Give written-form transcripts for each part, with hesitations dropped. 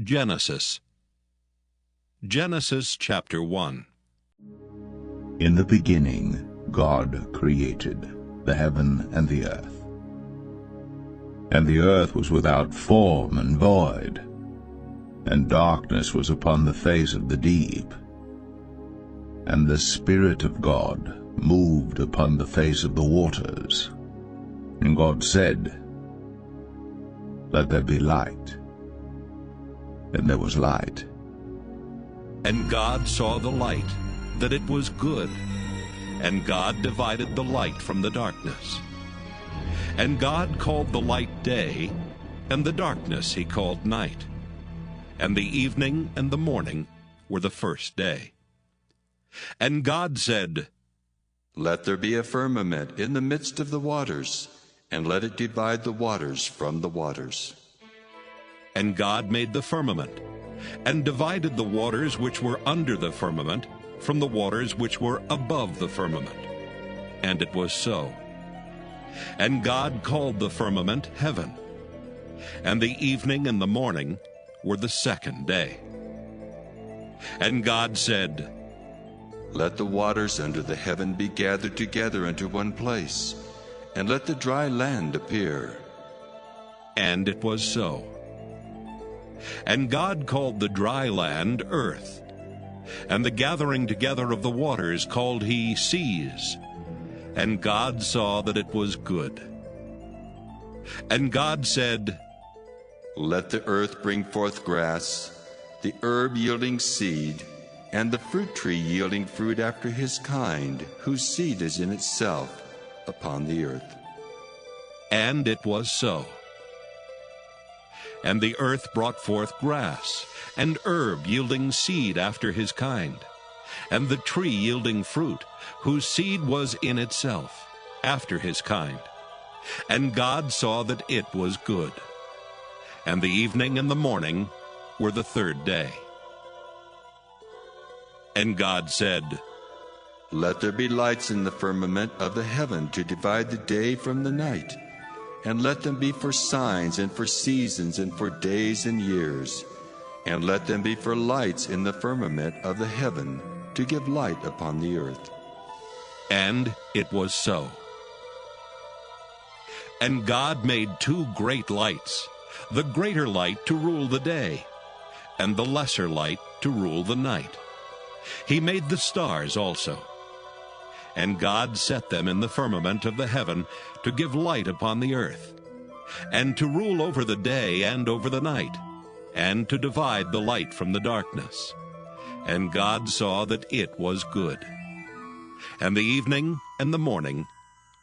Genesis. Genesis chapter 1. In the beginning, God created the heaven and the earth. And the earth was without form and void, and darkness was upon the face of the deep. And the Spirit of God moved upon the face of the waters. And God said, "Let there be light." And there was light. And God saw the light, that it was good. And God divided the light from the darkness. And God called the light day, and the darkness he called night. And the evening and the morning were the first day. And God said, "Let there be a firmament in the midst of the waters, and let it divide the waters from the waters." And God made the firmament, and divided the waters which were under the firmament from the waters which were above the firmament. And it was so. And God called the firmament heaven. And the evening and the morning were the second day. And God said, "Let the waters under the heaven be gathered together into one place, and let the dry land appear." And it was so. And God called the dry land earth, and the gathering together of the waters called he seas. And God saw that it was good. And God said, "Let the earth bring forth grass, the herb yielding seed, and the fruit tree yielding fruit after his kind, whose seed is in itself upon the earth." And it was so. And the earth brought forth grass, and herb yielding seed after his kind, and the tree yielding fruit, whose seed was in itself, after his kind. And God saw that it was good. And the evening and the morning were the third day. And God said, "Let there be lights in the firmament of the heaven to divide the day from the night, and let them be for signs and for seasons and for days and years, and let them be for lights in the firmament of the heaven to give light upon the earth." And it was so. And God made two great lights, the greater light to rule the day, and the lesser light to rule the night. He made the stars also. And God set them in the firmament of the heaven to give light upon the earth, and to rule over the day and over the night, and to divide the light from the darkness. And God saw that it was good. And the evening and the morning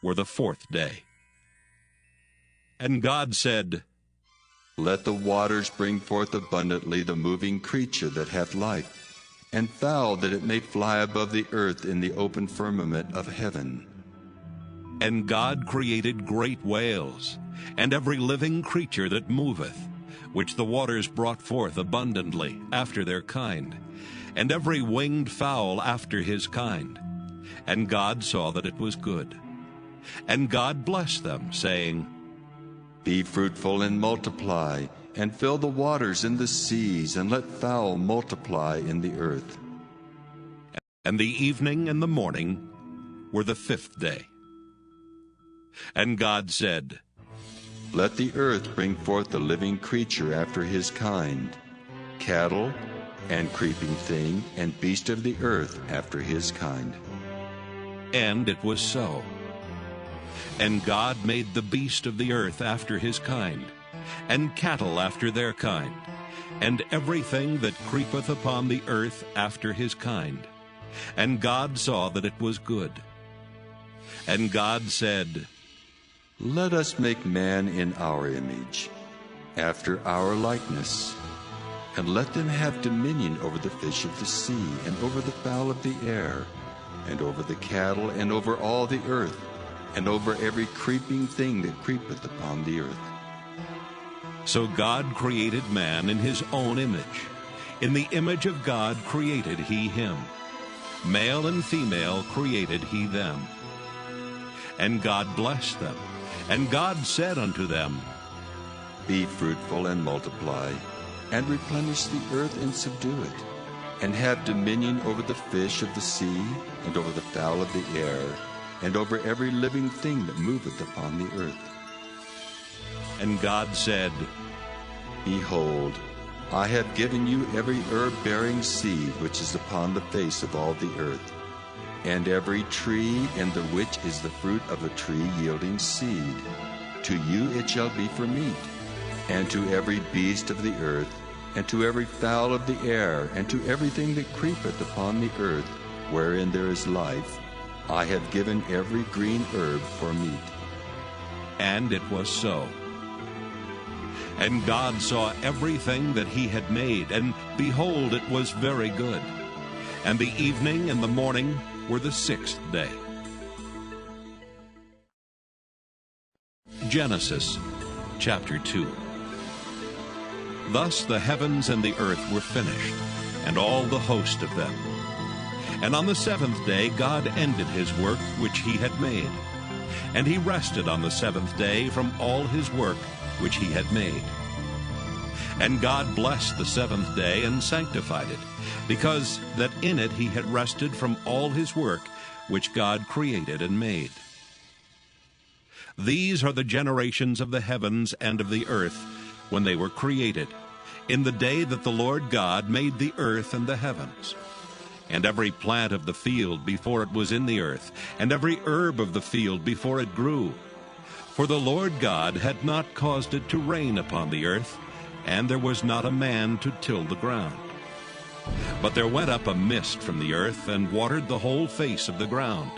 were the fourth day. And God said, "Let the waters bring forth abundantly the moving creature that hath life, and fowl that it may fly above the earth in the open firmament of heaven." And God created great whales, and every living creature that moveth, which the waters brought forth abundantly after their kind, and every winged fowl after his kind. And God saw that it was good. And God blessed them, saying, "Be fruitful and multiply, and fill the waters in the seas, and let fowl multiply in the earth." And the evening and the morning were the fifth day. And God said, "Let the earth bring forth the living creature after his kind, cattle, and creeping thing, and beast of the earth after his kind." And it was so. And God made the beast of the earth after his kind, and cattle after their kind, and everything that creepeth upon the earth after his kind. And God saw that it was good. And God said, "Let us make man in our image, after our likeness, and let them have dominion over the fish of the sea, and over the fowl of the air, and over the cattle, and over all the earth, and over every creeping thing that creepeth upon the earth." So God created man in his own image. In the image of God created he him. Male and female created he them. And God blessed them. And God said unto them, Be fruitful and multiply, and replenish the earth and subdue it, and have dominion over the fish of the sea, and over the fowl of the air, and over every living thing that moveth upon the earth. And God said, Behold, I have given you every herb-bearing seed which is upon the face of all the earth, and every tree in the which is the fruit of a tree yielding seed. To you it shall be for meat, and to every beast of the earth, and to every fowl of the air, and to everything that creepeth upon the earth, wherein there is life, I have given every green herb for meat. And it was so. And God saw everything that he had made, and behold, it was very good. And the evening and the morning were the sixth day. Genesis chapter 2. Thus the heavens and the earth were finished, and all the host of them. And on the seventh day God ended his work which he had made. And he rested on the seventh day from all his work which he had made. And God blessed the seventh day and sanctified it, because that in it he had rested from all his work which God created and made. These are the generations of the heavens and of the earth when they were created, in the day that the Lord God made the earth and the heavens. And every plant of the field before it was in the earth, and every herb of the field before it grew. For the Lord God had not caused it to rain upon the earth, and there was not a man to till the ground. But there went up a mist from the earth, and watered the whole face of the ground.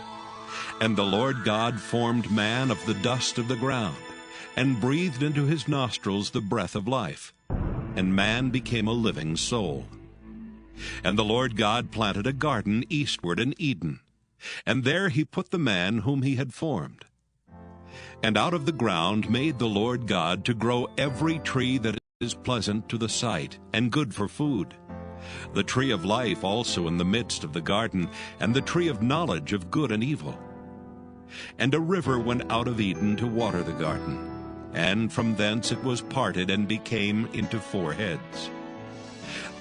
And the Lord God formed man of the dust of the ground, and breathed into his nostrils the breath of life, and man became a living soul. And the Lord God planted a garden eastward in Eden, and there he put the man whom he had formed. And out of the ground made the Lord God to grow every tree that is pleasant to the sight, and good for food, the tree of life also in the midst of the garden, and the tree of knowledge of good and evil. And a river went out of Eden to water the garden, and from thence it was parted and became into four heads.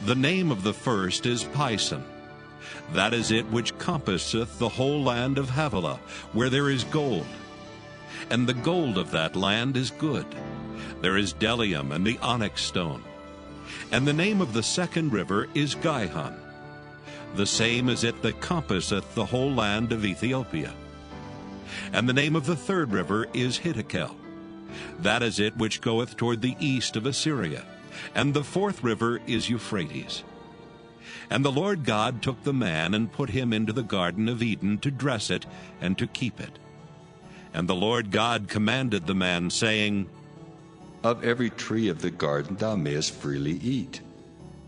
The name of the first is Pison. That is it which compasseth the whole land of Havilah, where there is gold. And the gold of that land is good. There is bdellium and the onyx stone. And the name of the second river is Gihon. The same is it that compasseth the whole land of Ethiopia. And the name of the third river is Hiddekel. That is it which goeth toward the east of Assyria. And the fourth river is Euphrates. And the Lord God took the man and put him into the garden of Eden to dress it and to keep it. And the Lord God commanded the man, saying, Of every tree of the garden thou mayest freely eat,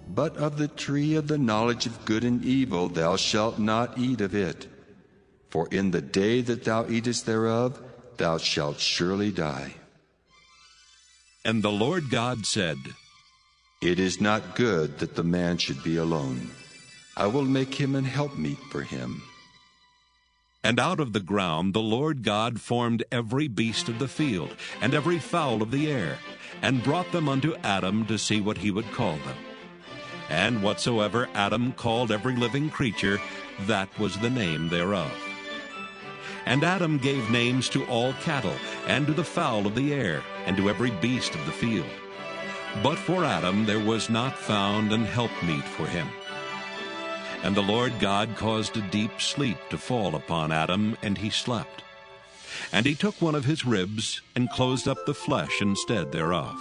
but of the tree of the knowledge of good and evil thou shalt not eat of it. For in the day that thou eatest thereof, thou shalt surely die. And the Lord God said, It is not good that the man should be alone. I will make him an helpmeet for him. And out of the ground the Lord God formed every beast of the field, and every fowl of the air, and brought them unto Adam to see what he would call them. And whatsoever Adam called every living creature, that was the name thereof. And Adam gave names to all cattle, and to the fowl of the air, and to every beast of the field. But for Adam there was not found an helpmeet for him. And the Lord God caused a deep sleep to fall upon Adam, and he slept. And he took one of his ribs, and closed up the flesh instead thereof.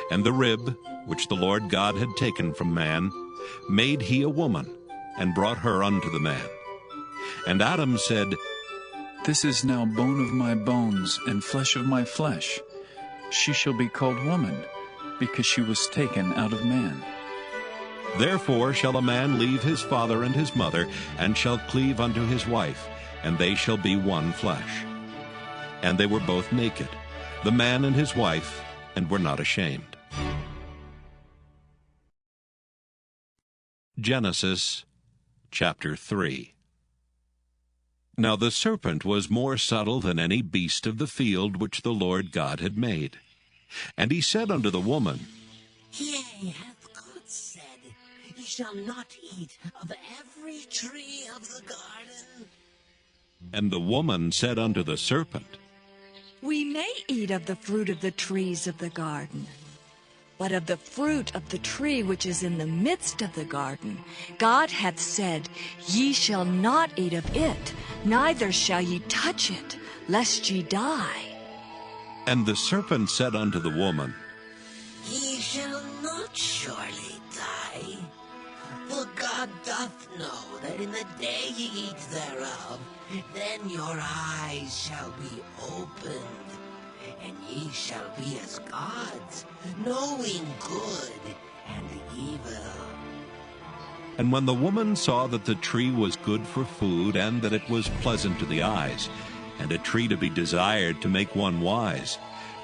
And the rib, which the Lord God had taken from man, made he a woman, and brought her unto the man. And Adam said, This is now bone of my bones, and flesh of my flesh. She shall be called woman, because she was taken out of man. Therefore shall a man leave his father and his mother, and shall cleave unto his wife, and they shall be one flesh. And they were both naked, the man and his wife, and were not ashamed. Genesis chapter 3. Now the serpent was more subtle than any beast of the field which the Lord God had made. And he said unto the woman, Yea, hath God said, Ye shall not eat of every tree of the garden? And the woman said unto the serpent, We may eat of the fruit of the trees of the garden. But of the fruit of the tree which is in the midst of the garden, God hath said, Ye shall not eat of it, neither shall ye touch it, lest ye die. And the serpent said unto the woman, Ye shall not surely die. For God doth know that in the day ye eat thereof, then your eyes shall be opened, and ye shall be as gods, knowing good and evil. And when the woman saw that the tree was good for food, and that it was pleasant to the eyes, and a tree to be desired to make one wise,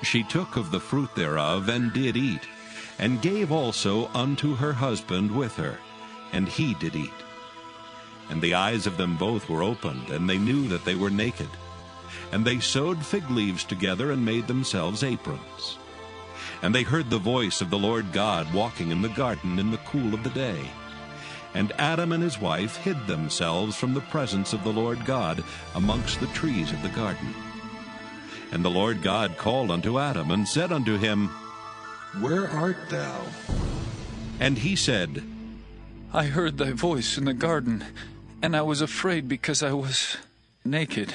she took of the fruit thereof, and did eat, and gave also unto her husband with her, and he did eat. And the eyes of them both were opened, and they knew that they were naked. And they sewed fig leaves together, and made themselves aprons. And they heard the voice of the Lord God walking in the garden in the cool of the day. And Adam and his wife hid themselves from the presence of the Lord God amongst the trees of the garden. And the Lord God called unto Adam, and said unto him, Where art thou? And he said, I heard thy voice in the garden, and I was afraid because I was naked,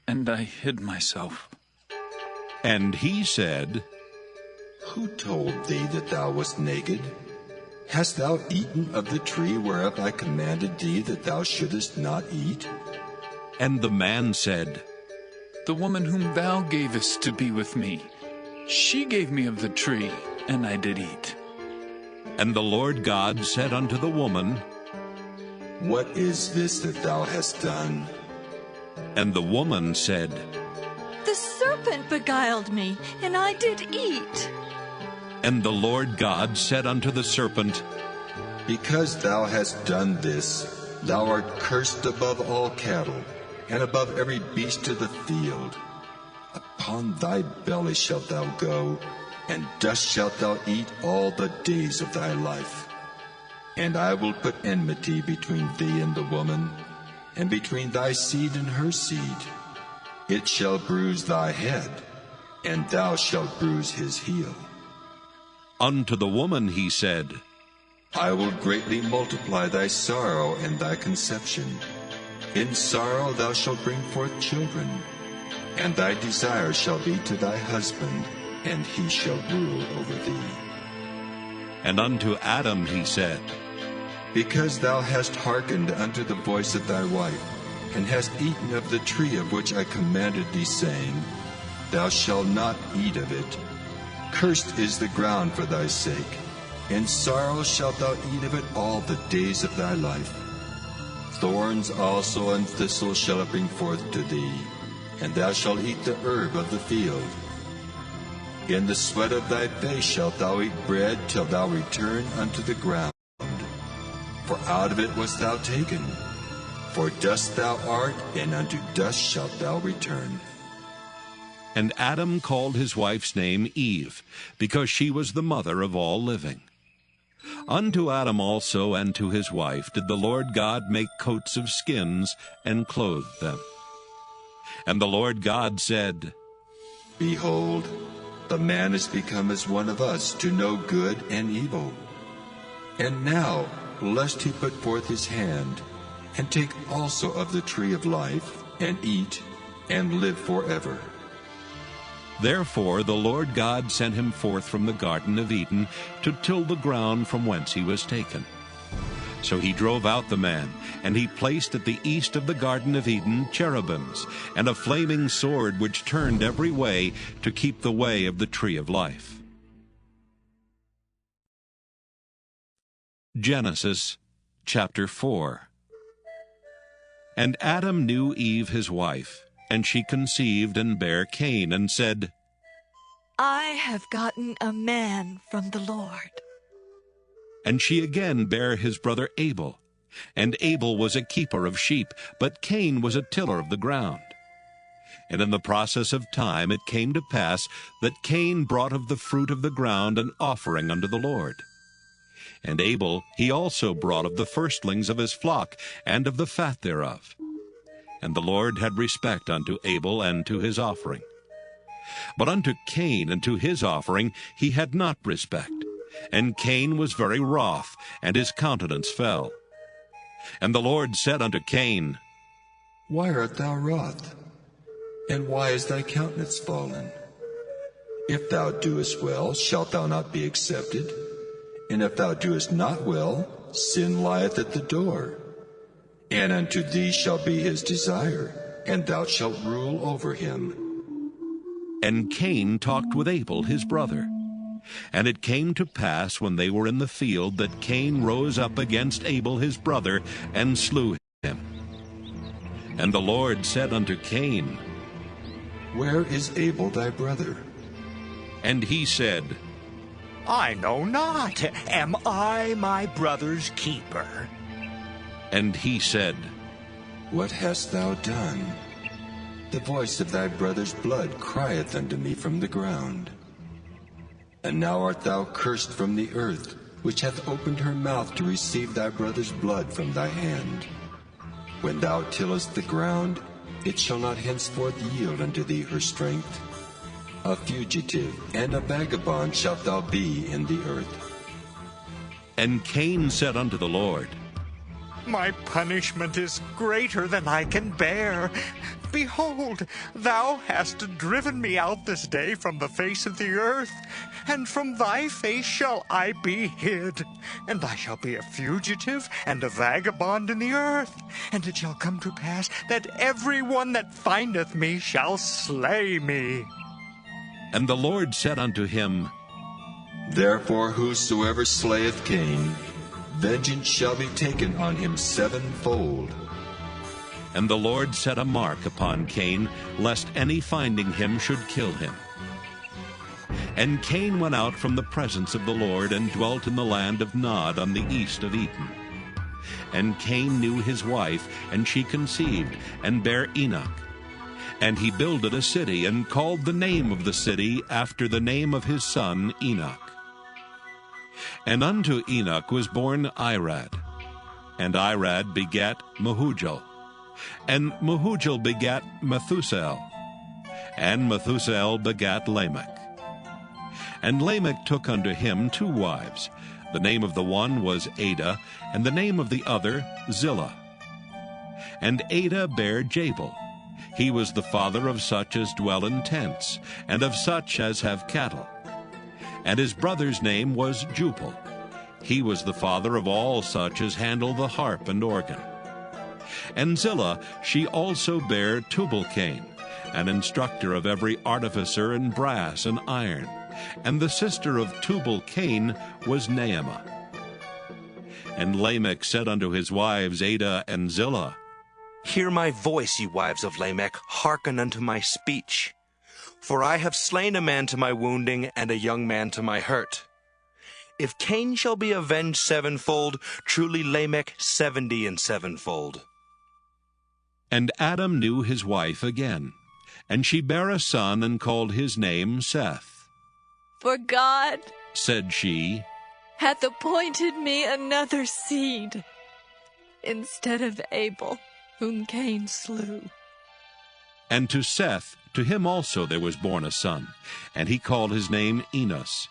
and I hid myself. And he said, Who told thee that thou wast naked? Hast thou eaten of the tree whereof I commanded thee that thou shouldest not eat? And the man said, The woman whom thou gavest to be with me, she gave me of the tree, and I did eat. And the Lord God said unto the woman, What is this that thou hast done? And the woman said, The serpent beguiled me, and I did eat. And the Lord God said unto the serpent, Because thou hast done this, thou art cursed above all cattle, and above every beast of the field. Upon thy belly shalt thou go, and dust shalt thou eat all the days of thy life. And I will put enmity between thee and the woman, and between thy seed and her seed. It shall bruise thy head, and thou shalt bruise his heel. Unto the woman he said, I will greatly multiply thy sorrow and thy conception. In sorrow thou shalt bring forth children, and thy desire shall be to thy husband, and he shall rule over thee. And unto Adam he said, Because thou hast hearkened unto the voice of thy wife, and hast eaten of the tree of which I commanded thee, saying, Thou shalt not eat of it. Cursed is the ground for thy sake. In sorrow shalt thou eat of it all the days of thy life. Thorns also and thistles shall it bring forth to thee, and thou shalt eat the herb of the field. In the sweat of thy face shalt thou eat bread till thou return unto the ground. For out of it wast thou taken. For dust thou art, and unto dust shalt thou return. And Adam called his wife's name Eve, because she was the mother of all living. Unto Adam also and to his wife did the Lord God make coats of skins, and clothed them. And the Lord God said, Behold, the man is become as one of us, to know good and evil. And now, lest he put forth his hand, and take also of the tree of life, and eat, and live forever. Therefore the Lord God sent him forth from the Garden of Eden to till the ground from whence he was taken. So he drove out the man, and he placed at the east of the Garden of Eden cherubims, and a flaming sword which turned every way to keep the way of the tree of life. Genesis chapter 4. And Adam knew Eve his wife, and she conceived and bare Cain, and said, I have gotten a man from the Lord. And she again bare his brother Abel. And Abel was a keeper of sheep, but Cain was a tiller of the ground. And in the process of time it came to pass that Cain brought of the fruit of the ground an offering unto the Lord. And Abel he also brought of the firstlings of his flock, and of the fat thereof. And the Lord had respect unto Abel and to his offering. But unto Cain and to his offering he had not respect. And Cain was very wroth, and his countenance fell. And the Lord said unto Cain, Why art thou wroth? And why is thy countenance fallen? If thou doest well, shalt thou not be accepted? And if thou doest not well, sin lieth at the door. And unto thee shall be his desire, and thou shalt rule over him. And Cain talked with Abel his brother. And it came to pass, when they were in the field, that Cain rose up against Abel his brother, and slew him. And the Lord said unto Cain, Where is Abel thy brother? And he said, I know not. Am I my brother's keeper? And he said, What hast thou done? The voice of thy brother's blood crieth unto me from the ground. And now art thou cursed from the earth, which hath opened her mouth to receive thy brother's blood from thy hand. When thou tillest the ground, it shall not henceforth yield unto thee her strength. A fugitive and a vagabond shalt thou be in the earth. And Cain said unto the Lord, My punishment is greater than I can bear. Behold, thou hast driven me out this day from the face of the earth, and from thy face shall I be hid. And I shall be a fugitive and a vagabond in the earth. And it shall come to pass that every one that findeth me shall slay me. And the Lord said unto him, Therefore whosoever slayeth Cain, vengeance shall be taken on him sevenfold. And the Lord set a mark upon Cain, lest any finding him should kill him. And Cain went out from the presence of the Lord, and dwelt in the land of Nod on the east of Eden. And Cain knew his wife, and she conceived, and bare Enoch. And he builded a city, and called the name of the city after the name of his son Enoch. And unto Enoch was born Irad. And Irad begat Mehujael. And Mehujael begat Methusael. And Methusael begat Lamech. And Lamech took unto him 2 wives. The name of the one was Ada, and the name of the other Zillah. And Ada bare Jabal. He was the father of such as dwell in tents, and of such as have cattle. And his brother's name was Jubal. He was the father of all such as handle the harp and organ. And Zillah, she also bare Tubal-Cain, an instructor of every artificer in brass and iron. And the sister of Tubal-Cain was Naamah. And Lamech said unto his wives Ada and Zillah, Hear my voice, ye wives of Lamech, hearken unto my speech. For I have slain a man to my wounding, and a young man to my hurt. If Cain shall be avenged sevenfold, truly Lamech 70 and sevenfold. And Adam knew his wife again, and she bare a son, and called his name Seth. For God, said she, hath appointed me another seed, instead of Abel, whom Cain slew. And to Seth, to him also there was born a son, and he called his name Enos.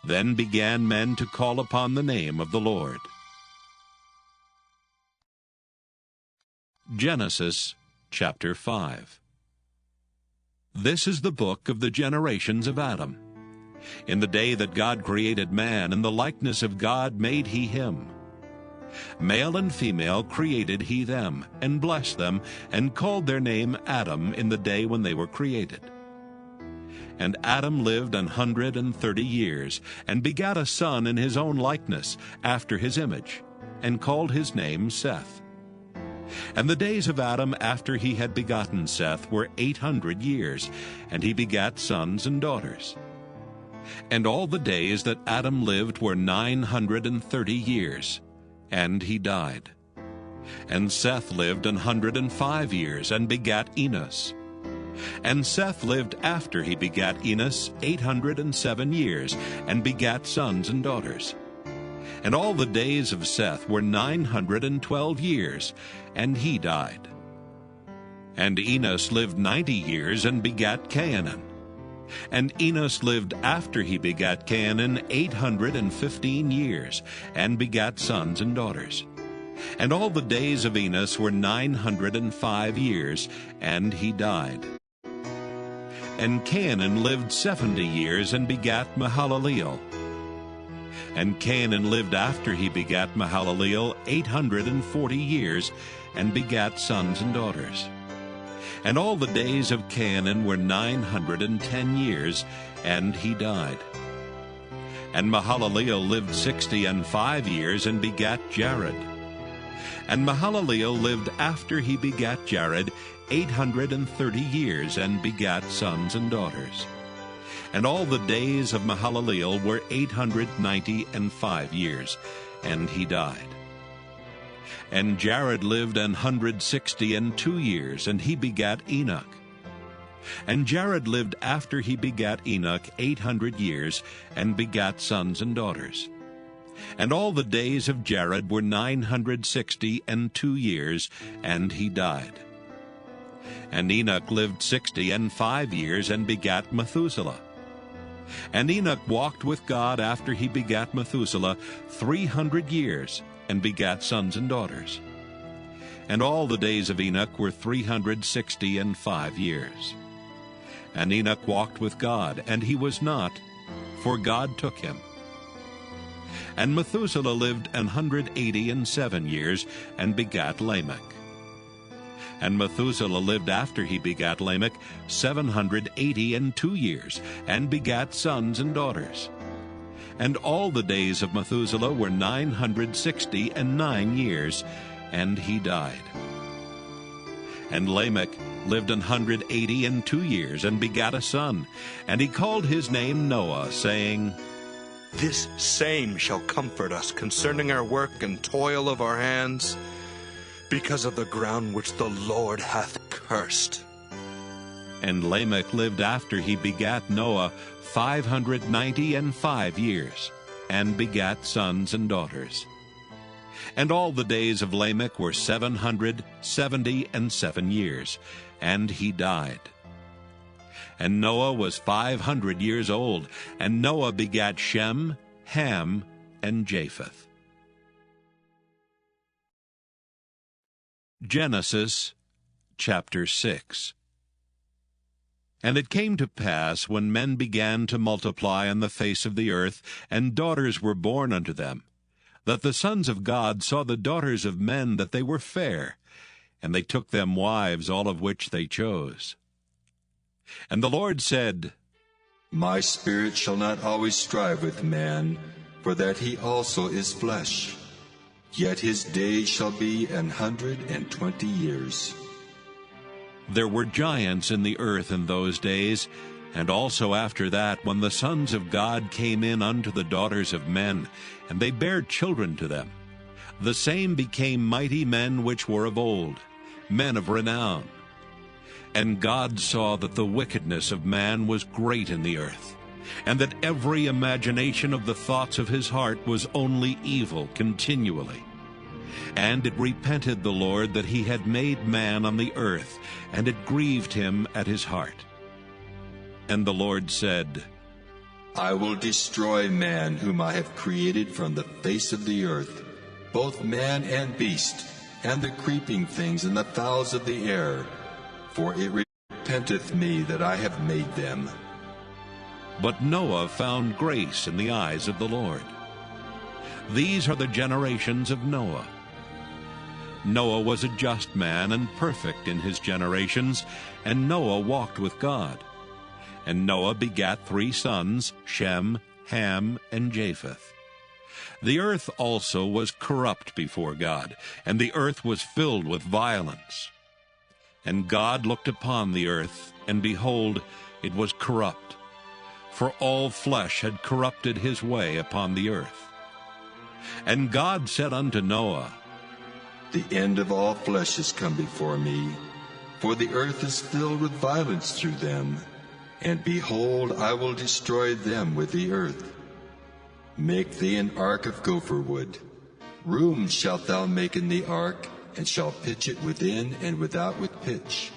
Then began men to call upon the name of the Lord. Genesis chapter 5. This is the book of the generations of Adam. In the day that God created man, in the likeness of God made he him. Male and female created he them, and blessed them, and called their name Adam in the day when they were created. And Adam lived 130 years, and begat a son in his own likeness, after his image, and called his name Seth. And the days of Adam after he had begotten Seth were 800 years, and he begat sons and daughters. And all the days that Adam lived were 930 years, and he died. And Seth lived 105 years, and begat Enos. And Seth lived after he begat Enos 807 years, and begat sons and daughters. And all the days of Seth were 912 years, and he died. And Enos lived 90 years, and begat Cainan. And Enos lived after he begat Cainan 815 years, and begat sons and daughters. And all the days of Enos were 905 years, and he died. And Cainan lived 70 years, and begat Mahalaleel. And Cainan lived after he begat Mahalaleel 840 years, and begat sons and daughters. And all the days of Cainan were 910 years, and he died. And Mahalaleel lived 65 years, and begat Jared. And Mahalaleel lived after he begat Jared 830 years, and begat sons and daughters. And all the days of Mahalaleel were 895 years, and he died. And Jared lived 162 years, and he begat Enoch. And Jared lived after he begat Enoch 800 years, and begat sons and daughters. And all the days of Jared were 962 years, and he died. And Enoch lived 65 years, and begat Methuselah. And Enoch walked with God after he begat Methuselah 300 years, and begat sons and daughters. And all the days of Enoch were 365 years. And Enoch walked with God, and he was not, for God took him. And Methuselah lived 187 years, and begat Lamech. And Methuselah lived after he begat Lamech 782 years, and begat sons and daughters. And all the days of Methuselah were 969 years, and he died. And Lamech lived 182 years, and begat a son, and he called his name Noah, saying, This same shall comfort us concerning our work and toil of our hands, because of the ground which the Lord hath cursed. And Lamech lived after he begat Noah 595 years, and begat sons and daughters. And all the days of Lamech were 777 years, and he died. And Noah was 500 years old, and Noah begat Shem, Ham, and Japheth. Genesis chapter 6. And it came to pass, when men began to multiply on the face of the earth, and daughters were born unto them, that the sons of God saw the daughters of men that they were fair, and they took them wives, all of which they chose. And the Lord said, My spirit shall not always strive with man, for that he also is flesh. Yet his days shall be 120 years. There were giants in the earth in those days, and also after that, when the sons of God came in unto the daughters of men, and they bare children to them. The same became mighty men which were of old, men of renown. And God saw that the wickedness of man was great in the earth, and that every imagination of the thoughts of his heart was only evil continually. And it repented the Lord that he had made man on the earth, and it grieved him at his heart. And the Lord said, I will destroy man whom I have created from the face of the earth, both man and beast, and the creeping things and the fowls of the air, for it repenteth me that I have made them. But Noah found grace in the eyes of the Lord. These are the generations of Noah. Noah was a just man and perfect in his generations, and Noah walked with God. And Noah begat 3 sons, Shem, Ham, and Japheth. The earth also was corrupt before God, and the earth was filled with violence. And God looked upon the earth, and behold, it was corrupt, for all flesh had corrupted his way upon the earth. And God said unto Noah, The end of all flesh is come before me, for the earth is filled with violence through them. And behold, I will destroy them with the earth. Make thee an ark of gopher wood. Rooms shalt thou make in the ark, and shalt pitch it within and without with pitch.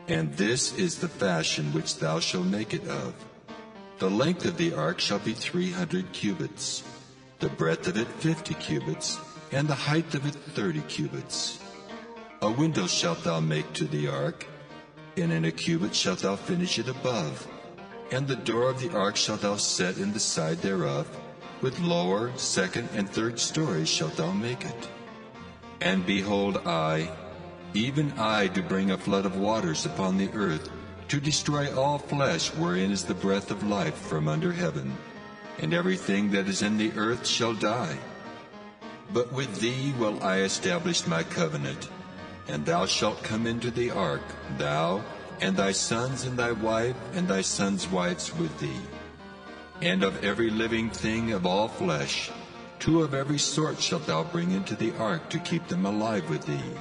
And this is the fashion which thou shalt make it of. The length of the ark shall be 300 cubits, the breadth of it 50 cubits, and the height of it 30 cubits. A window shalt thou make to the ark, and in a cubit shalt thou finish it above. And the door of the ark shalt thou set in the side thereof, with lower, second, and third stories shalt thou make it. And behold, I, even I, do bring a flood of waters upon the earth, to destroy all flesh wherein is the breath of life from under heaven, and everything that is in the earth shall die. But with thee will I establish my covenant, and thou shalt come into the ark, thou, and thy sons, and thy wife, and thy sons' wives with thee. And of every living thing of all flesh, 2 of every sort shalt thou bring into the ark to keep them alive with thee.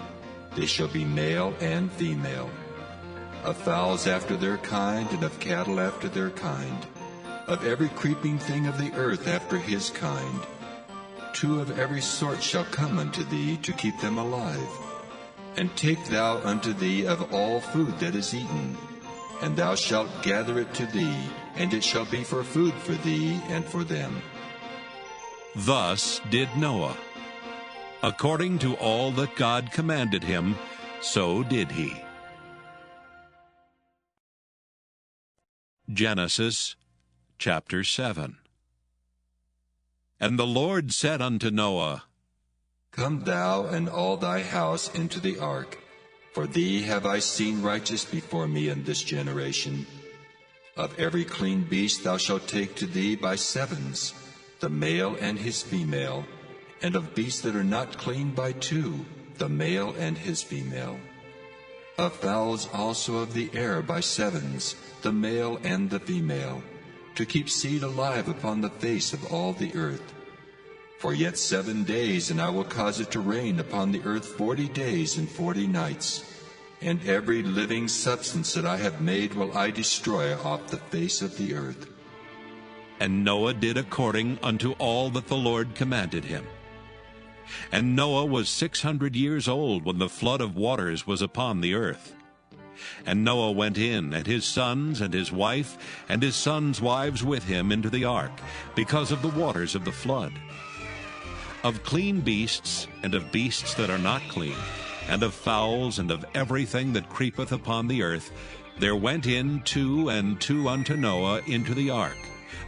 They shall be male and female. Of fowls after their kind, and of cattle after their kind. Of every creeping thing of the earth after his kind. 2 of every sort shall come unto thee to keep them alive. And take thou unto thee of all food that is eaten, and thou shalt gather it to thee, and it shall be for food for thee and for them. Thus did Noah. According to all that God commanded him, so did he. Genesis chapter 7. And the Lord said unto Noah, Come thou and all thy house into the ark, for thee have I seen righteous before me in this generation. Of every clean beast thou shalt take to thee by 7s, the male and his female, and of beasts that are not clean by 2, the male and his female. Of fowls also of the air by 7s, the male and the female, to keep seed alive upon the face of all the earth. For yet 7 days, and I will cause it to rain upon the earth 40 days and 40 nights. And every living substance that I have made will I destroy off the face of the earth. And Noah did according unto all that the Lord commanded him. And Noah was 600 years old when the flood of waters was upon the earth. And Noah went in, and his sons, and his wife, and his sons' wives with him into the ark, because of the waters of the flood. Of clean beasts, and of beasts that are not clean, and of fowls, and of everything that creepeth upon the earth, there went in 2 and 2 unto Noah into the ark,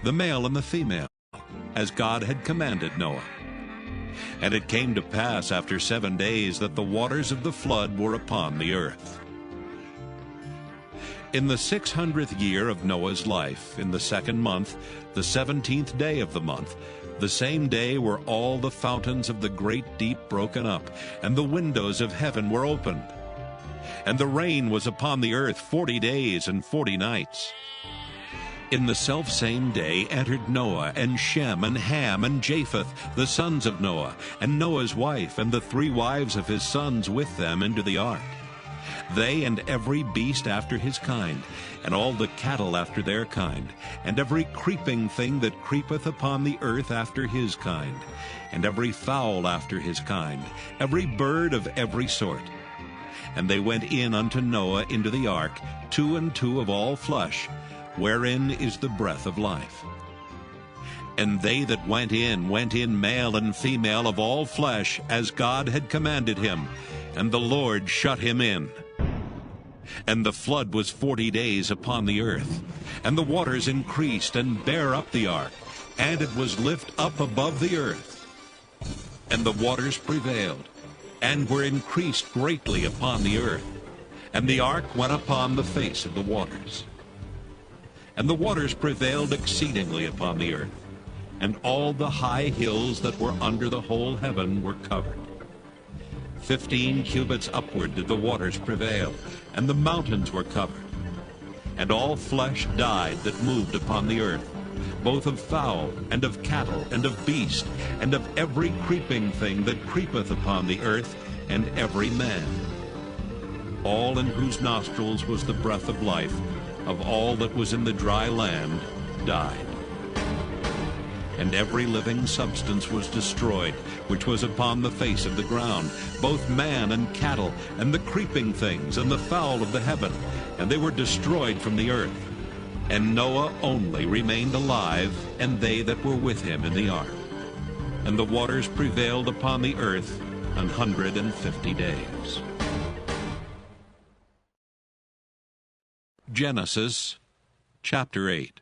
the male and the female, as God had commanded Noah. And it came to pass after 7 days that the waters of the flood were upon the earth. In the 600th year of Noah's life, in the 2nd month, the 17th day of the month, the same day were all the fountains of the great deep broken up, and the windows of heaven were opened. And the rain was upon the earth 40 days and 40 nights. In the selfsame day entered Noah, and Shem, and Ham, and Japheth, the sons of Noah, and Noah's wife, and the 3 wives of his sons with them into the ark. They and every beast after his kind, and all the cattle after their kind, and every creeping thing that creepeth upon the earth after his kind, and every fowl after his kind, every bird of every sort. And they went in unto Noah into the ark, 2 and 2 of all flesh, wherein is the breath of life. And they that went in male and female of all flesh, as God had commanded him, and the Lord shut him in. And the flood was 40 days upon the earth, and the waters increased and bare up the ark, and it was lift up above the earth. And the waters prevailed, and were increased greatly upon the earth, and the ark went upon the face of the waters. And the waters prevailed exceedingly upon the earth, and all the high hills that were under the whole heaven were covered. 15 cubits upward did the waters prevail, and the mountains were covered. And all flesh died that moved upon the earth, both of fowl, and of cattle, and of beast, and of every creeping thing that creepeth upon the earth, and every man. all in whose nostrils was the breath of life, of all that was in the dry land, died. And every living substance was destroyed, which was upon the face of the ground, both man and cattle, and the creeping things, and the fowl of the heaven, and they were destroyed from the earth. And Noah only remained alive, and they that were with him in the ark. And the waters prevailed upon the earth 150 days. Genesis chapter 8.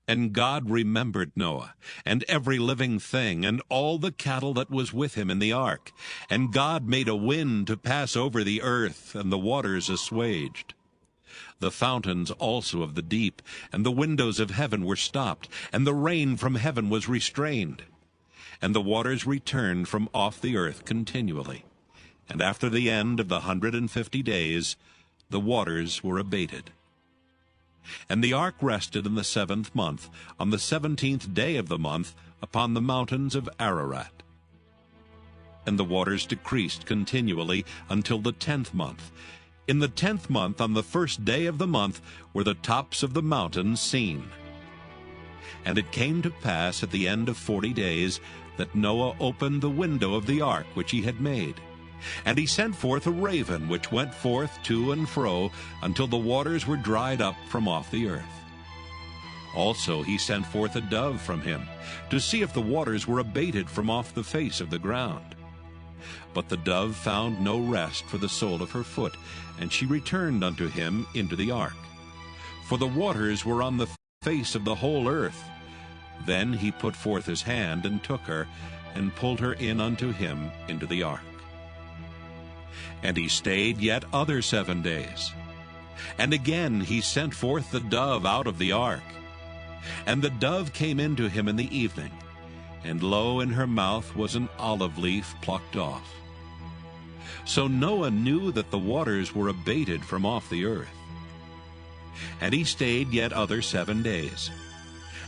And God remembered Noah, and every living thing, and all the cattle that was with him in the ark. And God made a wind to pass over the earth, and the waters assuaged. The fountains also of the deep, and the windows of heaven were stopped, and the rain from heaven was restrained. And the waters returned from off the earth continually. And after the end of the 150 days, the waters were abated. And the ark rested in the 7th month, on the 17th day of the month, upon the mountains of Ararat. And the waters decreased continually until the 10th month. In the 10th month, on the 1st day of the month, were the tops of the mountains seen. And it came to pass at the end of 40 days that Noah opened the window of the ark which he had made. And he sent forth a raven, which went forth to and fro until the waters were dried up from off the earth. Also he sent forth a dove from him, to see if the waters were abated from off the face of the ground. But the dove found no rest for the sole of her foot, and she returned unto him into the ark. For the waters were on the face of the whole earth. Then he put forth his hand, and took her, and pulled her in unto him into the ark. And he stayed yet other 7 days. And again he sent forth the dove out of the ark. And the dove came into him in the evening, and lo, in her mouth was an olive leaf plucked off. So Noah knew that the waters were abated from off the earth. And he stayed yet other 7 days,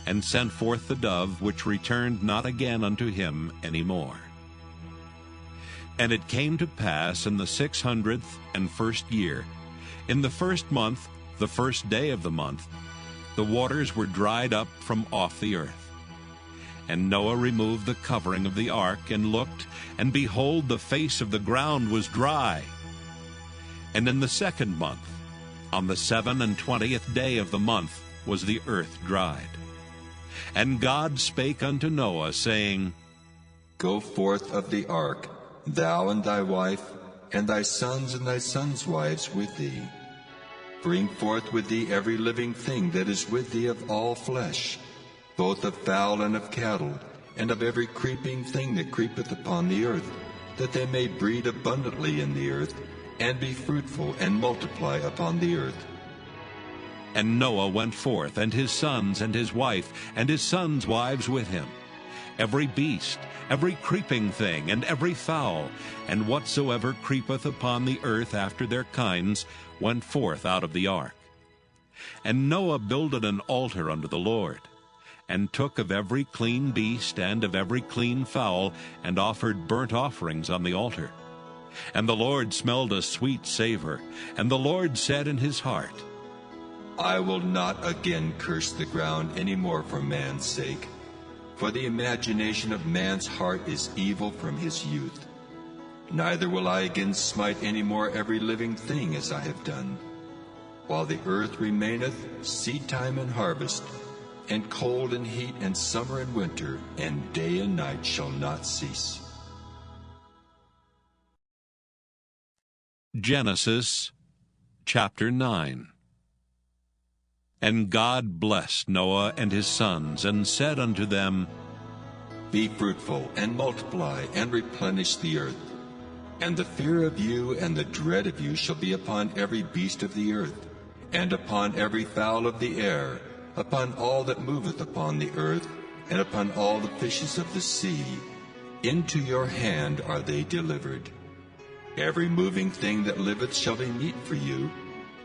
and sent forth the dove, which returned not again unto him any more. And it came to pass in the 601st year, in the 1st month, the 1st day of the month, the waters were dried up from off the earth. And Noah removed the covering of the ark, and looked, and behold, the face of the ground was dry. And in the 2nd month, on the 27th day of the month, was the earth dried. And God spake unto Noah, saying, Go forth of the ark, thou and thy wife, and thy sons and thy sons' wives with thee. Bring forth with thee every living thing that is with thee of all flesh, both of fowl and of cattle, and of every creeping thing that creepeth upon the earth, that they may breed abundantly in the earth, and be fruitful, and multiply upon the earth. And Noah went forth, and his sons, and his wife, and his sons' wives with him. Every beast, every creeping thing, and every fowl, and whatsoever creepeth upon the earth after their kinds, went forth out of the ark. And Noah builded an altar unto the Lord, and took of every clean beast and of every clean fowl, and offered burnt offerings on the altar. And the Lord smelled a sweet savor, and the Lord said in his heart, I will not again curse the ground any more for man's sake, for the imagination of man's heart is evil from his youth. Neither will I again smite any more every living thing as I have done. While the earth remaineth, seedtime and harvest, and cold and heat, and summer and winter, and day and night shall not cease. Genesis chapter 9. And God blessed Noah and his sons, and said unto them, Be fruitful, and multiply, and replenish the earth. And the fear of you and the dread of you shall be upon every beast of the earth, and upon every fowl of the air, upon all that moveth upon the earth, and upon all the fishes of the sea. Into your hand are they delivered. Every moving thing that liveth shall be meat for you.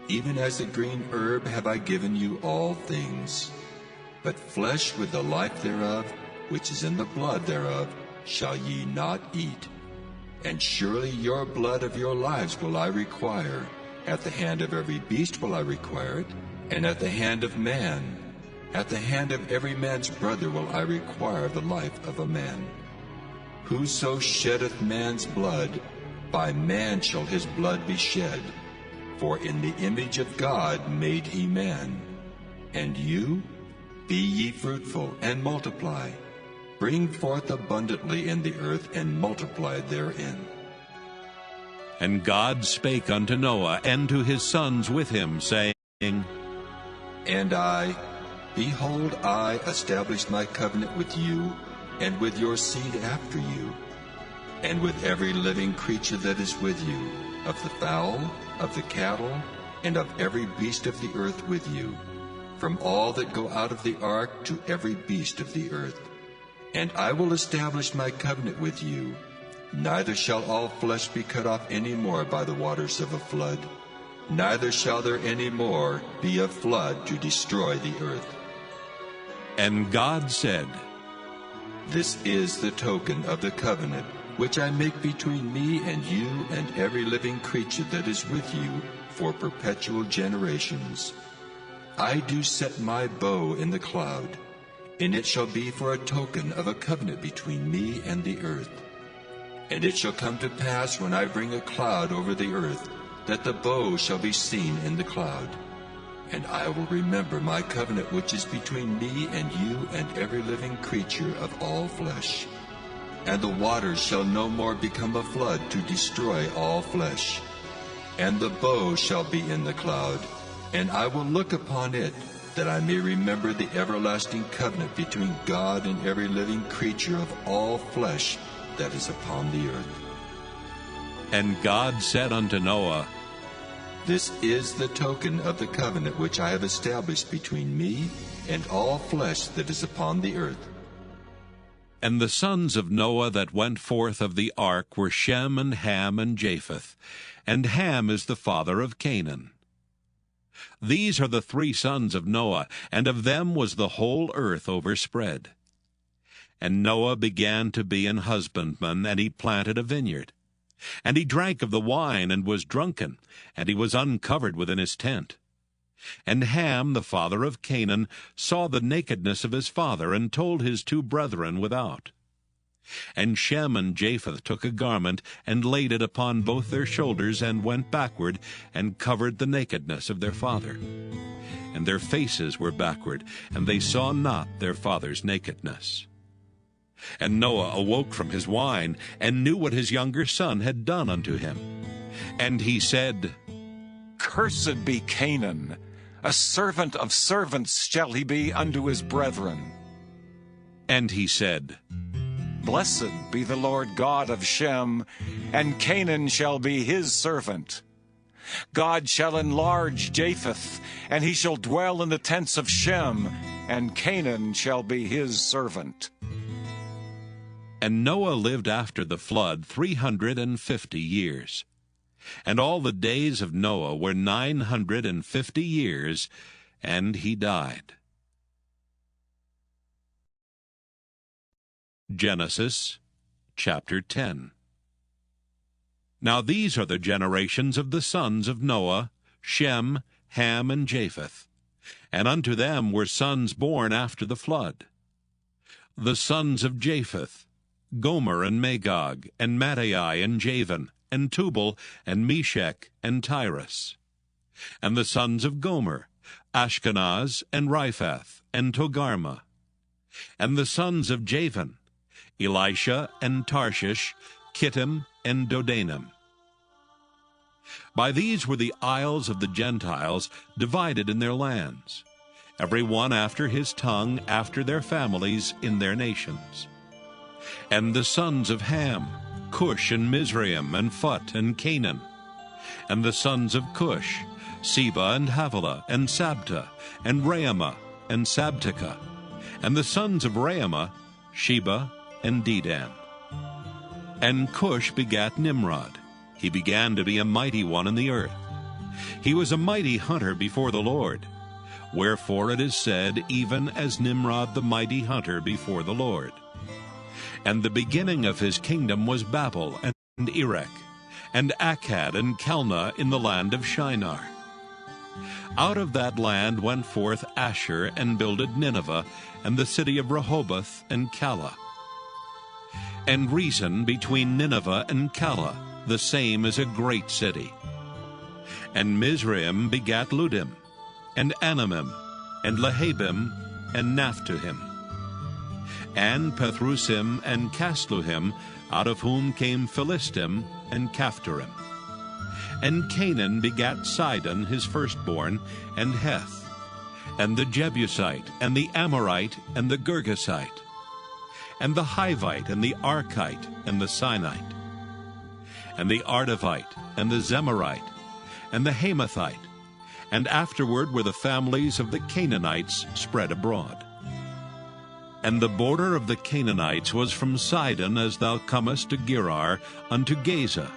Even as a green herb have I given you all things. But flesh with the life thereof, which is in the blood thereof, shall ye not eat. And surely your blood of your lives will I require. At the hand of every beast will I require it, and at the hand of man. At the hand of every man's brother will I require the life of a man. Whoso sheddeth man's blood, by man shall his blood be shed. For in the image of God made he man. And you, be ye fruitful, and multiply. Bring forth abundantly in the earth, and multiply therein. And God spake unto Noah and to his sons with him, saying, And I, behold, I establish my covenant with you, and with your seed after you, and with every living creature that is with you, of the fowl, of the cattle, and of every beast of the earth with you, from all that go out of the ark to every beast of the earth. And I will establish my covenant with you. Neither shall all flesh be cut off any more by the waters of a flood, neither shall there any more be a flood to destroy the earth. And God said, This is the token of the covenant which I make between me and you and every living creature that is with you for perpetual generations. I do set my bow in the cloud, and it shall be for a token of a covenant between me and the earth. And it shall come to pass when I bring a cloud over the earth, that the bow shall be seen in the cloud. And I will remember my covenant which is between me and you and every living creature of all flesh. And the waters shall no more become a flood to destroy all flesh. And the bow shall be in the cloud, and I will look upon it, that I may remember the everlasting covenant between God and every living creature of all flesh that is upon the earth. And God said unto Noah, This is the token of the covenant which I have established between me and all flesh that is upon the earth. And the sons of Noah that went forth of the ark were Shem and Ham and Japheth, and Ham is the father of Canaan. These are the three sons of Noah, and of them was the whole earth overspread. And Noah began to be an husbandman, and he planted a vineyard. And he drank of the wine, and was drunken, and he was uncovered within his tent. And Ham, the father of Canaan, saw the nakedness of his father, and told his two brethren without. And Shem and Japheth took a garment, and laid it upon both their shoulders, and went backward, and covered the nakedness of their father. And their faces were backward, and they saw not their father's nakedness. And Noah awoke from his wine, and knew what his younger son had done unto him. And he said, Cursed be Canaan, a servant of servants shall he be unto his brethren. And he said, Blessed be the Lord God of Shem, and Canaan shall be his servant. God shall enlarge Japheth, and he shall dwell in the tents of Shem, and Canaan shall be his servant. And Noah lived after the flood 350 years. And all the days of Noah were 950 years, and he died. Genesis chapter 10. Now these are the generations of the sons of Noah, Shem, Ham, and Japheth. And unto them were sons born after the flood. The sons of Japheth, Gomer and Magog, and Madai and Javan, and Tubal, and Meshech, and Tyrus. And the sons of Gomer, Ashkenaz, and Riphath, and Togarmah. And the sons of Javan, Elisha, and Tarshish, Kittim, and Dodanim. By these were the isles of the Gentiles divided in their lands, every one after his tongue, after their families, in their nations. And the sons of Ham, Cush, and Mizraim, and Phut, and Canaan. And the sons of Cush, Seba, and Havilah, and Sabta, and Raamah, and Sabteka. And the sons of Raamah, Sheba, and Dedan. And Cush begat Nimrod. He began to be a mighty one in the earth. He was a mighty hunter before the Lord. Wherefore it is said, even as Nimrod the mighty hunter before the Lord. And the beginning of his kingdom was Babel, and and Erech, and Akkad and Calneh in the land of Shinar. Out of that land went forth Asher, and builded Nineveh, and the city of Rehoboth, and Calah. And Reason between Nineveh and Calah, the same is a great city. And Mizraim begat Ludim, and Anamim, and Lehabim, and Naphtuhim, and Pathrusim, and Casluhim, out of whom came Philistim, and Caphtorim. And Canaan begat Sidon his firstborn, and Heth, and the Jebusite, and the Amorite, and the Girgasite, and the Hivite, and the Archite, and the Sinite, and the Ardavite, and the Zemarite, and the Hamathite, and afterward were the families of the Canaanites spread abroad. And the border of the Canaanites was from Sidon, as thou comest to Gerar, unto Gaza,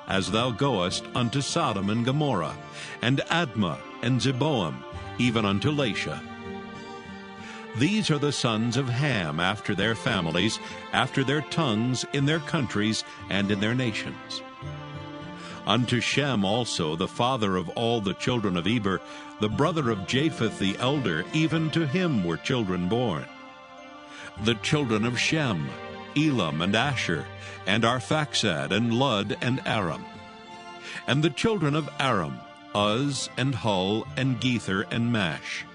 as thou goest unto Sodom and Gomorrah, and Admah, and Zeboam, even unto Lasha. These are the sons of Ham after their families, after their tongues, in their countries, and in their nations. Unto Shem also, the father of all the children of Eber, the brother of Japheth the elder, even to him were children born. The children of Shem, Elam, and Asher, and Arphaxad, and Lud, and Aram. And the children of Aram, Uz, and Hul, and Gether, and Mash.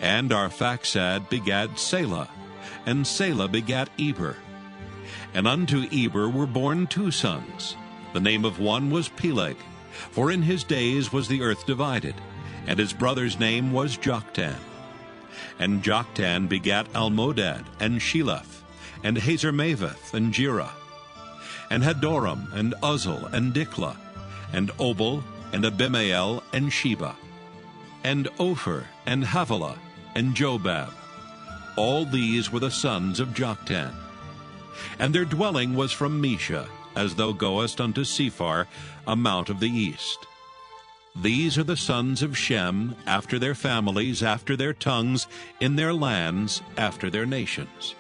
And Arphaxad begat Selah, and Selah begat Eber. And unto Eber were born two sons. The name of one was Peleg, for in his days was the earth divided, and his brother's name was Joktan. And Joktan begat Almodad, and Sheleph, and Hazarmaveth, and Jerah, and Hadoram, and Uzal, and Diklah, and Obal, and Abimael, and Sheba, and Ophir, and Havilah, and Jobab. All these were the sons of Joktan. And their dwelling was from Mesha, as thou goest unto Sephar, a mount of the east. These are the sons of Shem, after their families, after their tongues, in their lands, after their nations.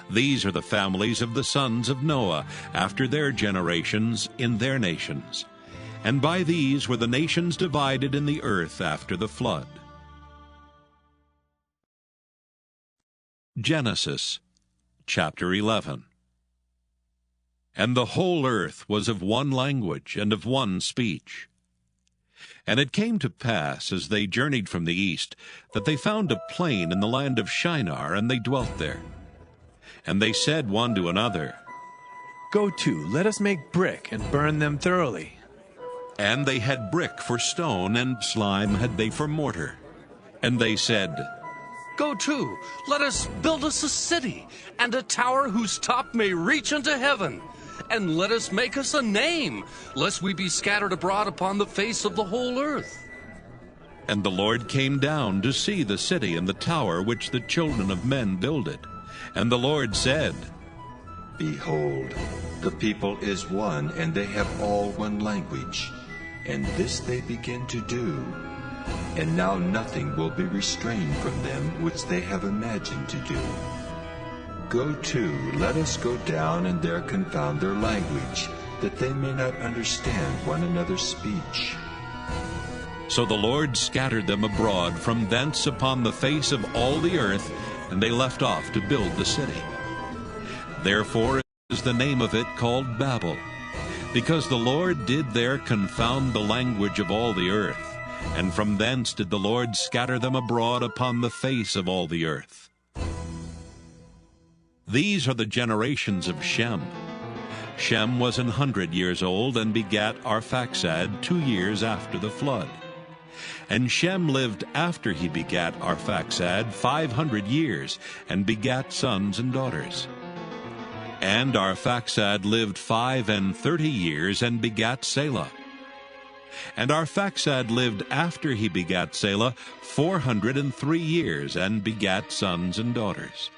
These are the families of the sons of Noah, after their generations, in their nations. And by these were the nations divided in the earth after the flood. Genesis chapter 11. And the whole earth was of one language and of one speech. And it came to pass, as they journeyed from the east, that they found a plain in the land of Shinar, and they dwelt there. And they said one to another, Go to, let us make brick and burn them thoroughly. And they had brick for stone, and slime had they for mortar. And they said, Go to, let us build us a city, and a tower whose top may reach unto heaven. And let us make us a name, lest we be scattered abroad upon the face of the whole earth. And the Lord came down to see the city and the tower which the children of men builded. And the Lord said, Behold, the people is one, and they have all one language. And this they begin to do. And now nothing will be restrained from them which they have imagined to do. Go to, let us go down and there confound their language, that they may not understand one another's speech. So the Lord scattered them abroad from thence upon the face of all the earth, and they left off to build the city. Therefore is the name of it called Babel, because the Lord did there confound the language of all the earth, and from thence did the Lord scatter them abroad upon the face of all the earth. These are the generations of Shem. Shem was 100 years old, and begat Arphaxad 2 years after the flood. And Shem lived after he begat Arphaxad 500 years, and begat sons and daughters. And Arphaxad lived 35 years, and begat Selah. And Arphaxad lived after he begat Selah 403 years, and begat sons and daughters.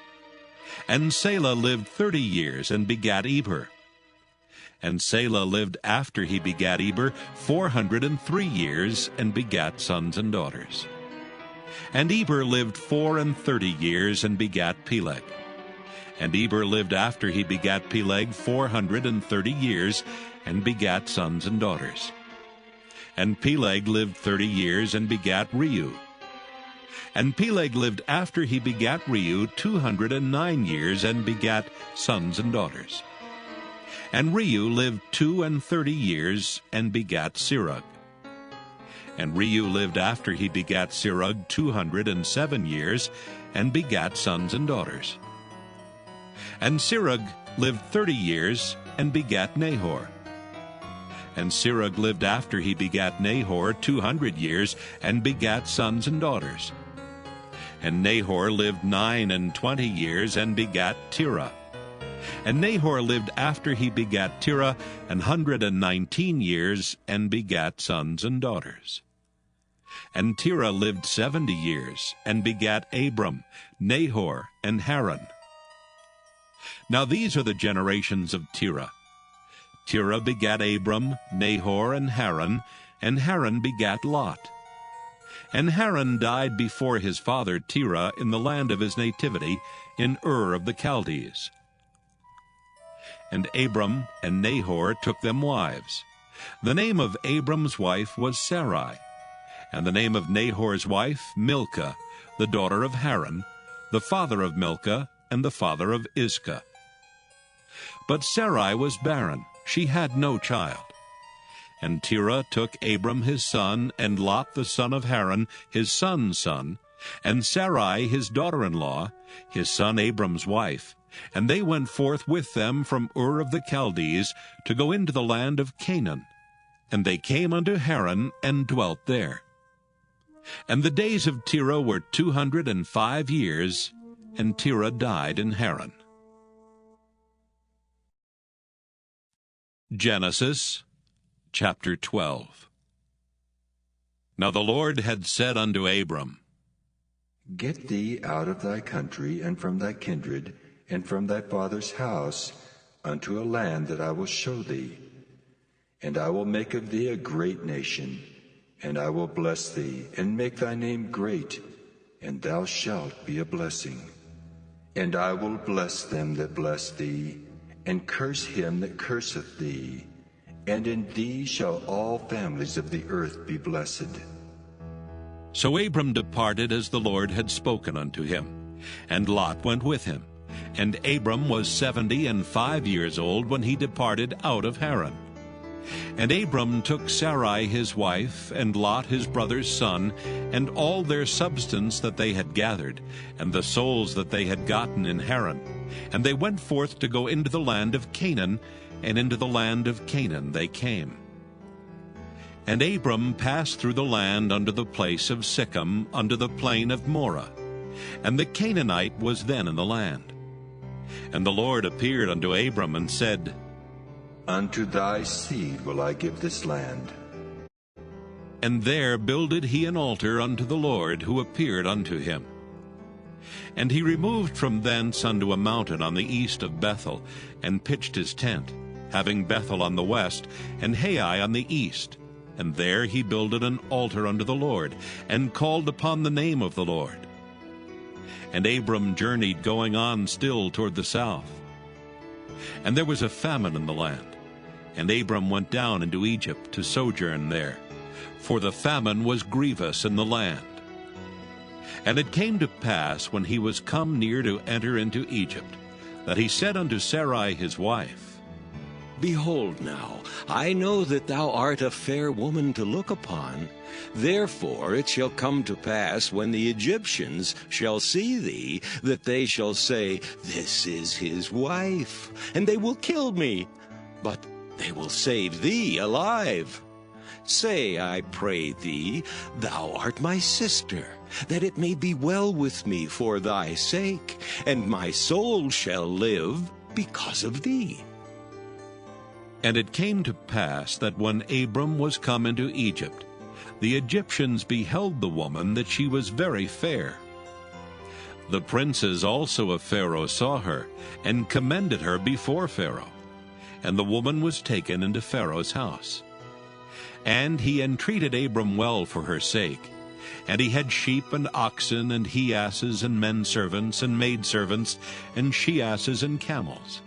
And Selah lived 30 years, and begat Eber. And Selah lived after he begat Eber 403 years, and begat sons and daughters. And Eber lived 34 years, and begat Peleg. And Eber lived after he begat Peleg 430 years, and begat sons and daughters. And Peleg lived 30 years, and begat Reu. And Peleg lived after he begat Reu 209 years, and begat sons and daughters. And Reu lived 32 years, and begat Serug. And Reu lived after he begat Serug 207 years, and begat sons and daughters. And Serug lived 30 years, and begat Nahor. And Serug lived after he begat Nahor 200 years, and begat sons and daughters. And Nahor lived 29 years, and begat Terah. And Nahor lived after he begat Terah 119 years, and begat sons and daughters. And Terah lived 70 years, and begat Abram, Nahor, and Haran. Now these are the generations of Terah. Terah begat Abram, Nahor, and Haran begat Lot. And Haran died before his father Terah in the land of his nativity, in Ur of the Chaldees. And Abram and Nahor took them wives. The name of Abram's wife was Sarai, and the name of Nahor's wife Milcah, the daughter of Haran, the father of Milcah, and the father of Iscah. But Sarai was barren, she had no child. And Terah took Abram his son, and Lot the son of Haran, his son's son, and Sarai his daughter-in-law, his son Abram's wife, and they went forth with them from Ur of the Chaldees to go into the land of Canaan. And they came unto Haran, and dwelt there. And the days of Terah were 205 years, and Terah died in Haran. Genesis chapter 12. Now the Lord had said unto Abram, Get thee out of thy country, and from thy kindred, and from thy father's house, unto a land that I will show thee. And I will make of thee a great nation, and I will bless thee, and make thy name great, and thou shalt be a blessing. And I will bless them that bless thee, and curse him that curseth thee. And in thee shall all families of the earth be blessed. So Abram departed as the Lord had spoken unto him, and Lot went with him. And Abram was 75 years old when he departed out of Haran. And Abram took Sarai his wife, and Lot his brother's son, and all their substance that they had gathered, and the souls that they had gotten in Haran. And they went forth to go into the land of Canaan, and into the land of Canaan they came. And Abram passed through the land unto the place of Sichem, unto the plain of Moreh. And the Canaanite was then in the land. And the Lord appeared unto Abram, and said, Unto thy seed will I give this land. And there builded he an altar unto the Lord, who appeared unto him. And he removed from thence unto a mountain on the east of Bethel, and pitched his tent, having Bethel on the west, and Hai on the east. And there he builded an altar unto the Lord, and called upon the name of the Lord. And Abram journeyed, going on still toward the south. And there was a famine in the land, and Abram went down into Egypt to sojourn there, for the famine was grievous in the land. And it came to pass, when he was come near to enter into Egypt, that he said unto Sarai his wife, Behold now, I know that thou art a fair woman to look upon. Therefore it shall come to pass, when the Egyptians shall see thee, that they shall say, This is his wife, and they will kill me, but they will save thee alive. Say, I pray thee, thou art my sister, that it may be well with me for thy sake, and my soul shall live because of thee. And it came to pass that when Abram was come into Egypt, the Egyptians beheld the woman, that she was very fair. The princes also of Pharaoh saw her, and commended her before Pharaoh. And the woman was taken into Pharaoh's house. And he entreated Abram well for her sake, And he had sheep and oxen, and he-asses, and men-servants, and maidservants, and she-asses, and camels.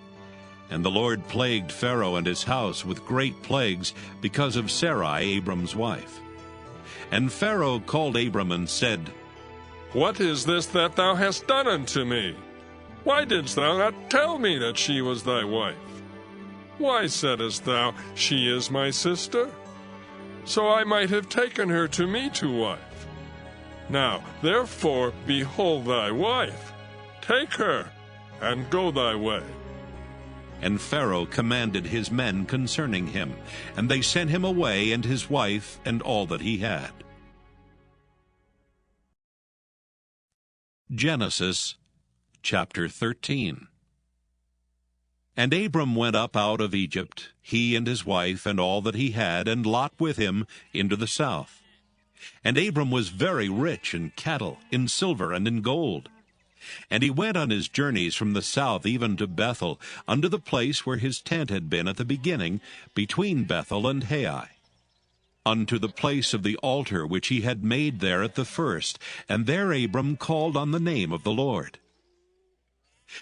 And the Lord plagued Pharaoh and his house with great plagues because of Sarai, Abram's wife. And Pharaoh called Abram and said, What is this that thou hast done unto me? Why didst thou not tell me that she was thy wife? Why saidst thou, She is my sister? So I might have taken her to me to wife. Now, therefore, behold thy wife. Take her, and go thy way. And Pharaoh commanded his men concerning him, and they sent him away, and his wife, and all that he had. Genesis chapter 13. And Abram went up out of Egypt, he and his wife, and all that he had, and Lot with him, into the south. And Abram was very rich in cattle, in silver, and in gold. And he went on his journeys from the south even to Bethel, unto the place where his tent had been at the beginning, between Bethel and Hai, unto the place of the altar which he had made there at the first. And there Abram called on the name of the Lord.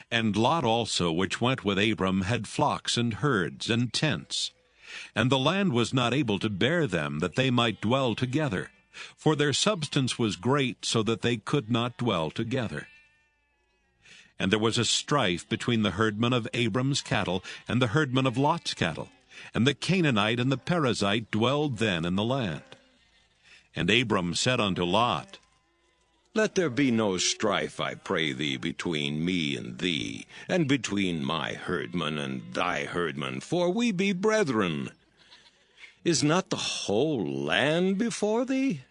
And Lot also, which went with Abram, had flocks and herds and tents. And the land was not able to bear them, that they might dwell together. For their substance was great, so that they could not dwell together. And there was a strife between the herdmen of Abram's cattle and the herdmen of Lot's cattle. And the Canaanite and the Perizzite dwelled then in the land. And Abram said unto Lot, Let there be no strife, I pray thee, between me and thee, and between my herdmen and thy herdmen, for we be brethren. Is not the whole land before thee?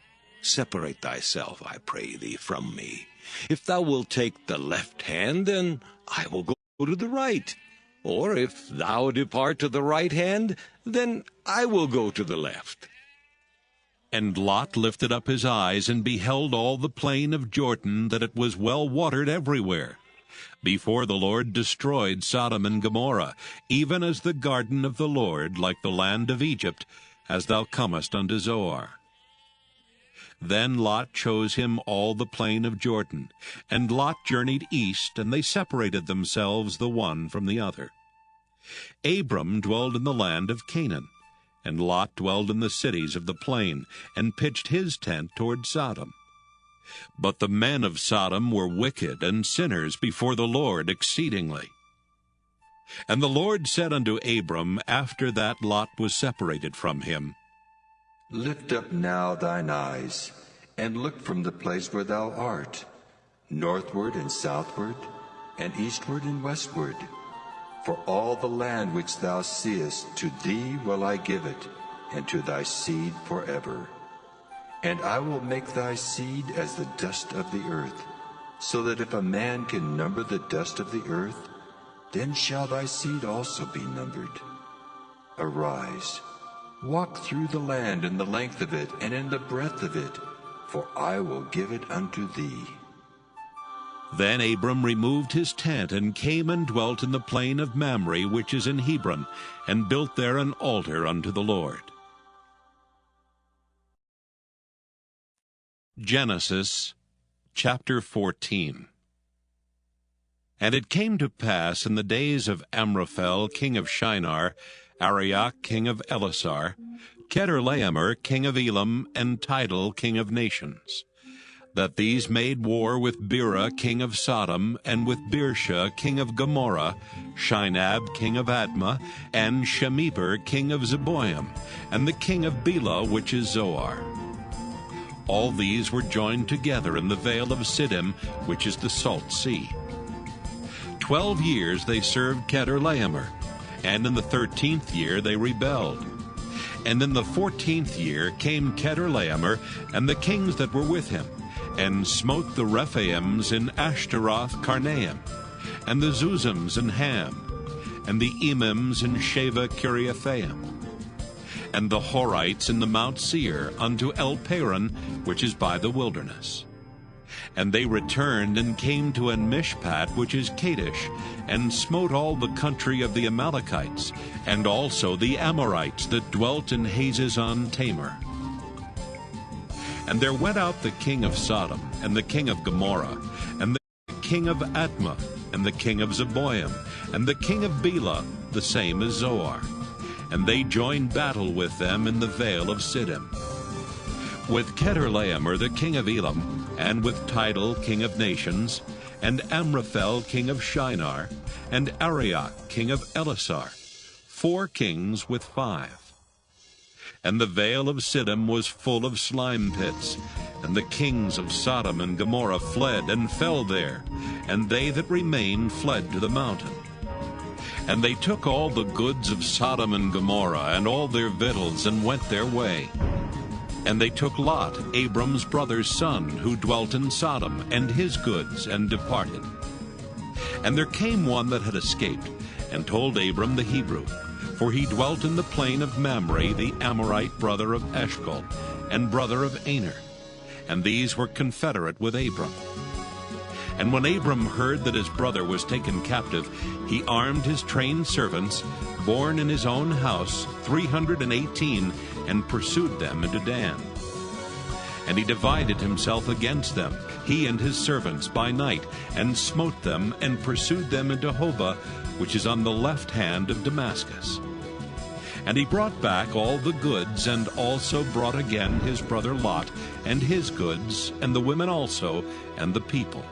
Separate thyself, I pray thee, from me. If thou wilt take the left hand, then I will go to the right. Or if thou depart to the right hand, then I will go to the left. And Lot lifted up his eyes, and beheld all the plain of Jordan, that it was well watered everywhere, before the Lord destroyed Sodom and Gomorrah, even as the garden of the Lord, like the land of Egypt, as thou comest unto Zoar. Then Lot chose him all the plain of Jordan, and Lot journeyed east, and they separated themselves the one from the other. Abram dwelled in the land of Canaan, and Lot dwelled in the cities of the plain, and pitched his tent toward Sodom. But the men of Sodom were wicked and sinners before the Lord exceedingly. And the Lord said unto Abram, after that Lot was separated from him, Lift up now thine eyes, and look from the place where thou art, northward and southward, and eastward and westward. For all the land which thou seest, to thee will I give it, and to thy seed forever. And I will make thy seed as the dust of the earth, so that if a man can number the dust of the earth, then shall thy seed also be numbered. Arise, walk through the land in the length of it, and in the breadth of it, for I will give it unto thee. Then Abram removed his tent, and came and dwelt in the plain of Mamre, which is in Hebron, and built there an altar unto the Lord. Genesis chapter 14. And it came to pass in the days of Amraphel king of Shinar, Arioch king of Elasar, Chedorlaomer king of Elam, and Tidal king of nations, that these made war with Bera king of Sodom, and with Birsha king of Gomorrah, Shinab king of Admah, and Shemeber king of Zeboim, and the king of Bela, which is Zoar. All these were joined together in the vale of Siddim, which is the Salt Sea. 12 years they served Chedorlaomer, and in the 13th year they rebelled. And in the 14th year came Chedorlaomer and the kings that were with him, and smote the Rephaims in Ashtaroth Karnaim, and the Zuzims in Ham, and the Emims in Sheva Kiriathaim, and the Horites in the Mount Seir unto El Paran, which is by the wilderness. And they returned and came to En-Mishpat, which is Kadesh, and smote all the country of the Amalekites, and also the Amorites that dwelt in Hazazon Tamar. And there went out the king of Sodom, and the king of Gomorrah, and the king of Admah, and the king of Zeboim, and the king of Bela, the same as Zoar. And they joined battle with them in the vale of Siddim. With Chedorlaomer the king of Elam, and with Tidal king of nations, and Amraphel king of Shinar, and Arioch king of Elasar, 4 kings with 5. And the vale of Siddim was full of slime pits, and the kings of Sodom and Gomorrah fled and fell there, and they that remained fled to the mountain. And they took all the goods of Sodom and Gomorrah, and all their victuals, and went their way. And they took Lot, Abram's brother's son, who dwelt in Sodom, and his goods, and departed. And there came one that had escaped, and told Abram the Hebrew, for he dwelt in the plain of Mamre, the Amorite brother of Eshcol, and brother of Aner. And these were confederate with Abram. And when Abram heard that his brother was taken captive, he armed his trained servants, born in his own house, 318, and pursued them into Dan. And he divided himself against them, he and his servants, by night, and smote them, and pursued them into Hobah, which is on the left hand of Damascus. And he brought back all the goods, and also brought again his brother Lot, and his goods, and the women also, and the people.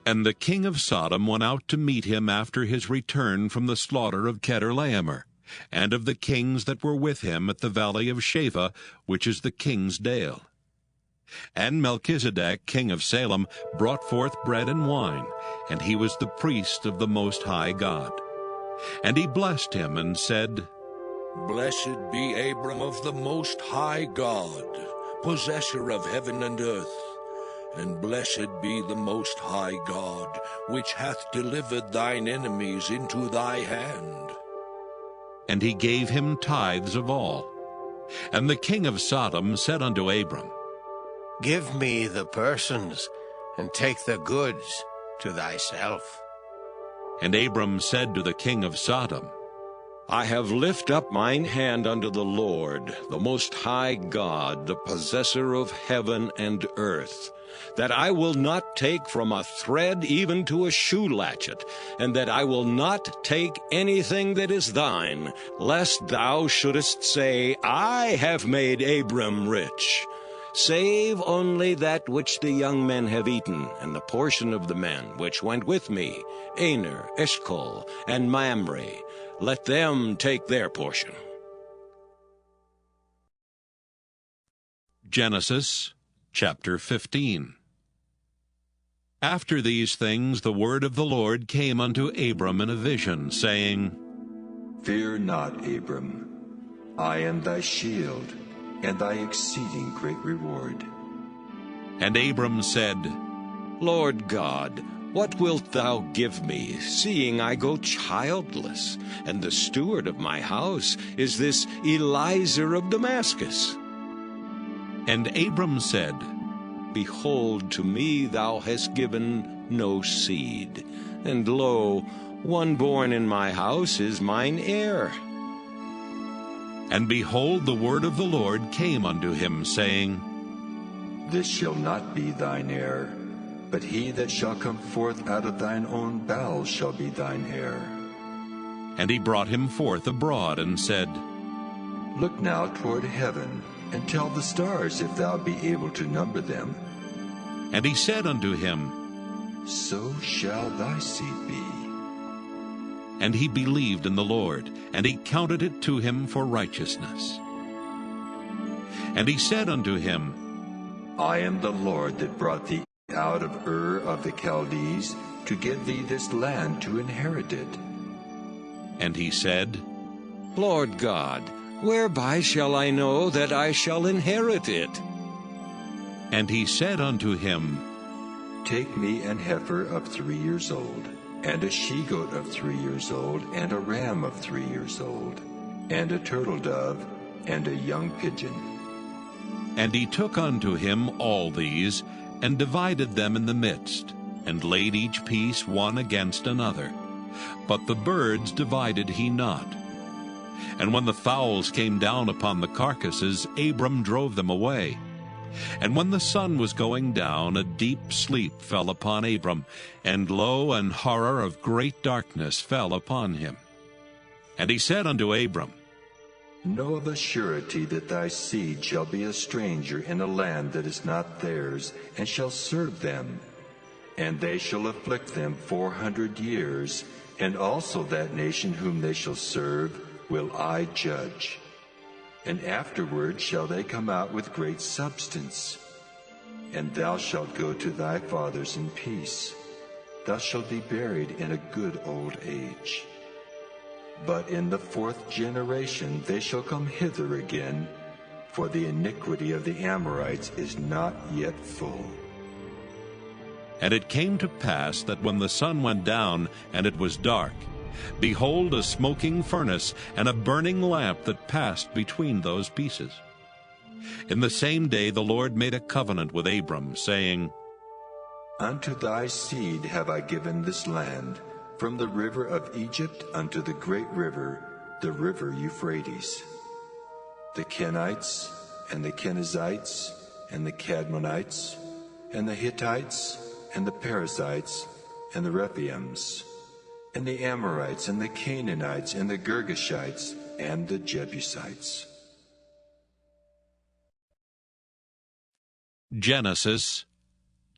And the king of Sodom went out to meet him after his return from the slaughter of Chedorlaomer, and of the kings that were with him at the valley of Shaveh, which is the king's dale. And Melchizedek, king of Salem, brought forth bread and wine, and he was the priest of the Most High God. And he blessed him and said, Blessed be Abram of the Most High God, possessor of heaven and earth. And blessed be the Most High God, which hath delivered thine enemies into thy hand. And he gave him tithes of all. And the king of Sodom said unto Abram, Give me the persons, and take the goods to thyself. And Abram said to the king of Sodom, I have lift up mine hand unto the Lord, the Most High God, the possessor of heaven and earth, that I will not take from a thread even to a shoe latchet, and that I will not take anything that is thine, lest thou shouldest say, I have made Abram rich. Save only that which the young men have eaten, and the portion of the men which went with me, Aner, Eshcol, and Mamre. Let them take their portion. Genesis chapter 15. After these things the word of the Lord came unto Abram in a vision, saying, Fear not, Abram. I am thy shield, and thy exceeding great reward. And Abram said, Lord God, what wilt thou give me, seeing I go childless, and the steward of my house is this Eliezer of Damascus? And Abram said, Behold, to me thou hast given no seed, and lo, one born in my house is mine heir. And behold, the word of the Lord came unto him, saying, This shall not be thine heir, but he that shall come forth out of thine own bowels shall be thine heir. And he brought him forth abroad, and said, Look now toward heaven, and tell the stars if thou be able to number them. And he said unto him, So shall thy seed be. And he believed in the Lord, and he counted it to him for righteousness. And he said unto him, I am the Lord that brought thee out of Ur of the Chaldees, to give thee this land to inherit it. And he said, Lord God, whereby shall I know that I shall inherit it? And he said unto him, Take me an heifer of 3 years old, and a she-goat of 3 years old, and a ram of 3 years old, and a turtle dove, and a young pigeon. And he took unto him all these, and divided them in the midst, and laid each piece one against another. But the birds divided he not. And when the fowls came down upon the carcasses, Abram drove them away. And when the sun was going down, a deep sleep fell upon Abram, and lo, an horror of great darkness fell upon him. And he said unto Abram, Know of a surety that thy seed shall be a stranger in a land that is not theirs, and shall serve them. And they shall afflict them 400 years, and also that nation whom they shall serve will I judge. And afterward shall they come out with great substance. And thou shalt go to thy fathers in peace. Thou shalt be buried in a good old age. But in the 4th generation they shall come hither again, for the iniquity of the Amorites is not yet full. And it came to pass that when the sun went down, and it was dark, behold, a smoking furnace and a burning lamp that passed between those pieces. In the same day the Lord made a covenant with Abram, saying, Unto thy seed have I given this land, from the river of Egypt unto the great river, the river Euphrates. The Kenites, and the Kenizzites, and the Cadmonites, and the Hittites, and the Perizzites, and the Rephaims, and the Amorites, and the Canaanites, and the Girgashites, and the Jebusites. Genesis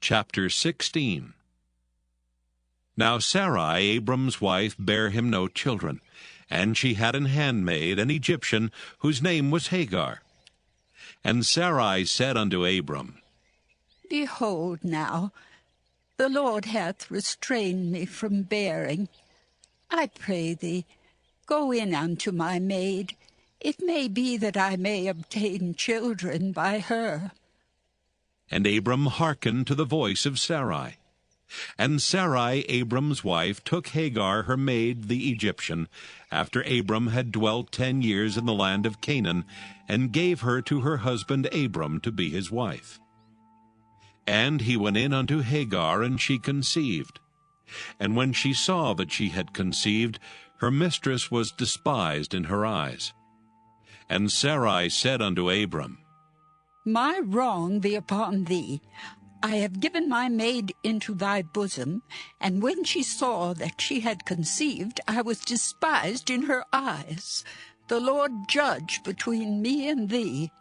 chapter 16. Now Sarai, Abram's wife, bare him no children, and she had an handmaid, an Egyptian, whose name was Hagar. And Sarai said unto Abram, Behold now, the Lord hath restrained me from bearing. I pray thee, go in unto my maid. It may be that I may obtain children by her. And Abram hearkened to the voice of Sarai. And Sarai, Abram's wife, took Hagar her maid, the Egyptian, after Abram had dwelt 10 years in the land of Canaan, and gave her to her husband Abram to be his wife. And he went in unto Hagar, and she conceived. And when she saw that she had conceived, her mistress was despised in her eyes. And Sarai said unto Abram, My wrong be upon thee. I have given my maid into thy bosom, and when she saw that she had conceived, I was despised in her eyes. The Lord judge between me and thee.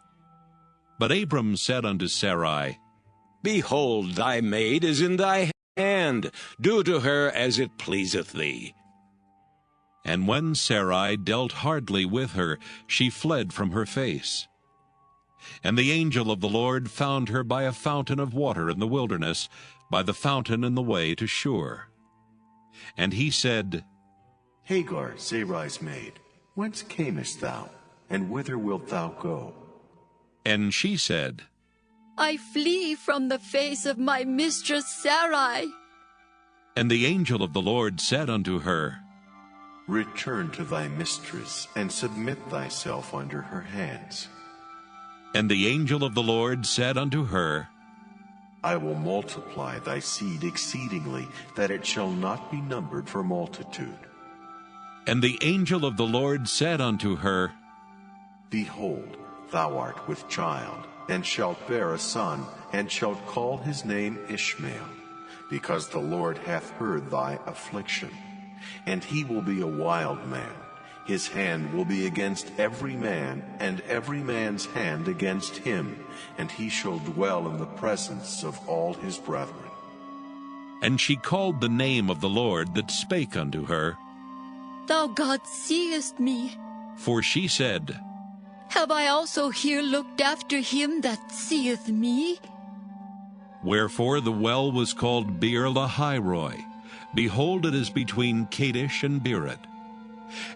But Abram said unto Sarai, Behold, thy maid is in thy hand. Do to her as it pleaseth thee. And when Sarai dealt hardly with her, she fled from her face. And the angel of the Lord found her by a fountain of water in the wilderness, by the fountain in the way to Shur. And he said, Hagar, Sarai's maid, whence camest thou, and whither wilt thou go? And she said, I flee from the face of my mistress Sarai. And the angel of the Lord said unto her, Return to thy mistress, and submit thyself under her hands. And the angel of the Lord said unto her, I will multiply thy seed exceedingly, that it shall not be numbered for multitude. And the angel of the Lord said unto her, Behold, thou art with child, and shalt bear a son, and shalt call his name Ishmael, because the Lord hath heard thy affliction. And he will be a wild man. His hand will be against every man, and every man's hand against him, and he shall dwell in the presence of all his brethren. And she called the name of the Lord that spake unto her, Thou God seest me. For she said, Have I also here looked after him that seeth me? Wherefore the well was called Beer Lahairoi. Behold, it is between Kadesh and Bered.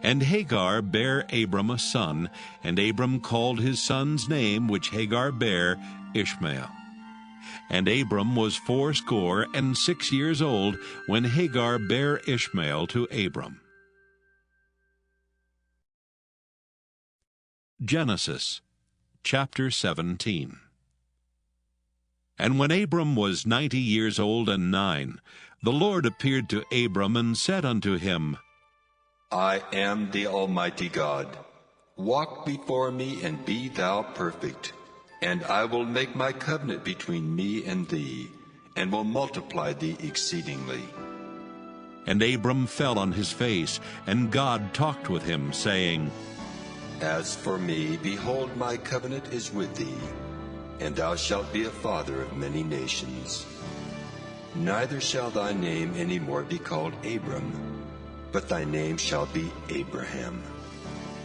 And Hagar bare Abram a son, and Abram called his son's name, which Hagar bare, Ishmael. And Abram was 86 years old when Hagar bare Ishmael to Abram. Genesis chapter 17. And when Abram was 90 years old and 9, the Lord appeared to Abram and said unto him, I am the Almighty God. Walk before me and be thou perfect. And I will make my covenant between me and thee, and will multiply thee exceedingly. And Abram fell on his face, and God talked with him, saying, As for me, behold, my covenant is with thee, and thou shalt be a father of many nations. Neither shall thy name any more be called Abram, but thy name shall be Abraham.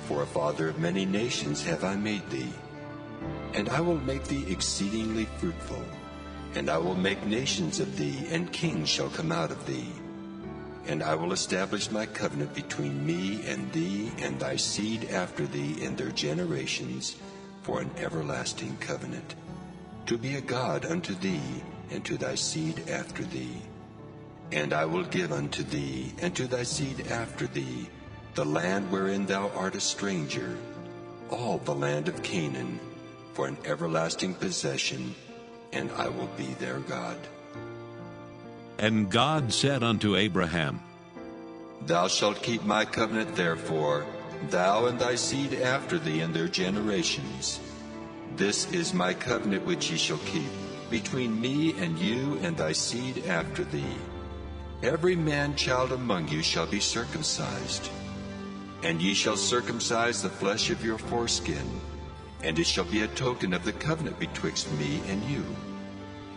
For a father of many nations have I made thee. And I will make thee exceedingly fruitful, and I will make nations of thee, and kings shall come out of thee. And I will establish my covenant between me and thee and thy seed after thee in their generations, for an everlasting covenant, to be a God unto thee and to thy seed after thee. And I will give unto thee and to thy seed after thee the land wherein thou art a stranger, all the land of Canaan, for an everlasting possession, and I will be their God. And God said unto Abraham, Thou shalt keep my covenant therefore, thou and thy seed after thee in their generations. This is my covenant which ye shall keep, between me and you and thy seed after thee. Every man-child among you shall be circumcised. And ye shall circumcise the flesh of your foreskin, and it shall be a token of the covenant betwixt me and you.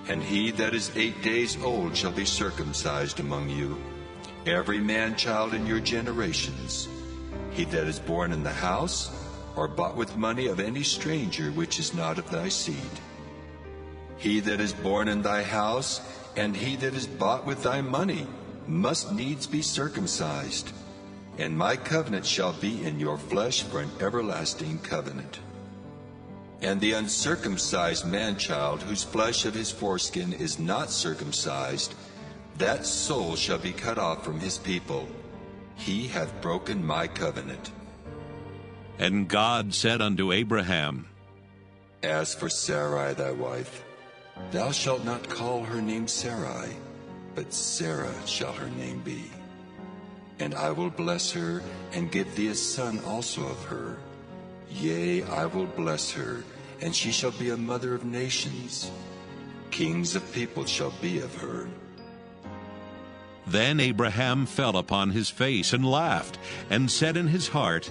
And he that is 8 days old shall be circumcised among you, every man-child in your generations. He that is born in the house, or bought with money of any stranger which is not of thy seed. He that is born in thy house, and he that is bought with thy money, must needs be circumcised. And my covenant shall be in your flesh for an everlasting covenant. And the uncircumcised man-child, whose flesh of his foreskin is not circumcised, that soul shall be cut off from his people. He hath broken my covenant. And God said unto Abraham, As for Sarai thy wife, thou shalt not call her name Sarai, but Sarah shall her name be. And I will bless her, and give thee a son also of her. Yea, I will bless her, and she shall be a mother of nations. Kings of people shall be of her. Then Abraham fell upon his face and laughed, and said in his heart,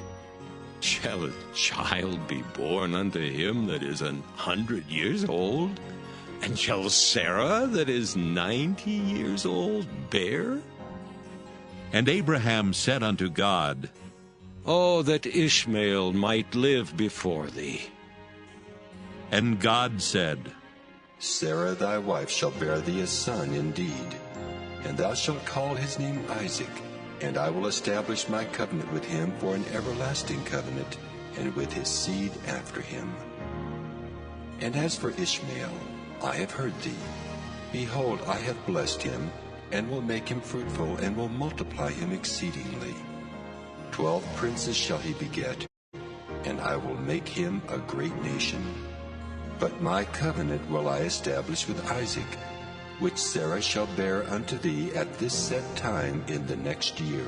Shall a child be born unto him that is 100 years old? And shall Sarah that is 90 years old bear? And Abraham said unto God, Oh, that Ishmael might live before thee. And God said, Sarah thy wife shall bear thee a son indeed, and thou shalt call his name Isaac. And I will establish my covenant with him for an everlasting covenant, and with his seed after him. And as for Ishmael, I have heard thee. Behold, I have blessed him, and will make him fruitful, and will multiply him exceedingly. 12 princes shall he beget, and I will make him a great nation. But my covenant will I establish with Isaac, which Sarah shall bear unto thee at this set time in the next year.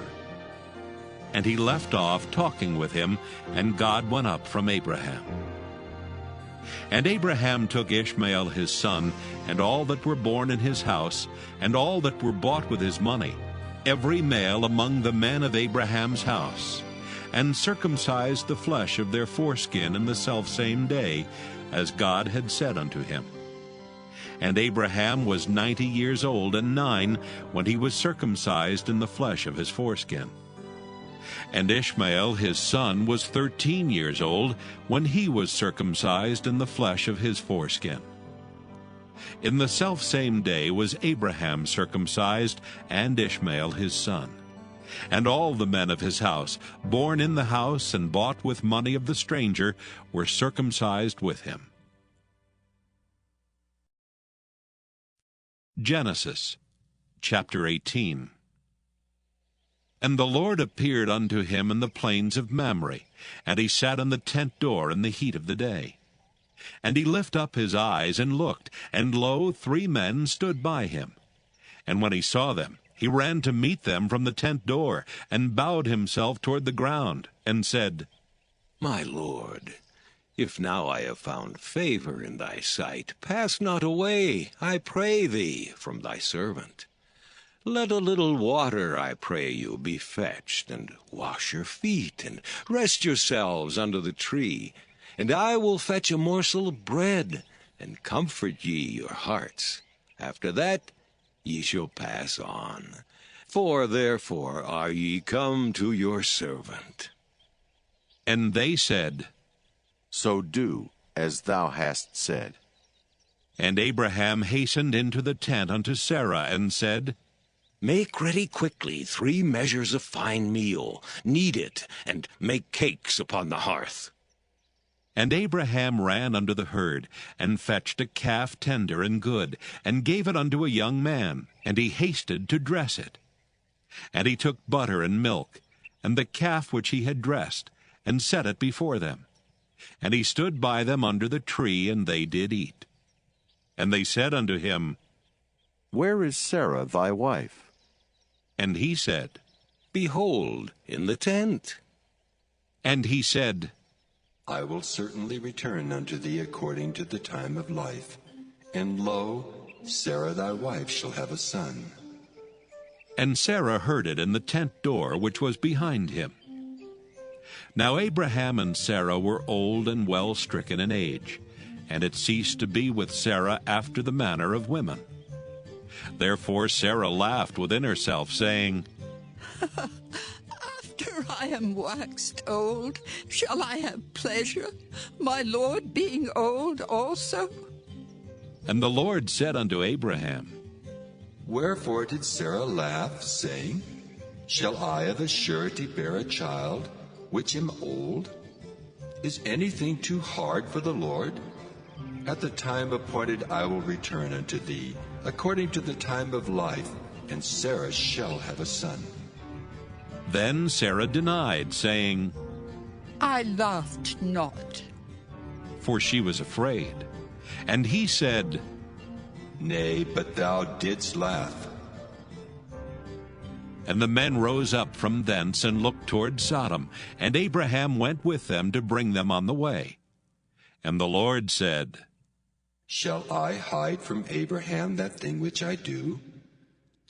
And he left off talking with him, and God went up from Abraham. And Abraham took Ishmael his son, and all that were born in his house, and all that were bought with his money, every male among the men of Abraham's house, and circumcised the flesh of their foreskin in the selfsame day, as God had said unto him. And Abraham was 90 years old and 9 when he was circumcised in the flesh of his foreskin. And Ishmael his son was 13 years old when he was circumcised in the flesh of his foreskin. In the selfsame day was Abraham circumcised, and Ishmael his son. And all the men of his house, born in the house and bought with money of the stranger, were circumcised with him. Genesis chapter 18. And the Lord appeared unto him in the plains of Mamre, and he sat in the tent door in the heat of the day. And he lifted up his eyes and looked, and lo, 3 men stood by him. And when he saw them, he ran to meet them from the tent door, and bowed himself toward the ground, and said, My Lord, If now I have found favor in thy sight, pass not away, I pray thee, from thy servant. Let a little water, I pray you, be fetched, and wash your feet, and rest yourselves under the tree. And I will fetch a morsel of bread, and comfort ye your hearts. After that ye shall pass on. For therefore are ye come to your servant. And they said, So do as thou hast said. And Abraham hastened into the tent unto Sarah, and said, Make ready quickly 3 measures of fine meal, knead it, and make cakes upon the hearth. And Abraham ran unto the herd, and fetched a calf tender and good, and gave it unto a young man, and he hasted to dress it. And he took butter and milk, and the calf which he had dressed, and set it before them. And he stood by them under the tree, and they did eat. And they said unto him, Where is Sarah thy wife? And he said, Behold, in the tent. And he said, I will certainly return unto thee according to the time of life, and lo, Sarah thy wife shall have a son. And Sarah heard it in the tent door which was behind him. Now Abraham and Sarah were old and well stricken in age, and it ceased to be with Sarah after the manner of women. Therefore Sarah laughed within herself, saying, After I am waxed old, shall I have pleasure, my Lord being old also? And the Lord said unto Abraham, Wherefore did Sarah laugh, saying, Shall I of a surety bear a child, which am old? Is anything too hard for the Lord? At the time appointed I will return unto thee, according to the time of life, and Sarah shall have a son. Then Sarah denied, saying, I laughed not. For she was afraid. And he said, Nay, but thou didst laugh. And the men rose up from thence, and looked toward Sodom, and Abraham went with them to bring them on the way. And the Lord said, Shall I hide from Abraham that thing which I do?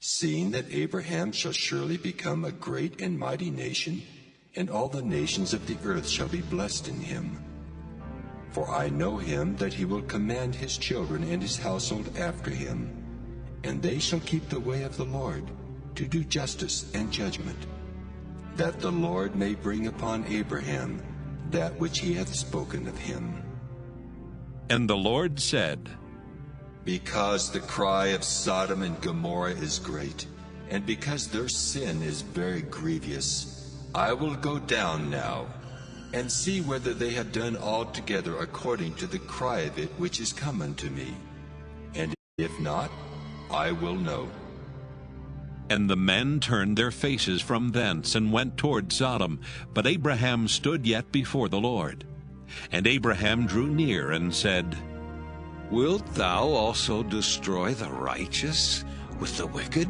Seeing that Abraham shall surely become a great and mighty nation, and all the nations of the earth shall be blessed in him. For I know him that he will command his children and his household after him, and they shall keep the way of the Lord, to do justice and judgment, that the Lord may bring upon Abraham that which he hath spoken of him. And the Lord said, Because the cry of Sodom and Gomorrah is great, and because their sin is very grievous, I will go down now, and see whether they have done altogether according to the cry of it which is come unto me. And if not, I will know. And the men turned their faces from thence, and went toward Sodom. But Abraham stood yet before the Lord. And Abraham drew near, and said, Wilt thou also destroy the righteous with the wicked?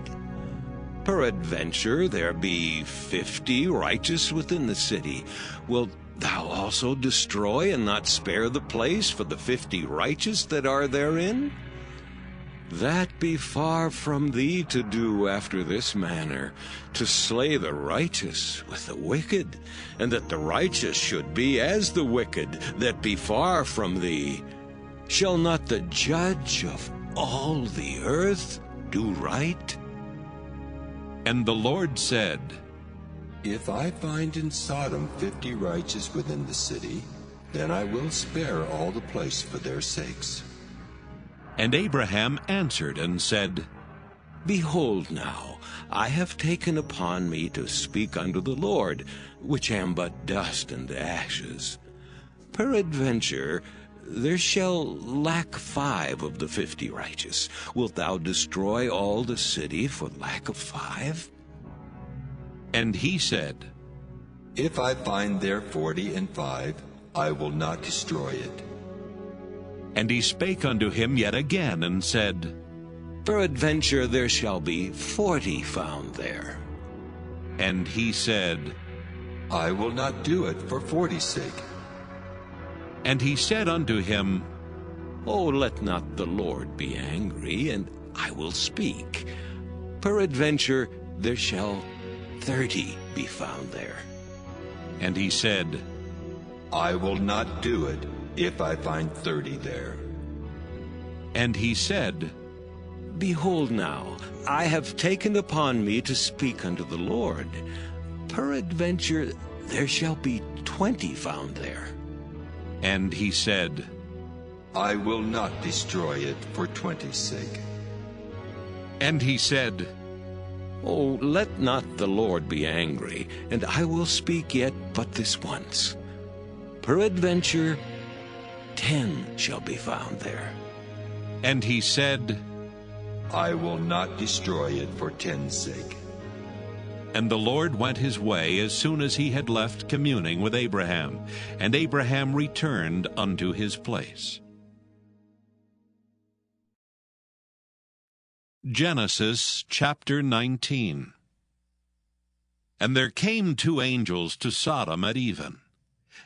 Peradventure there be 50 righteous within the city. Wilt thou also destroy and not spare the place for the 50 righteous that are therein? That be far from thee to do after this manner, to slay the righteous with the wicked, and that the righteous should be as the wicked that be far from thee. Shall not the judge of all the earth do right? And the Lord said, If I find in Sodom 50 righteous within the city, then I will spare all the place for their sakes. And Abraham answered and said, Behold now, I have taken upon me to speak unto the Lord, which am but dust and ashes. Peradventure there shall lack 5 of the 50 righteous. Wilt thou destroy all the city for lack of 5? And he said, If I find there 40 and 5, I will not destroy it. And he spake unto him yet again, and said, Peradventure there shall be 40 found there. And he said, I will not do it for 40's sake. And he said unto him, Oh, let not the Lord be angry, and I will speak. Peradventure there shall 30 be found there. And he said, I will not do it if I find 30 there. And he said, Behold now, I have taken upon me to speak unto the Lord. Peradventure there shall be 20 found there. And he said, I will not destroy it for 20's sake. And he said, Oh, let not the Lord be angry, and I will speak yet but this once. Peradventure 10 shall be found there. And he said, I will not destroy it for 10's sake. And the Lord went his way as soon as he had left communing with Abraham, and Abraham returned unto his place. Genesis chapter 19. And there came 2 angels to Sodom at even.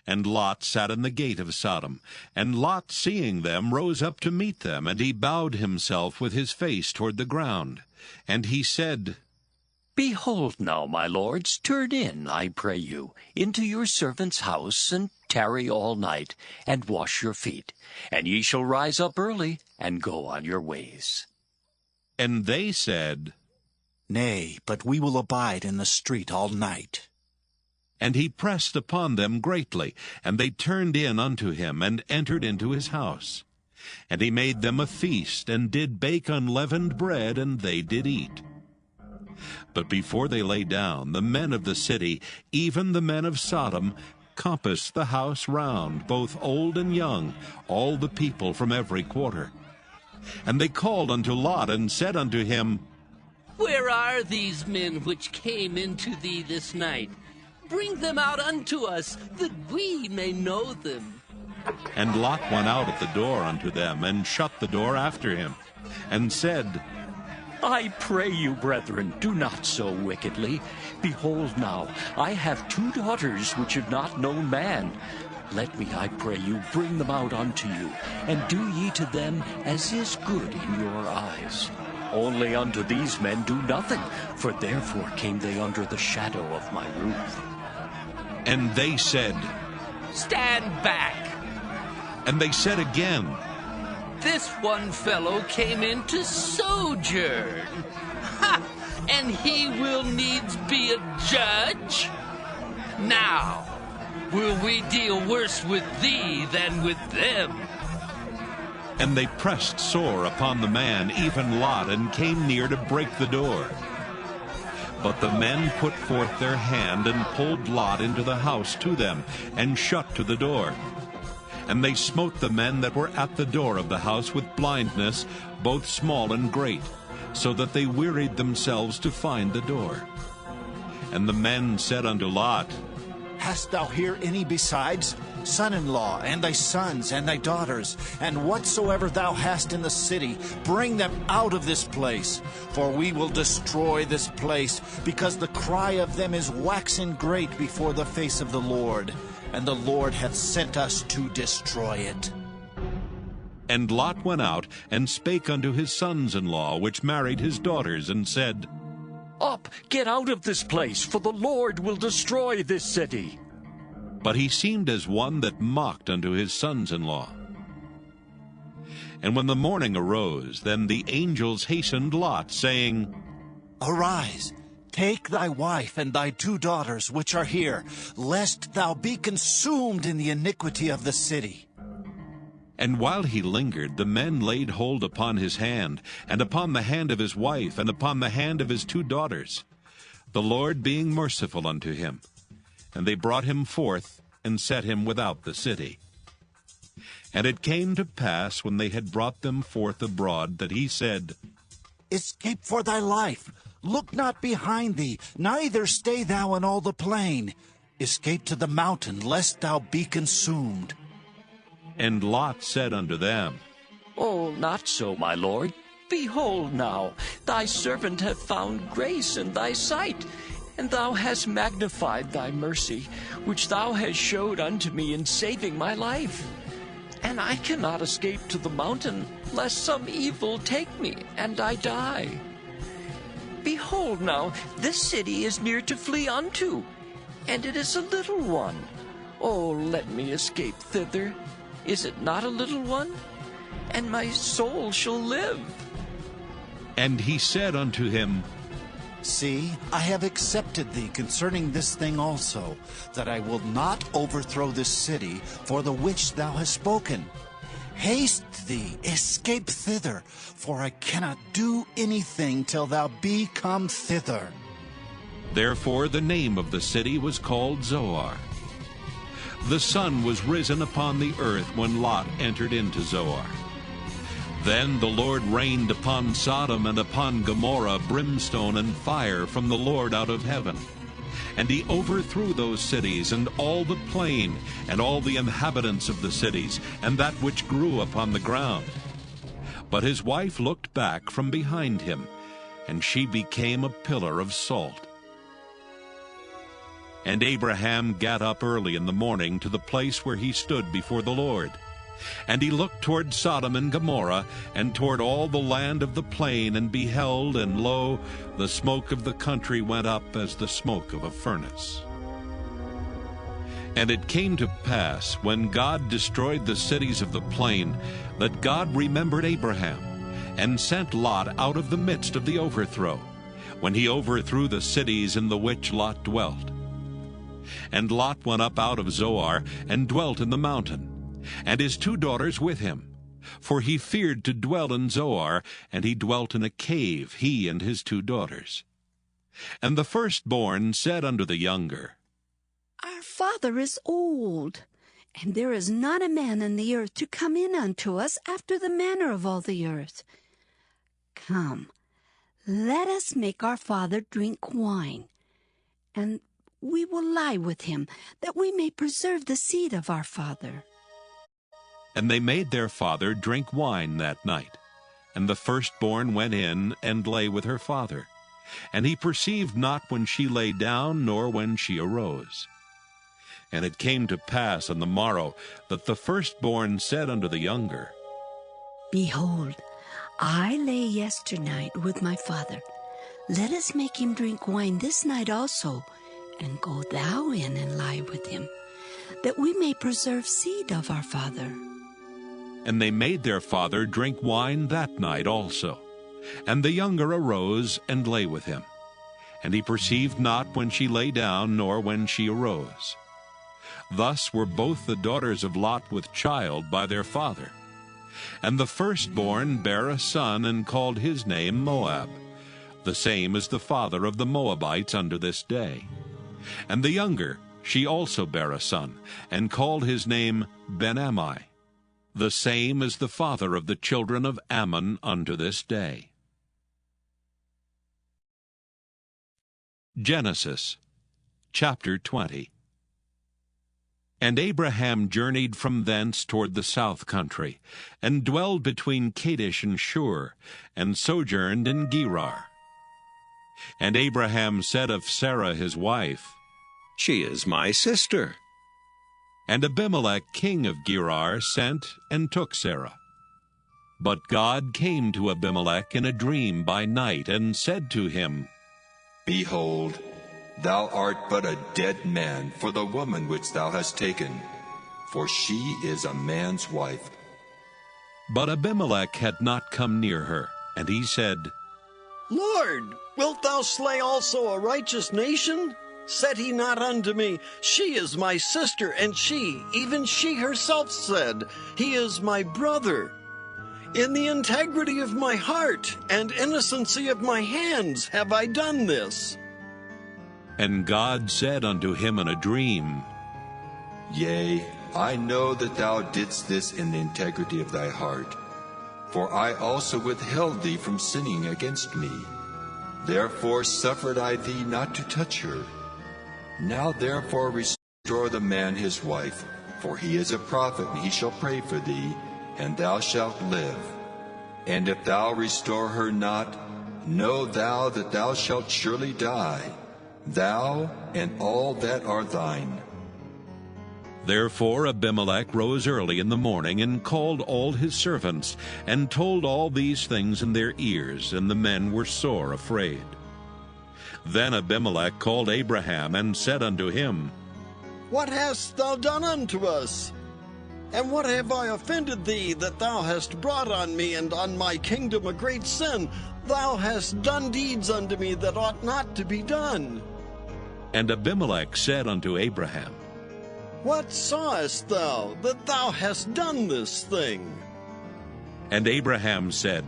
And Lot sat in the gate of Sodom. And Lot, seeing them, rose up to meet them, and he bowed himself with his face toward the ground. And he said, Behold now, my lords, turn in, I pray you, into your servant's house, and tarry all night, and wash your feet. And ye shall rise up early, and go on your ways. And they said, Nay, but we will abide in the street all night. And he pressed upon them greatly, and they turned in unto him, and entered into his house. And he made them a feast, and did bake unleavened bread, and they did eat. But before they lay down, the men of the city, even the men of Sodom, compassed the house round, both old and young, all the people from every quarter. And they called unto Lot, and said unto him, Where are these men which came into thee this night? Bring them out unto us, that we may know them. And Lot went out at the door unto them, and shut the door after him, and said, I pray you, brethren, do not so wickedly. Behold now, I have 2 daughters which have not known man. Let me, I pray you, bring them out unto you, and do ye to them as is good in your eyes. Only unto these men do nothing, for therefore came they under the shadow of my roof. And they said, Stand back. And they said again, This one fellow came in to sojourn. Ha! And he will needs be a judge? Now, will we deal worse with thee than with them? And they pressed sore upon the man, even Lot, and came near to break the door. But the men put forth their hand, and pulled Lot into the house to them, and shut to the door. And they smote the men that were at the door of the house with blindness, both small and great, so that they wearied themselves to find the door. And the men said unto Lot, Hast thou here any besides? Son-in-law, and thy sons, and thy daughters, and whatsoever thou hast in the city, bring them out of this place. For we will destroy this place, because the cry of them is waxen great before the face of the Lord, and the Lord hath sent us to destroy it. And Lot went out, and spake unto his sons-in-law, which married his daughters, and said, Up, get out of this place, for the Lord will destroy this city. But he seemed as one that mocked unto his sons-in-law. And when the morning arose, then the angels hastened Lot, saying, Arise, take thy wife and thy 2 daughters which are here, lest thou be consumed in the iniquity of the city. And while he lingered, the men laid hold upon his hand, and upon the hand of his wife, and upon the hand of his 2 daughters, the Lord being merciful unto him. And they brought him forth, and set him without the city. And it came to pass, when they had brought them forth abroad, that he said, Escape for thy life. Look not behind thee, neither stay thou in all the plain. Escape to the mountain, lest thou be consumed. And Lot said unto them, Oh, not so, my lord. Behold now, thy servant hath found grace in thy sight, and thou hast magnified thy mercy, which thou hast showed unto me in saving my life. and I cannot escape to the mountain, lest some evil take me, and I die. Behold now, this city is near to flee unto, and it is a little one. Oh, let me escape thither. Is it not a little one? And my soul shall live. And he said unto him, See, I have accepted thee concerning this thing also, that I will not overthrow this city for the which thou hast spoken. Haste thee, escape thither, for I cannot do anything till thou be come thither. Therefore the name of the city was called Zoar. The sun was risen upon the earth when Lot entered into Zoar. Then the Lord rained upon Sodom and upon Gomorrah brimstone and fire from the Lord out of heaven. And he overthrew those cities, and all the plain, and all the inhabitants of the cities, and that which grew upon the ground. But his wife looked back from behind him, and she became a pillar of salt. And Abraham gat up early in the morning to the place where he stood before the Lord. And he looked toward Sodom and Gomorrah, and toward all the land of the plain, and beheld, and lo, the smoke of the country went up as the smoke of a furnace. And it came to pass, when God destroyed the cities of the plain, that God remembered Abraham, and sent Lot out of the midst of the overthrow, when he overthrew the cities in the which Lot dwelt. And Lot went up out of Zoar, and dwelt in the mountain, and his 2 daughters with him. For he feared to dwell in Zoar, and he dwelt in a cave, he and his 2 daughters. And the firstborn said unto the younger, Our father is old, and there is not a man in the earth to come in unto us after the manner of all the earth. Come, let us make our father drink wine, and we will lie with him, that we may preserve the seed of our father. And they made their father drink wine that night. And the firstborn went in and lay with her father. And he perceived not when she lay down, nor when she arose. And it came to pass on the morrow that the firstborn said unto the younger, Behold, I lay yesternight with my father. Let us make him drink wine this night also, and go thou in and lie with him, that we may preserve seed of our father. And they made their father drink wine that night also. And the younger arose and lay with him. And he perceived not when she lay down, nor when she arose. Thus were both the daughters of Lot with child by their father. And the firstborn bare a son, and called his name Moab. The same is the father of the Moabites unto this day. And the younger, she also bare a son, and called his name Ben-Ammi. The same is the father of the children of Ammon unto this day. Genesis chapter 20. And Abraham journeyed from thence toward the south country, and dwelled between Kadesh and Shur, and sojourned in Gerar. And Abraham said of Sarah his wife, She is my sister. And Abimelech king of Gerar sent and took Sarah. But God came to Abimelech in a dream by night, and said to him, Behold, thou art but a dead man for the woman which thou hast taken, for she is a man's wife. But Abimelech had not come near her, and he said, Lord, wilt thou slay also a righteous nation? Said he not unto me, She is my sister, and she, even she herself said, He is my brother. In the integrity of my heart and innocency of my hands have I done this. And God said unto him in a dream, Yea, I know that thou didst this in the integrity of thy heart, for I also withheld thee from sinning against me. Therefore suffered I thee not to touch her. Now therefore restore the man his wife, for he is a prophet, and he shall pray for thee, and thou shalt live. And if thou restore her not, know thou that thou shalt surely die, thou and all that are thine. Therefore Abimelech rose early in the morning, and called all his servants, and told all these things in their ears, and the men were sore afraid. Then Abimelech called Abraham, and said unto him, What hast thou done unto us? And what have I offended thee, that thou hast brought on me and on my kingdom a great sin? Thou hast done deeds unto me that ought not to be done. And Abimelech said unto Abraham, What sawest thou, that thou hast done this thing? And Abraham said,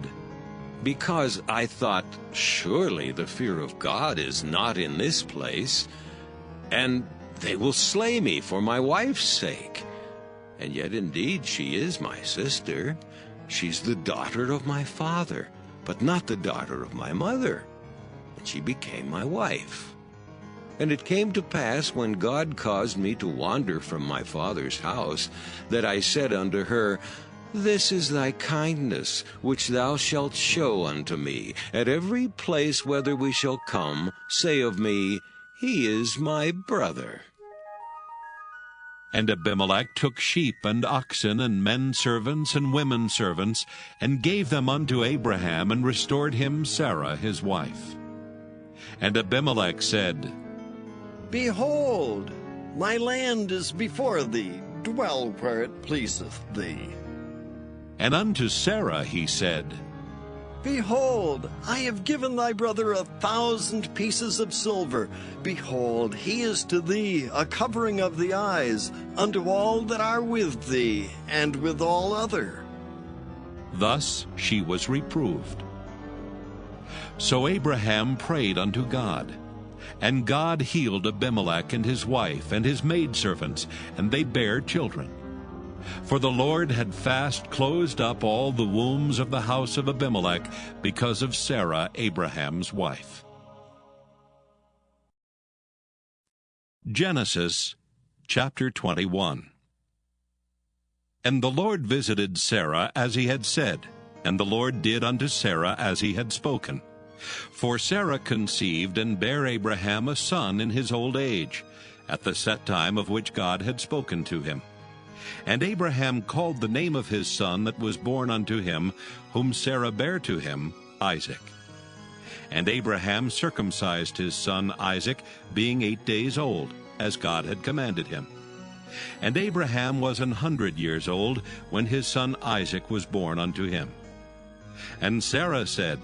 Because I thought, surely the fear of God is not in this place, and they will slay me for my wife's sake. And yet indeed she is my sister. She's the daughter of my father, but not the daughter of my mother. And she became my wife. And it came to pass, when God caused me to wander from my father's house, that I said unto her, This is thy kindness, which thou shalt show unto me. At every place whither we shall come, say of me, He is my brother. And Abimelech took sheep and oxen and men servants and women servants, and gave them unto Abraham, and restored him Sarah his wife. And Abimelech said, Behold, my land is before thee. Dwell where it pleaseth thee. And unto Sarah he said, Behold, I have given thy brother 1,000 pieces of silver. Behold, he is to thee a covering of the eyes, unto all that are with thee, and with all other. Thus she was reproved. So Abraham prayed unto God, and God healed Abimelech and his wife and his maidservants, and they bare children. For the Lord had fast closed up all the wombs of the house of Abimelech because of Sarah, Abraham's wife. Genesis chapter 21. And the Lord visited Sarah as he had said, and the Lord did unto Sarah as he had spoken. For Sarah conceived and bare Abraham a son in his old age, at the set time of which God had spoken to him. And Abraham called the name of his son that was born unto him, whom Sarah bare to him, Isaac. And Abraham circumcised his son Isaac, being 8 days old, as God had commanded him. And Abraham was 100 years old when his son Isaac was born unto him. And Sarah said,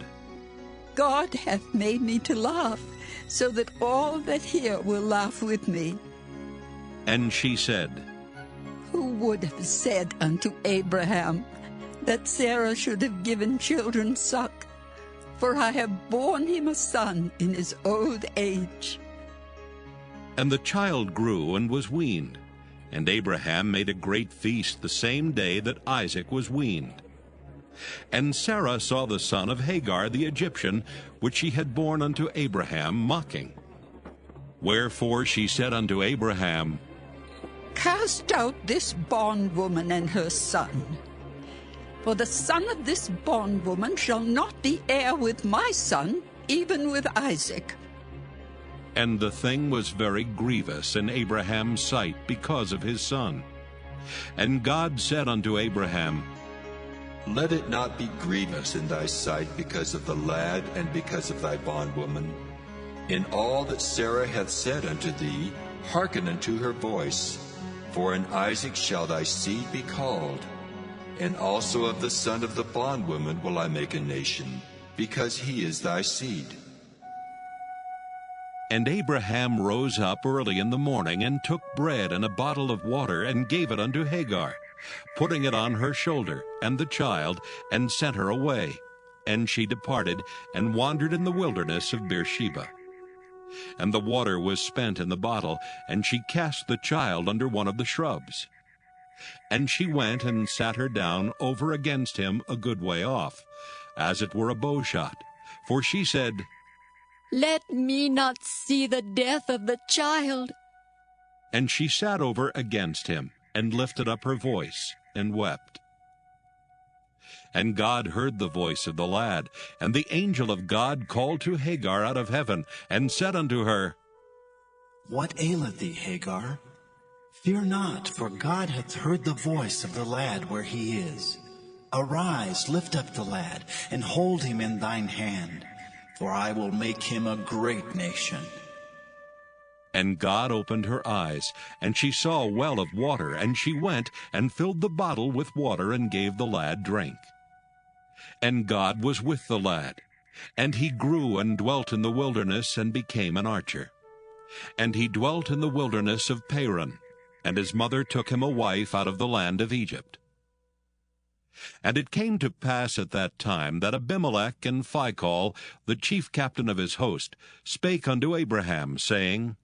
God hath made me to laugh, so that all that hear will laugh with me. And she said, Who would have said unto Abraham that Sarah should have given children suck? For I have borne him a son in his old age. And the child grew and was weaned, and Abraham made a great feast the same day that Isaac was weaned. And Sarah saw the son of Hagar the Egyptian, which she had borne unto Abraham, mocking. Wherefore she said unto Abraham, Cast out this bondwoman and her son. For the son of this bondwoman shall not be heir with my son, even with Isaac. And the thing was very grievous in Abraham's sight because of his son. And God said unto Abraham, Let it not be grievous in thy sight because of the lad and because of thy bondwoman. In all that Sarah hath said unto thee, hearken unto her voice. For in Isaac shall thy seed be called, and also of the son of the bondwoman will I make a nation, because he is thy seed. And Abraham rose up early in the morning, and took bread and a bottle of water, and gave it unto Hagar, putting it on her shoulder, and the child, and sent her away. And she departed, and wandered in the wilderness of Beersheba. And the water was spent in the bottle, and she cast the child under one of the shrubs. And she went and sat her down over against him a good way off, as it were a bowshot. For she said, Let me not see the death of the child. And she sat over against him, and lifted up her voice, and wept. And God heard the voice of the lad, and the angel of God called to Hagar out of heaven, and said unto her, What aileth thee, Hagar? Fear not, for God hath heard the voice of the lad where he is. Arise, lift up the lad, and hold him in thine hand, for I will make him a great nation. And God opened her eyes, and she saw a well of water, and she went and filled the bottle with water and gave the lad drink. And God was with the lad, and he grew and dwelt in the wilderness and became an archer. And he dwelt in the wilderness of Paran, and his mother took him a wife out of the land of Egypt. And it came to pass at that time that Abimelech and Phicol, the chief captain of his host, spake unto Abraham, saying,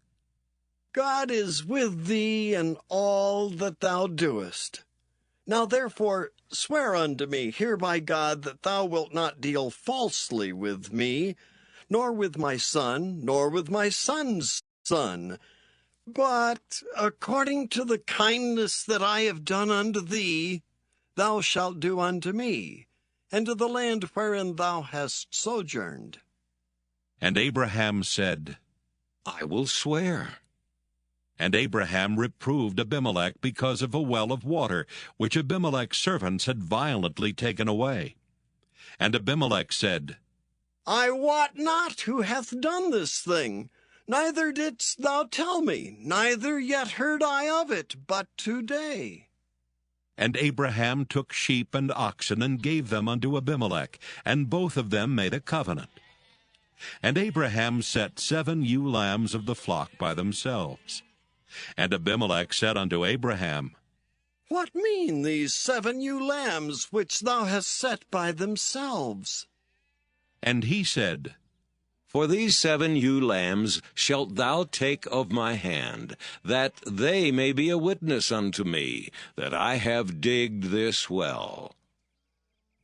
God is with thee in all that thou doest. Now therefore swear unto me here by God that thou wilt not deal falsely with me, nor with my son, nor with my son's son, but according to the kindness that I have done unto thee, thou shalt do unto me, and to the land wherein thou hast sojourned. And Abraham said, I will swear. And Abraham reproved Abimelech because of a well of water, which Abimelech's servants had violently taken away. And Abimelech said, I wot not who hath done this thing, neither didst thou tell me, neither yet heard I of it, but today. And Abraham took sheep and oxen and gave them unto Abimelech, and both of them made a covenant. And Abraham set 7 ewe lambs of the flock by themselves. And Abimelech said unto Abraham, What mean these 7 ewe lambs which thou hast set by themselves? And he said, For these 7 ewe lambs shalt thou take of my hand, that they may be a witness unto me, that I have digged this well.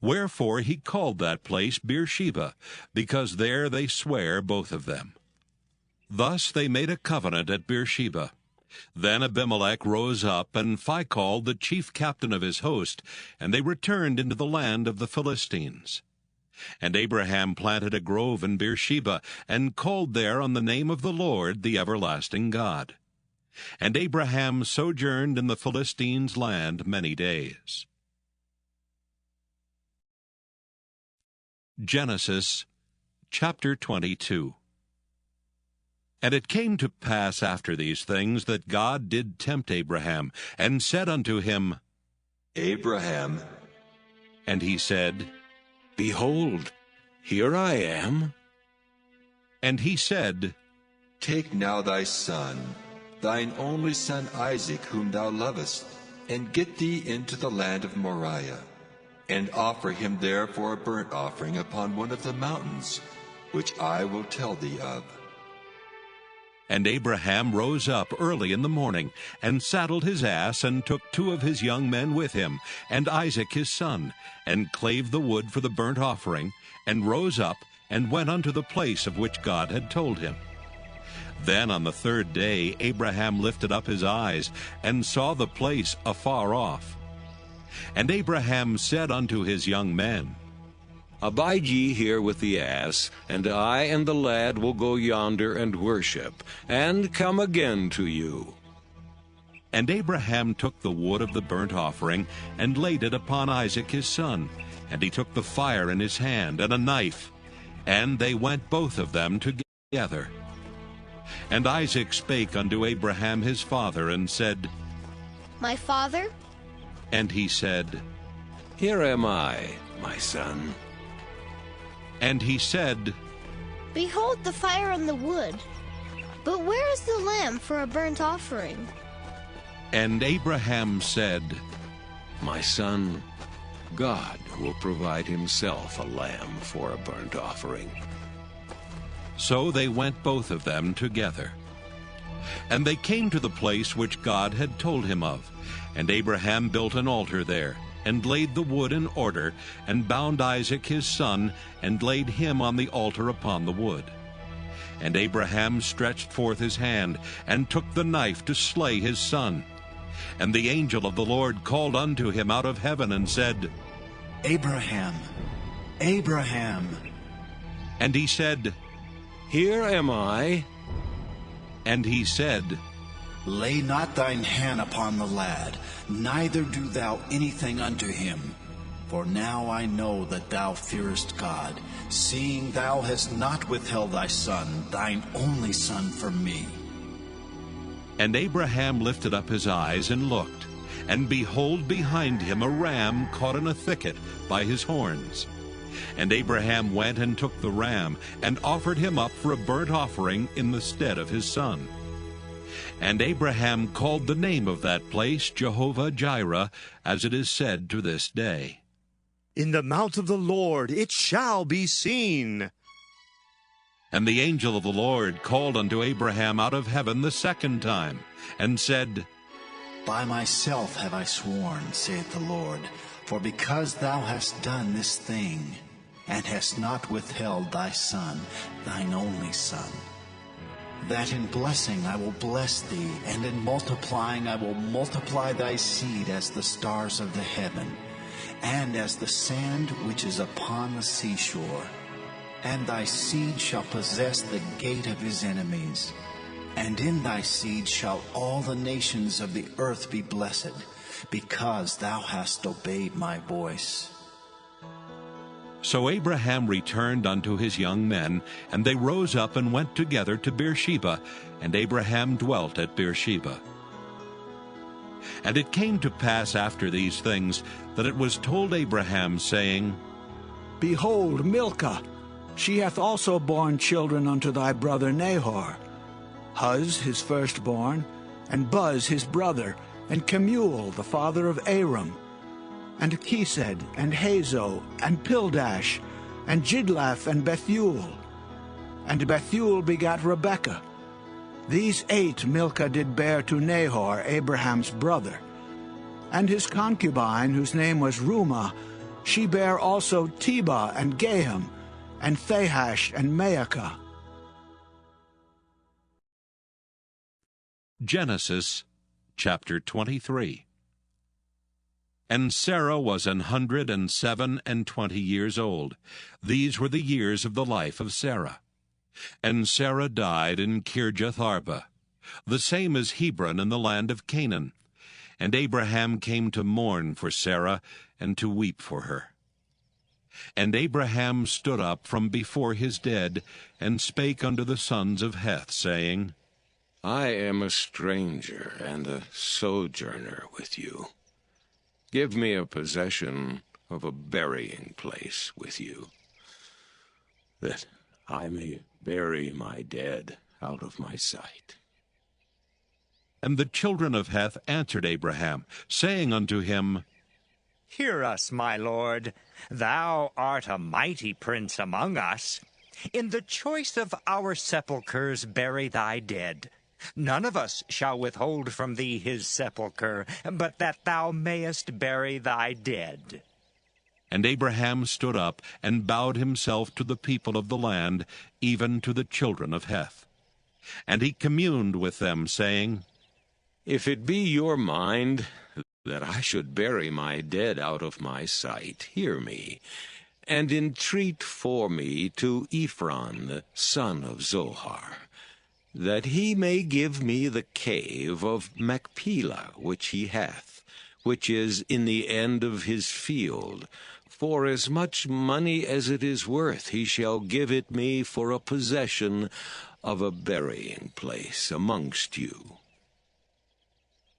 Wherefore he called that place Beersheba, because there they sware both of them. Thus they made a covenant at Beersheba. Then Abimelech rose up, and Phicol, the chief captain of his host, and they returned into the land of the Philistines. And Abraham planted a grove in Beersheba, and called there on the name of the Lord, the everlasting God. And Abraham sojourned in the Philistines' land many days. Genesis chapter 22. And it came to pass after these things that God did tempt Abraham, and said unto him, Abraham. And he said, Behold, here I am. And he said, Take now thy son, thine only son Isaac, whom thou lovest, and get thee into the land of Moriah, and offer him there for a burnt offering upon one of the mountains, which I will tell thee of. And Abraham rose up early in the morning, and saddled his ass, and took 2 of his young men with him, and Isaac his son, and clave the wood for the burnt offering, and rose up, and went unto the place of which God had told him. Then on the 3rd day Abraham lifted up his eyes, and saw the place afar off. And Abraham said unto his young men, Abide ye here with the ass, and I and the lad will go yonder and worship, and come again to you. And Abraham took the wood of the burnt offering, and laid it upon Isaac his son, and he took the fire in his hand, and a knife, and they went both of them together. And Isaac spake unto Abraham his father, and said, My father? And he said, Here am I, my son. And he said, Behold the fire and the wood, but where is the lamb for a burnt offering? And Abraham said, My son, God will provide himself a lamb for a burnt offering. So they went both of them together. And they came to the place which God had told him of. And Abraham built an altar there, and laid the wood in order, and bound Isaac his son, and laid him on the altar upon the wood. And Abraham stretched forth his hand, and took the knife to slay his son. And the angel of the Lord called unto him out of heaven, and said, Abraham, Abraham. And he said, Here am I. And he said, Lay not thine hand upon the lad, neither do thou anything unto him. For now I know that thou fearest God, seeing thou hast not withheld thy son, thine only son, from me. And Abraham lifted up his eyes and looked, and behold, behind him a ram caught in a thicket by his horns. And Abraham went and took the ram, and offered him up for a burnt offering in the stead of his son. And Abraham called the name of that place Jehovah-Jireh, as it is said to this day. In the mount of the Lord it shall be seen. And the angel of the Lord called unto Abraham out of heaven the second time, and said, By myself have I sworn, saith the Lord, for because thou hast done this thing, and hast not withheld thy son, thine only son, that in blessing I will bless thee, and in multiplying I will multiply thy seed as the stars of the heaven, and as the sand which is upon the seashore. And thy seed shall possess the gate of his enemies. And in thy seed shall all the nations of the earth be blessed, because thou hast obeyed my voice. So Abraham returned unto his young men, and they rose up and went together to Beersheba, and Abraham dwelt at Beersheba. And it came to pass after these things, that it was told Abraham, saying, Behold, Milcah, she hath also borne children unto thy brother Nahor, Huz his firstborn, and Buz his brother, and Kemuel the father of Aram, and Chesed, and Hazo, and Pildash, and Jidlaph, and Bethuel. And Bethuel begat Rebekah. These 8 Milcah did bear to Nahor, Abraham's brother. And his concubine, whose name was Rumah, she bare also Tebah, and Gaham, and Thahash, and Maacah. Genesis chapter 23. And Sarah was 127 years old. These were the years of the life of Sarah. And Sarah died in Kirjath-arba. The same is Hebron in the land of Canaan. And Abraham came to mourn for Sarah, and to weep for her. And Abraham stood up from before his dead, and spake unto the sons of Heth, saying, I am a stranger and a sojourner with you. Give me a possession of a burying place with you, that I may bury my dead out of my sight. And the children of Heth answered Abraham, saying unto him, Hear us, my lord. Thou art a mighty prince among us. In the choice of our sepulchres bury thy dead. None of us shall withhold from thee his sepulchre, but that thou mayest bury thy dead. And Abraham stood up, and bowed himself to the people of the land, even to the children of Heth. And he communed with them, saying, If it be your mind that I should bury my dead out of my sight, hear me, and entreat for me to Ephron, the son of Zohar, that he may give me the cave of Machpelah which he hath, which is in the end of his field. For as much money as it is worth, he shall give it me for a possession of a burying place amongst you.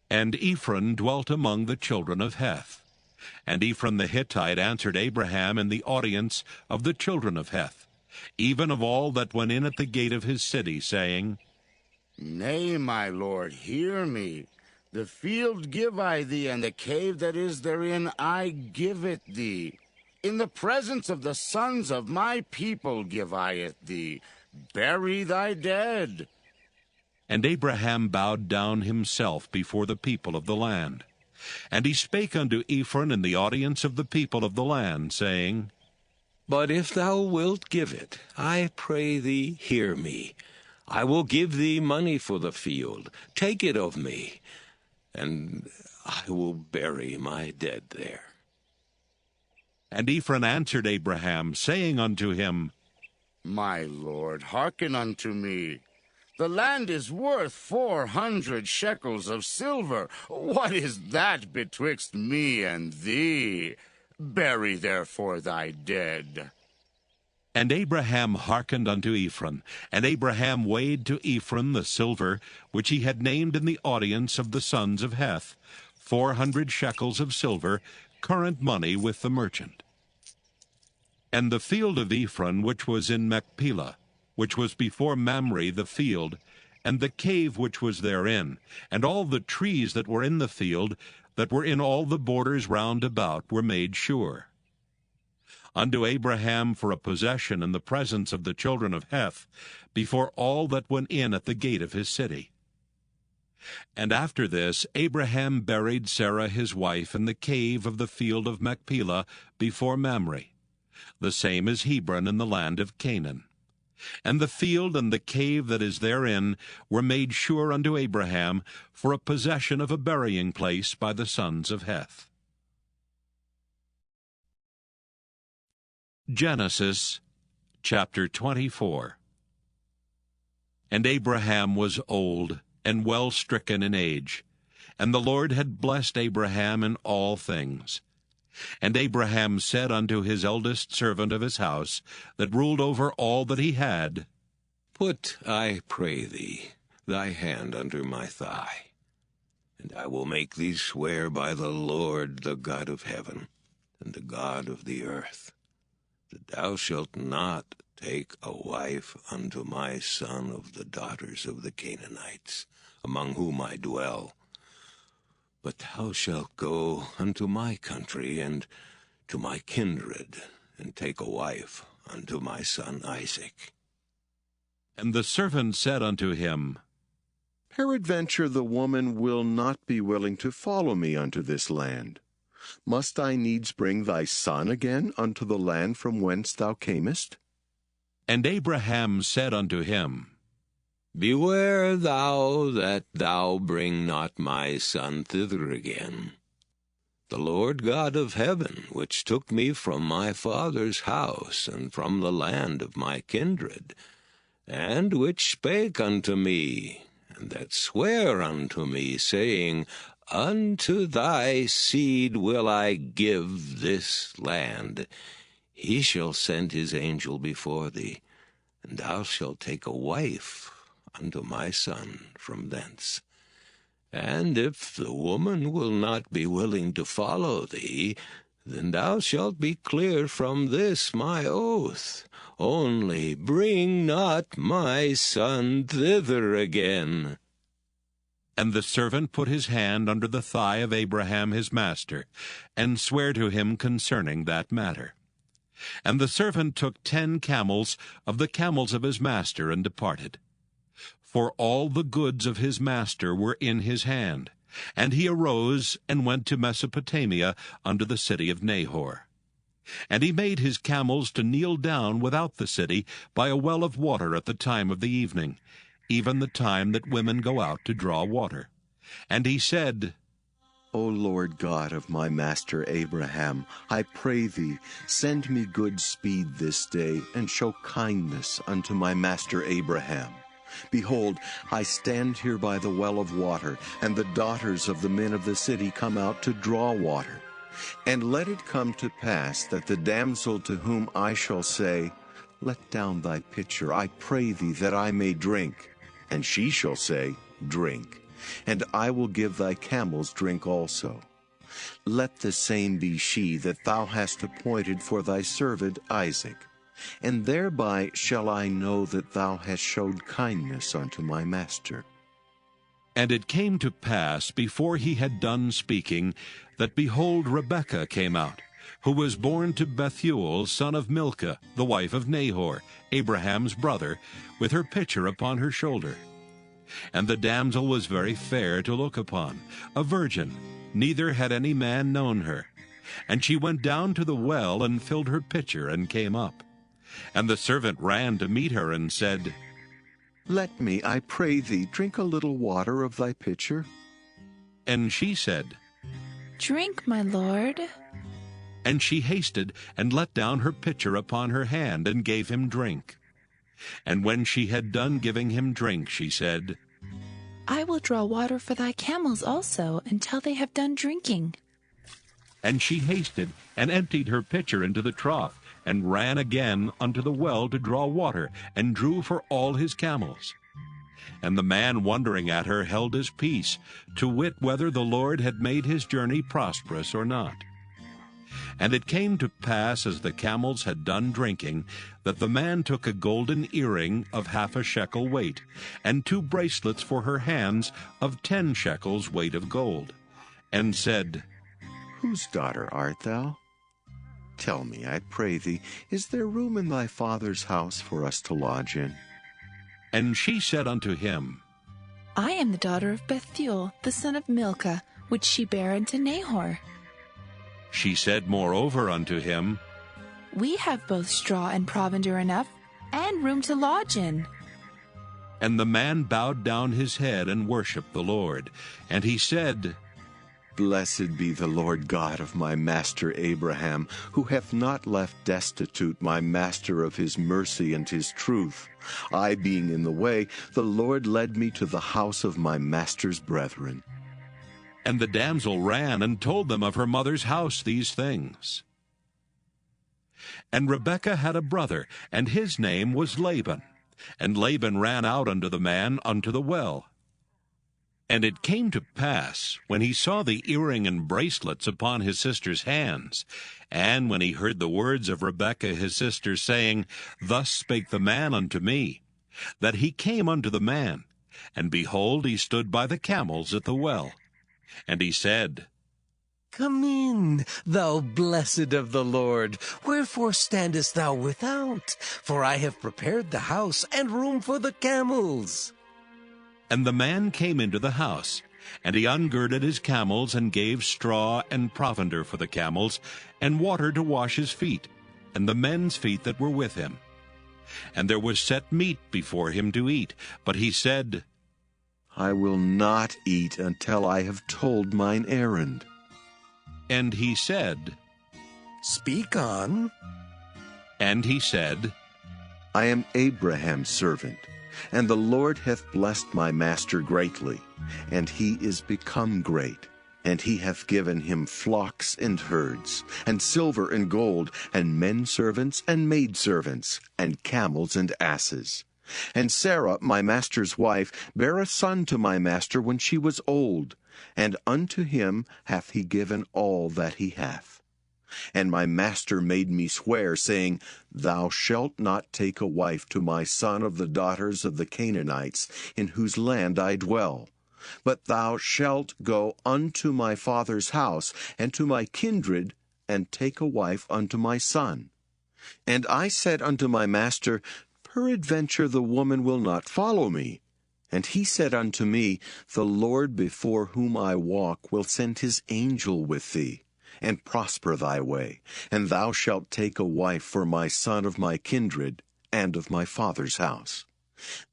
And Ephron dwelt among the children of Heth. And Ephron the Hittite answered Abraham in the audience of the children of Heth, even of all that went in at the gate of his city, saying, Nay, my lord, hear me. The field give I thee, and the cave that is therein I give it thee. In the presence of the sons of my people give I it thee. Bury thy dead. And Abraham bowed down himself before the people of the land. And he spake unto Ephron in the audience of the people of the land, saying, But if thou wilt give it, I pray thee, hear me. I will give thee money for the field. Take it of me, and I will bury my dead there. And Ephron answered Abraham, saying unto him, My lord, hearken unto me. The land is worth 400 shekels of silver. What is that betwixt me and thee? Bury therefore thy dead. And Abraham hearkened unto Ephron, and Abraham weighed to Ephron the silver which he had named in the audience of the sons of Heth, 400 shekels of silver, current money with the merchant. And the field of Ephron which was in Machpelah, which was before Mamre the field, and the cave which was therein, and all the trees that were in the field, that were in all the borders round about, were made sure. Unto Abraham for a possession in the presence of the children of Heth, before all that went in at the gate of his city. And after this Abraham buried Sarah his wife in the cave of the field of Machpelah before Mamre. The same is Hebron in the land of Canaan. And the field and the cave that is therein were made sure unto Abraham for a possession of a burying place by the sons of Heth. Genesis chapter 24. And Abraham was old and well stricken in age, and the Lord had blessed Abraham in all things. And Abraham said unto his eldest servant of his house, that ruled over all that he had, Put, I pray thee, thy hand under my thigh, and I will make thee swear by the Lord, the God of heaven, and the God of the earth, that thou shalt not take a wife unto my son of the daughters of the Canaanites, among whom I dwell, but thou shalt go unto my country and to my kindred, and take a wife unto my son Isaac. And the servant said unto him, Peradventure the woman will not be willing to follow me unto this land. Must I needs bring thy son again unto the land from whence thou camest? And Abraham said unto him, Beware thou that thou bring not my son thither again. The Lord God of heaven, which took me from my father's house and from the land of my kindred, and which spake unto me, and that sware unto me, saying, Unto thy seed will I give this land. He shall send his angel before thee, and thou shalt take a wife unto my son from thence. And if the woman will not be willing to follow thee, then thou shalt be clear from this my oath. Only bring not my son thither again. And the servant put his hand under the thigh of Abraham his master, and sware to him concerning that matter. And the servant took 10 camels of the camels of his master, and departed. For all the goods of his master were in his hand. And he arose, and went to Mesopotamia, unto the city of Nahor. And he made his camels to kneel down without the city, by a well of water at the time of the evening, even the time that women go out to draw water. And he said, O Lord God of my master Abraham, I pray thee, send me good speed this day, and show kindness unto my master Abraham. Behold, I stand here by the well of water, and the daughters of the men of the city come out to draw water. And let it come to pass that the damsel to whom I shall say, Let down thy pitcher, I pray thee, that I may drink. And she shall say, Drink. And I will give thy camels drink also. Let the same be she that thou hast appointed for thy servant Isaac. And thereby shall I know that thou hast showed kindness unto my master. And it came to pass, before he had done speaking, that behold, Rebekah came out, who was born to Bethuel, son of Milcah, the wife of Nahor, Abraham's brother, with her pitcher upon her shoulder. And the damsel was very fair to look upon, a virgin, neither had any man known her. And she went down to the well, and filled her pitcher, and came up. And the servant ran to meet her, and said, Let me, I pray thee, drink a little water of thy pitcher. And she said, Drink, my lord. And she hasted, and let down her pitcher upon her hand, and gave him drink. And when she had done giving him drink, she said, I will draw water for thy camels also, until they have done drinking. And she hasted, and emptied her pitcher into the trough, and ran again unto the well to draw water, and drew for all his camels. And the man wondering at her held his peace, to wit whether the Lord had made his journey prosperous or not. And it came to pass, as the camels had done drinking, that the man took a golden earring of 1/2 shekel weight, and 2 bracelets for her hands of 10 shekels weight of gold, and said, Whose daughter art thou? Tell me, I pray thee, is there room in thy father's house for us to lodge in? And she said unto him, I am the daughter of Bethuel, the son of Milcah, which she bare unto Nahor. She said moreover unto him, We have both straw and provender enough, and room to lodge in. And the man bowed down his head and worshipped the Lord. And he said, Blessed be the Lord God of my master Abraham, who hath not left destitute my master of his mercy and his truth. I being in the way, the Lord led me to the house of my master's brethren. And the damsel ran and told them of her mother's house these things. And Rebekah had a brother, and his name was Laban. And Laban ran out unto the man unto the well. And it came to pass, when he saw the earring and bracelets upon his sister's hands, and when he heard the words of Rebekah his sister, saying, Thus spake the man unto me, that he came unto the man, and behold, he stood by the camels at the well. And he said, Come in, thou blessed of the Lord. Wherefore standest thou without? For I have prepared the house and room for the camels. And the man came into the house, and he ungirded his camels, and gave straw and provender for the camels, and water to wash his feet, and the men's feet that were with him. And there was set meat before him to eat, but he said, I will not eat until I have told mine errand. And he said, Speak on. And he said, I am Abraham's servant, and the Lord hath blessed my master greatly, and he is become great. And he hath given him flocks and herds, and silver and gold, and men servants and maidservants, and camels and asses. And Sarah, my master's wife, bare a son to my master when she was old, and unto him hath he given all that he hath. And my master made me swear, saying, Thou shalt not take a wife to my son of the daughters of the Canaanites, in whose land I dwell. But thou shalt go unto my father's house, and to my kindred, and take a wife unto my son. And I said unto my master, Peradventure the woman will not follow me. And he said unto me, The Lord before whom I walk will send his angel with thee, and prosper thy way, and thou shalt take a wife for my son of my kindred, and of my father's house.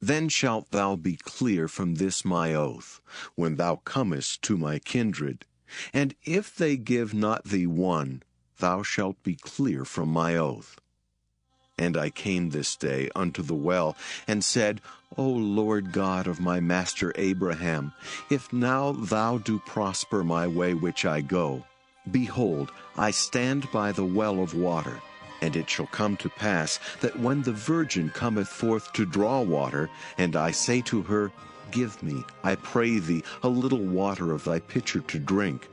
Then shalt thou be clear from this my oath, when thou comest to my kindred. And if they give not thee one, thou shalt be clear from my oath. And I came this day unto the well, and said, O Lord God of my master Abraham, if now thou do prosper my way which I go, behold, I stand by the well of water. And it shall come to pass that when the virgin cometh forth to draw water, and I say to her, Give me, I pray thee, a little water of thy pitcher to drink.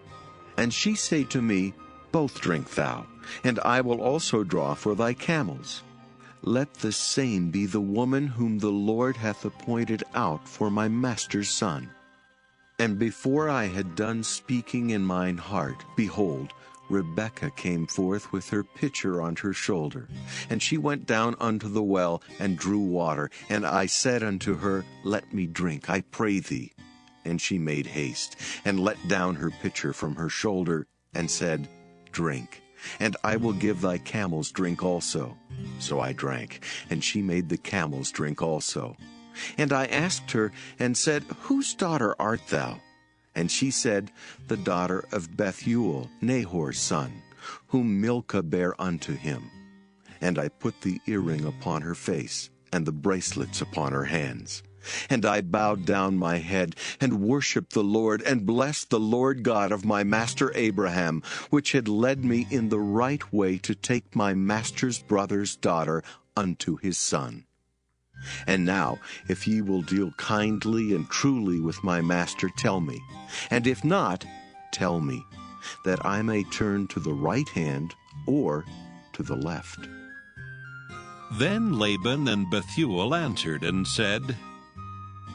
And she say to me, Both drink thou, and I will also draw for thy camels. Let the same be the woman whom the Lord hath appointed out for my master's son. And before I had done speaking in mine heart, behold, Rebekah came forth with her pitcher on her shoulder. And she went down unto the well, and drew water. And I said unto her, Let me drink, I pray thee. And she made haste, and let down her pitcher from her shoulder, and said, Drink, and I will give thy camels drink also. So I drank, and she made the camels drink also. And I asked her, and said, Whose daughter art thou? And she said, The daughter of Bethuel, Nahor's son, whom Milcah bare unto him. And I put the earring upon her face, and the bracelets upon her hands. And I bowed down my head and worshipped the Lord, and blessed the Lord God of my master Abraham, which had led me in the right way to take my master's brother's daughter unto his son. And now, if ye will deal kindly and truly with my master, tell me. And if not, tell me, that I may turn to the right hand or to the left. Then Laban and Bethuel answered and said,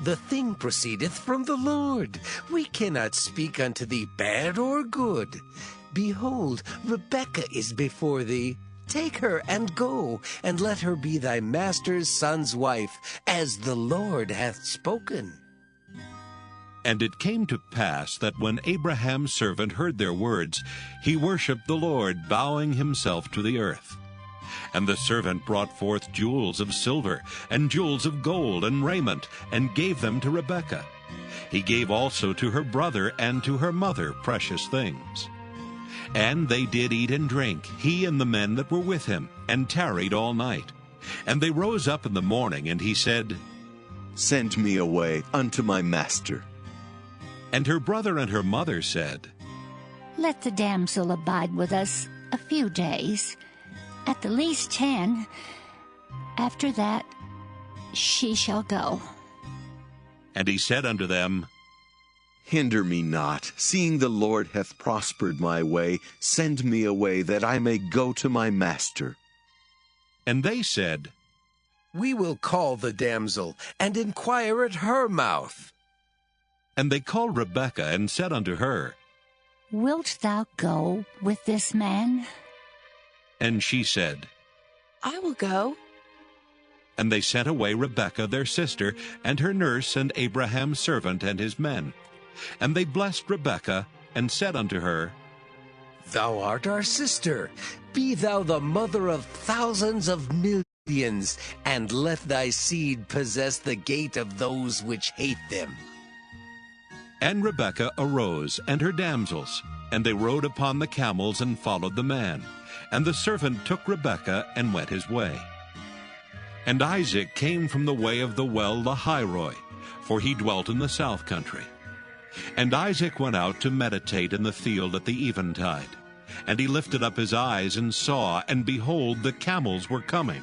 The thing proceedeth from the Lord. We cannot speak unto thee bad or good. Behold, Rebekah is before thee. Take her and go, and let her be thy master's son's wife, as the Lord hath spoken. And it came to pass that when Abraham's servant heard their words, he worshipped the Lord, bowing himself to the earth. And the servant brought forth jewels of silver, and jewels of gold, and raiment, and gave them to Rebekah. He gave also to her brother and to her mother precious things. And they did eat and drink, he and the men that were with him, and tarried all night. And they rose up in the morning, and he said, Send me away unto my master. And her brother and her mother said, Let the damsel abide with us a few days, at the least 10. After that she shall go. And he said unto them, Hinder me not, seeing the Lord hath prospered my way. Send me away, that I may go to my master. And they said, We will call the damsel, and inquire at her mouth. And they called Rebekah, and said unto her, Wilt thou go with this man? And she said, I will go. And they sent away Rebekah their sister, and her nurse, and Abraham's servant, and his men. And they blessed Rebekah, and said unto her, Thou art our sister. Be thou the mother of thousands of millions, and let thy seed possess the gate of those which hate them. And Rebekah arose, and her damsels, and they rode upon the camels, and followed the man. And the servant took Rebekah, and went his way. And Isaac came from the way of the well Lahairoi, for he dwelt in the south country. And Isaac went out to meditate in the field at the eventide. And he lifted up his eyes, and saw, and behold, the camels were coming.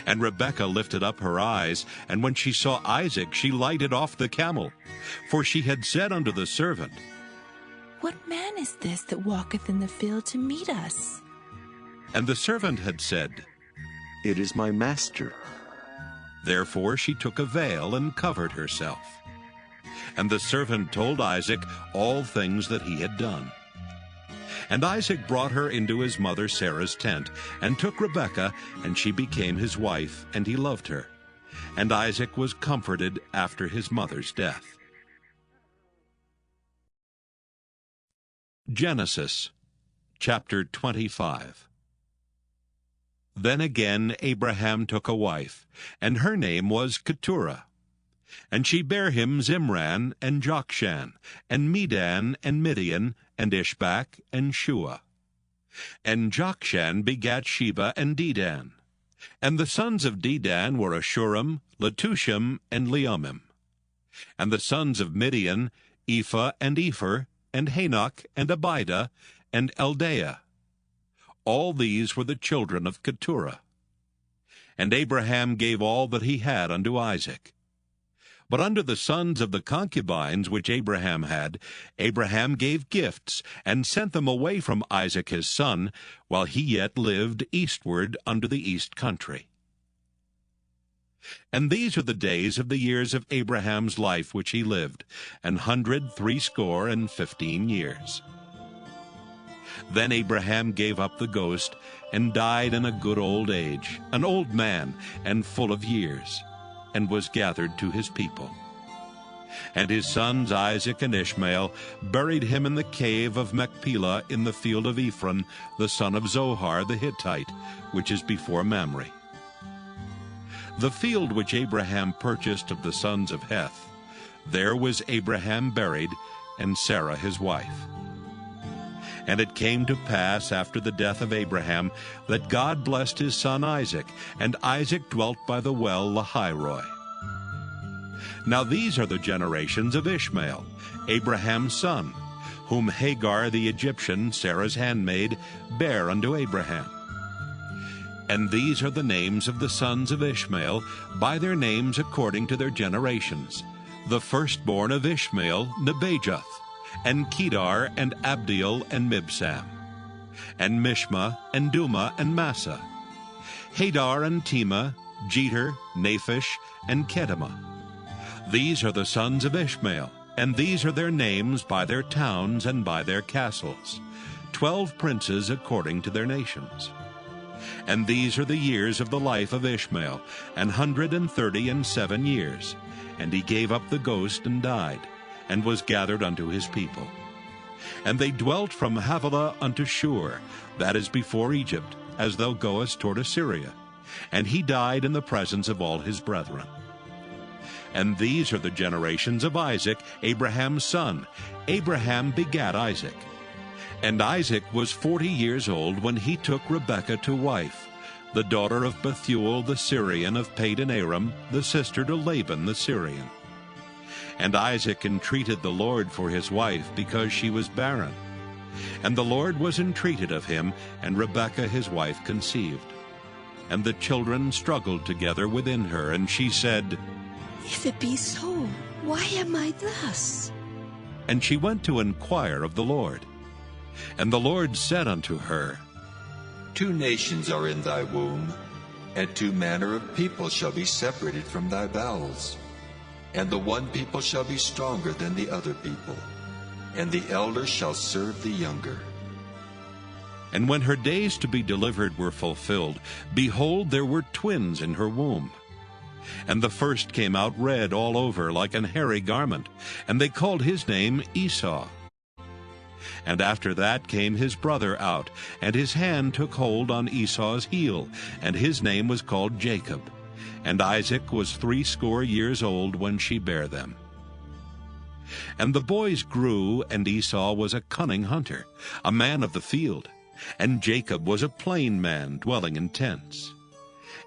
And Rebekah lifted up her eyes, and when she saw Isaac, she lighted off the camel. For she had said unto the servant, What man is this that walketh in the field to meet us? And the servant had said, It is my master. Therefore she took a veil, and covered herself. And the servant told Isaac all things that he had done. And Isaac brought her into his mother Sarah's tent, and took Rebekah, and she became his wife, and he loved her. And Isaac was comforted after his mother's death. Genesis chapter 25. Then again Abraham took a wife, and her name was Keturah. And she bare him Zimran, and Jokshan, and Medan, and Midian, and Ishbak, and Shua. And Jokshan begat Sheba and Dedan. And the sons of Dedan were Ashurim, Letushim, and Leumim. And the sons of Midian, Ephah, and Epher, and Hanok, and Abida, and Eldaah. All these were the children of Keturah. And Abraham gave all that he had unto Isaac. But unto the sons of the concubines which Abraham had, Abraham gave gifts, and sent them away from Isaac his son, while he yet lived eastward unto the east country. And these are the days of the years of Abraham's life which he lived, 160 years. Then Abraham gave up the ghost, and died in a good old age, an old man, and full of years, and was gathered to his people. And his sons Isaac and Ishmael buried him in the cave of Machpelah in the field of Ephron, the son of Zohar the Hittite, which is before Mamre. The field which Abraham purchased of the sons of Heth, there was Abraham buried, and Sarah his wife. And it came to pass after the death of Abraham that God blessed his son Isaac, and Isaac dwelt by the well Lahairoi. Now these are the generations of Ishmael, Abraham's son, whom Hagar the Egyptian, Sarah's handmaid, bare unto Abraham. And these are the names of the sons of Ishmael, by their names according to their generations. The firstborn of Ishmael, Nebajoth, and Kedar, and Abdiel, and Mibsam, and Mishma, and Duma, and Massa, Hadar, and Tema, Jeter, Naphish, and Kedemah. These are the sons of Ishmael, and these are their names by their towns and by their castles, 12 princes according to their nations. And these are the years of the life of Ishmael, 137 years. And he gave up the ghost and died, and was gathered unto his people. And they dwelt from Havilah unto Shur, that is before Egypt, as thou goest toward Assyria. And he died in the presence of all his brethren. And these are the generations of Isaac, Abraham's son. Abraham begat Isaac. And Isaac was 40 years old when he took Rebekah to wife, the daughter of Bethuel the Syrian of Padan Aram, the sister to Laban the Syrian. And Isaac entreated the Lord for his wife, because she was barren. And the Lord was entreated of him, and Rebekah his wife conceived. And the children struggled together within her, and she said, If it be so, why am I thus? And she went to inquire of the Lord. And the Lord said unto her, 2 nations are in thy womb, and 2 manner of people shall be separated from thy bowels. And the one people shall be stronger than the other people, and the elder shall serve the younger. And when her days to be delivered were fulfilled, behold, there were twins in her womb. And the first came out red all over like an hairy garment, and they called his name Esau. And after that came his brother out, and his hand took hold on Esau's heel, and his name was called Jacob. And Isaac was 80 years old when she bare them. And the boys grew, and Esau was a cunning hunter, a man of the field, and Jacob was a plain man, dwelling in tents.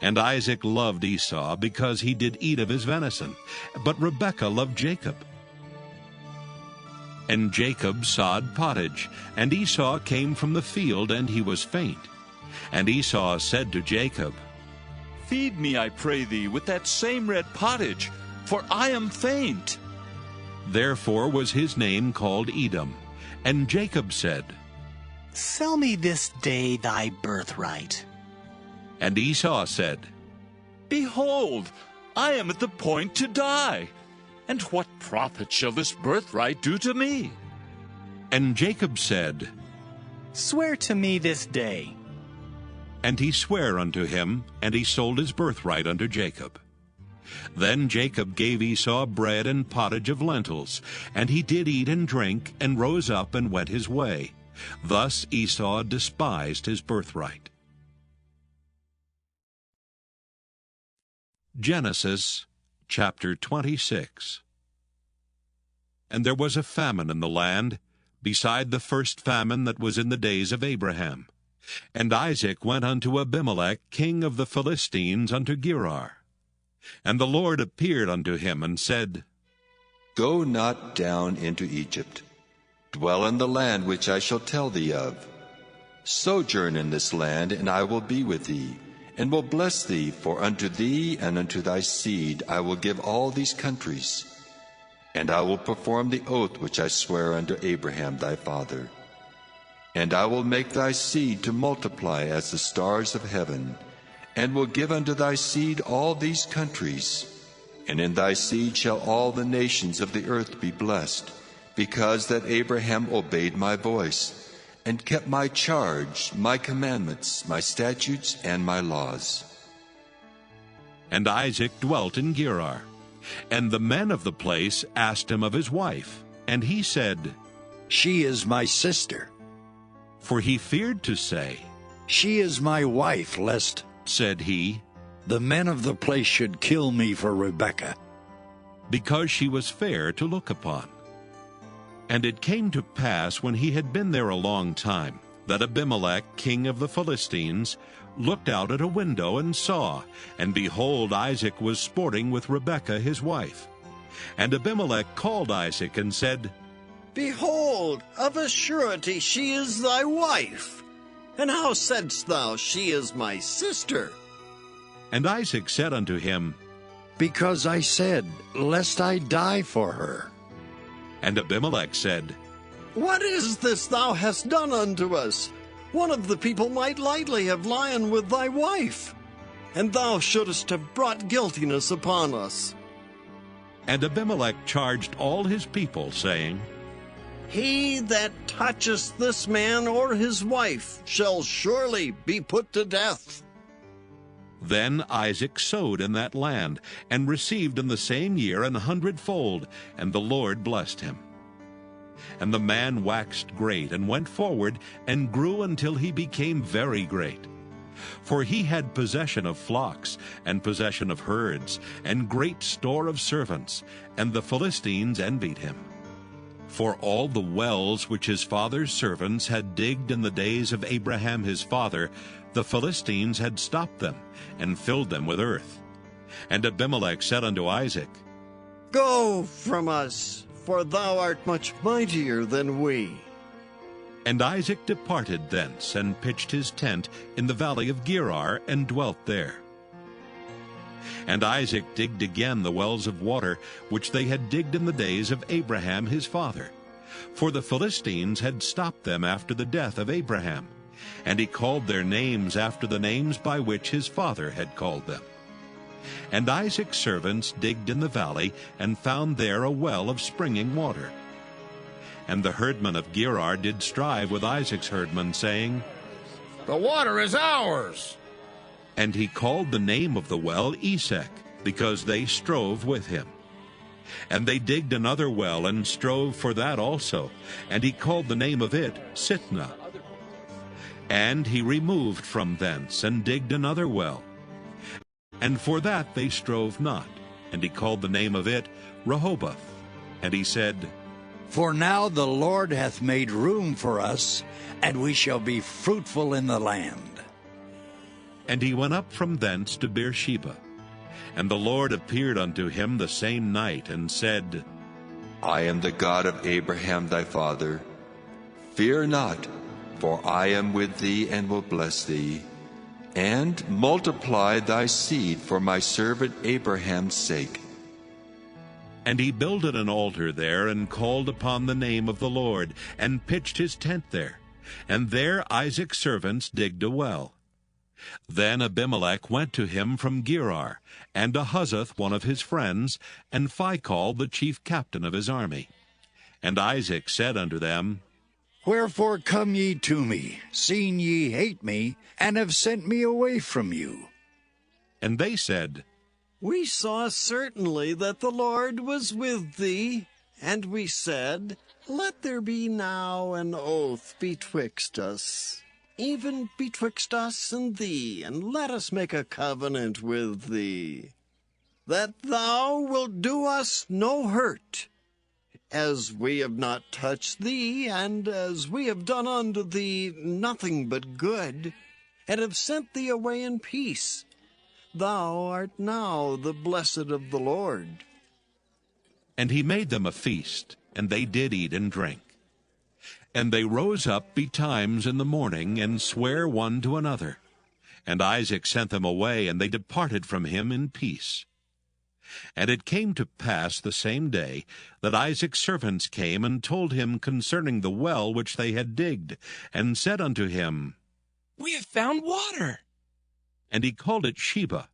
And Isaac loved Esau, because he did eat of his venison, but Rebekah loved Jacob. And Jacob sawed pottage, and Esau came from the field, and he was faint. And Esau said to Jacob, Feed me, I pray thee, with that same red pottage, for I am faint. Therefore was his name called Edom. And Jacob said, Sell me this day thy birthright. And Esau said, Behold, I am at the point to die. And what profit shall this birthright do to me? And Jacob said, Swear to me this day. And he sware unto him, and he sold his birthright unto Jacob. Then Jacob gave Esau bread and pottage of lentils, and he did eat and drink, and rose up and went his way. Thus Esau despised his birthright. Genesis chapter 26. And there was a famine in the land, beside the first famine that was in the days of Abraham. And Isaac went unto Abimelech, king of the Philistines, unto Gerar. And the Lord appeared unto him, and said, Go not down into Egypt. Dwell in the land which I shall tell thee of. Sojourn in this land, and I will be with thee, and will bless thee, for unto thee and unto thy seed I will give all these countries. And I will perform the oath which I sware unto Abraham thy father. And I will make thy seed to multiply as the stars of heaven, and will give unto thy seed all these countries. And in thy seed shall all the nations of the earth be blessed, because that Abraham obeyed my voice, and kept my charge, my commandments, my statutes, and my laws. And Isaac dwelt in Gerar. And the men of the place asked him of his wife. And he said, She is my sister. For he feared to say, She is my wife, lest, said he, the men of the place should kill me for Rebekah. Because she was fair to look upon. And it came to pass, when he had been there a long time, that Abimelech, king of the Philistines, looked out at a window and saw, and behold, Isaac was sporting with Rebekah his wife. And Abimelech called Isaac and said, Behold, of a surety she is thy wife. And how saidst thou, She is my sister? And Isaac said unto him, Because I said, Lest I die for her. And Abimelech said, What is this thou hast done unto us? One of the people might lightly have lain with thy wife, and thou shouldest have brought guiltiness upon us. And Abimelech charged all his people, saying, He that toucheth this man or his wife shall surely be put to death. Then Isaac sowed in that land, and received in the same year 100-fold, and the Lord blessed him. And the man waxed great, and went forward, and grew until he became very great. For he had possession of flocks, and possession of herds, and great store of servants, and the Philistines envied him. For all the wells which his father's servants had digged in the days of Abraham his father, the Philistines had stopped them, and filled them with earth. And Abimelech said unto Isaac, Go from us, for thou art much mightier than we. And Isaac departed thence, and pitched his tent in the valley of Gerar, and dwelt there. And Isaac digged again the wells of water, which they had digged in the days of Abraham his father. For the Philistines had stopped them after the death of Abraham. And he called their names after the names by which his father had called them. And Isaac's servants digged in the valley, and found there a well of springing water. And the herdmen of Gerar did strive with Isaac's herdmen, saying, The water is ours. And he called the name of the well Esek, because they strove with him. And they digged another well, and strove for that also, and he called the name of it Sitnah. And he removed from thence, and digged another well. And for that they strove not, and he called the name of it Rehoboth. And he said, For now the Lord hath made room for us, and we shall be fruitful in the land. And he went up from thence to Beersheba. And the Lord appeared unto him the same night, and said, I am the God of Abraham thy father. Fear not, for I am with thee, and will bless thee, and multiply thy seed for my servant Abraham's sake. And he builded an altar there, and called upon the name of the Lord, and pitched his tent there. And there Isaac's servants digged a well. Then Abimelech went to him from Gerar, and Ahuzzath one of his friends, and Phicol the chief captain of his army. And Isaac said unto them, Wherefore come ye to me, seeing ye hate me, and have sent me away from you? And they said, We saw certainly that the Lord was with thee, and we said, Let there be now an oath betwixt us, even betwixt us and thee, and let us make a covenant with thee, that thou wilt do us no hurt, as we have not touched thee, and as we have done unto thee nothing but good, and have sent thee away in peace. Thou art now the blessed of the Lord. And he made them a feast, and they did eat and drink. And they rose up betimes in the morning, and sware one to another. And Isaac sent them away, and they departed from him in peace. And it came to pass the same day that Isaac's servants came and told him concerning the well which they had digged, and said unto him, We have found water. And he called it Sheba.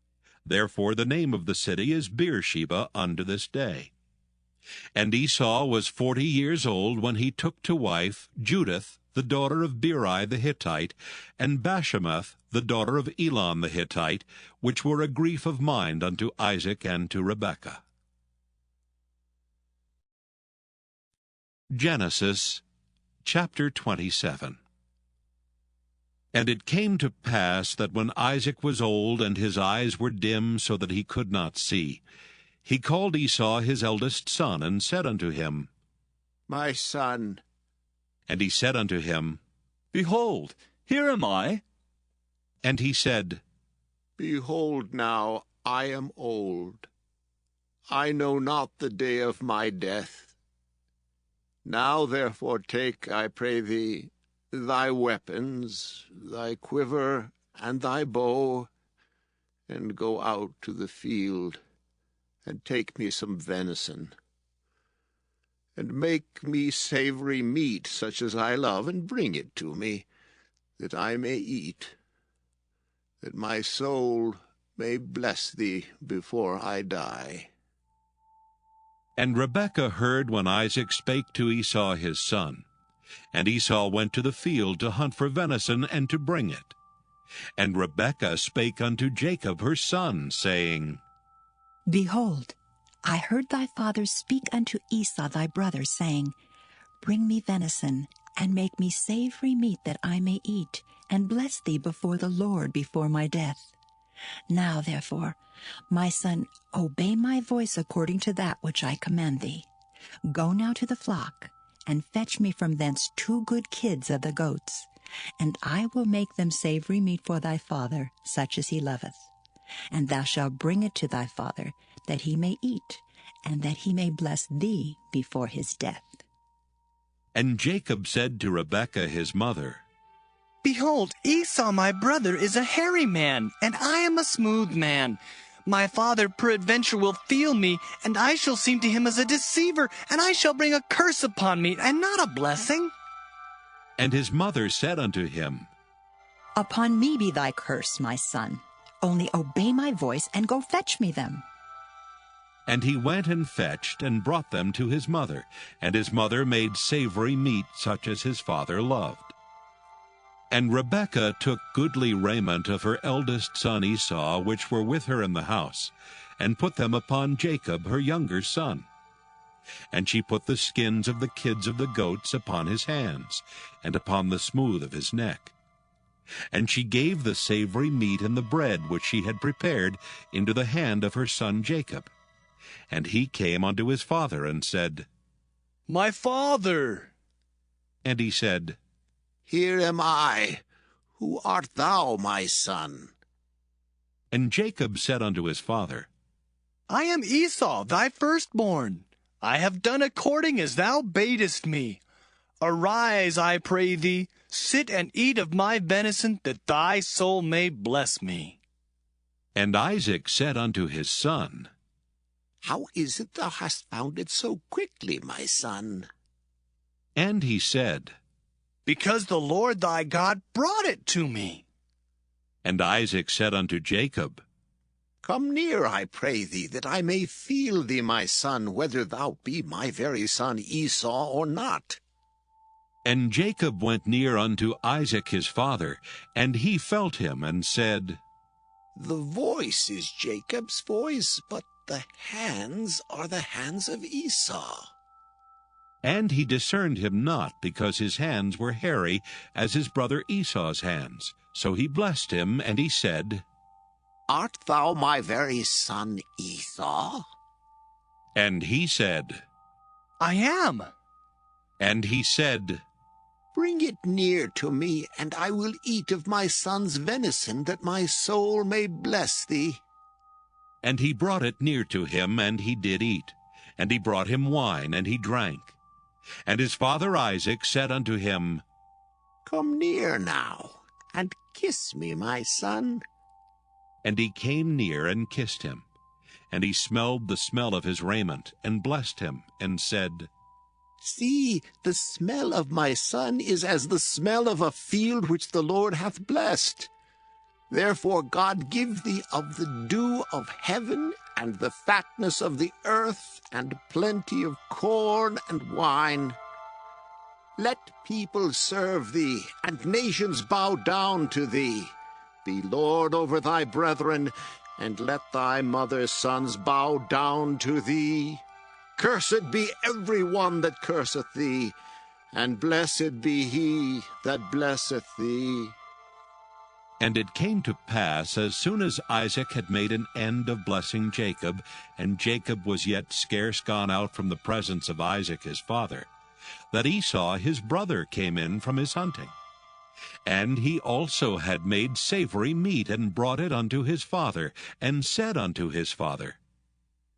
Therefore the name of the city is Beersheba unto this day. And Esau was 40 years old when he took to wife Judith, the daughter of Beri the Hittite, and Bashemath, the daughter of Elon the Hittite, which were a grief of mind unto Isaac and to Rebekah. Genesis chapter 27. And it came to pass that when Isaac was old, and his eyes were dim so that he could not see, he called Esau his eldest son, and said unto him, my son. And he said unto him, Behold, here am I. And he said, Behold now, I am old. I know not the day of my death. Now therefore take, I pray thee, thy weapons, thy quiver, and thy bow, and go out to the field, and take me some venison, and make me savory meat such as I love, and bring it to me, that I may eat, that my soul may bless thee before I die. And Rebekah heard when Isaac spake to Esau his son. And Esau went to the field to hunt for venison, and to bring it. And Rebekah spake unto Jacob her son, saying, Behold, I heard thy father speak unto Esau thy brother, saying, Bring me venison, and make me savory meat that I may eat, and bless thee before the Lord before my death. Now, therefore, my son, obey my voice according to that which I command thee. Go now to the flock, and fetch me from thence 2 good kids of the goats, and I will make them savory meat for thy father, such as he loveth. And thou shalt bring it to thy father, that he may eat, and that he may bless thee before his death. And Jacob said to Rebekah his mother, Behold, Esau my brother is a hairy man, and I am a smooth man. My father peradventure will feel me, and I shall seem to him as a deceiver, and I shall bring a curse upon me, and not a blessing. And his mother said unto him, Upon me be thy curse, my son. Only obey my voice, and go fetch me them. And he went and fetched, and brought them to his mother. And his mother made savory meat such as his father loved. And Rebekah took goodly raiment of her eldest son Esau, which were with her in the house, and put them upon Jacob her younger son. And she put the skins of the kids of the goats upon his hands, and upon the smooth of his neck. And she gave the savory meat and the bread which she had prepared into the hand of her son Jacob. And he came unto his father, and said, My father! And he said, Here am I. Who art thou, my son? And Jacob said unto his father, I am Esau, thy firstborn. I have done according as thou badest me. Arise, I pray thee, sit and eat of my venison, that thy soul may bless me. And Isaac said unto his son, How is it thou hast found it so quickly, my son? And he said, Because the Lord thy God brought it to me. And Isaac said unto Jacob, Come near, I pray thee, that I may feel thee, my son, whether thou be my very son Esau or not. And Jacob went near unto Isaac his father, and he felt him, and said, The voice is Jacob's voice, but the hands are the hands of Esau. And he discerned him not, because his hands were hairy, as his brother Esau's hands. So he blessed him, and he said, Art thou my very son Esau? And he said, I am. And he said, Bring it near to me, and I will eat of my son's venison, that my soul may bless thee. And he brought it near to him, and he did eat. And he brought him wine, and he drank. And his father Isaac said unto him, Come near now, and kiss me, my son. And he came near and kissed him. And he smelled the smell of his raiment, and blessed him, and said, See, the smell of my son is as the smell of a field which the Lord hath blessed. Therefore God give thee of the dew of heaven, and the fatness of the earth, and plenty of corn and wine. Let people serve thee, and nations bow down to thee. Be Lord over thy brethren, and let thy mother's sons bow down to thee. Cursed be every one that curseth thee, and blessed be he that blesseth thee. And it came to pass, as soon as Isaac had made an end of blessing Jacob, and Jacob was yet scarce gone out from the presence of Isaac his father, that Esau his brother came in from his hunting. And he also had made savory meat, and brought it unto his father, and said unto his father,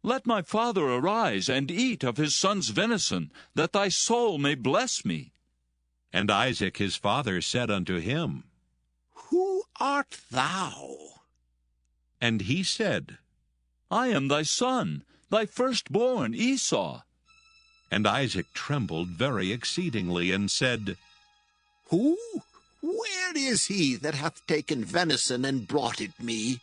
Let my father arise, and eat of his son's venison, that thy soul may bless me. And Isaac his father said unto him, Who art thou? And he said, I am thy son, thy firstborn Esau. And Isaac trembled very exceedingly, and said, Who? Where is he that hath taken venison and brought it me?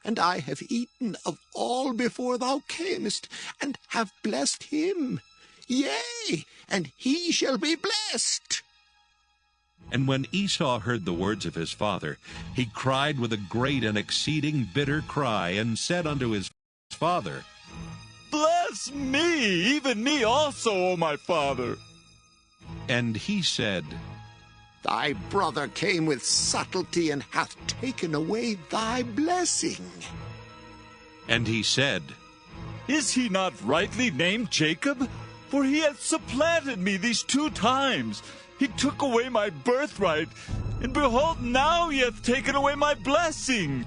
And I have eaten of all before thou camest, and have blessed him. Yea, and he shall be blessed. And when Esau heard the words of his father, he cried with a great and exceeding bitter cry, and said unto his father, Bless me, even me also, O my father. And he said, Thy brother came with subtlety, and hath taken away thy blessing. And he said, Is he not rightly named Jacob? For he hath supplanted me these 2 times. He took away my birthright, and behold, now he hath taken away my blessing.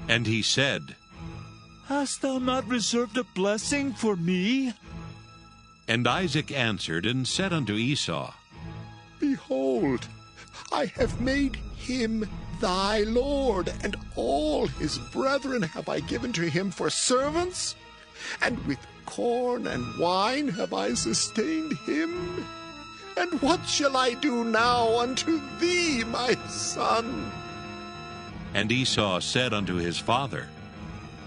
And he said, Hast thou not reserved a blessing for me? And Isaac answered and said unto Esau, Behold, I have made him thy lord, and all his brethren have I given to him for servants, and with corn and wine have I sustained him. And what shall I do now unto thee, my son? And Esau said unto his father,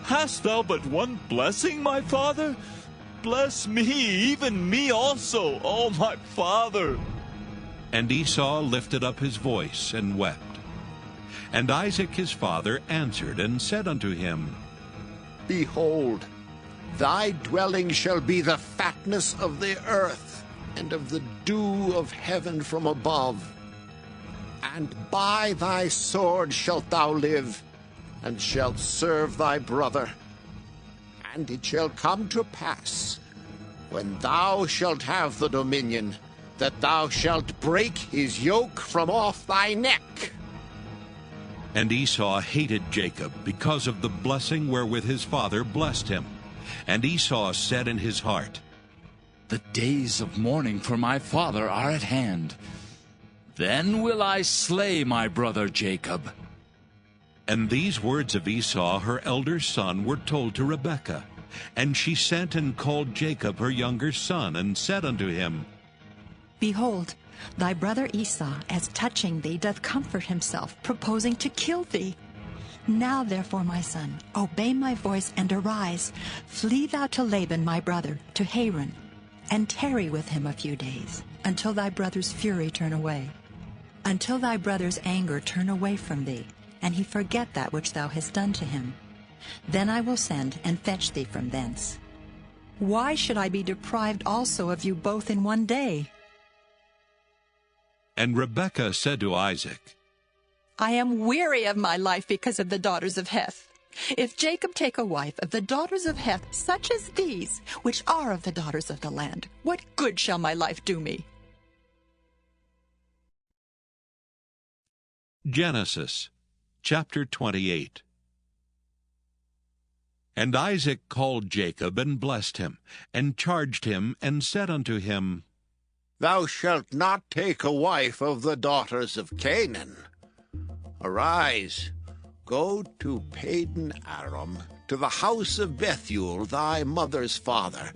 Hast thou but one blessing, my father? Bless me, even me also, O my father. And Esau lifted up his voice and wept. And Isaac his father answered and said unto him, Behold, thy dwelling shall be the fatness of the earth, and of the dew of heaven from above. And by thy sword shalt thou live, and shalt serve thy brother. And it shall come to pass, when thou shalt have the dominion, that thou shalt break his yoke from off thy neck. And Esau hated Jacob because of the blessing wherewith his father blessed him. And Esau said in his heart, The days of mourning for my father are at hand. Then will I slay my brother Jacob. And these words of Esau her elder son were told to Rebekah. And she sent and called Jacob her younger son, and said unto him, Behold, thy brother Esau, as touching thee, doth comfort himself, proposing to kill thee. Now therefore, my son, obey my voice, and arise. Flee thou to Laban my brother, to Haran, and tarry with him a few days, until thy brother's fury turn away, until thy brother's anger turn away from thee, and he forget that which thou hast done to him. Then I will send and fetch thee from thence. Why should I be deprived also of you both in one day? And Rebekah said to Isaac, I am weary of my life because of the daughters of Heth. If Jacob take a wife of the daughters of Heth, such as these, which are of the daughters of the land, what good shall my life do me? Genesis chapter 28. And Isaac called Jacob, and blessed him, and charged him, and said unto him, Thou shalt not take a wife of the daughters of Canaan. Arise, go to Padan Aram, to the house of Bethuel, thy mother's father,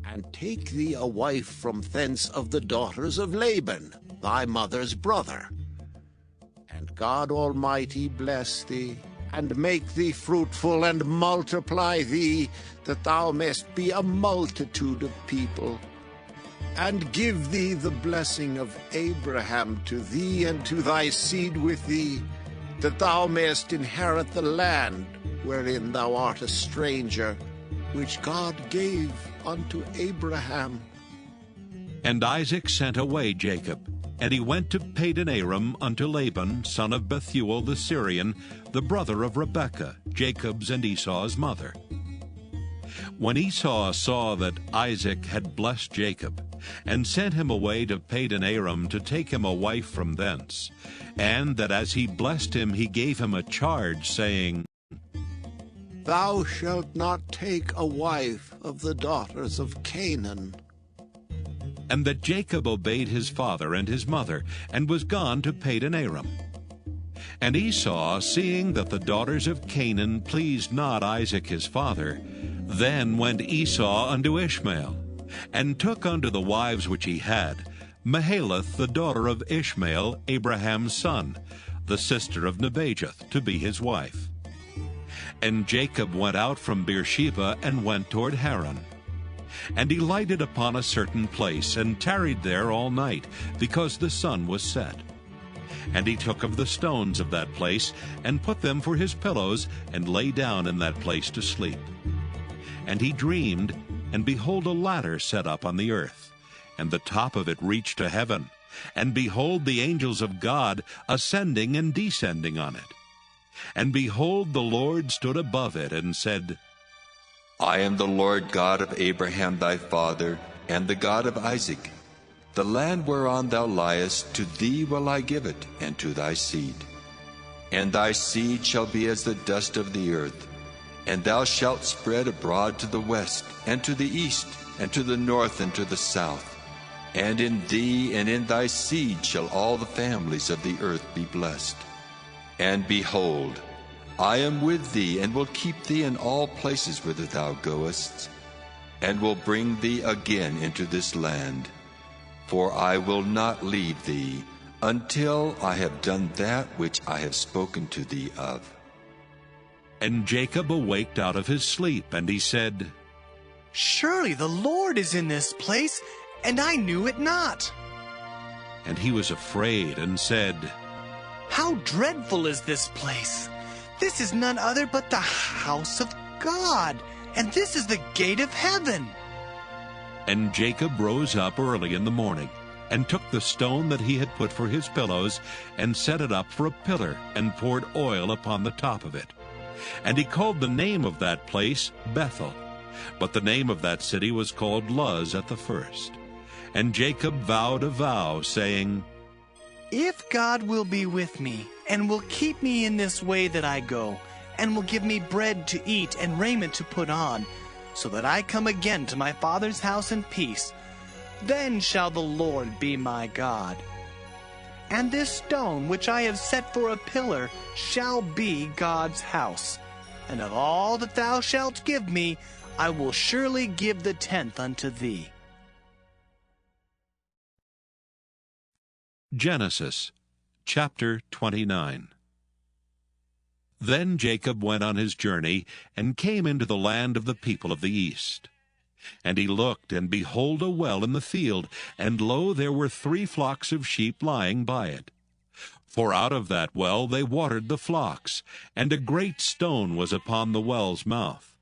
and take thee a wife from thence of the daughters of Laban, thy mother's brother. And God Almighty bless thee, and make thee fruitful, and multiply thee, that thou mayst be a multitude of people, and give thee the blessing of Abraham to thee and to thy seed with thee, that thou mayst inherit the land wherein thou art a stranger, which God gave unto Abraham. And Isaac sent away Jacob, and he went to Padan Aram unto Laban, son of Bethuel the Syrian, the brother of Rebekah, Jacob's and Esau's mother. When Esau saw that Isaac had blessed Jacob, and sent him away to Padan Aram to take him a wife from thence, and that as he blessed him he gave him a charge, saying, Thou shalt not take a wife of the daughters of Canaan. And that Jacob obeyed his father and his mother, and was gone to Padan Aram. And Esau, seeing that the daughters of Canaan pleased not Isaac his father, then went Esau unto Ishmael, and took unto the wives which he had Mahalath the daughter of Ishmael, Abraham's son, the sister of Nebajoth, to be his wife. And Jacob went out from Beersheba, and went toward Haran. And he lighted upon a certain place, and tarried there all night, because the sun was set. And he took of the stones of that place, and put them for his pillows, and lay down in that place to sleep. And he dreamed, and behold, a ladder set up on the earth, and the top of it reached to heaven, and behold, the angels of God ascending and descending on it. And behold, the Lord stood above it, and said, I am the Lord God of Abraham thy father, and the God of Isaac. The land whereon thou liest, to thee will I give it, and to thy seed. And thy seed shall be as the dust of the earth, and thou shalt spread abroad to the west, and to the east, and to the north, and to the south. And in thee and in thy seed shall all the families of the earth be blessed. And behold, I am with thee, and will keep thee in all places whither thou goest, and will bring thee again into this land. For I will not leave thee until I have done that which I have spoken to thee of. And Jacob awaked out of his sleep, and he said, Surely the Lord is in this place, and I knew it not. And he was afraid, and said, How dreadful is this place! This is none other but the house of God, and this is the gate of heaven. And Jacob rose up early in the morning, and took the stone that he had put for his pillows, and set it up for a pillar, and poured oil upon the top of it. And he called the name of that place Bethel, but the name of that city was called Luz at the first. And Jacob vowed a vow, saying, If God will be with me, and will keep me in this way that I go, and will give me bread to eat and raiment to put on, so that I come again to my father's house in peace, then shall the Lord be my God. And this stone which I have set for a pillar shall be God's house. And of all that thou shalt give me, I will surely give the tenth unto thee. Genesis chapter 29. Then Jacob went on his journey, and came into the land of the people of the east. And he looked, and behold a well in the field, and lo, there were 3 flocks of sheep lying by it. For out of that well they watered the flocks, and a great stone was upon the well's mouth.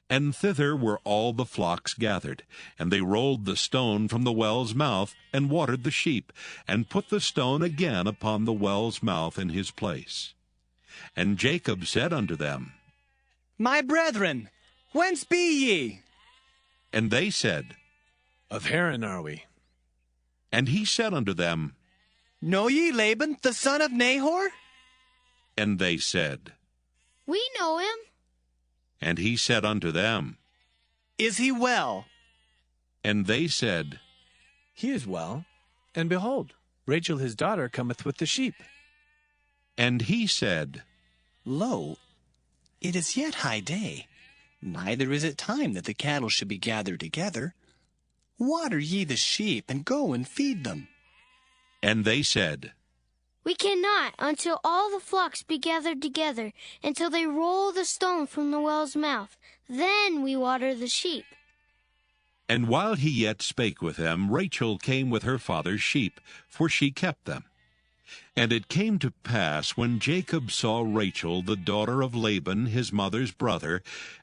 And thither were all the flocks gathered, and they rolled the stone from the well's mouth, and watered the sheep, and put the stone again upon the well's mouth in his place. And Jacob said unto them, My brethren, whence be ye? And they said, Of Haran are we. And he said unto them, Know ye Laban, the son of Nahor? And they said, We know him. And he said unto them, Is he well? And they said, He is well, and behold, Rachel his daughter cometh with the sheep. And he said, Lo, it is yet high day, neither is it time that the cattle should be gathered together. Water ye the sheep, and go and feed them. And they said, We cannot until all the flocks be gathered together, until they roll the stone from the well's mouth. Then we water the sheep. And while he yet spake with them, Rachel came with her father's sheep, for she kept them. And it came to pass, when Jacob saw Rachel, the daughter of Laban his mother's brother,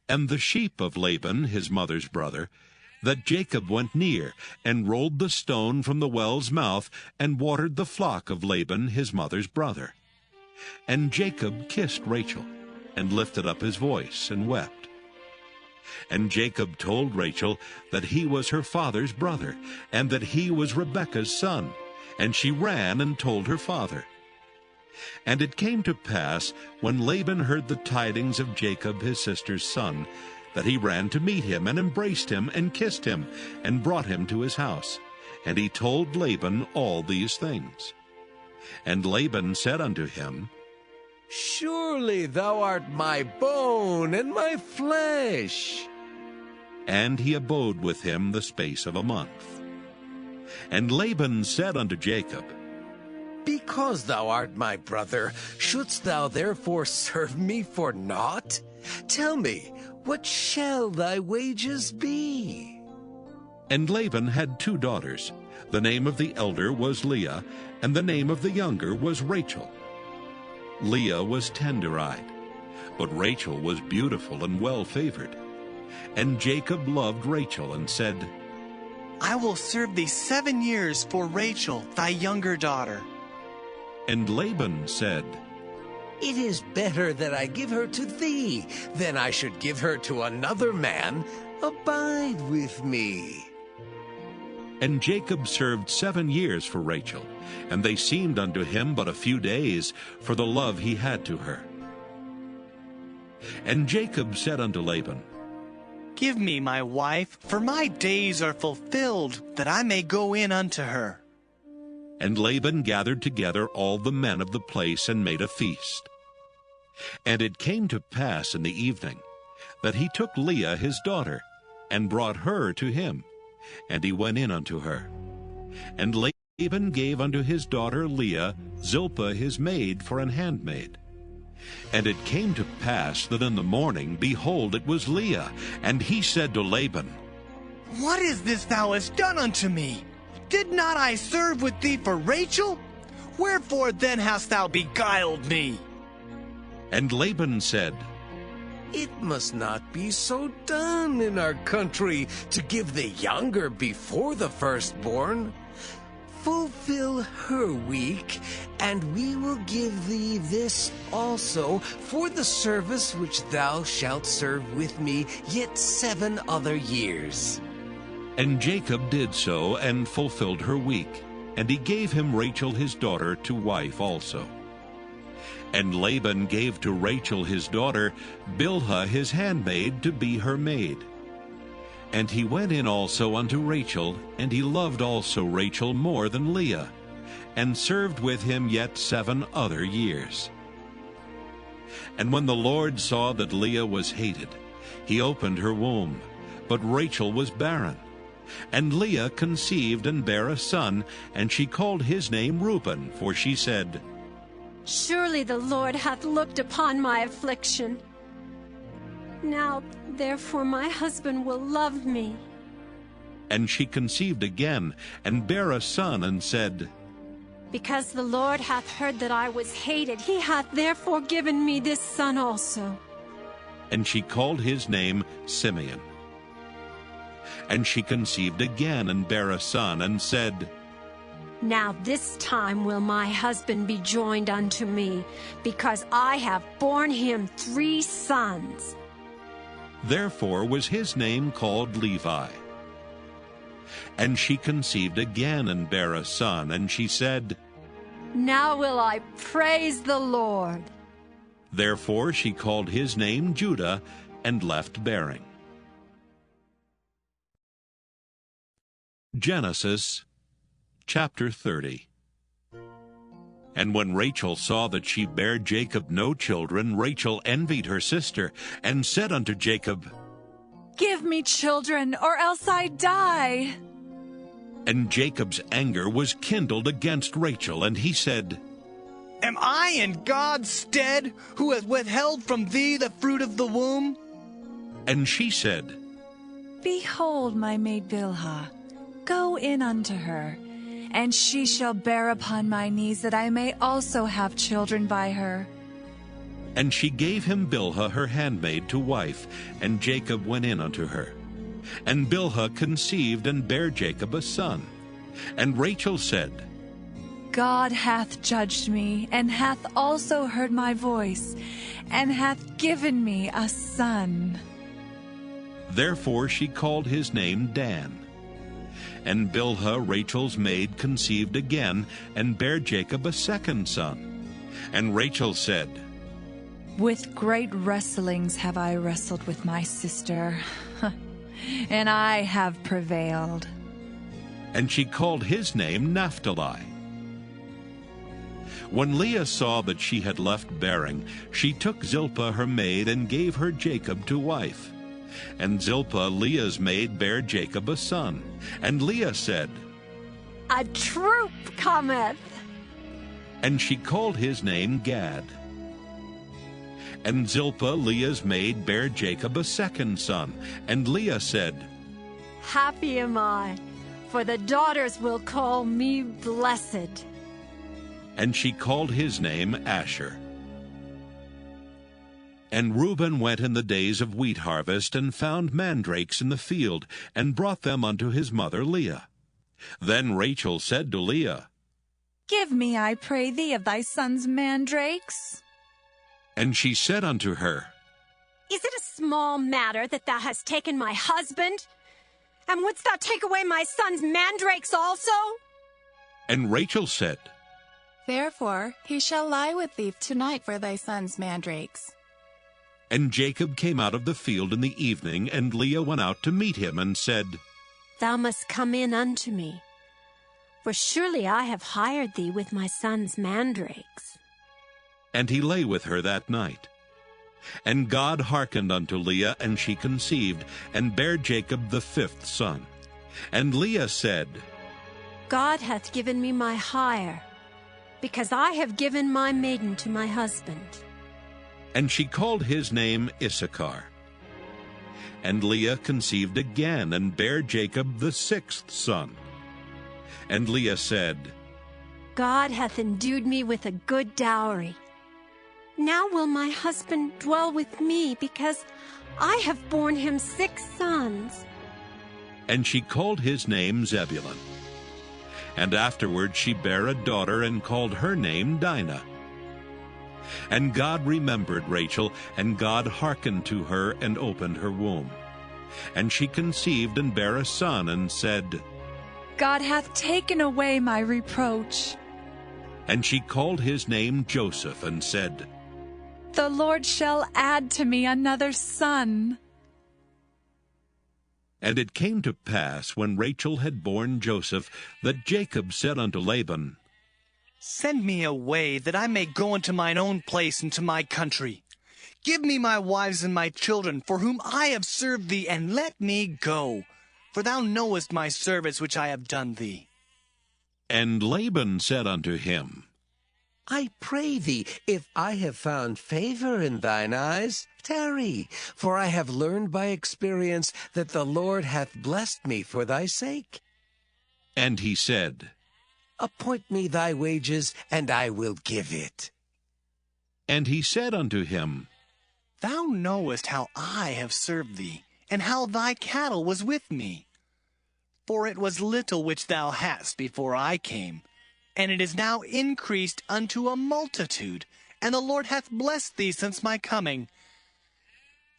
and the sheep of Laban his mother's brother, that Jacob went near, and rolled the stone from the well's mouth, and watered the flock of Laban his mother's brother. And Jacob kissed Rachel, and lifted up his voice, and wept. And Jacob told Rachel that he was her father's brother, and that he was Rebekah's son. And she ran and told her father. And it came to pass, when Laban heard the tidings of Jacob his sister's son, that he ran to meet him, and embraced him, and kissed him, and brought him to his house. And he told Laban all these things. And Laban said unto him, Surely thou art my bone and my flesh. And he abode with him the space of a month. And Laban said unto Jacob, Because thou art my brother, shouldst thou therefore serve me for naught? Tell me, what shall thy wages be? And Laban had 2 daughters. The name of the elder was Leah, and the name of the younger was Rachel. Leah was tender-eyed, but Rachel was beautiful and well-favored. And Jacob loved Rachel, and said, I will serve thee 7 years for Rachel, thy younger daughter. And Laban said, It is better that I give her to thee, than I should give her to another man. Abide with me. And Jacob served 7 years for Rachel, and they seemed unto him but a few days, for the love he had to her. And Jacob said unto Laban, Give me my wife, for my days are fulfilled, that I may go in unto her. And Laban gathered together all the men of the place, and made a feast. And it came to pass in the evening, that he took Leah his daughter, and brought her to him, and he went in unto her. And Laban gave unto his daughter Leah Zilpah his maid for an handmaid. And it came to pass that in the morning, behold, it was Leah. And he said to Laban, What is this thou hast done unto me? Did not I serve with thee for Rachel? Wherefore then hast thou beguiled me? And Laban said, It must not be so done in our country, to give the younger before the firstborn. Fulfill her week, and we will give thee this also for the service which thou shalt serve with me yet 7 other years. And Jacob did so, and fulfilled her week, and he gave him Rachel his daughter to wife also. And Laban gave to Rachel his daughter Bilhah his handmaid to be her maid. And he went in also unto Rachel, and he loved also Rachel more than Leah, and served with him yet 7 other years. And when the Lord saw that Leah was hated, he opened her womb, but Rachel was barren. And Leah conceived and bare a son, and she called his name Reuben, for she said, Surely the Lord hath looked upon my affliction. Now, therefore, my husband will love me. And she conceived again, and bare a son, and said, Because the Lord hath heard that I was hated, he hath therefore given me this son also. And she called his name Simeon. And she conceived again, and bare a son, and said, Now this time will my husband be joined unto me, because I have borne him 3 sons. Therefore was his name called Levi. And she conceived again, and bare a son, and she said, Now will I praise the Lord. Therefore she called his name Judah, and left bearing. Genesis chapter 30. And when Rachel saw that she bare Jacob no children, Rachel envied her sister, and said unto Jacob, Give me children, or else I die. And Jacob's anger was kindled against Rachel, and he said, Am I in God's stead, who has withheld from thee the fruit of the womb? And she said, Behold my maid Bilhah, go in unto her, and she shall bear upon my knees, that I may also have children by her. And she gave him Bilhah her handmaid to wife, and Jacob went in unto her. And Bilhah conceived and bare Jacob a son. And Rachel said, God hath judged me, and hath also heard my voice, and hath given me a son. Therefore she called his name Dan. And Bilhah, Rachel's maid, conceived again, and bare Jacob a second son. And Rachel said, With great wrestlings have I wrestled with my sister, and I have prevailed. And she called his name Naphtali. When Leah saw that she had left bearing, she took Zilpah her maid, and gave her Jacob to wife. And Zilpah, Leah's maid, bare Jacob a son. And Leah said, A troop cometh. And she called his name Gad. And Zilpah, Leah's maid, bare Jacob a second son. And Leah said, Happy am I, for the daughters will call me blessed. And she called his name Asher. And Reuben went in the days of wheat harvest, and found mandrakes in the field, and brought them unto his mother Leah. Then Rachel said to Leah, Give me, I pray thee, of thy son's mandrakes. And she said unto her, Is it a small matter that thou hast taken my husband? And wouldst thou take away my son's mandrakes also? And Rachel said, Therefore he shall lie with thee tonight for thy son's mandrakes. And Jacob came out of the field in the evening, and Leah went out to meet him, and said, Thou must come in unto me, for surely I have hired thee with my son's mandrakes. And he lay with her that night. And God hearkened unto Leah, and she conceived, and bare Jacob the fifth son. And Leah said, God hath given me my hire, because I have given my maiden to my husband. And she called his name Issachar. And Leah conceived again, and bare Jacob the sixth son. And Leah said, God hath endued me with a good dowry. Now will my husband dwell with me, because I have borne him 6 sons. And she called his name Zebulun. And afterward she bare a daughter, and called her name Dinah. And God remembered Rachel, and God hearkened to her, and opened her womb. And she conceived, and bare a son, and said, God hath taken away my reproach. And she called his name Joseph, and said, The Lord shall add to me another son. And it came to pass, when Rachel had borne Joseph, that Jacob said unto Laban, Send me away, that I may go into mine own place and to my country. Give me my wives and my children, for whom I have served thee, and let me go. For thou knowest my service which I have done thee. And Laban said unto him, I pray thee, if I have found favor in thine eyes, tarry, for I have learned by experience that the Lord hath blessed me for thy sake. And he said, Appoint me thy wages, and I will give it. And he said unto him, Thou knowest how I have served thee, and how thy cattle was with me. For it was little which thou hadst before I came, and it is now increased unto a multitude, and the Lord hath blessed thee since my coming.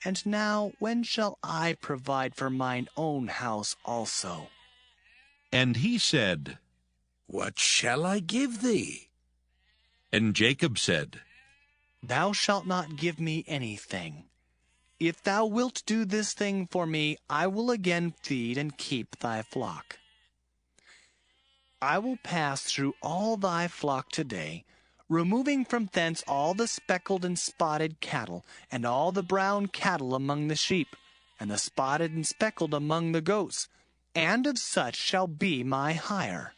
And now when shall I provide for mine own house also? And he said, What shall I give thee? And Jacob said, Thou shalt not give me anything. If thou wilt do this thing for me, I will again feed and keep thy flock. I will pass through all thy flock today, removing from thence all the speckled and spotted cattle, and all the brown cattle among the sheep, and the spotted and speckled among the goats, and of such shall be my hire.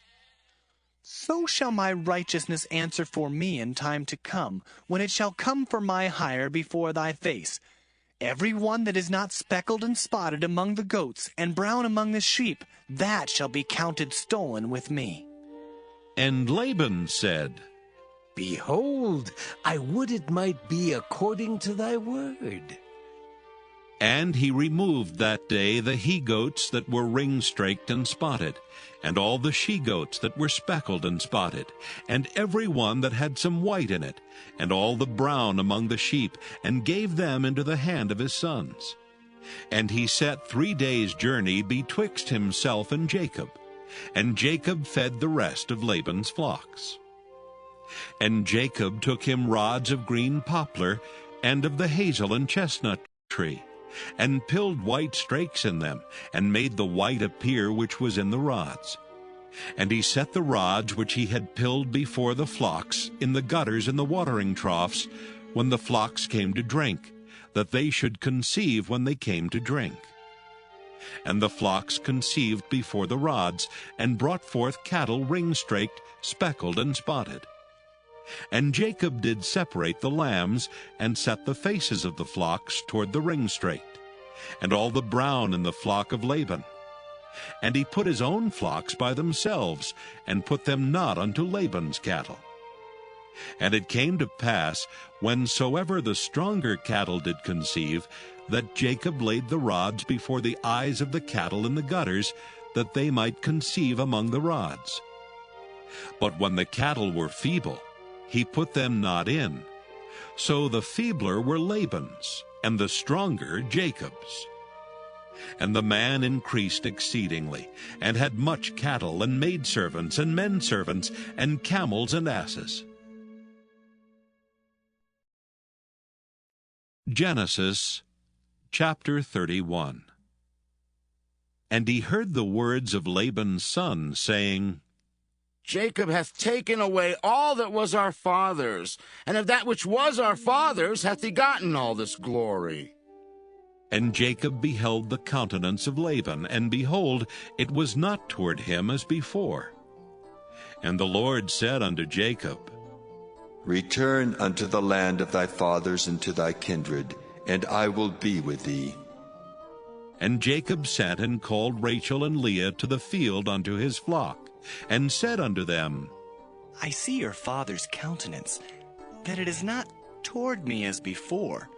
So shall my righteousness answer for me in time to come, when it shall come for my hire before thy face. Every one that is not speckled and spotted among the goats, and brown among the sheep, that shall be counted stolen with me. And Laban said, Behold, I would it might be according to thy word. And he removed that day the he-goats that were ring-straked and spotted, and all the she-goats that were speckled and spotted, and every one that had some white in it, and all the brown among the sheep, and gave them into the hand of his sons. And he set 3 days' journey betwixt himself and Jacob, and Jacob fed the rest of Laban's flocks. And Jacob took him rods of green poplar, and of the hazel and chestnut tree, and pilled white strakes in them, and made the white appear which was in the rods. And he set the rods which he had pilled before the flocks in the gutters and the watering troughs, when the flocks came to drink, that they should conceive when they came to drink. And the flocks conceived before the rods, and brought forth cattle ring-straked, speckled, and spotted. And Jacob did separate the lambs, and set the faces of the flocks toward the ring-straked, and all the brown in the flock of Laban. And he put his own flocks by themselves, and put them not unto Laban's cattle. And it came to pass, whensoever the stronger cattle did conceive, that Jacob laid the rods before the eyes of the cattle in the gutters, that they might conceive among the rods. But when the cattle were feeble, he put them not in. So the feebler were Laban's, and the stronger Jacob's. And the man increased exceedingly, and had much cattle, and maidservants, and menservants, and camels and asses. Genesis chapter 31. And he heard the words of Laban's son, saying, Jacob hath taken away all that was our father's, and of that which was our father's hath he gotten all this glory. And Jacob beheld the countenance of Laban, and behold, it was not toward him as before. And the Lord said unto Jacob, Return unto the land of thy fathers and to thy kindred, and I will be with thee. And Jacob sent and called Rachel and Leah to the field unto his flock, and said unto them, I see your father's countenance, that it is not toward me as before.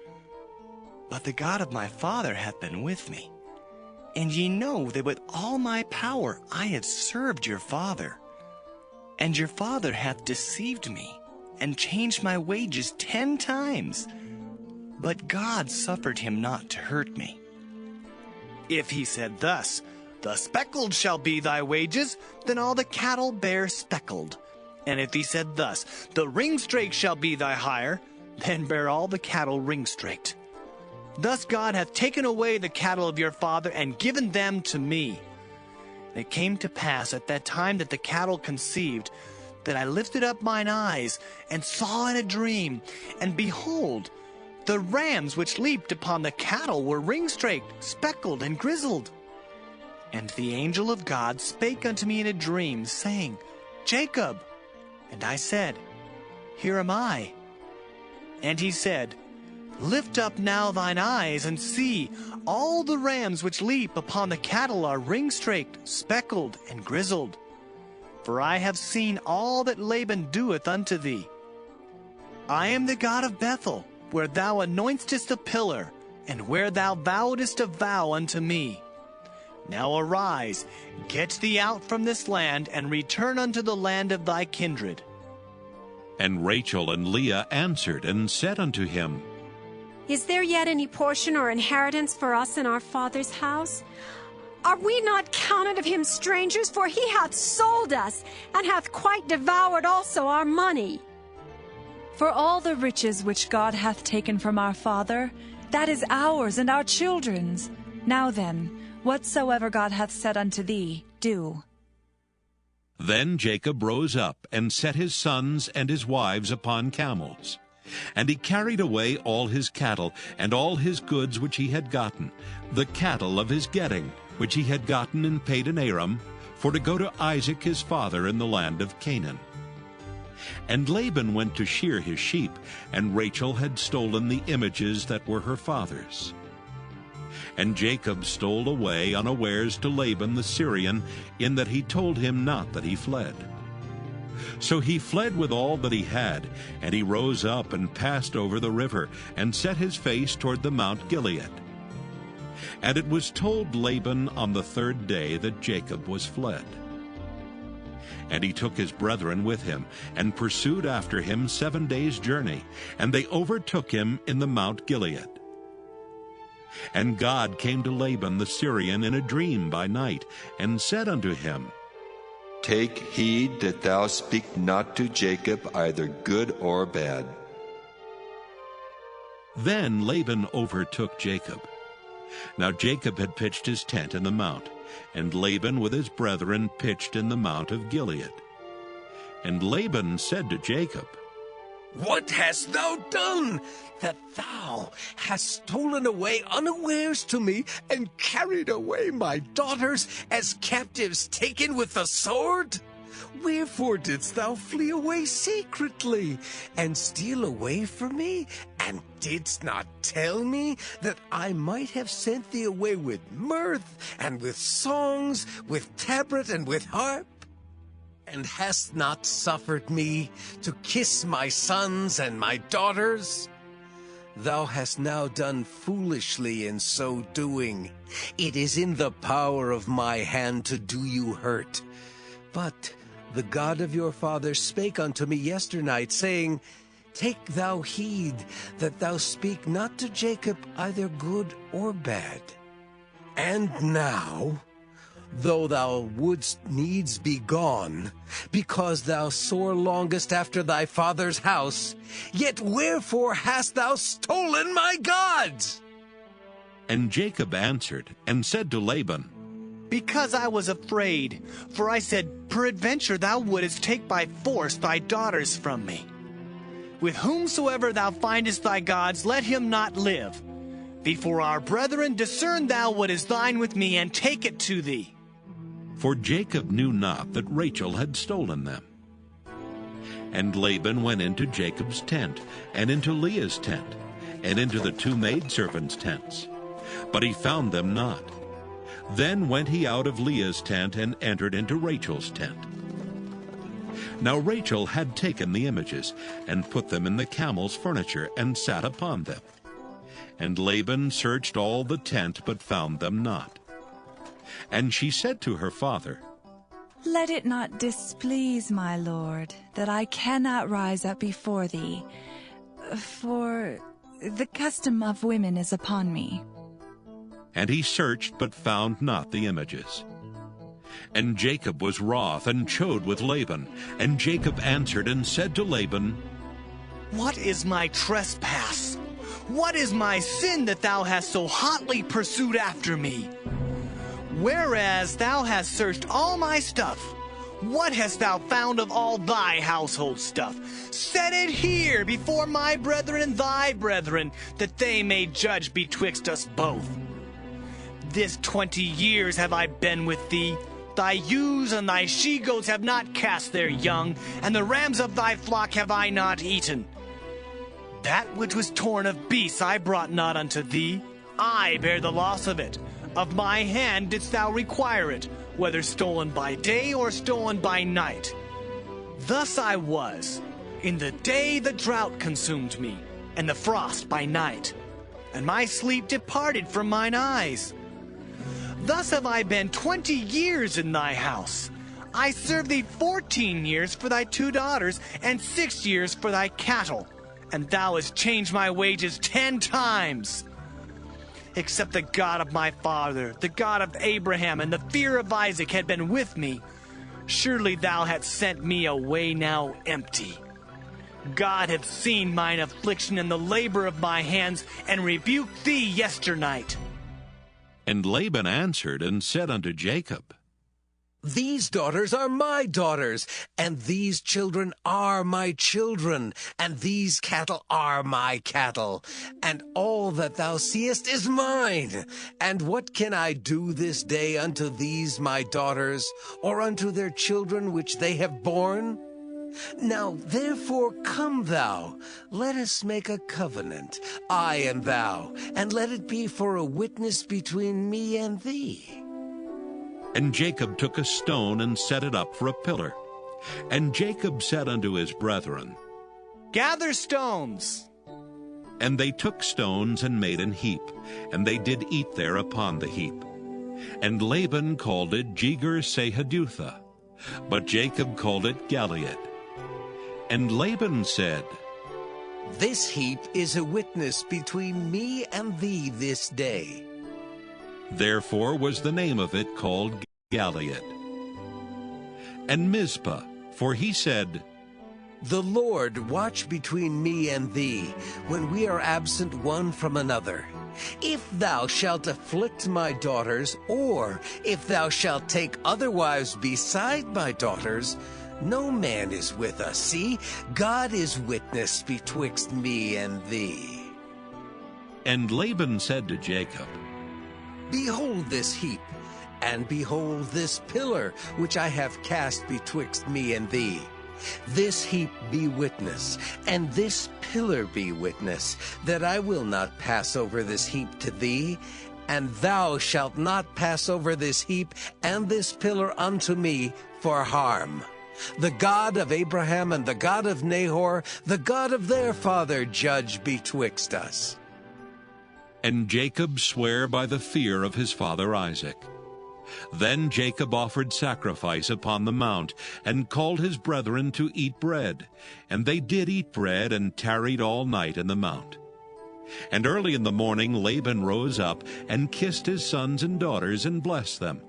But the God of my father hath been with me. And ye know that with all my power I have served your father. And your father hath deceived me, and changed my wages 10 times. But God suffered him not to hurt me. If he said thus, The speckled shall be thy wages, then all the cattle bear speckled. And if he said thus, The ring-straked shall be thy hire, then bear all the cattle ring-straked. Thus God hath taken away the cattle of your father, and given them to me. And it came to pass at that time that the cattle conceived, that I lifted up mine eyes, and saw in a dream, and behold, the rams which leaped upon the cattle were ring-straked, speckled, and grizzled. And the angel of God spake unto me in a dream, saying, Jacob. And I said, Here am I. And he said, Lift up now thine eyes, and see, all the rams which leap upon the cattle are ring-straked, speckled, and grizzled. For I have seen all that Laban doeth unto thee. I am the God of Bethel, where thou anointest a pillar, and where thou vowedest a vow unto me. Now arise, get thee out from this land, and return unto the land of thy kindred. And Rachel and Leah answered and said unto him, Is there yet any portion or inheritance for us in our father's house? Are we not counted of him strangers? For he hath sold us, and hath quite devoured also our money. For all the riches which God hath taken from our father, that is ours and our children's. Now then, whatsoever God hath said unto thee, do. Then Jacob rose up, and set his sons and his wives upon camels. And he carried away all his cattle, and all his goods which he had gotten, the cattle of his getting, which he had gotten in Padan Aram, for to go to Isaac his father in the land of Canaan. And Laban went to shear his sheep, and Rachel had stolen the images that were her father's. And Jacob stole away unawares to Laban the Syrian, in that he told him not that he fled. So he fled with all that he had, and he rose up and passed over the river, and set his face toward the Mount Gilead. And it was told Laban on the 3rd day that Jacob was fled. And he took his brethren with him, and pursued after him 7 days' journey, and they overtook him in the Mount Gilead. And God came to Laban the Syrian in a dream by night, and said unto him, Take heed that thou speak not to Jacob either good or bad. Then Laban overtook Jacob. Now Jacob had pitched his tent in the mount, and Laban with his brethren pitched in the mount of Gilead. And Laban said to Jacob, What hast thou done, that thou hast stolen away unawares to me, and carried away my daughters as captives taken with the sword? Wherefore didst thou flee away secretly, and steal away from me, and didst not tell me that I might have sent thee away with mirth, and with songs, with tabret, and with harp? And hast not suffered me to kiss my sons and my daughters? Thou hast now done foolishly in so doing. It is in the power of my hand to do you hurt. But the God of your father spake unto me yesternight, saying, Take thou heed that thou speak not to Jacob either good or bad. And now, though thou wouldst needs be gone, because thou sore longest after thy father's house, yet wherefore hast thou stolen my gods? And Jacob answered and said to Laban, Because I was afraid, for I said, Peradventure thou wouldest take by force thy daughters from me. With whomsoever thou findest thy gods, let him not live. Before our brethren, discern thou what is thine with me, and take it to thee. For Jacob knew not that Rachel had stolen them. And Laban went into Jacob's tent, and into Leah's tent, and into the two maidservants' tents. But he found them not. Then went he out of Leah's tent, and entered into Rachel's tent. Now Rachel had taken the images, and put them in the camel's furniture, and sat upon them. And Laban searched all the tent, but found them not. And she said to her father, Let it not displease my lord, that I cannot rise up before thee, for the custom of women is upon me. And he searched, but found not the images. And Jacob was wroth, and chode with Laban. And Jacob answered and said to Laban, What is my trespass? What is my sin that thou hast so hotly pursued after me? Whereas thou hast searched all my stuff, what hast thou found of all thy household stuff? Set it here before my brethren and thy brethren, that they may judge betwixt us both. This 20 years have I been with thee. Thy ewes and thy she-goats have not cast their young, and the rams of thy flock have I not eaten. That which was torn of beasts I brought not unto thee. I bear the loss of it. Of my hand didst thou require it, whether stolen by day or stolen by night. Thus I was. In the day the drought consumed me, and the frost by night, and my sleep departed from mine eyes. Thus have I been 20 years in thy house. I served thee 14 years for thy 2 daughters, and 6 years for thy cattle, and thou hast changed my wages 10 times. Except the God of my father, the God of Abraham, and the fear of Isaac had been with me, surely thou hadst sent me away now empty. God hath seen mine affliction and the labor of my hands, and rebuked thee yesternight. And Laban answered and said unto Jacob, These daughters are my daughters, and these children are my children, and these cattle are my cattle, and all that thou seest is mine. And what can I do this day unto these my daughters, or unto their children which they have borne? Now therefore come thou, let us make a covenant, I and thou, and let it be for a witness between me and thee. And Jacob took a stone and set it up for a pillar. And Jacob said unto his brethren, Gather stones. And they took stones and made an heap, and they did eat there upon the heap. And Laban called it Jegar-sahadutha, but Jacob called it Gilead. And Laban said, This heap is a witness between me and thee this day. Therefore was the name of it called Gilead. And Mizpah, for he said, The Lord watch between me and thee, when we are absent one from another. If thou shalt afflict my daughters, or if thou shalt take other wives beside my daughters, no man is with us. See, God is witness betwixt me and thee. And Laban said to Jacob, Behold this heap, and behold this pillar, which I have cast betwixt me and thee. This heap be witness, and this pillar be witness, that I will not pass over this heap to thee, and thou shalt not pass over this heap and this pillar unto me for harm. The God of Abraham and the God of Nahor, the God of their father, judge betwixt us. And Jacob sware by the fear of his father Isaac. Then Jacob offered sacrifice upon the mount, and called his brethren to eat bread. And they did eat bread, and tarried all night in the mount. And early in the morning Laban rose up, and kissed his sons and daughters, and blessed them.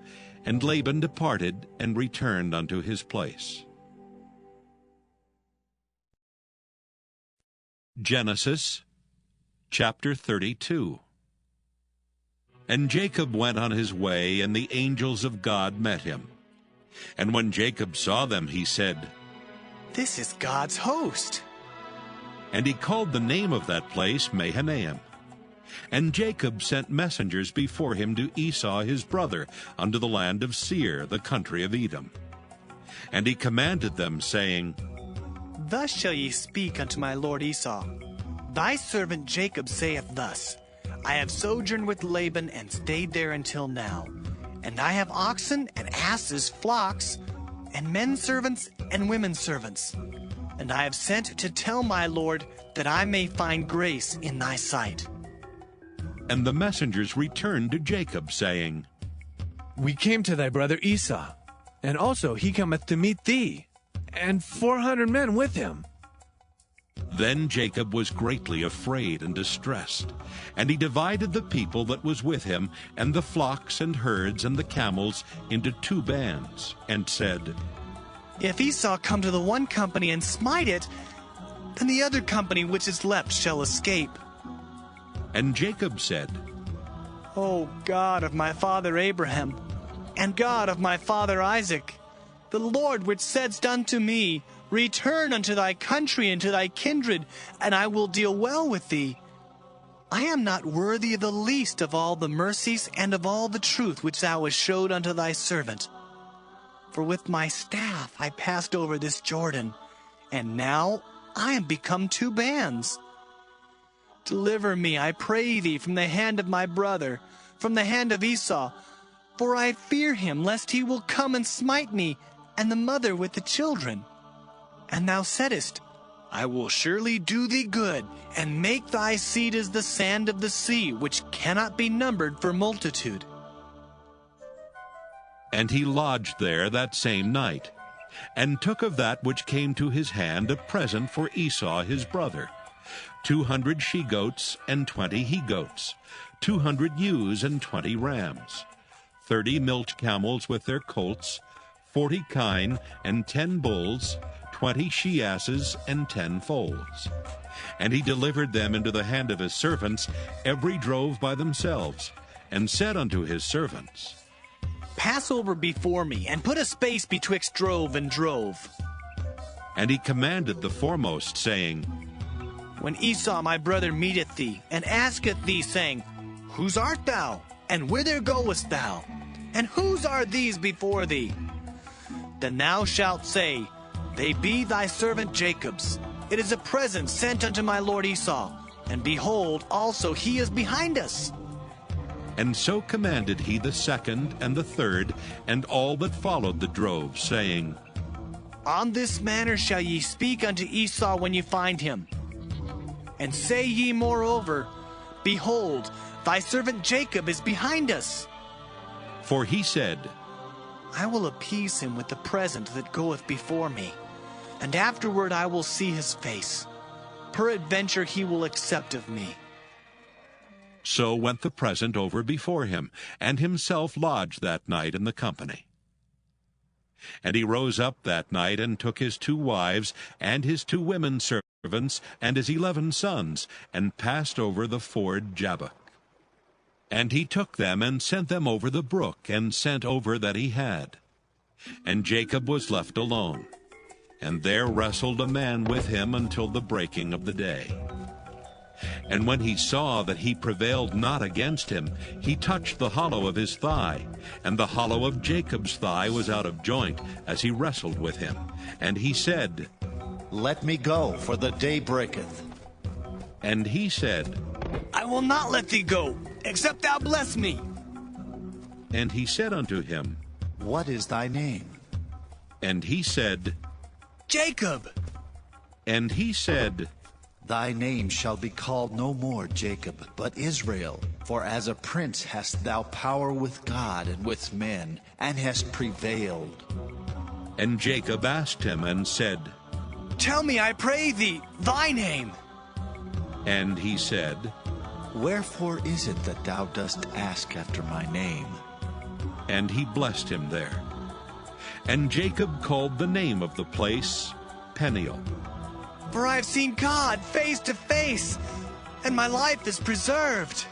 And Laban departed, and returned unto his place. Genesis chapter 32. And Jacob went on his way, and the angels of God met him. And when Jacob saw them, he said, This is God's host. And he called the name of that place Mahanaim. And Jacob sent messengers before him to Esau his brother unto the land of Seir, the country of Edom. And he commanded them, saying, Thus shall ye speak unto my lord Esau. Thy servant Jacob saith thus, I have sojourned with Laban and stayed there until now. And I have oxen and asses, flocks, and men servants and women servants. And I have sent to tell my lord that I may find grace in thy sight. And the messengers returned to Jacob, saying, We came to thy brother Esau, and also he cometh to meet thee, and 400 men with him. Then Jacob was greatly afraid and distressed, and he divided the people that was with him, and the flocks and herds and the camels, into 2 bands, and said, If Esau come to the one company and smite it, then the other company which is left shall escape. And Jacob said, O God of my father Abraham, and God of my father Isaac, the Lord which saidst unto me, Return unto thy country and to thy kindred, and I will deal well with thee. I am not worthy of the least of all the mercies and of all the truth which thou hast showed unto thy servant. For with my staff I passed over this Jordan, and now I am become 2 bands. Deliver me, I pray thee, from the hand of my brother, from the hand of Esau, for I fear him, lest he will come and smite me, and the mother with the children. And thou saidst, I will surely do thee good, and make thy seed as the sand of the sea, which cannot be numbered for multitude. And he lodged there that same night, and took of that which came to his hand a present for Esau his brother, 200 she-goats and 20 he-goats, 200 ewes and 20 rams, 30 milch camels with their colts, 40 kine and 10 bulls, 20 she-asses and 10 foals. And he delivered them into the hand of his servants, every drove by themselves, and said unto his servants, Pass over before me, and put a space betwixt drove and drove. And he commanded the foremost, saying, When Esau my brother meeteth thee, and asketh thee, saying, Whose art thou? And whither goest thou? And whose are these before thee? Then thou shalt say, They be thy servant Jacob's. It is a present sent unto my lord Esau. And behold, also he is behind us. And so commanded he the second and the third, and all that followed the drove, saying, On this manner shall ye speak unto Esau when ye find him. And say ye moreover, Behold, thy servant Jacob is behind us. For he said, I will appease him with the present that goeth before me, and afterward I will see his face. Peradventure he will accept of me. So went the present over before him, and himself lodged that night in the company. And he rose up that night, and took his 2 wives, and his 2 women servants, and his 11 sons, and passed over the ford Jabbok. And he took them, and sent them over the brook, and sent over that he had. And Jacob was left alone, and there wrestled a man with him until the breaking of the day. And when he saw that he prevailed not against him, he touched the hollow of his thigh, and the hollow of Jacob's thigh was out of joint, as he wrestled with him. And he said, Let me go, for the day breaketh. And he said, I will not let thee go, except thou bless me. And he said unto him, What is thy name? And he said, Jacob. And he said, Thy name shall be called no more Jacob, but Israel. For as a prince hast thou power with God and with men, and hast prevailed. And Jacob asked him and said, Tell me, I pray thee, thy name. And he said, Wherefore is it that thou dost ask after my name? And he blessed him there. And Jacob called the name of the place Peniel. For I have seen God face to face, and my life is preserved.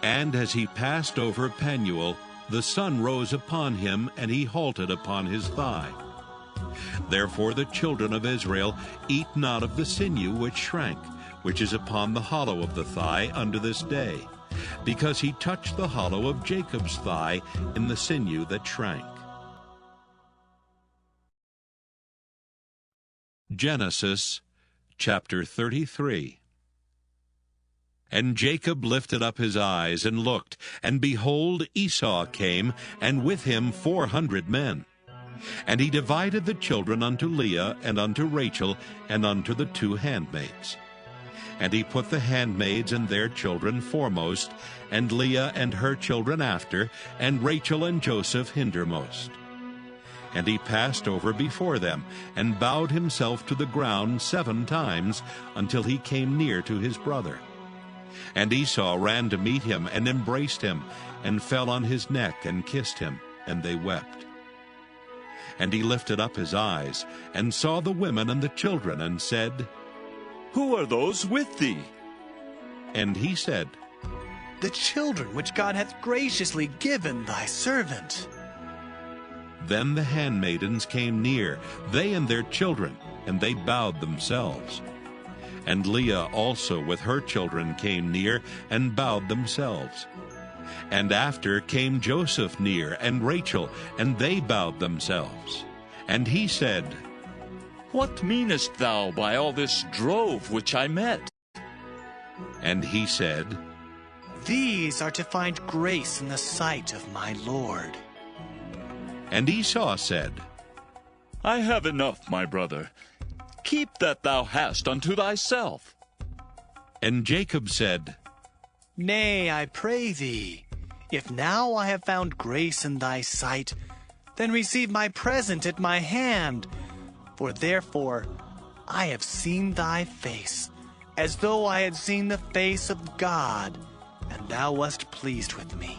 And as he passed over Penuel, the sun rose upon him, and he halted upon his thigh. Therefore the children of Israel eat not of the sinew which shrank, which is upon the hollow of the thigh unto this day, because he touched the hollow of Jacob's thigh in the sinew that shrank. Genesis chapter 33. And Jacob lifted up his eyes and looked, and behold, Esau came, and with him 400 men. And he divided the children unto Leah, and unto Rachel, and unto the 2 handmaids. And he put the handmaids and their children foremost, and Leah and her children after, and Rachel and Joseph hindermost. And he passed over before them, and bowed himself to the ground 7 times, until he came near to his brother. And Esau ran to meet him, and embraced him, and fell on his neck, and kissed him, and they wept. And he lifted up his eyes, and saw the women and the children, and said, Who are those with thee? And he said, The children which God hath graciously given thy servant. Then the handmaidens came near, they and their children, and they bowed themselves. And Leah also with her children came near, and bowed themselves. And after came Joseph near, and Rachel, and they bowed themselves. And he said, What meanest thou by all this drove which I met? And he said, These are to find grace in the sight of my Lord. And Esau said, I have enough, my brother. Keep that thou hast unto thyself. And Jacob said, Nay, I pray thee, if now I have found grace in thy sight, then receive my present at my hand. For therefore I have seen thy face, as though I had seen the face of God, and thou wast pleased with me.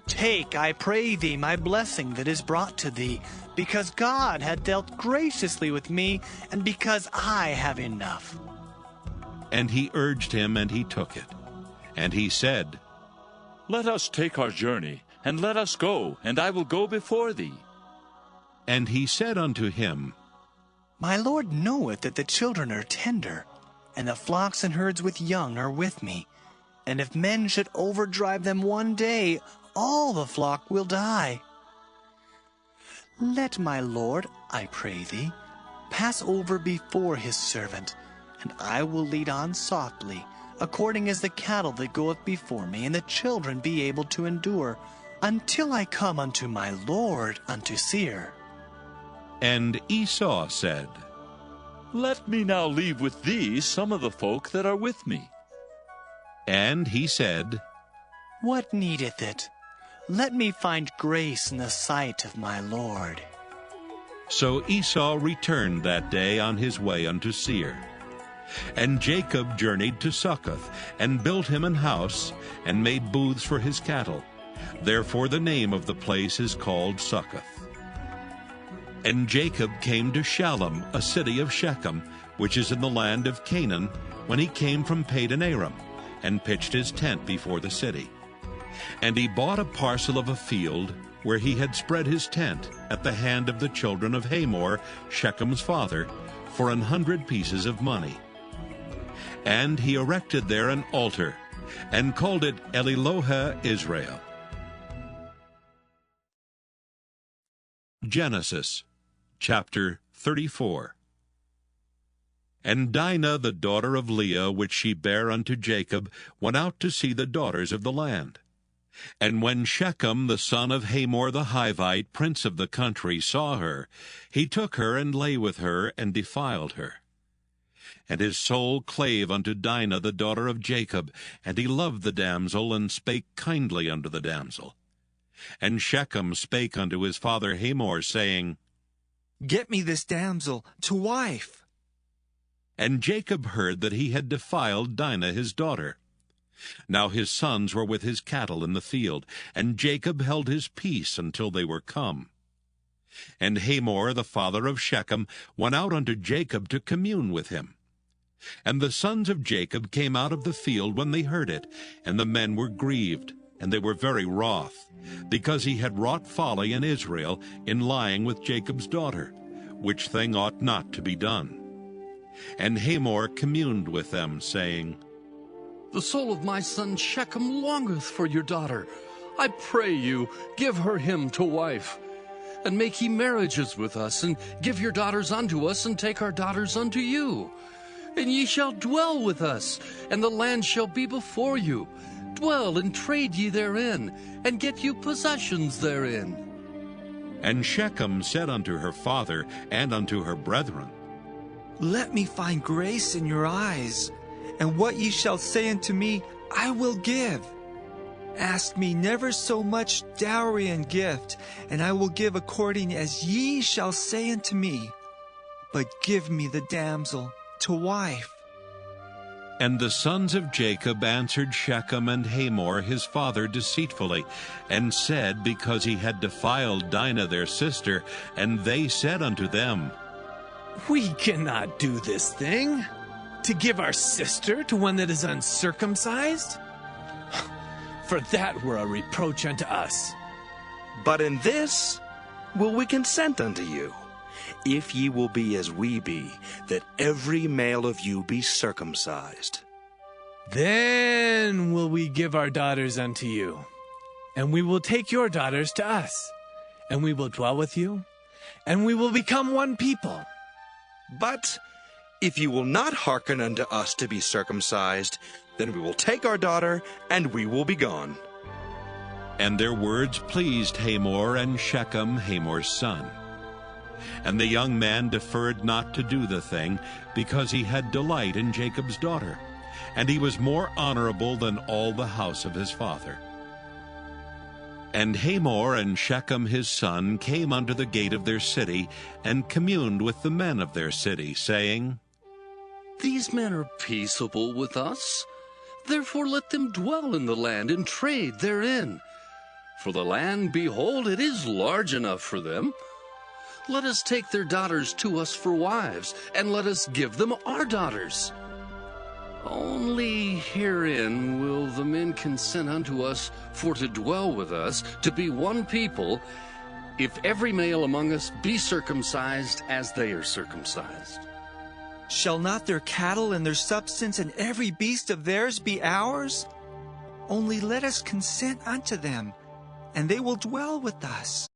Take, I pray thee, my blessing that is brought to thee, because God hath dealt graciously with me, and because I have enough. And he urged him, and he took it. And he said, Let us take our journey, and let us go, and I will go before thee. And he said unto him, My Lord knoweth that the children are tender, and the flocks and herds with young are with me. And if men should overdrive them one day, all the flock will die. Let my Lord, I pray thee, pass over before his servant, and I will lead on softly, according as the cattle that goeth before me, and the children be able to endure, until I come unto my Lord unto Seir. And Esau said, Let me now leave with thee some of the folk that are with me. And he said, What needeth it? Let me find grace in the sight of my Lord. So Esau returned that day on his way unto Seir. And Jacob journeyed to Succoth, and built him an house, and made booths for his cattle. Therefore the name of the place is called Succoth. And Jacob came to Shalem, a city of Shechem, which is in the land of Canaan, when he came from Padan Aram, and pitched his tent before the city. And he bought a parcel of a field, where he had spread his tent, at the hand of the children of Hamor, Shechem's father, for 100 pieces of money. And he erected there an altar, and called it Elilohe Israel. Genesis chapter 34. And Dinah, the daughter of Leah, which she bare unto Jacob, went out to see the daughters of the land. And when Shechem, the son of Hamor the Hivite, prince of the country, saw her, he took her and lay with her, and defiled her. And his soul clave unto Dinah, the daughter of Jacob, and he loved the damsel, and spake kindly unto the damsel. And Shechem spake unto his father Hamor, saying, Get me this damsel to wife. And Jacob heard that he had defiled Dinah his daughter. Now his sons were with his cattle in the field, and Jacob held his peace until they were come. And Hamor, the father of Shechem, went out unto Jacob to commune with him. And the sons of Jacob came out of the field when they heard it, and the men were grieved, and they were very wroth, because he had wrought folly in Israel in lying with Jacob's daughter, which thing ought not to be done. And Hamor communed with them, saying, The soul of my son Shechem longeth for your daughter. I pray you, give her him to wife. And make ye marriages with us, and give your daughters unto us, and take our daughters unto you. And ye shall dwell with us, and the land shall be before you. Dwell and trade ye therein, and get you possessions therein. And Shechem said unto her father and unto her brethren, Let me find grace in your eyes, and what ye shall say unto me I will give. Ask me never so much dowry and gift, and I will give according as ye shall say unto me. But give me the damsel to wife. And the sons of Jacob answered Shechem and Hamor his father deceitfully, and said, because he had defiled Dinah their sister, and they said unto them, We cannot do this thing, to give our sister to one that is uncircumcised. For that were a reproach unto us. But in this will we consent unto you, if ye will be as we be, that every male of you be circumcised. Then will we give our daughters unto you, and we will take your daughters to us, and we will dwell with you, and we will become one people. But if you will not hearken unto us to be circumcised, then we will take our daughter, and we will be gone. And their words pleased Hamor and Shechem, Hamor's son. And the young man deferred not to do the thing, because he had delight in Jacob's daughter, and he was more honorable than all the house of his father. And Hamor and Shechem his son came unto the gate of their city, and communed with the men of their city, saying, These men are peaceable with us. Therefore let them dwell in the land, and trade therein. For the land, behold, it is large enough for them. Let us take their daughters to us for wives, and let us give them our daughters. Only herein will the men consent unto us for to dwell with us, to be one people, if every male among us be circumcised as they are circumcised. Shall not their cattle and their substance and every beast of theirs be ours? Only let us consent unto them, and they will dwell with us.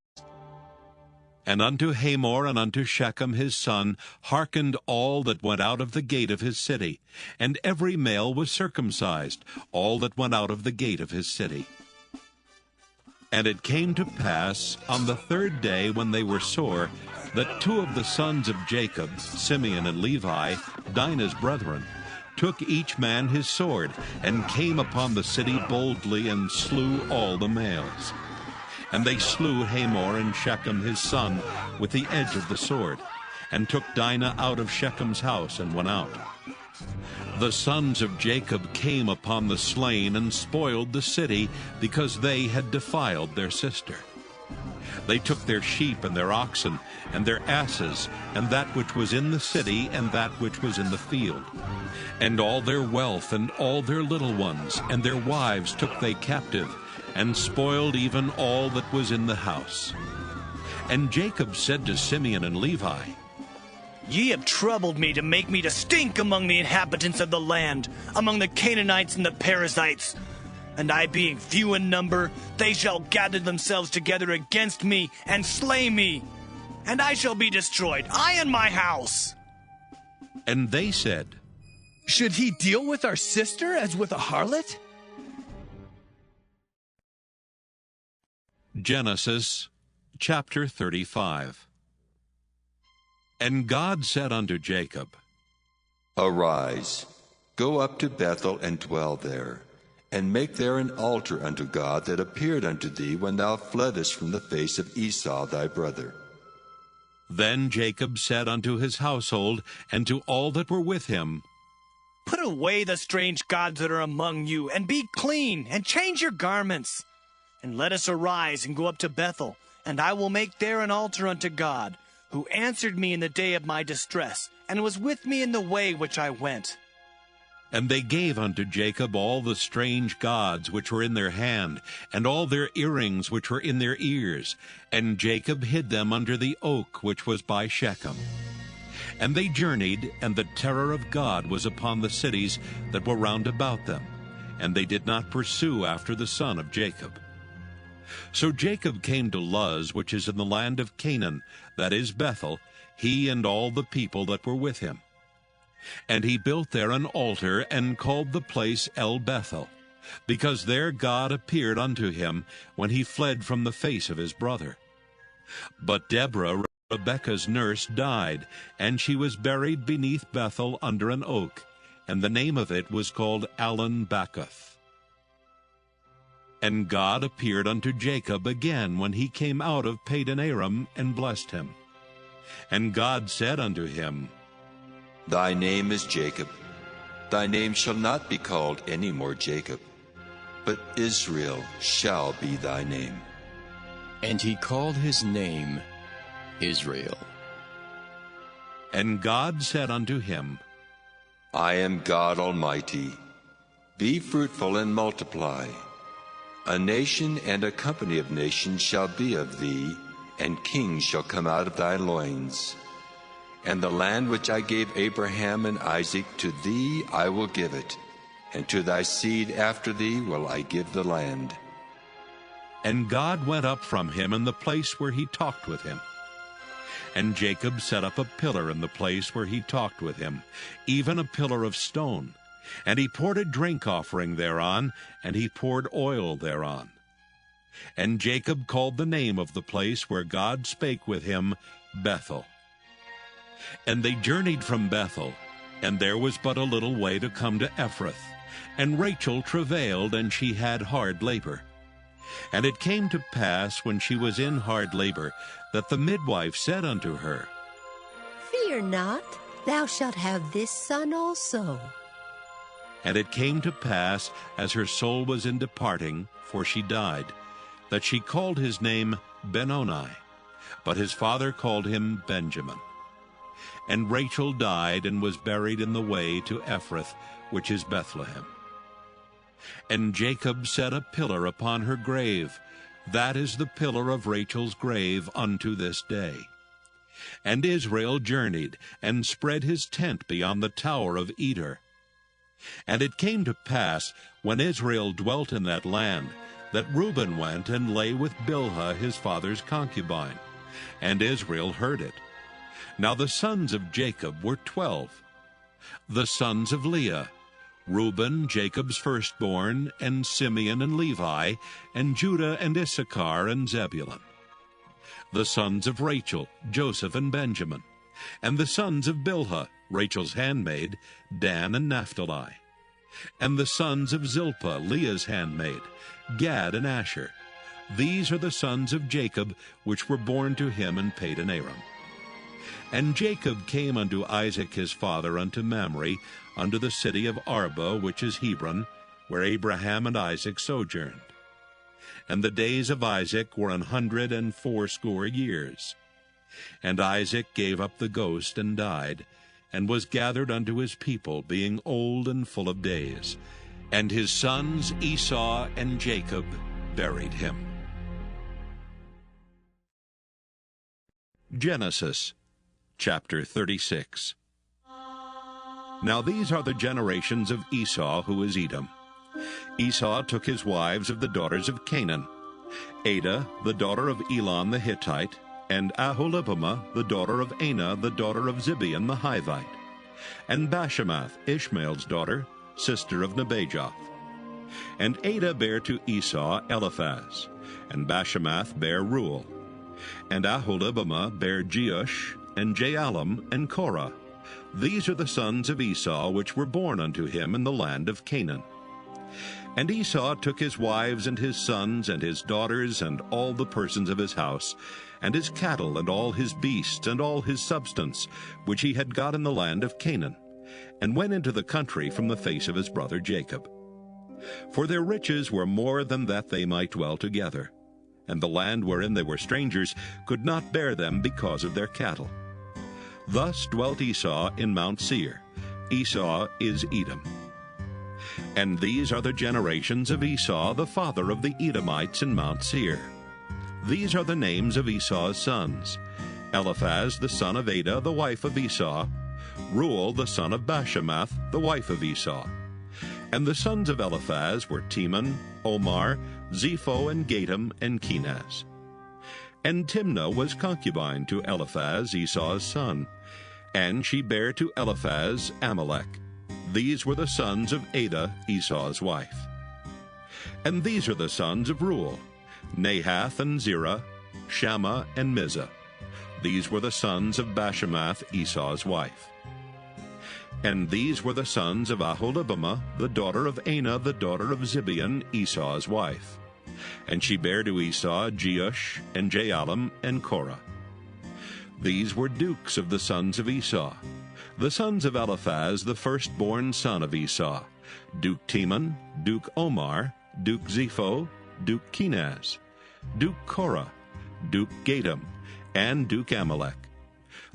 And unto Hamor and unto Shechem his son hearkened all that went out of the gate of his city, and every male was circumcised, all that went out of the gate of his city. And it came to pass on the third day, when they were sore, that two of the sons of Jacob, Simeon and Levi, Dinah's brethren, took each man his sword, and came upon the city boldly, and slew all the males. And they slew Hamor and Shechem his son with the edge of the sword, and took Dinah out of Shechem's house, and went out. The sons of Jacob came upon the slain and spoiled the city, because they had defiled their sister. They took their sheep and their oxen and their asses, and that which was in the city and that which was in the field. And all their wealth and all their little ones and their wives took they captive, and spoiled even all that was in the house. And Jacob said to Simeon and Levi, Ye have troubled me to make me to stink among the inhabitants of the land, among the Canaanites and the Perizzites. And I being few in number, they shall gather themselves together against me and slay me. And I shall be destroyed, I and my house. And they said, Should he deal with our sister as with a harlot? Genesis chapter 35. And God said unto Jacob, Arise, go up to Bethel and dwell there, and make there an altar unto God that appeared unto thee when thou fleddest from the face of Esau thy brother. Then Jacob said unto his household and to all that were with him, Put away the strange gods that are among you, and be clean, and change your garments. And let us arise and go up to Bethel, and I will make there an altar unto God, who answered me in the day of my distress, and was with me in the way which I went. And they gave unto Jacob all the strange gods which were in their hand, and all their earrings which were in their ears. And Jacob hid them under the oak which was by Shechem. And they journeyed, and the terror of God was upon the cities that were round about them, and they did not pursue after the son of Jacob. So Jacob came to Luz, which is in the land of Canaan, that is Bethel, he and all the people that were with him. And he built there an altar, and called the place El Bethel, because there God appeared unto him when he fled from the face of his brother. But Deborah, Rebekah's nurse, died, and she was buried beneath Bethel under an oak, and the name of it was called Allon Bacuth. And God appeared unto Jacob again when he came out of Padan Aram, and blessed him. And God said unto him, Thy name is Jacob. Thy name shall not be called any more Jacob, but Israel shall be thy name. And he called his name Israel. And God said unto him, I am God Almighty. Be fruitful and multiply. A nation and a company of nations shall be of thee, and kings shall come out of thy loins. And the land which I gave Abraham and Isaac, to thee I will give it, and to thy seed after thee will I give the land. And God went up from him in the place where he talked with him. And Jacob set up a pillar in the place where he talked with him, even a pillar of stone. And he poured a drink offering thereon, and he poured oil thereon. And Jacob called the name of the place where God spake with him, Bethel. And they journeyed from Bethel, and there was but a little way to come to Ephrath. And Rachel travailed, and she had hard labor. And it came to pass, when she was in hard labor, that the midwife said unto her, Fear not, thou shalt have this son also. And it came to pass, as her soul was in departing, for she died, that she called his name Benoni, but his father called him Benjamin. And Rachel died, and was buried in the way to Ephrath, which is Bethlehem. And Jacob set a pillar upon her grave. That is the pillar of Rachel's grave unto this day. And Israel journeyed, and spread his tent beyond the tower of Eder. And it came to pass, when Israel dwelt in that land, that Reuben went and lay with Bilhah his father's concubine. And Israel heard it. Now the sons of Jacob were 12. The sons of Leah, Reuben, Jacob's firstborn, and Simeon and Levi, and Judah and Issachar and Zebulun. The sons of Rachel, Joseph and Benjamin. And the sons of Bilhah, Rachel's handmaid, Dan and Naphtali. And the sons of Zilpah, Leah's handmaid, Gad and Asher. These are the sons of Jacob, which were born to him in Padan Aram. And Jacob came unto Isaac his father unto Mamre, unto the city of Arba, which is Hebron, where Abraham and Isaac sojourned. And the days of Isaac were 180 years. And Isaac gave up the ghost and died, and was gathered unto his people, being old and full of days. And his sons Esau and Jacob buried him. Genesis chapter 36. Now these are the generations of Esau, who is Edom. Esau took his wives of the daughters of Canaan, Adah, the daughter of Elon the Hittite, and Aholibamah, the daughter of Anah, the daughter of Zibeon the Hivite, and Bashemath, Ishmael's daughter, sister of Nebajoth. And Adah bare to Esau Eliphaz, and Bashemath bare Reuel, and Aholibamah bare Jeush, and Jaalam, and Korah. These are the sons of Esau which were born unto him in the land of Canaan. And Esau took his wives and his sons and his daughters and all the persons of his house, and his cattle and all his beasts and all his substance, which he had got in the land of Canaan, and went into the country from the face of his brother Jacob. For their riches were more than that they might dwell together, and the land wherein they were strangers could not bear them because of their cattle. Thus dwelt Esau in Mount Seir. Esau is Edom. And these are the generations of Esau, the father of the Edomites in Mount Seir. These are the names of Esau's sons: Eliphaz the son of Adah, the wife of Esau; Reuel the son of Bashemath, the wife of Esau. And the sons of Eliphaz were Teman, Omar, Zepho, and Gatam, and Kenaz. And Timnah was concubine to Eliphaz, Esau's son, and she bare to Eliphaz Amalek. These were the sons of Adah, Esau's wife. And these are the sons of Reuel: Nahath and Zerah, Shammah and Mizah. These were the sons of Bashemath, Esau's wife. And these were the sons of Aholibamah, the daughter of Anah, the daughter of Zibeon, Esau's wife. And she bare to Esau Jeush, and Jaalam, and Korah. These were dukes of the sons of Esau. The sons of Eliphaz, the firstborn son of Esau: Duke Teman, Duke Omar, Duke Zepho, Duke Kenaz, Duke Korah, Duke Gatam, and Duke Amalek.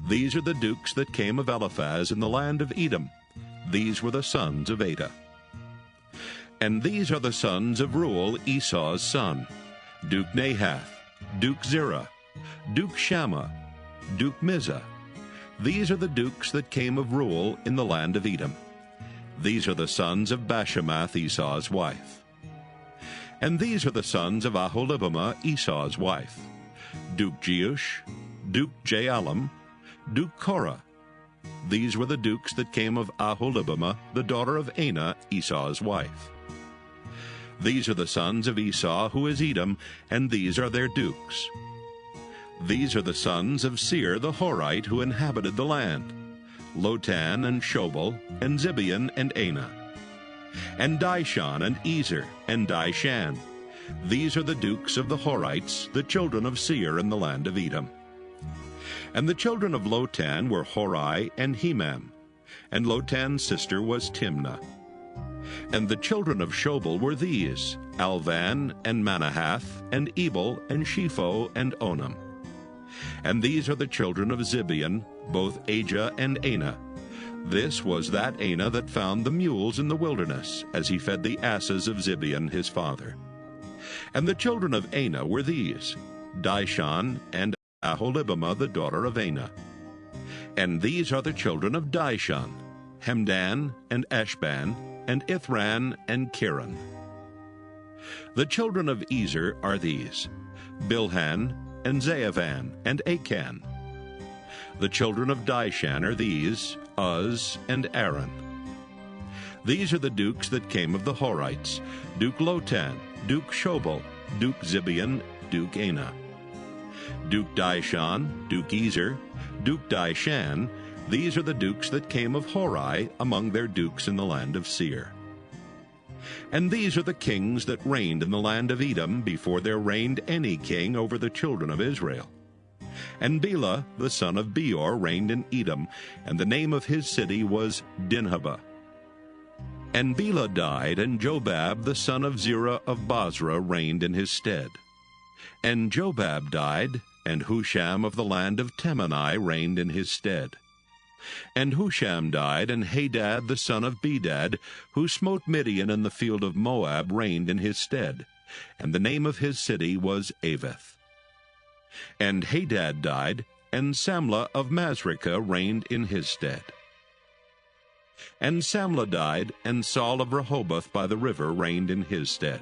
These are the dukes that came of Eliphaz in the land of Edom. These were the sons of Adah. And these are the sons of Reuel, Esau's son: Duke Nahath, Duke Zerah, Duke Shammah, Duke Mizah. These are the dukes that came of Reuel in the land of Edom. These are the sons of Bashemath, Esau's wife. And these are the sons of Aholibamah, Esau's wife: Duke Jeush, Duke Jaalam, Duke Korah. These were the dukes that came of Aholibamah, the daughter of Anah, Esau's wife. These are the sons of Esau, who is Edom, and these are their dukes. These are the sons of Seir the Horite, who inhabited the land: Lotan and Shobal, and Zibeon and Anah. And Dishon and Ezer and Dishan. These are the dukes of the Horites, the children of Seir in the land of Edom. And the children of Lotan were Hori and Hemam, and Lotan's sister was Timnah. And the children of Shobal were these: Alvan and Manahath, and Ebal, and Shepho, and Onam. And these are the children of Zibeon, both Ajah and Anah. This was that Anah that found the mules in the wilderness, as he fed the asses of Zibeon his father. And the children of Anah were these: Dishon and Aholibamah, the daughter of Anah. And these are the children of Dishon: Hemdan, and Eshban, and Ithran, and Kiran. The children of Ezer are these: Bilhan, and Zaavan, and Achan. The children of Dishan are these: Uz, and Aaron. These are the dukes that came of the Horites: Duke Lotan, Duke Shobal, Duke Zibeon, Duke Anah. Duke Dishon, Duke Ezer, Duke Dishan. These are the dukes that came of Hori among their dukes in the land of Seir. And these are the kings that reigned in the land of Edom before there reigned any king over the children of Israel. And Bela, the son of Beor, reigned in Edom, and the name of his city was Dinhabah. And Bela died, and Jobab the son of Zerah of Bozrah reigned in his stead. And Jobab died, and Husham of the land of Temani reigned in his stead. And Husham died, and Hadad the son of Bedad, who smote Midian in the field of Moab, reigned in his stead. And the name of his city was Avith. And Hadad died, and Samlah of Masrekah reigned in his stead. And Samlah died, and Saul of Rehoboth by the river reigned in his stead.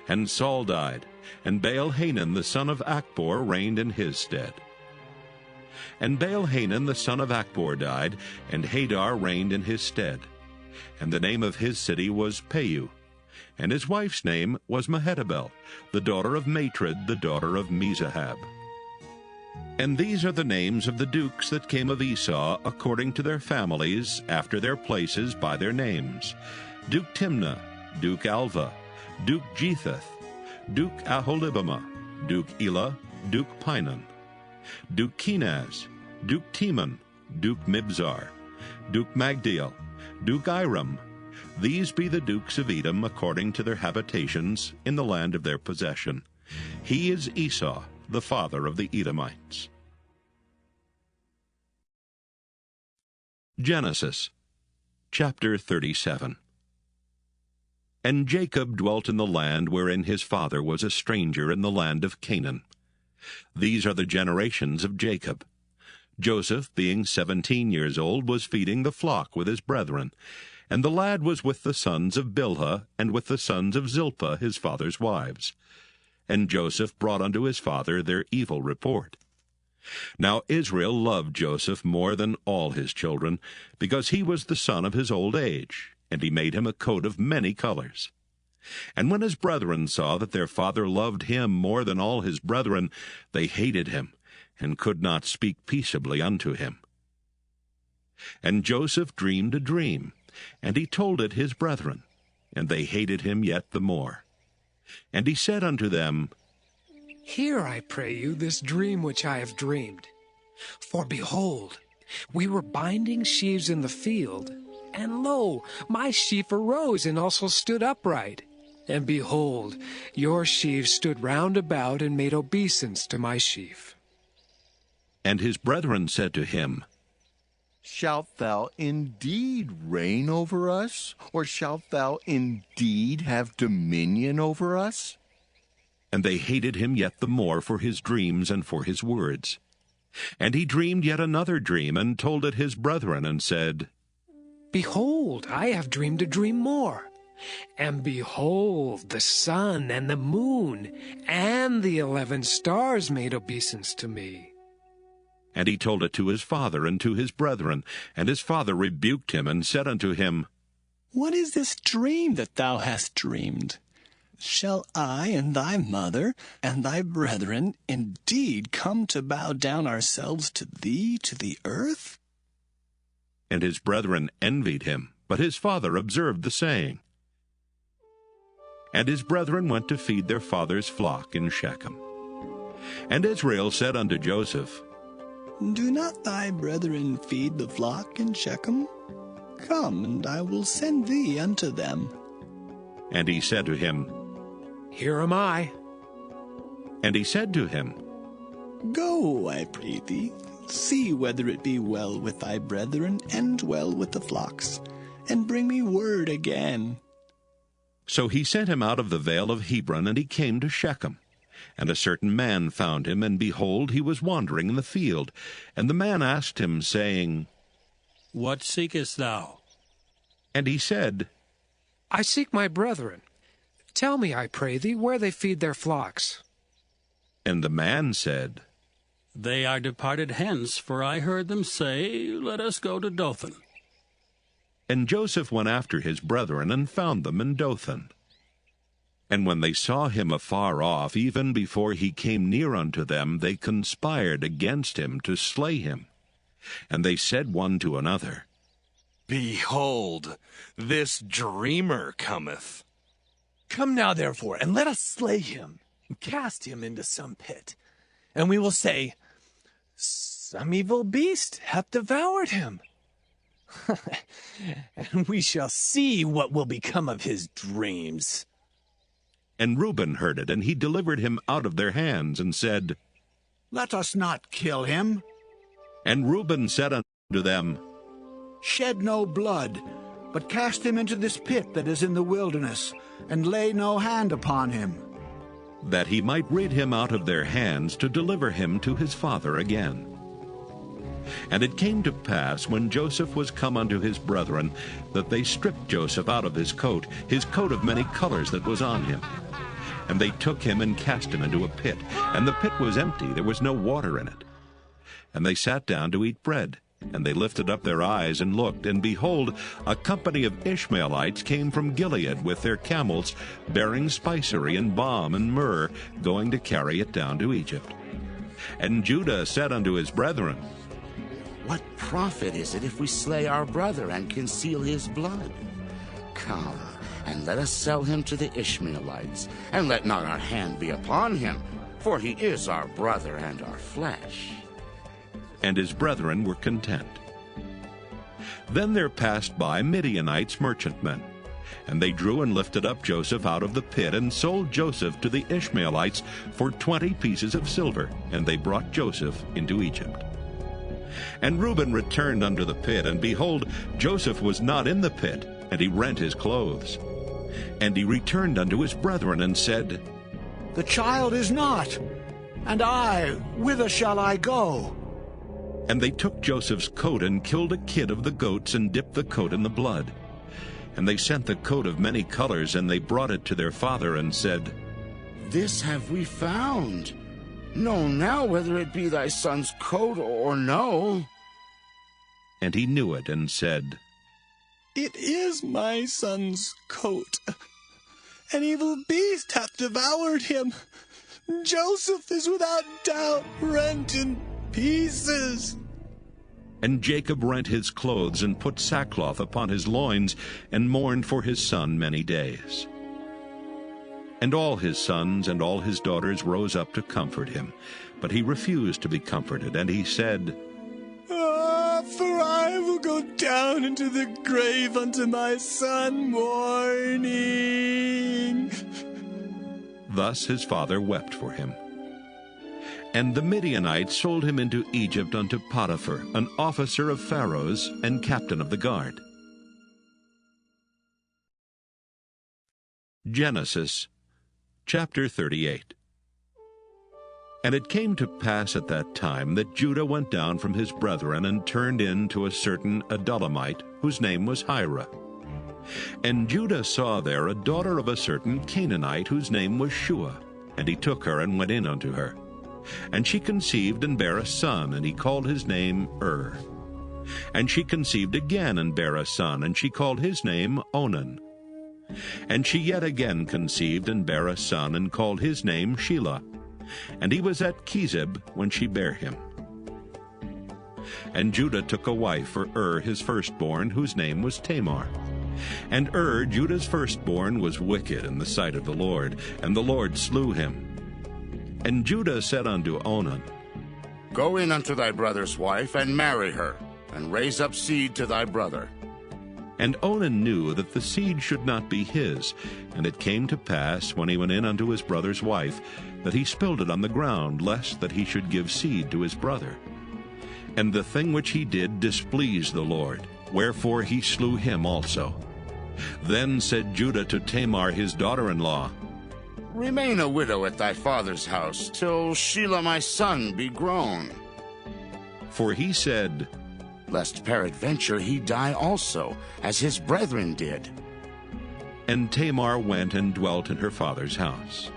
And Saul died, and Baal-Hanan the son of Achbor reigned in his stead. And Baal-Hanan the son of Achbor died, and Hadar reigned in his stead. And the name of his city was Pau, and his wife's name was Mehetabel, the daughter of Matred, the daughter of Mezahab. And these are the names of the dukes that came of Esau, according to their families, after their places, by their names: Duke Timnah, Duke Alva, Duke Jetheth, Duke Aholibamah, Duke Elah, Duke Pinon, Duke Kenaz, Duke Teman, Duke Mibzar, Duke Magdiel, Duke Iram. These be the dukes of Edom, according to their habitations, in the land of their possession. He is Esau, the father of the Edomites. Genesis chapter 37. And Jacob dwelt in the land wherein his father was a stranger, in the land of Canaan. These are the generations of Jacob. Joseph, being 17 years old, was feeding the flock with his brethren, and the lad was with the sons of Bilhah, and with the sons of Zilpah his father's wives. And Joseph brought unto his father their evil report. Now Israel loved Joseph more than all his children, because he was the son of his old age, and he made him a coat of many colors. And when his brethren saw that their father loved him more than all his brethren, they hated him, and could not speak peaceably unto him. And Joseph dreamed a dream, and he told it his brethren, and they hated him yet the more. And he said unto them, Hear, I pray you, this dream which I have dreamed. For behold, we were binding sheaves in the field, and lo, my sheaf arose and also stood upright. And behold, your sheaves stood round about and made obeisance to my sheaf. And his brethren said to him, Shalt thou indeed reign over us, or shalt thou indeed have dominion over us? And they hated him yet the more for his dreams and for his words. And he dreamed yet another dream, and told it his brethren, and said, Behold, I have dreamed a dream more. And behold, the sun and the moon and the 11 stars made obeisance to me. And he told it to his father and to his brethren. And his father rebuked him, and said unto him, What is this dream that thou hast dreamed? Shall I and thy mother and thy brethren indeed come to bow down ourselves to thee to the earth? And his brethren envied him, but his father observed the saying. And his brethren went to feed their father's flock in Shechem. And Israel said unto Joseph, Do not thy brethren feed the flock in Shechem? Come, and I will send thee unto them. And he said to him, Here am I. And he said to him, Go, I pray thee, see whether it be well with thy brethren, and well with the flocks, and bring me word again. So he sent him out of the vale of Hebron, and he came to Shechem. And a certain man found him, and behold, he was wandering in the field. And the man asked him, saying, What seekest thou? And he said, I seek my brethren. Tell me, I pray thee, where they feed their flocks. And the man said, They are departed hence, for I heard them say, Let us go to Dothan. And Joseph went after his brethren, and found them in Dothan. And when they saw him afar off, even before he came near unto them, they conspired against him to slay him. And they said one to another, Behold, this dreamer cometh. Come now, therefore, and let us slay him, and cast him into some pit. And we will say, Some evil beast hath devoured him. And we shall see what will become of his dreams. And Reuben heard it, and he delivered him out of their hands, and said, Let us not kill him. And Reuben said unto them, Shed no blood, but cast him into this pit that is in the wilderness, and lay no hand upon him. that he might rid him out of their hands to deliver him to his father again. And it came to pass, when Joseph was come unto his brethren, that they stripped Joseph out of his coat of many colors that was on him. And they took him and cast him into a pit, and the pit was empty, there was no water in it. And they sat down to eat bread. And they lifted up their eyes and looked, and behold, a company of Ishmaelites came from Gilead with their camels, bearing spicery and balm and myrrh, going to carry it down to Egypt. And Judah said unto his brethren, What profit is it if we slay our brother and conceal his blood? Come, and let us sell him to the Ishmaelites, and let not our hand be upon him, for he is our brother and our flesh. And his brethren were content. Then there passed by Midianites merchantmen, and they drew and lifted up Joseph out of the pit, and sold Joseph to the Ishmaelites for 20 pieces of silver, and they brought Joseph into Egypt. And Reuben returned unto the pit, and behold, Joseph was not in the pit, and he rent his clothes. And he returned unto his brethren, and said, The child is not, and I, whither shall I go? And they took Joseph's coat, and killed a kid of the goats, and dipped the coat in the blood. And they sent the coat of many colors, and they brought it to their father, and said, This have we found. Know now whether it be thy son's coat or no. And he knew it, and said, It is my son's coat. An evil beast hath devoured him. Joseph is without doubt rent in pieces. And Jacob rent his clothes, and put sackcloth upon his loins, and mourned for his son many days. And all his sons and all his daughters rose up to comfort him. But he refused to be comforted, and he said, For I will go down into the grave unto my son mourning. Thus his father wept for him. And the Midianites sold him into Egypt unto Potiphar, an officer of Pharaoh's, and captain of the guard. Genesis chapter 38. And it came to pass at that time that Judah went down from his brethren, and turned in to a certain Adullamite, whose name was Hira. And Judah saw there a daughter of a certain Canaanite, whose name was Shua. And he took her, and went in unto her. And she conceived, and bare a son, and he called his name And she conceived again, and bare a son, and she called his name Onan. And she yet again conceived, and bare a son, and called his name Shelah. And he was at Chezib when she bare him. And Judah took a wife for his firstborn, whose name was Tamar. And Judah's firstborn, was wicked in the sight of the Lord, and the Lord slew him. And Judah said unto Onan, Go in unto thy brother's wife, and marry her, and raise up seed to thy brother. And Onan knew that the seed should not be his. And it came to pass, when he went in unto his brother's wife, that he spilled it on the ground, lest that he should give seed to his brother. And the thing which he did displeased the Lord, wherefore he slew him also. Then said Judah to Tamar his daughter-in-law, Remain a widow at thy father's house, till Shelah my son be grown. For he said, Lest peradventure he die also, as his brethren did. And Tamar went and dwelt in her father's house.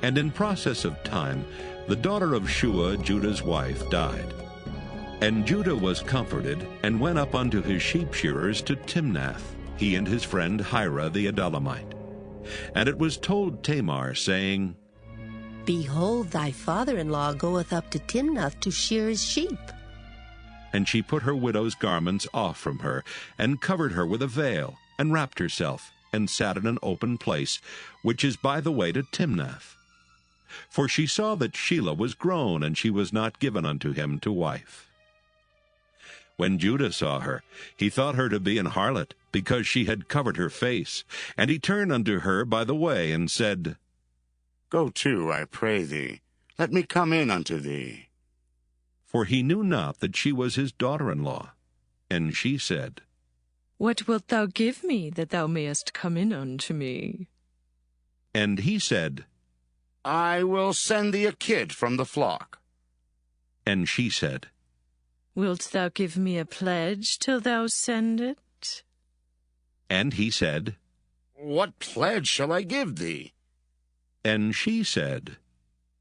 And in process of time, the daughter of Shua, Judah's wife, died. And Judah was comforted, and went up unto his sheep shearers to Timnath, he and his friend Hira the Adullamite. And it was told Tamar, saying, Behold, thy father-in-law goeth up to Timnath to shear his sheep. And she put her widow's garments off from her, and covered her with a veil, and wrapped herself, and sat in an open place, which is by the way to Timnath. For she saw that Shelah was grown, and she was not given unto him to wife. When Judah saw her, he thought her to be an harlot, because she had covered her face. And he turned unto her by the way, and said, Go to, I pray thee. Let me come in unto thee. For he knew not that she was his daughter-in-law. And she said, What wilt thou give me, that thou mayest come in unto me? And he said, I will send thee a kid from the flock. And she said, Wilt thou give me a pledge till thou send it? And he said, What pledge shall I give thee? And she said,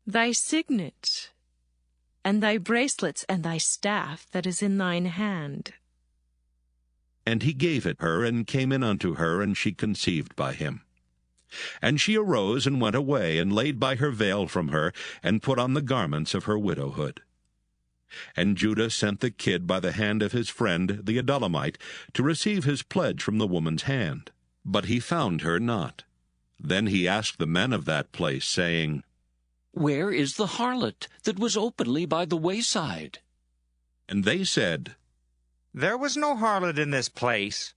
Thy signet, and thy bracelets, and thy staff that is in thine hand. And he gave it her, and came in unto her, and she conceived by him. And she arose and went away, and laid by her veil from her, and put on the garments of her widowhood. And Judah sent the kid by the hand of his friend the Adullamite to receive his pledge from the woman's hand. But he found her not. Then he asked the men of that place, saying, Where is the harlot that was openly by the wayside? And they said, There was no harlot in this place.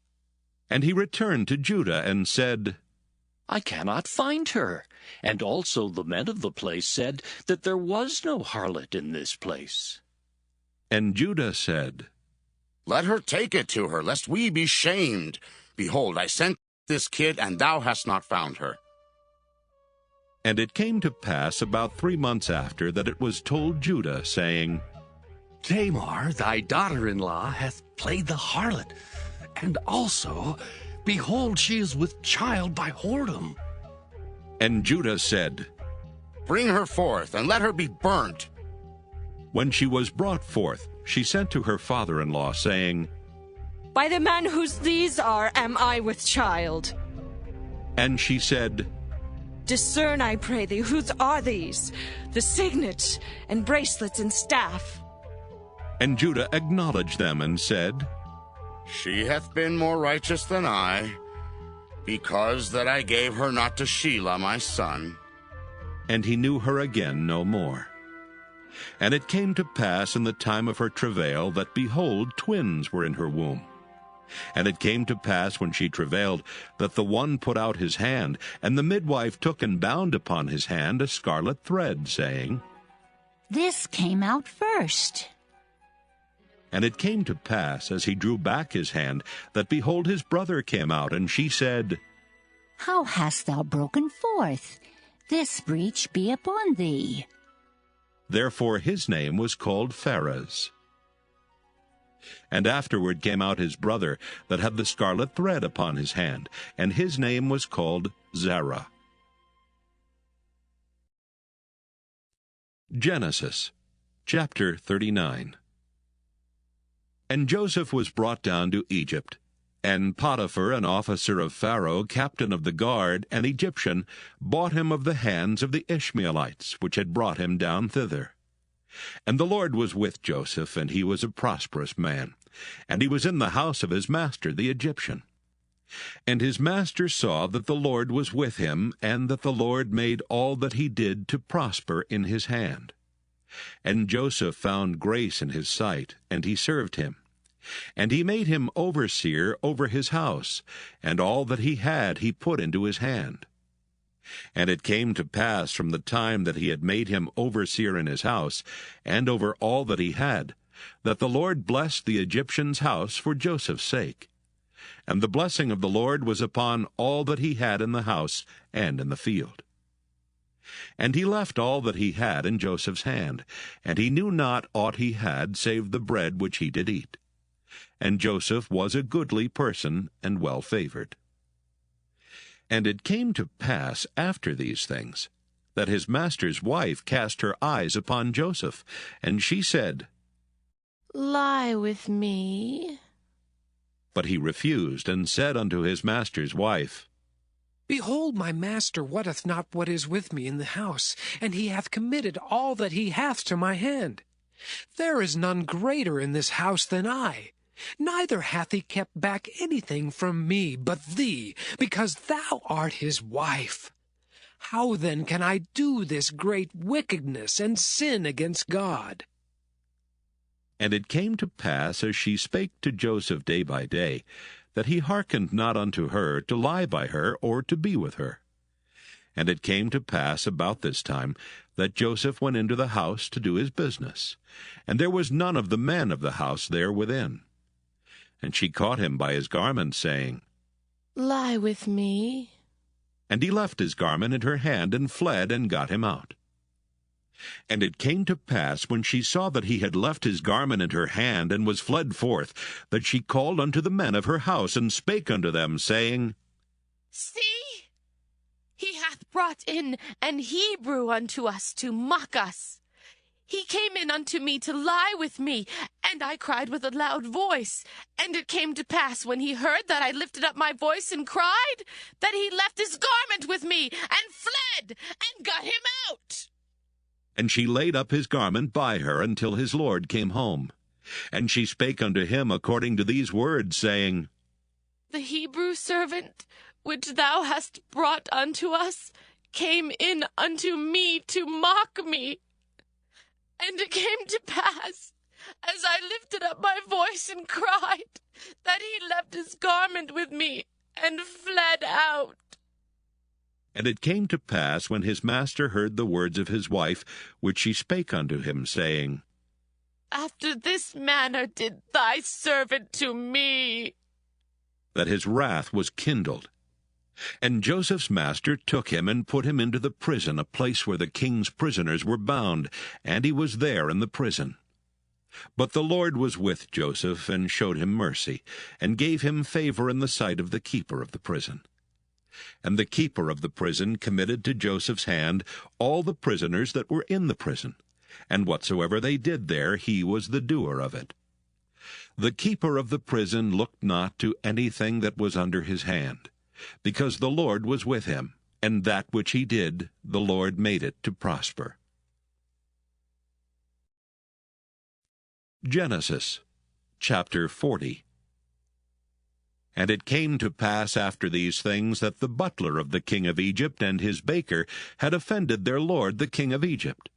And he returned to Judah and said, I cannot find her. And also the men of the place said that there was no harlot in this place. And Judah said, Let her take it to her, lest we be shamed. Behold, I sent this kid, and thou hast not found her. And it came to pass about 3 months after that it was told Judah, saying, Tamar, thy daughter-in-law, hath played the harlot, and also, behold, she is with child by whoredom. And Judah said, Bring her forth, and let her be burnt. When she was brought forth, she sent to her father-in-law, saying, By the man whose these are am I with child. And she said, Discern, I pray thee, whose are these, the signet, and bracelets, and staff? And Judah acknowledged them, and said, She hath been more righteous than I, because that I gave her not to Shelah my son. And he knew her again no more. And it came to pass in the time of her travail that, behold, twins were in her womb. And it came to pass when she travailed that the one put out his hand, and the midwife took and bound upon his hand a scarlet thread, saying, This came out first. And it came to pass, as he drew back his hand, that, behold, his brother came out, and she said, How hast thou broken forth? This breach be upon thee. Therefore his name was called Pharez. And afterward came out his brother that had the scarlet thread upon his hand, and his name was called Zerah. Genesis chapter 39. And Joseph was brought down to Egypt, and Potiphar, an officer of Pharaoh, captain of the guard, an Egyptian, bought him of the hands of the Ishmaelites, which had brought him down thither. And the Lord was with Joseph, and he was a prosperous man, and he was in the house of his master the Egyptian. And his master saw that the Lord was with him, and that the Lord made all that he did to prosper in his hand. And Joseph found grace in his sight, and he served him. And he made him overseer over his house, and all that he had he put into his hand. And it came to pass from the time that he had made him overseer in his house, and over all that he had, that the Lord blessed the Egyptian's house for Joseph's sake. And the blessing of the Lord was upon all that he had in the house and in the field. And he left all that he had in Joseph's hand, and he knew not aught he had save the bread which he did eat. And Joseph was a goodly person, and well-favored. And it came to pass after these things, that his master's wife cast her eyes upon Joseph, and she said, Lie with me. But he refused, and said unto his master's wife, Behold, my master wotteth not what is with me in the house, and he hath committed all that he hath to my hand. There is none greater in this house than I. Neither hath he kept back anything from me but thee, because thou art his wife. How then can I do this great wickedness and sin against God? And it came to pass, as she spake to Joseph day by day, that he hearkened not unto her to lie by her or to be with her. And it came to pass about this time that Joseph went into the house to do his business, and there was none of the men of the house there within. And she caught him by his garment, saying, Lie with me. And he left his garment in her hand, and fled, and got him out. And it came to pass, when she saw that he had left his garment in her hand, and was fled forth, that she called unto the men of her house, and spake unto them, saying, See, he hath brought in an Hebrew unto us to mock us. He came in unto me to lie with me, and I cried with a loud voice. And it came to pass, when he heard that I lifted up my voice and cried, that he left his garment with me, and fled, and got him out. And she laid up his garment by her until his lord came home. And she spake unto him according to these words, saying, The Hebrew servant which thou hast brought unto us came in unto me to mock me. And it came to pass, as I lifted up my voice and cried, that he left his garment with me and fled out. And it came to pass, when his master heard the words of his wife, which she spake unto him, saying, After this manner did thy servant to me, that his wrath was kindled. And Joseph's master took him, and put him into the prison, a place where the king's prisoners were bound, and he was there in the prison. But the Lord was with Joseph, and showed him mercy, and gave him favor in the sight of the keeper of the prison. And the keeper of the prison committed to Joseph's hand all the prisoners that were in the prison, and whatsoever they did there, he was the doer of it. The keeper of the prison looked not to anything that was under his hand, because the Lord was with him, and that which he did, the Lord made it to prosper. Genesis chapter 40. And it came to pass after these things that the butler of the king of Egypt and his baker had offended their lord the king of Egypt.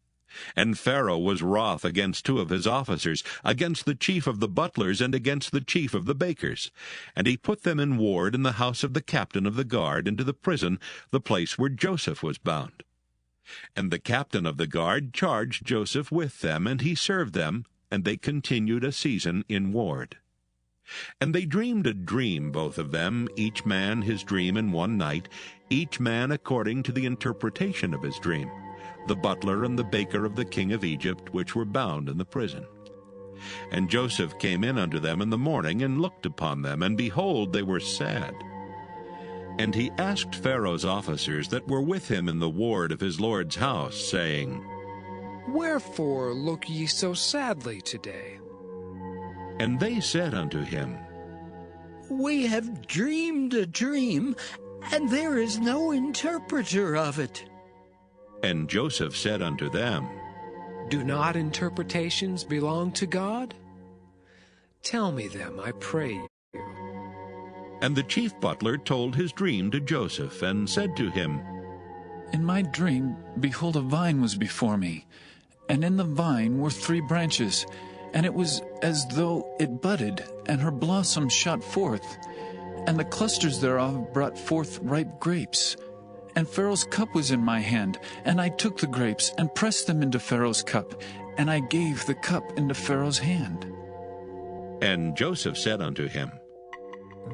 And Pharaoh was wroth against two of his officers, against the chief of the butlers, and against the chief of the bakers. And he put them in ward in the house of the captain of the guard, into the prison, the place where Joseph was bound. And the captain of the guard charged Joseph with them, and he served them, and they continued a season in ward. And they dreamed a dream, both of them, each man his dream in one night, each man according to the interpretation of his dream, the butler and the baker of the king of Egypt, which were bound in the prison. And Joseph came in unto them in the morning, and looked upon them, and behold, they were sad. And he asked Pharaoh's officers that were with him in the ward of his lord's house, saying, Wherefore look ye so sadly today? And they said unto him, We have dreamed a dream, and there is no interpreter of it. And Joseph said unto them, Do not interpretations belong to God? Tell me them, I pray you. And the chief butler told his dream to Joseph, and said to him, In my dream, behold, a vine was before me, and in the vine were 3 branches, and it was as though it budded, and her blossoms shot forth, and the clusters thereof brought forth ripe grapes. And Pharaoh's cup was in my hand, and I took the grapes, and pressed them into Pharaoh's cup, and I gave the cup into Pharaoh's hand. And Joseph said unto him,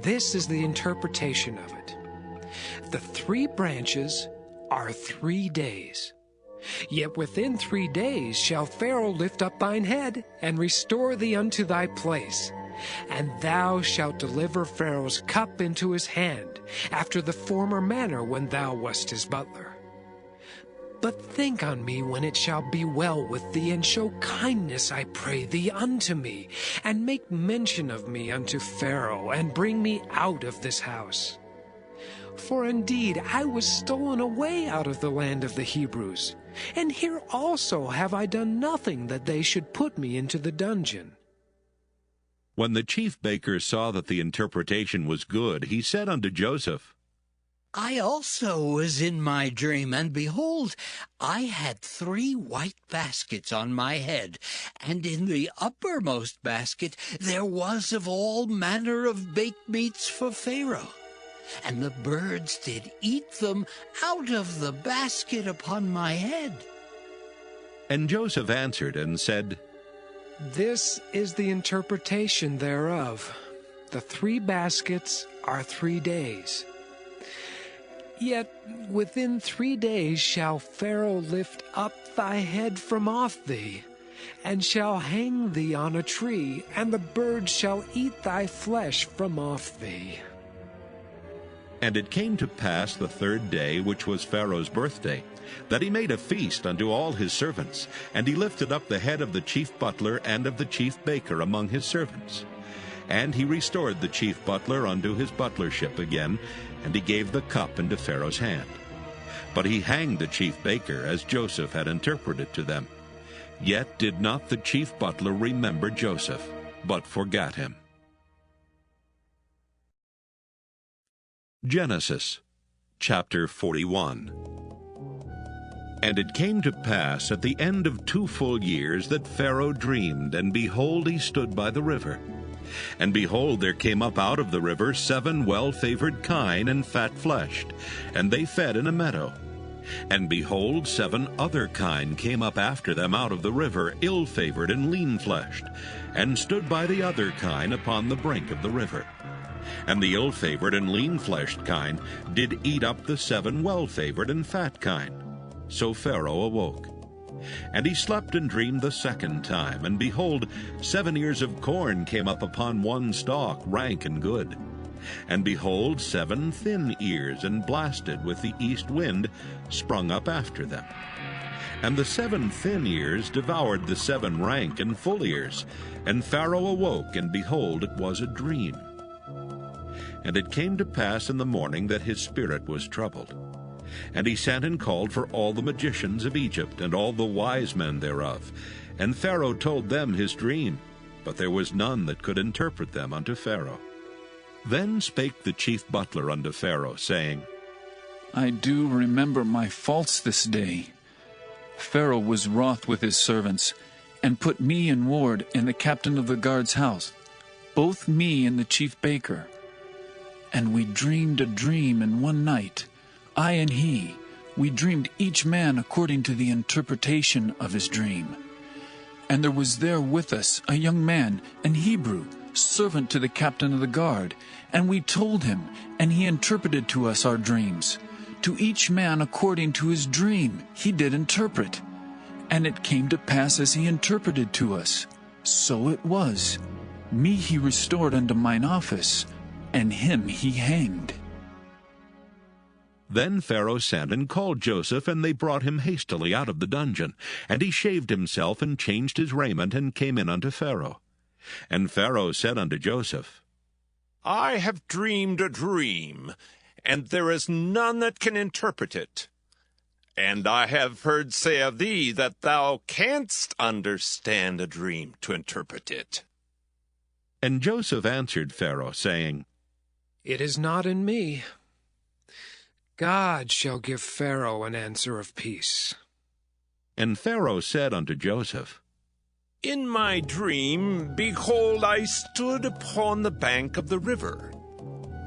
This is the interpretation of it. The 3 branches are 3 days. Yet within 3 days shall Pharaoh lift up thine head, and restore thee unto thy place. And thou shalt deliver Pharaoh's cup into his hand, after the former manner when thou wast his butler. But think on me when it shall be well with thee, and show kindness, I pray thee, unto me, and make mention of me unto Pharaoh, and bring me out of this house. For indeed I was stolen away out of the land of the Hebrews, and here also have I done nothing that they should put me into the dungeon. When the chief baker saw that the interpretation was good, he said unto Joseph, I also was in my dream, and behold, I had 3 white baskets on my head, and in the uppermost basket there was of all manner of baked meats for Pharaoh. And the birds did eat them out of the basket upon my head. And Joseph answered and said, This is the interpretation thereof. The 3 baskets are 3 days. Yet within 3 days shall Pharaoh lift up thy head from off thee, and shall hang thee on a tree, and the birds shall eat thy flesh from off thee. And it came to pass the 3rd day, which was Pharaoh's birthday, that he made a feast unto all his servants, and he lifted up the head of the chief butler and of the chief baker among his servants. And he restored the chief butler unto his butlership again, and he gave the cup into Pharaoh's hand. But he hanged the chief baker, as Joseph had interpreted to them. Yet did not the chief butler remember Joseph, but forgat him. Genesis chapter 41. And it came to pass at the end of 2 full years that Pharaoh dreamed, and behold, he stood by the river. And behold, there came up out of the river 7 well-favored kine and fat-fleshed, and they fed in a meadow. And behold, 7 other kine came up after them out of the river, ill-favored and lean-fleshed, and stood by the other kine upon the brink of the river. And the ill-favored and lean-fleshed kine did eat up the 7 well-favored and fat kine. So Pharaoh awoke. And he slept and dreamed the 2nd time, and behold, 7 ears of corn came up upon one stalk, rank and good. And behold, 7 thin ears, and blasted with the east wind, sprung up after them. And the 7 thin ears devoured the 7 rank and full ears. And Pharaoh awoke, and behold, it was a dream. And it came to pass in the morning that his spirit was troubled. And he sent and called for all the magicians of Egypt, and all the wise men thereof. And Pharaoh told them his dream, but there was none that could interpret them unto Pharaoh. Then spake the chief butler unto Pharaoh, saying, I do remember my faults this day. Pharaoh was wroth with his servants, and put me in ward in the captain of the guard's house, both me and the chief baker. And we dreamed a dream in one night, I and he. We dreamed each man according to the interpretation of his dream. And there was there with us a young man, an Hebrew, servant to the captain of the guard. And we told him, and he interpreted to us our dreams. To each man according to his dream he did interpret. And it came to pass as he interpreted to us. So it was. Me he restored unto mine office, and him he hanged. Then Pharaoh sent and called Joseph, and they brought him hastily out of the dungeon. And he shaved himself, and changed his raiment, and came in unto Pharaoh. And Pharaoh said unto Joseph, I have dreamed a dream, and there is none that can interpret it. And I have heard say of thee that thou canst understand a dream to interpret it. And Joseph answered Pharaoh, saying, It is not in me. God shall give Pharaoh an answer of peace. And Pharaoh said unto Joseph, In my dream, behold, I stood upon the bank of the river.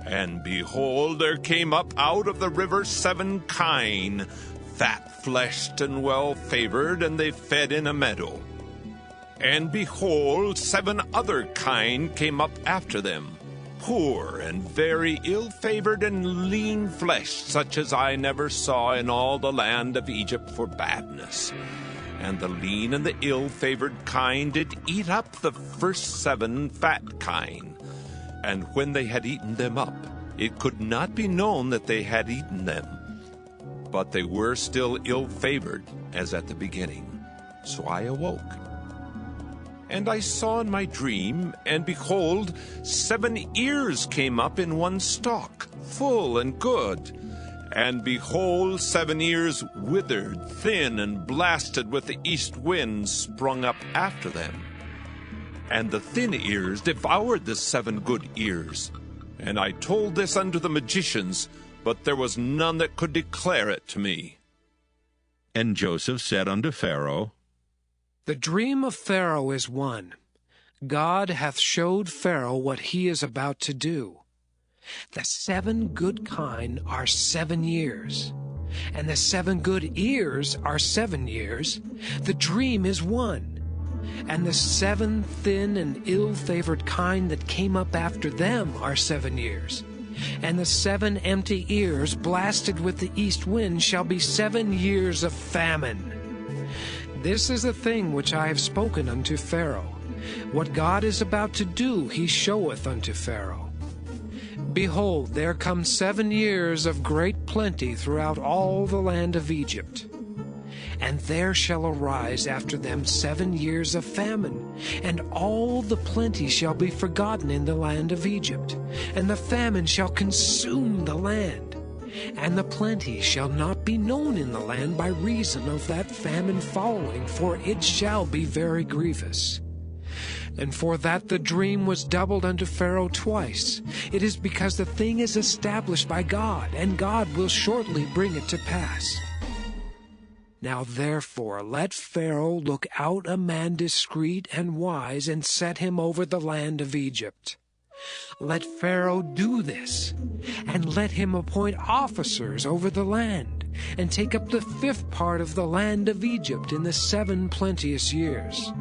And behold, there came up out of the river 7 kine, fat-fleshed and well-favored, and they fed in a meadow. And behold, 7 other kine came up after them, poor and very ill-favored and lean-fleshed, such as I never saw in all the land of Egypt for badness. And the lean and the ill-favored kine did eat up the first 7 fat kine. And when they had eaten them up, it could not be known that they had eaten them. But they were still ill-favored, as at the beginning. So I awoke. And I saw in my dream, and behold, 7 ears came up in one stalk, full and good. And behold, 7 ears withered, thin, and blasted with the east wind sprung up after them. And the thin ears devoured the 7 good ears. And I told this unto the magicians, but there was none that could declare it to me. And Joseph said unto Pharaoh, The dream of Pharaoh is one. God hath showed Pharaoh what he is about to do. The 7 good kine are 7 years, and the 7 good ears are 7 years. The dream is one. And the 7 thin and ill-favored kine that came up after them are 7 years. And the 7 empty ears blasted with the east wind shall be 7 years of famine. This is the thing which I have spoken unto Pharaoh. What God is about to do he showeth unto Pharaoh. Behold, there come 7 years of great plenty throughout all the land of Egypt. And there shall arise after them 7 years of famine, and all the plenty shall be forgotten in the land of Egypt, and the famine shall consume the land. And the plenty shall not be known in the land by reason of that famine following, for it shall be very grievous. And for that the dream was doubled unto Pharaoh twice, it is because the thing is established by God, and God will shortly bring it to pass. Now therefore let Pharaoh look out a man discreet and wise, and set him over the land of Egypt. Let Pharaoh do this, and let him appoint officers over the land, and take up the 5th part of the land of Egypt in the 7 plenteous years.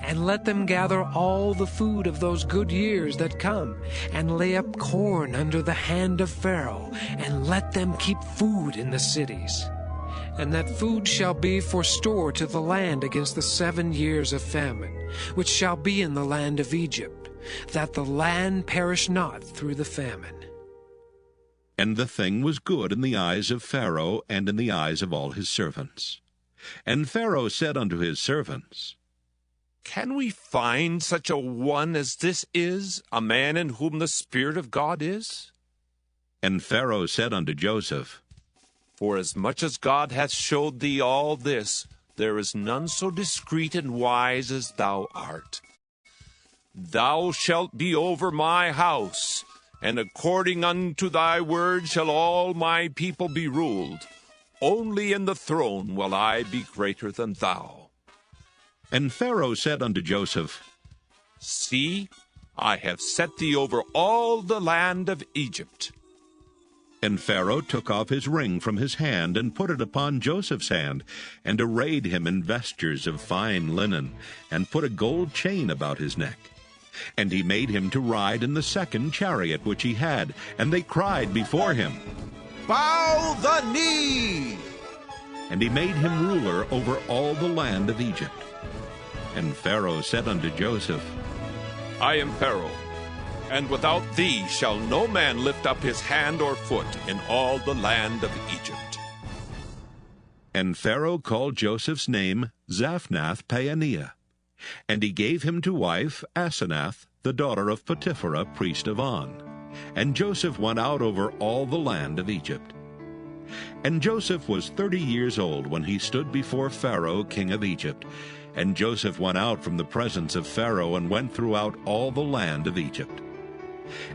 And let them gather all the food of those good years that come, and lay up corn under the hand of Pharaoh, and let them keep food in the cities. And that food shall be for store to the land against the 7 years of famine, which shall be in the land of Egypt, that the land perish not through the famine. And the thing was good in the eyes of Pharaoh, and in the eyes of all his servants. And Pharaoh said unto his servants, Can we find such a one as this is, a man in whom the Spirit of God is? And Pharaoh said unto Joseph, Forasmuch as God hath showed thee all this, there is none so discreet and wise as thou art. Thou shalt be over my house, and according unto thy word shall all my people be ruled. Only in the throne will I be greater than thou. And Pharaoh said unto Joseph, See, I have set thee over all the land of Egypt. And Pharaoh took off his ring from his hand, and put it upon Joseph's hand, and arrayed him in vestures of fine linen, and put a gold chain about his neck. And he made him to ride in the 2nd chariot which he had, and they cried before him, Bow the knee! And he made him ruler over all the land of Egypt. And Pharaoh said unto Joseph, I am Pharaoh, and without thee shall no man lift up his hand or foot in all the land of Egypt. And Pharaoh called Joseph's name Zaphnath-Paaneah, and he gave him to wife Asenath, the daughter of Potipherah, priest of On. And Joseph went out over all the land of Egypt. And Joseph was 30 years old when he stood before Pharaoh, king of Egypt. And Joseph went out from the presence of Pharaoh, and went throughout all the land of Egypt.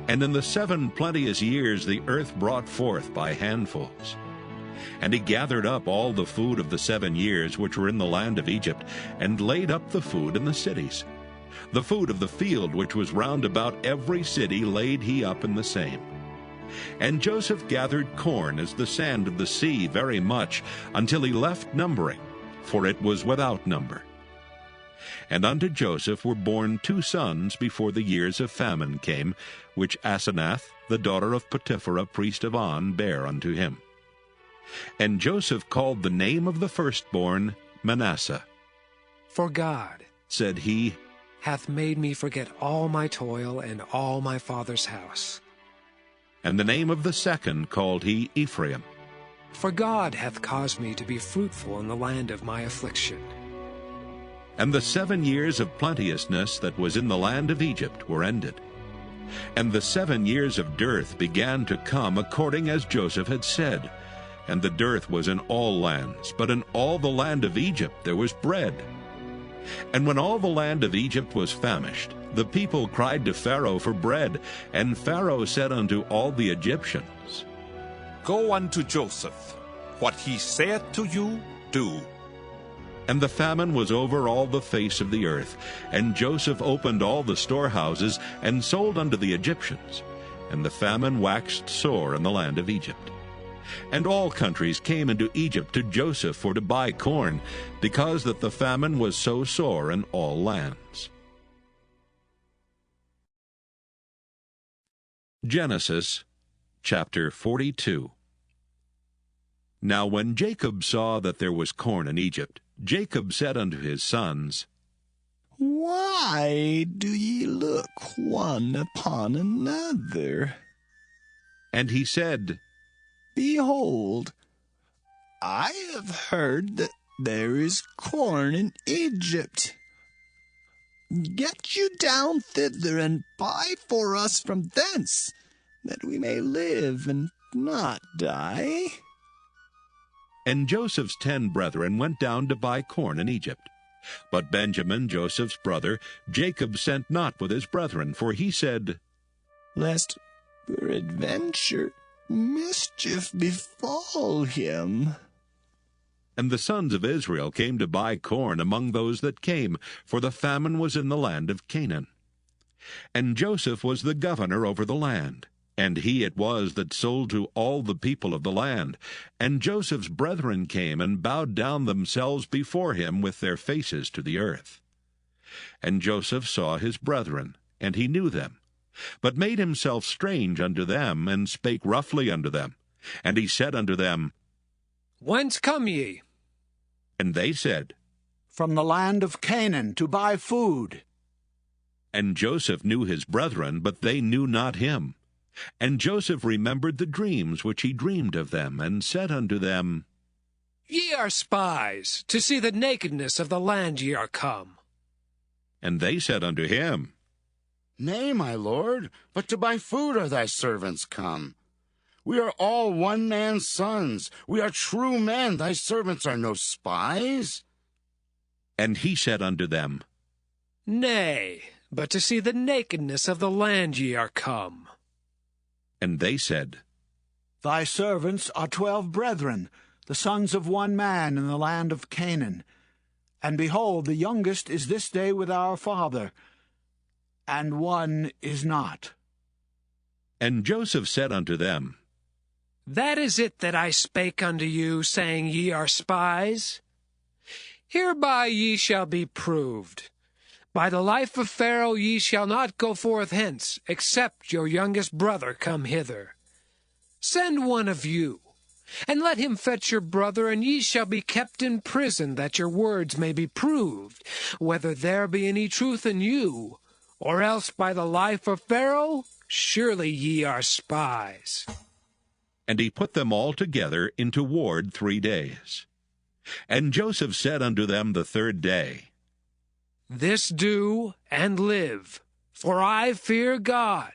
And in the 7 plenteous years the earth brought forth by handfuls. And he gathered up all the food of the 7 years which were in the land of Egypt, and laid up the food in the cities. The food of the field which was round about every city laid he up in the same. And Joseph gathered corn as the sand of the sea very much, until he left numbering, for it was without number. And unto Joseph were born 2 sons before the years of famine came, which Asenath, the daughter of Potipherah, priest of On, bare unto him. And Joseph called the name of the firstborn Manasseh. For God, said he, hath made me forget all my toil and all my father's house. And the name of the second called he Ephraim. For God hath caused me to be fruitful in the land of my affliction. And the 7 years of plenteousness that was in the land of Egypt were ended. And the 7 years of dearth began to come according as Joseph had said. And the dearth was in all lands, but in all the land of Egypt there was bread. And when all the land of Egypt was famished, the people cried to Pharaoh for bread. And Pharaoh said unto all the Egyptians, Go unto Joseph. What he saith to you, do. And the famine was over all the face of the earth, and Joseph opened all the storehouses, and sold unto the Egyptians. And the famine waxed sore in the land of Egypt. And all countries came into Egypt to Joseph for to buy corn, because that the famine was so sore in all lands. Genesis chapter 42. Now when Jacob saw that there was corn in Egypt, Jacob said unto his sons, Why do ye look one upon another? And he said, Behold, I have heard that there is corn in Egypt. Get you down thither, and buy for us from thence, that we may live and not die. And Joseph's 10 brethren went down to buy corn in Egypt. But Benjamin, Joseph's brother, Jacob sent not with his brethren, for he said, Lest peradventure mischief befall him. And the sons of Israel came to buy corn among those that came, for the famine was in the land of Canaan. And Joseph was the governor over the land, and he it was that sold to all the people of the land. And Joseph's brethren came and bowed down themselves before him with their faces to the earth. And Joseph saw his brethren, and he knew them, but made himself strange unto them, and spake roughly unto them. And he said unto them, Whence come ye? And they said, From the land of Canaan, to buy food. And Joseph knew his brethren, but they knew not him. And Joseph remembered the dreams which he dreamed of them, and said unto them, Ye are spies, to see the nakedness of the land ye are come. And they said unto him, Nay, my lord, but to buy food are thy servants come. We are all one man's sons. We are true men. Thy servants are no spies. And he said unto them, Nay, but to see the nakedness of the land ye are come. And they said, Thy servants are 12 brethren, the sons of one man in the land of Canaan. And behold, the youngest is this day with our father, and one is not. And Joseph said unto them, That is it that I spake unto you, saying, Ye are spies. Hereby ye shall be proved. By the life of Pharaoh ye shall not go forth hence, except your youngest brother come hither. Send one of you, and let him fetch your brother, and ye shall be kept in prison, that your words may be proved, whether there be any truth in you, or else by the life of Pharaoh, surely ye are spies. And he put them all together into ward 3 days. And Joseph said unto them the 3rd day, This do, and live, for I fear God.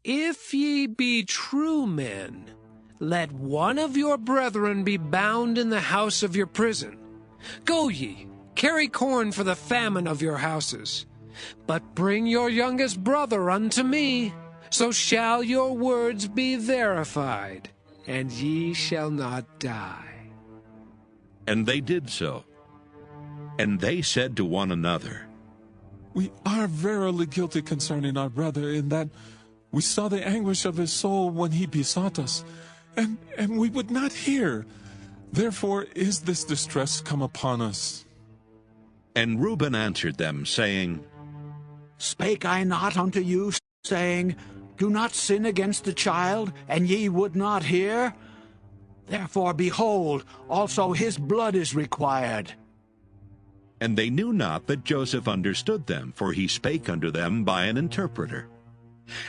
If ye be true men, let one of your brethren be bound in the house of your prison. Go ye, carry corn for the famine of your houses. But bring your youngest brother unto me, so shall your words be verified, and ye shall not die. And they did so. And they said to one another, We are verily guilty concerning our brother, in that we saw the anguish of his soul when he besought us, and we would not hear. Therefore is this distress come upon us. And Reuben answered them, saying, Spake I not unto you, saying, Do not sin against the child, and ye would not hear? Therefore, behold, also his blood is required. And they knew not that Joseph understood them, for he spake unto them by an interpreter.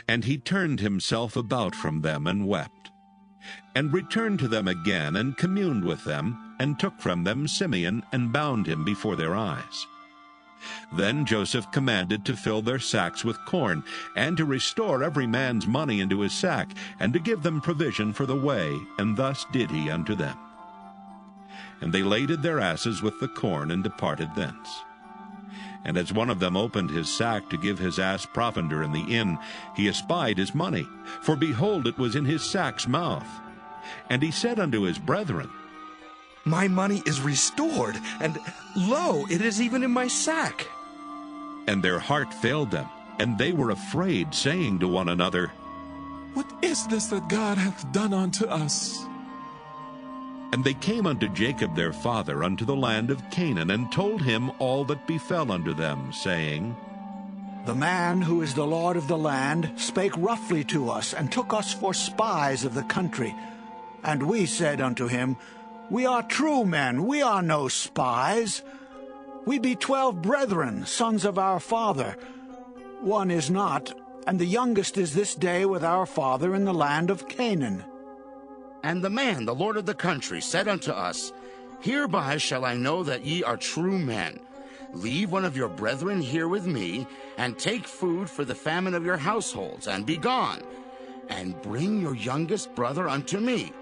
And he turned himself about from them, and wept, and returned to them again, and communed with them, and took from them Simeon, and bound him before their eyes. Then Joseph commanded to fill their sacks with corn, and to restore every man's money into his sack, and to give them provision for the way, and thus did he unto them. And they laded their asses with the corn, and departed thence. And as one of them opened his sack to give his ass provender in the inn, he espied his money, for behold, it was in his sack's mouth. And he said unto his brethren, My money is restored, and lo, it is even in my sack. And their heart failed them, and they were afraid, saying to one another, What is this that God hath done unto us? And they came unto Jacob their father unto the land of Canaan, and told him all that befell unto them, saying, The man who is the Lord of the land spake roughly to us, and took us for spies of the country. And we said unto him, We are true men, we are no spies. We be 12 brethren, sons of our father. One is not, and the youngest is this day with our father in the land of Canaan. And the man, the lord of the country, said unto us, Hereby shall I know that ye are true men. Leave one of your brethren here with me, and take food for the famine of your households, and be gone. And bring your youngest brother unto me.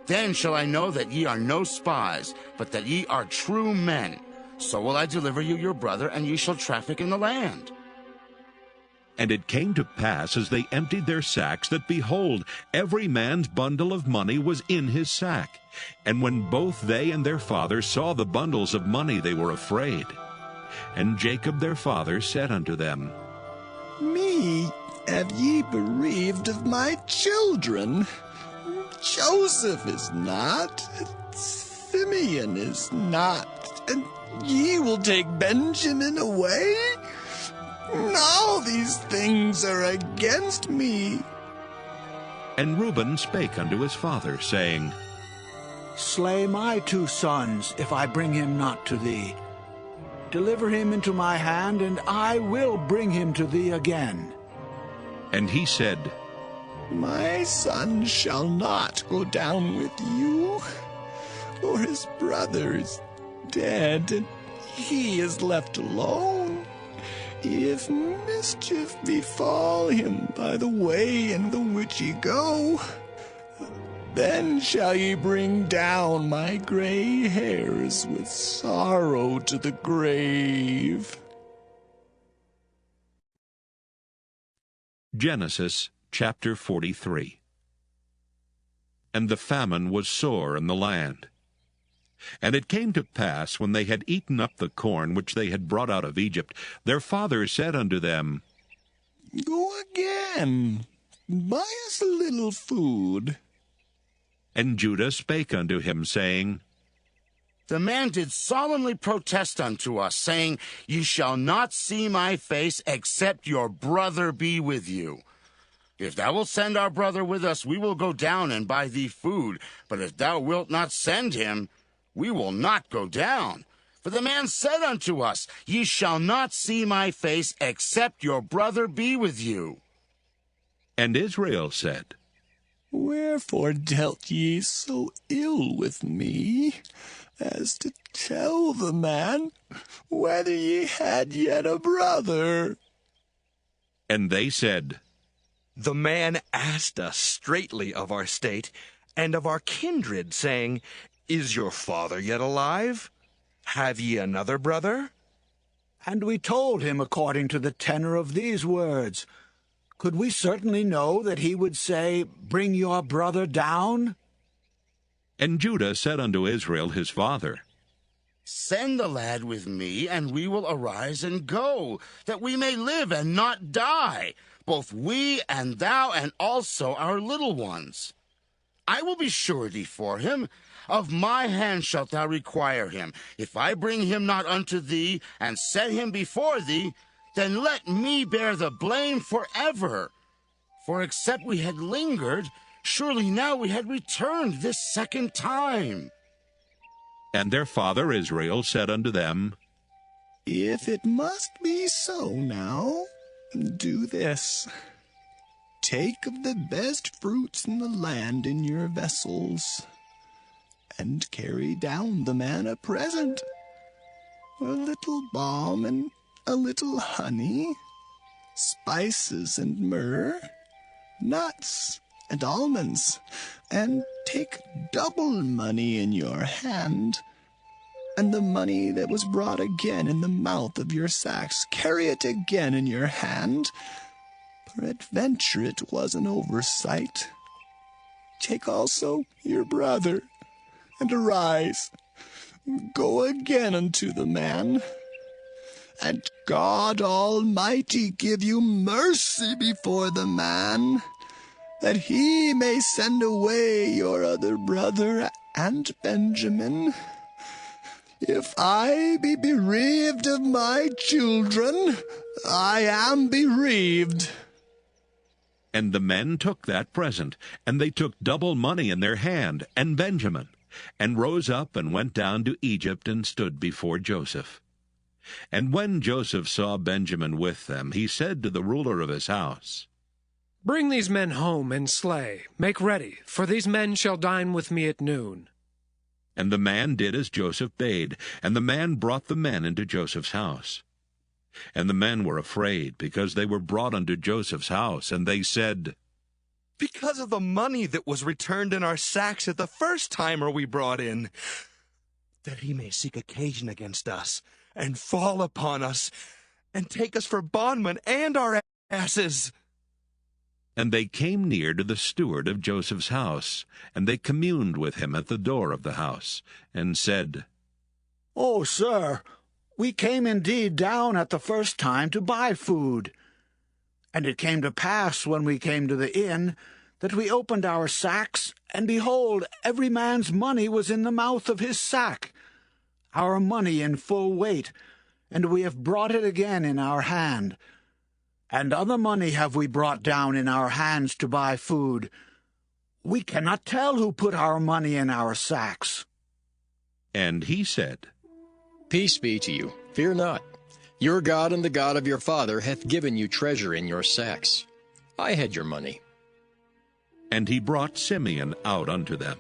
Then shall I know that ye are no spies, but that ye are true men. So will I deliver you your brother, and ye shall traffic in the land. And it came to pass, as they emptied their sacks, that, behold, every man's bundle of money was in his sack. And when both they and their father saw the bundles of money, they were afraid. And Jacob their father said unto them, Me have ye bereaved of my children. Joseph is not, Simeon is not, and ye will take Benjamin away? All these things are against me. And Reuben spake unto his father, saying, Slay my 2 sons, if I bring him not to thee. Deliver him into my hand, and I will bring him to thee again. And he said, My son shall not go down with you, for his brother is dead, and he is left alone. If mischief befall him by the way in the which ye go, then shall ye bring down my gray hairs with sorrow to the grave. Genesis chapter 43. And the famine was sore in the land. And it came to pass, when they had eaten up the corn which they had brought out of Egypt, their father said unto them, Go again, buy us a little food. And Judah spake unto him, saying, The man did solemnly protest unto us, saying, Ye shall not see my face, except your brother be with you. If thou wilt send our brother with us, we will go down and buy thee food. But if thou wilt not send him, we will not go down. For the man said unto us, Ye shall not see my face, except your brother be with you. And Israel said, Wherefore dealt ye so ill with me, as to tell the man whether ye had yet a brother? And they said, The man asked us straitly of our state, and of our kindred, saying, Is your father yet alive? Have ye another brother? And we told him according to the tenor of these words. Could we certainly know that he would say, Bring your brother down? And Judah said unto Israel his father, Send the lad with me, and we will arise and go, that we may live and not die, both we and thou, and also our little ones. I will be surety for him. Of my hand shalt thou require him. If I bring him not unto thee, and set him before thee, then let me bear the blame forever. For except we had lingered, surely now we had returned this second time. And their father Israel said unto them, If it must be so now, do this. Take of the best fruits in the land in your vessels, and carry down the man a present, a little balm and a little honey, spices and myrrh, nuts and almonds, and take double money in your hand, and the money that was brought again in the mouth of your sacks, carry it again in your hand. Peradventure it was an oversight. take also your brother, and arise, go again unto the man. And God Almighty give you mercy before the man, that he may send away your other brother and Benjamin. If I be bereaved of my children, I am bereaved. And the men took that present, and they took double money in their hand, and Benjamin, and rose up and went down to Egypt and stood before Joseph. And when Joseph saw Benjamin with them, he said to the ruler of his house, Bring these men home and slay. Make ready, for these men shall dine with me at noon. And the man did as Joseph bade, and the man brought the men into Joseph's house. And the men were afraid, because they were brought unto Joseph's house, and they said, Because of the money that was returned in our sacks at the first time are we brought in, that he may seek occasion against us, and fall upon us, and take us for bondmen and our asses. And they came near to the steward of Joseph's house, and they communed with him at the door of the house, and said, O sir, we came indeed down at the first time to buy food. And it came to pass, when we came to the inn, that we opened our sacks, and behold, every man's money was in the mouth of his sack, our money in full weight, and we have brought it again in our hand. And other money have we brought down in our hands to buy food. We cannot tell who put our money in our sacks. And he said, Peace be to you. Fear not. Your God and the God of your father hath given you treasure in your sacks. I had your money. And he brought Simeon out unto them.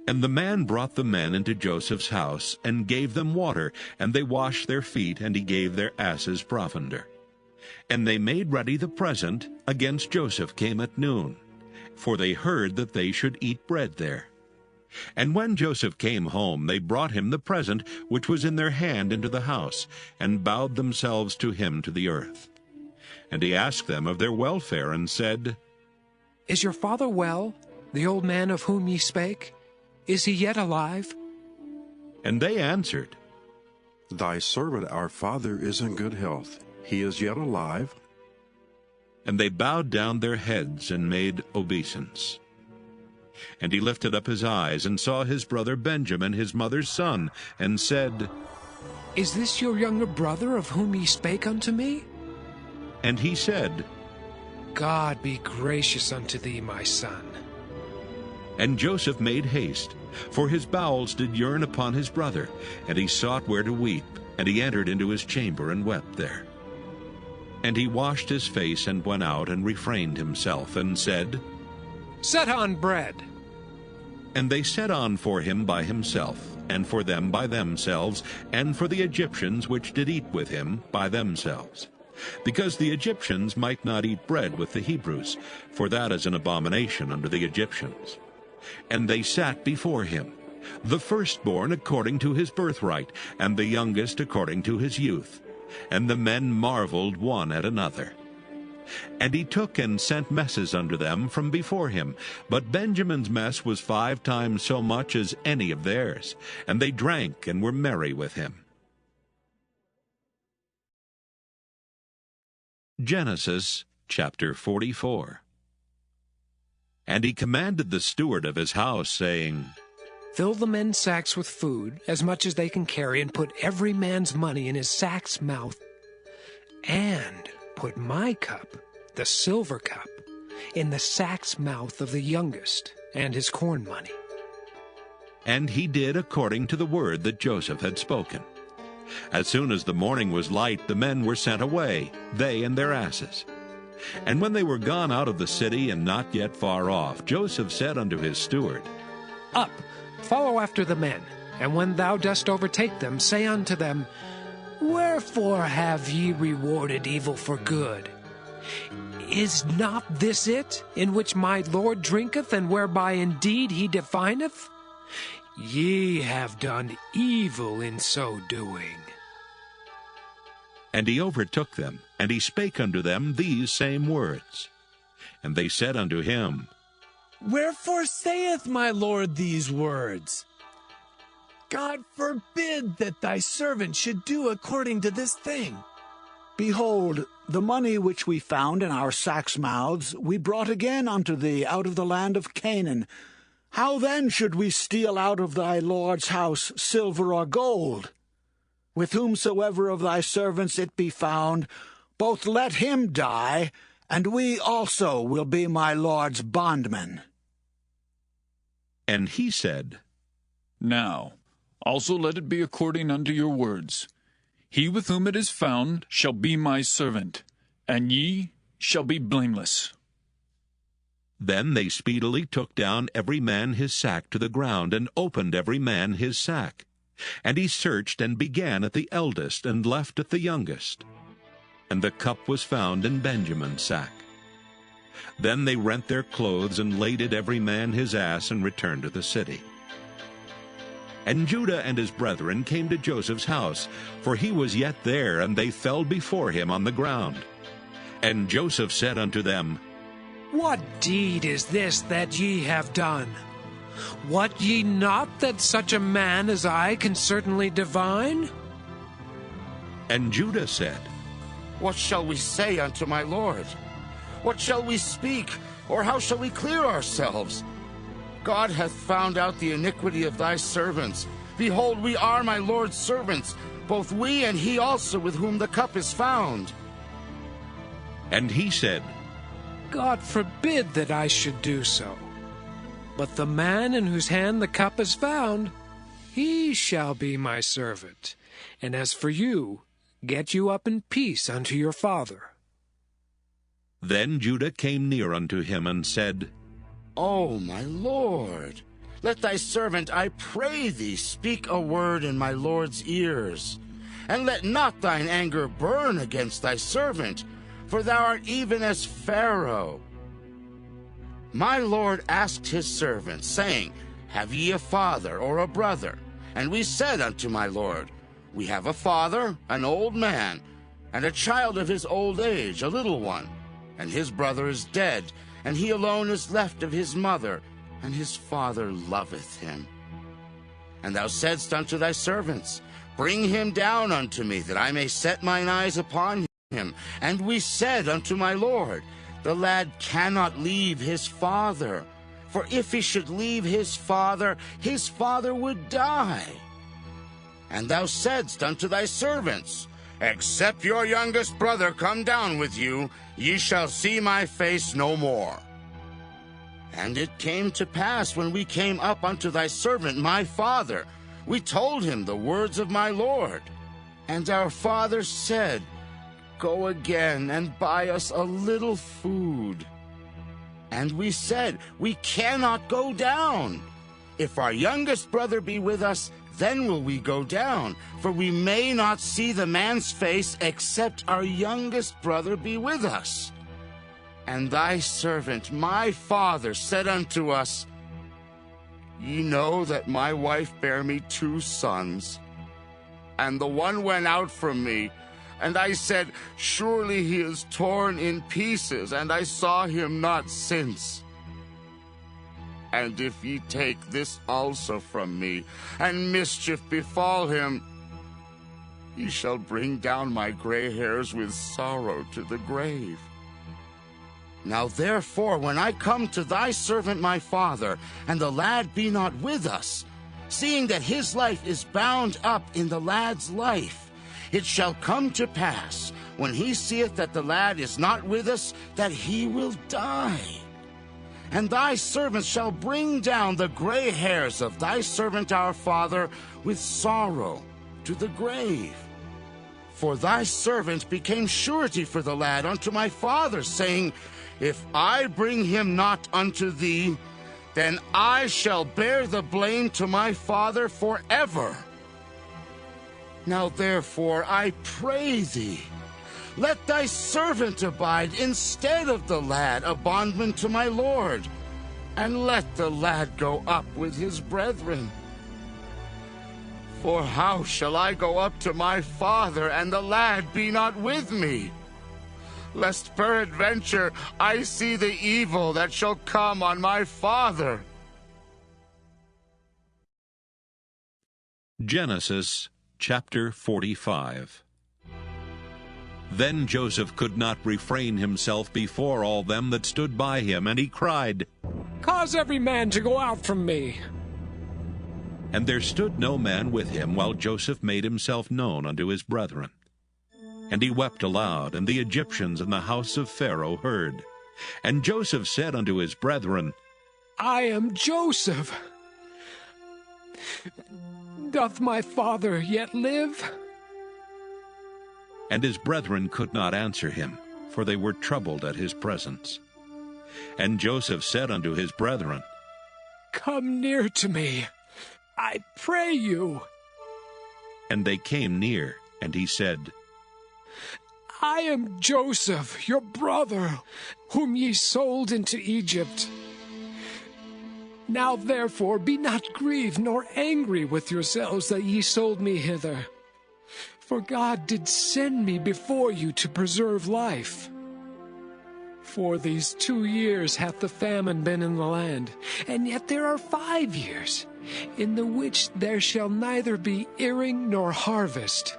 And the man brought the men into Joseph's house, and gave them water, and they washed their feet, and he gave their asses provender. And they made ready the present against Joseph came at noon, for they heard that they should eat bread there. And when Joseph came home, they brought him the present which was in their hand into the house, and bowed themselves to him to the earth. And he asked them of their welfare, and said, Is your father well, the old man of whom ye spake? Is he yet alive? And they answered, Thy servant our father is in good health. He is yet alive. And they bowed down their heads and made obeisance. And he lifted up his eyes, and saw his brother Benjamin, his mother's son, and said, Is this your younger brother of whom ye spake unto me? And he said, God be gracious unto thee, my son. And Joseph made haste, for his bowels did yearn upon his brother, and he sought where to weep, and he entered into his chamber and wept there. And he washed his face and went out and refrained himself, and said, Set on bread. And they set on for him by himself, and for them by themselves, and for the Egyptians which did eat with him by themselves, because the Egyptians might not eat bread with the Hebrews, for that is an abomination unto the Egyptians. And they sat before him, the firstborn according to his birthright, and the youngest according to his youth. And the men marveled one at another. And he took and sent messes unto them from before him. But Benjamin's mess was 5 times so much as any of theirs. And they drank and were merry with him. Genesis chapter 44. And he commanded the steward of his house, saying, Fill the men's sacks with food, as much as they can carry, and put every man's money in his sack's mouth. And put my cup, the silver cup, in the sack's mouth of the youngest, and his corn money. And he did according to the word that Joseph had spoken. As soon as the morning was light, the men were sent away, they and their asses. And when they were gone out of the city, and not yet far off, Joseph said unto his steward, Up, follow after the men, and when thou dost overtake them, say unto them, Wherefore have ye rewarded evil for good? Is not this it, in which my Lord drinketh, and whereby indeed he defineth? Ye have done evil in so doing. And he overtook them, and he spake unto them these same words. And they said unto him, Wherefore saith my Lord these words? God forbid that thy servant should do according to this thing. Behold, the money which we found in our sacks' mouths we brought again unto thee out of the land of Canaan. How then should we steal out of thy Lord's house silver or gold? With whomsoever of thy servants it be found, both let him die, and we also will be my Lord's bondmen. And he said, Now also let it be according unto your words. He with whom it is found shall be my servant, and ye shall be blameless. Then they speedily took down every man his sack to the ground, and opened every man his sack. And he searched, and began at the eldest, and left at the youngest. And the cup was found in Benjamin's sack. Then they rent their clothes, and laded every man his ass, and returned to the city. And Judah and his brethren came to Joseph's house, for he was yet there, and they fell before him on the ground. And Joseph said unto them, What deed is this that ye have done? Wot ye not that such a man as I can certainly divine? And Judah said, What shall we say unto my Lord? What shall we speak, or how shall we clear ourselves? God hath found out the iniquity of thy servants. Behold, we are my Lord's servants, both we and he also with whom the cup is found. And he said, God forbid that I should do so. But the man in whose hand the cup is found, he shall be my servant. And as for you, get you up in peace unto your father. Then Judah came near unto him, and said, O my Lord, let thy servant, I pray thee, speak a word in my Lord's ears. And let not thine anger burn against thy servant, for thou art even as Pharaoh. My Lord asked his servants, saying, Have ye a father or a brother? And we said unto my Lord, We have a father, an old man, and a child of his old age, a little one. And his brother is dead, and he alone is left of his mother, and his father loveth him. And thou saidst unto thy servants, Bring him down unto me, that I may set mine eyes upon him. And we said unto my Lord, The lad cannot leave his father, for if he should leave his father would die. And thou saidst unto thy servants, Except your youngest brother come down with you, ye shall see my face no more. And it came to pass, when we came up unto thy servant my father, we told him the words of my Lord. And our father said, Go again and buy us a little food. And we said, We cannot go down. If our youngest brother be with us, then will we go down, for we may not see the man's face, except our youngest brother be with us. And thy servant, my father, said unto us, Ye know that my wife bare me 2 sons, and the one went out from me, and I said, Surely he is torn in pieces, and I saw him not since. And if ye take this also from me, and mischief befall him, ye shall bring down my gray hairs with sorrow to the grave. Now therefore, when I come to thy servant my father, and the lad be not with us, seeing that his life is bound up in the lad's life, it shall come to pass, when he seeth that the lad is not with us, that he will die. And thy servants shall bring down the gray hairs of thy servant our father with sorrow to the grave. For thy servant became surety for the lad unto my father, saying, If I bring him not unto thee, then I shall bear the blame to my father forever. Now therefore I pray thee, let thy servant abide instead of the lad, a bondman to my Lord, and let the lad go up with his brethren. For how shall I go up to my father, and the lad be not with me? lest peradventure I see the evil that shall come on my father. Genesis chapter 45. Then Joseph could not refrain himself before all them that stood by him, and he cried, Cause every man to go out from me. And there stood no man with him, while Joseph made himself known unto his brethren. And he wept aloud, and the Egyptians in the house of Pharaoh heard. And Joseph said unto his brethren, I am Joseph. Doth my father yet live? And his brethren could not answer him, for they were troubled at his presence. And Joseph said unto his brethren, Come near to me, I pray you. And they came near, and he said, I am Joseph, your brother, whom ye sold into Egypt. Now therefore be not grieved nor angry with yourselves that ye sold me hither. For God did send me before you to preserve life. For these 2 years hath the famine been in the land, and yet there are 5 years, in the which there shall neither be earing nor harvest.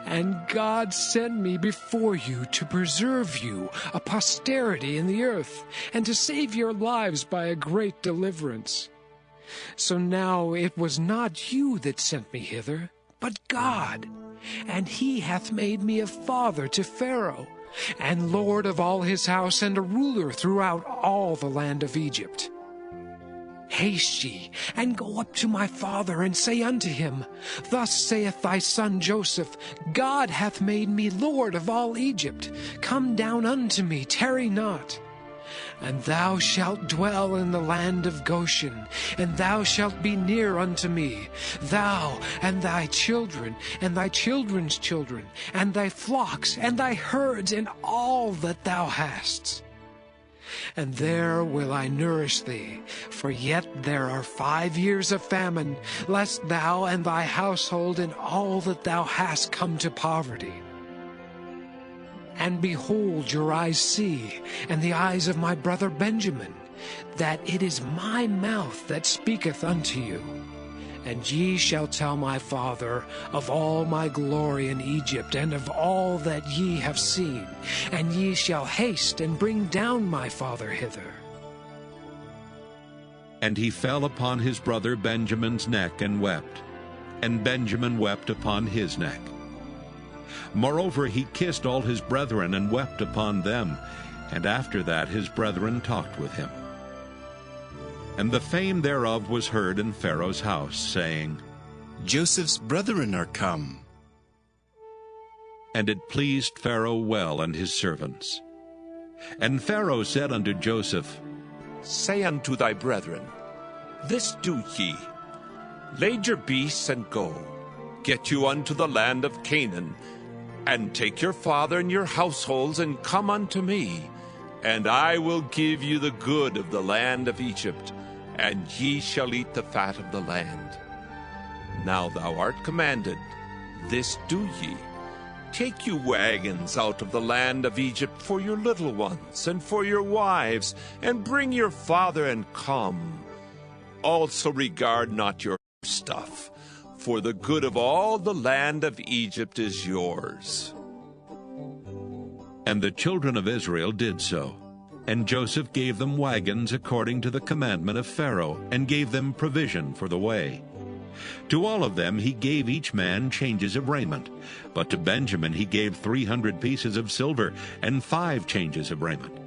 And God sent me before you to preserve you, a posterity in the earth, and to save your lives by a great deliverance. So now it was not you that sent me hither, but God. And he hath made me a father to Pharaoh, and lord of all his house, and a ruler throughout all the land of Egypt. Haste ye, and go up to my father, and say unto him, Thus saith thy son Joseph, God hath made me lord of all Egypt. Come down unto me, tarry not. And thou shalt dwell in the land of Goshen, and thou shalt be near unto me, thou and thy children, and thy children's children, and thy flocks, and thy herds, and all that thou hast. And there will I nourish thee, for yet there are 5 years of famine, lest thou and thy household and all that thou hast come to poverty. And behold, your eyes see, and the eyes of my brother Benjamin, that it is my mouth that speaketh unto you. And ye shall tell my father of all my glory in Egypt, and of all that ye have seen, and ye shall haste and bring down my father hither. And he fell upon his brother Benjamin's neck and wept, and Benjamin wept upon his neck. Moreover, he kissed all his brethren and wept upon them, and after that his brethren talked with him. And the fame thereof was heard in Pharaoh's house, saying, Joseph's brethren are come. And it pleased Pharaoh well and his servants. And Pharaoh said unto Joseph, Say unto thy brethren, This do ye, Lade your beasts and go, get you unto the land of Canaan, and take your father and your households, and come unto me, and I will give you the good of the land of Egypt, and ye shall eat the fat of the land. Now thou art commanded, this do ye. Take you wagons out of the land of Egypt for your little ones, and for your wives, and bring your father, and come. Also regard not your stuff, for the good of all the land of Egypt is yours. And the children of Israel did so. And Joseph gave them wagons according to the commandment of Pharaoh, and gave them provision for the way. To all of them he gave each man changes of raiment, but to Benjamin he gave 300 pieces of silver, and 5 changes of raiment.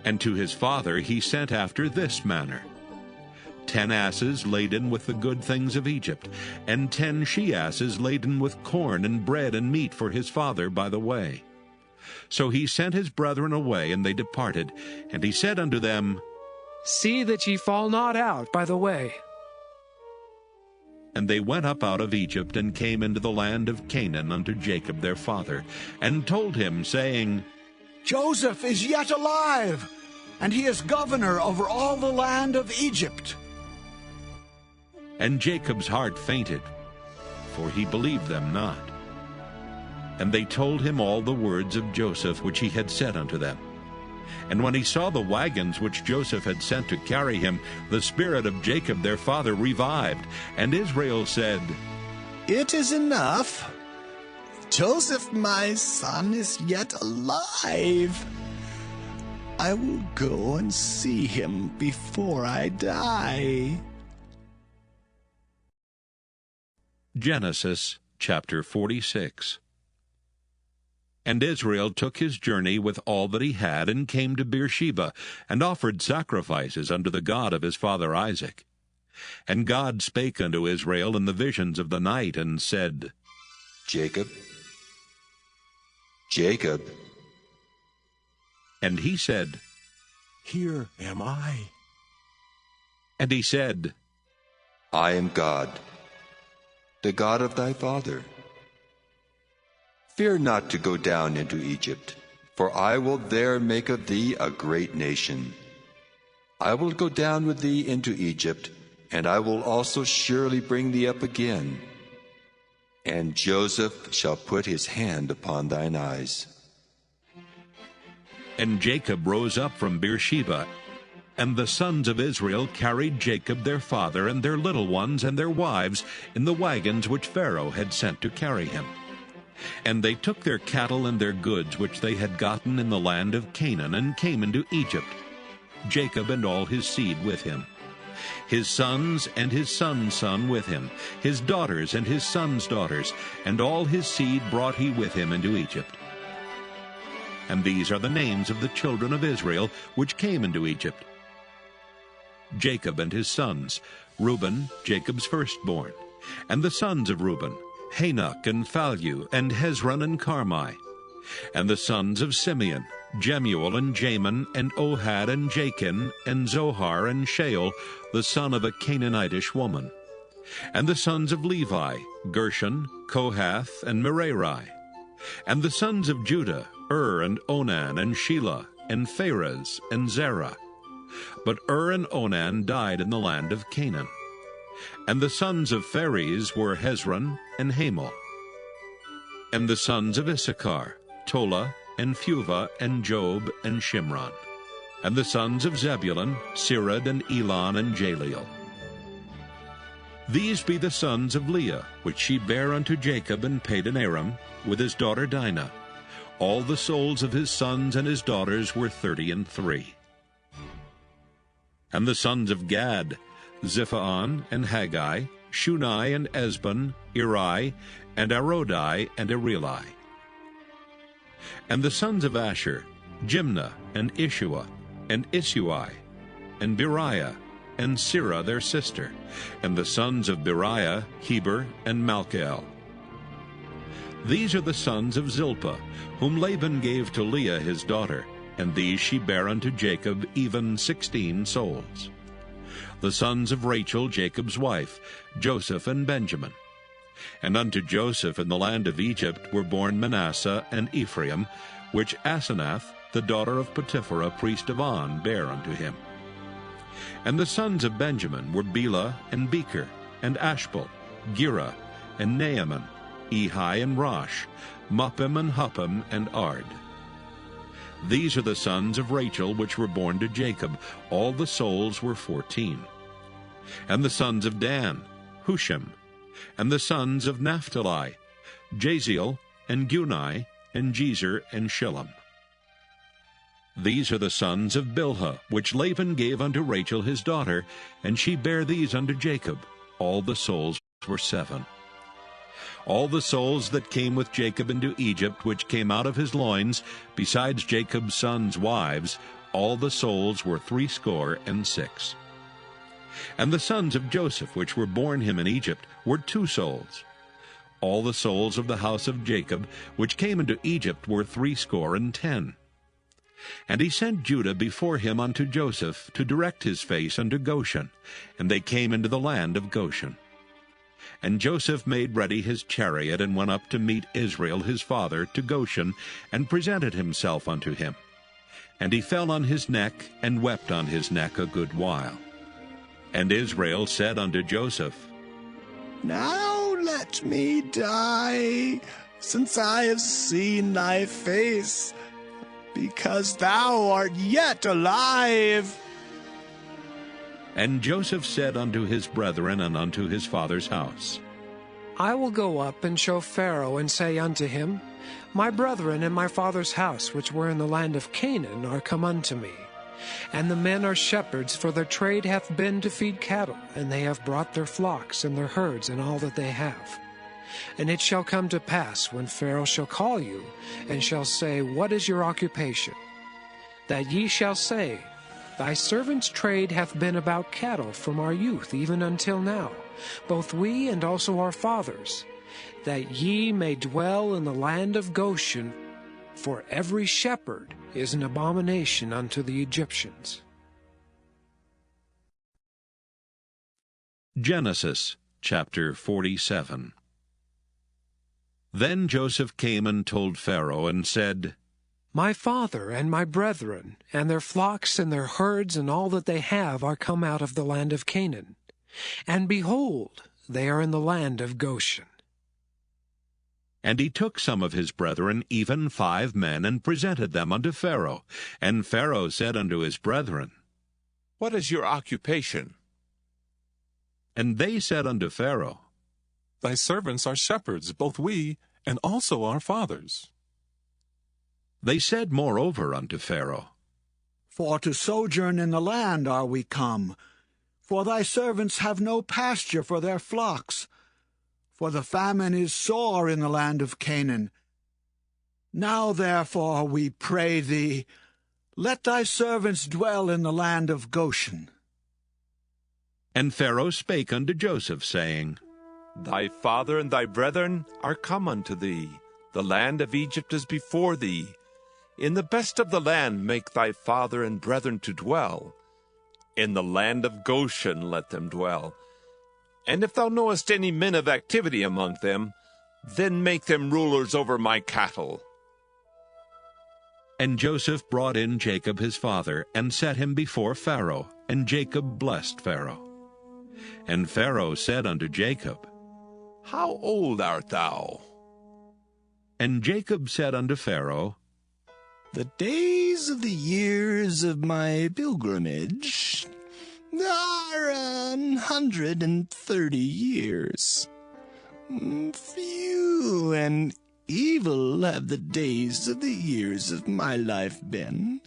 And to his father he sent after this manner: 10 asses laden with the good things of Egypt, and 10 she-asses laden with corn and bread and meat for his father by the way. So he sent his brethren away, and they departed. And he said unto them, See that ye fall not out by the way. And they went up out of Egypt, and came into the land of Canaan unto Jacob their father, and told him, saying, Joseph is yet alive, and he is governor over all the land of Egypt. And Jacob's heart fainted, for he believed them not. And they told him all the words of Joseph which he had said unto them. And when he saw the wagons which Joseph had sent to carry him, the spirit of Jacob their father revived. And Israel said, It is enough. Joseph my son is yet alive. I will go and see him before I die. Genesis chapter 46. And Israel took his journey with all that he had, and came to Beersheba, and offered sacrifices unto the God of his father Isaac. And God spake unto Israel in the visions of the night, and said, Jacob, Jacob. And he said, Here am I. And he said, I am God, the God of thy father. Fear not to go down into Egypt, for I will there make of thee a great nation. I will go down with thee into Egypt, and I will also surely bring thee up again. And Joseph shall put his hand upon thine eyes. And Jacob rose up from Beersheba, and the sons of Israel carried Jacob their father and their little ones and their wives in the wagons which Pharaoh had sent to carry him. And they took their cattle and their goods which they had gotten in the land of Canaan, and came into Egypt, Jacob and all his seed with him, his sons and his son's son with him, his daughters and his sons' daughters, and all his seed brought he with him into Egypt. And these are the names of the children of Israel which came into Egypt: Jacob and his sons, Reuben, Jacob's firstborn, and the sons of Reuben, Hanok and Phallu, and Hezron and Carmi, and the sons of Simeon, Jemuel and Jamin, and Ohad and Jachin, and Zohar and Shael, the son of a Canaanitish woman, and the sons of Levi, Gershon, Kohath, and Merari, and the sons of Judah, and Onan, and Shelah, and Pharez, and Zerah. But and Onan died in the land of Canaan. And the sons of Pharez were Hezron and Hamel. And the sons of Issachar, Tola, and Phuvah, and Job, and Shimron. And the sons of Zebulun, Sirad, and Elon, and Jaleel. These be the sons of Leah, which she bare unto Jacob in Padan Aram, with his daughter Dinah. All the souls of his sons and his daughters were 33. And the sons of Gad, Ziphaon, and Haggai, Shunai, and Esbon, Eri, and Arodai, and Areli. And the sons of Asher, Jimnah, and Ishua, and Isui, and Beriah, and Sirah their sister, and the sons of Beriah, Heber, and Malchiel. These are the sons of Zilpah, whom Laban gave to Leah his daughter, and these she bare unto Jacob, even 16 souls. The sons of Rachel, Jacob's wife, Joseph and Benjamin. And unto Joseph in the land of Egypt were born Manasseh and Ephraim, which Asenath, the daughter of Potipherah, priest of On, bare unto him. And the sons of Benjamin were Bela and Becher, and Ashbel, Gera, and Naaman, Ehi and Rosh, Muppim and Huppim, and Ard. These are the sons of Rachel which were born to Jacob. All the souls were 14. And the sons of Dan, Hushim. And the sons of Naphtali, Jaziel, and Guni, and Jezer, and Shillem. These are the sons of Bilhah, which Laban gave unto Rachel his daughter, and she bare these unto Jacob. All the souls were 7. All the souls that came with Jacob into Egypt, which came out of his loins, besides Jacob's sons' wives, all the souls were 66. And the sons of Joseph, which were born him in Egypt, were 2 souls. All the souls of the house of Jacob, which came into Egypt, were 70. And he sent Judah before him unto Joseph, to direct his face unto Goshen, and they came into the land of Goshen. And Joseph made ready his chariot, and went up to meet Israel his father to Goshen, and presented himself unto him. And he fell on his neck, and wept on his neck a good while. And Israel said unto Joseph, Now let me die, since I have seen thy face, because thou art yet alive. And Joseph said unto his brethren and unto his father's house, I will go up and show Pharaoh, and say unto him, My brethren and my father's house, which were in the land of Canaan, are come unto me. And the men are shepherds, for their trade hath been to feed cattle, and they have brought their flocks and their herds and all that they have. And it shall come to pass, when Pharaoh shall call you, and shall say, What is your occupation? That ye shall say, Thy servant's trade hath been about cattle from our youth even until now, both we and also our fathers, that ye may dwell in the land of Goshen, for every shepherd is an abomination unto the Egyptians. Genesis chapter 47. Then Joseph came and told Pharaoh, and said, My father and my brethren, and their flocks and their herds and all that they have are come out of the land of Canaan. And behold, they are in the land of Goshen. And he took some of his brethren, even 5 men, and presented them unto Pharaoh. And Pharaoh said unto his brethren, What is your occupation? And they said unto Pharaoh, Thy servants are shepherds, both we and also our fathers. They said moreover unto Pharaoh, For to sojourn in the land are we come, for thy servants have no pasture for their flocks, for the famine is sore in the land of Canaan. Now therefore, we pray thee, let thy servants dwell in the land of Goshen. And Pharaoh spake unto Joseph, saying, Thy father and thy brethren are come unto thee. The land of Egypt is before thee. In the best of the land make thy father and brethren to dwell. In the land of Goshen let them dwell. And if thou knowest any men of activity among them, then make them rulers over my cattle. And Joseph brought in Jacob his father, and set him before Pharaoh, and Jacob blessed Pharaoh. And Pharaoh said unto Jacob, How old art thou? And Jacob said unto Pharaoh, The days of the years of my pilgrimage are 130 years. Few and evil have the days of the years of my life been,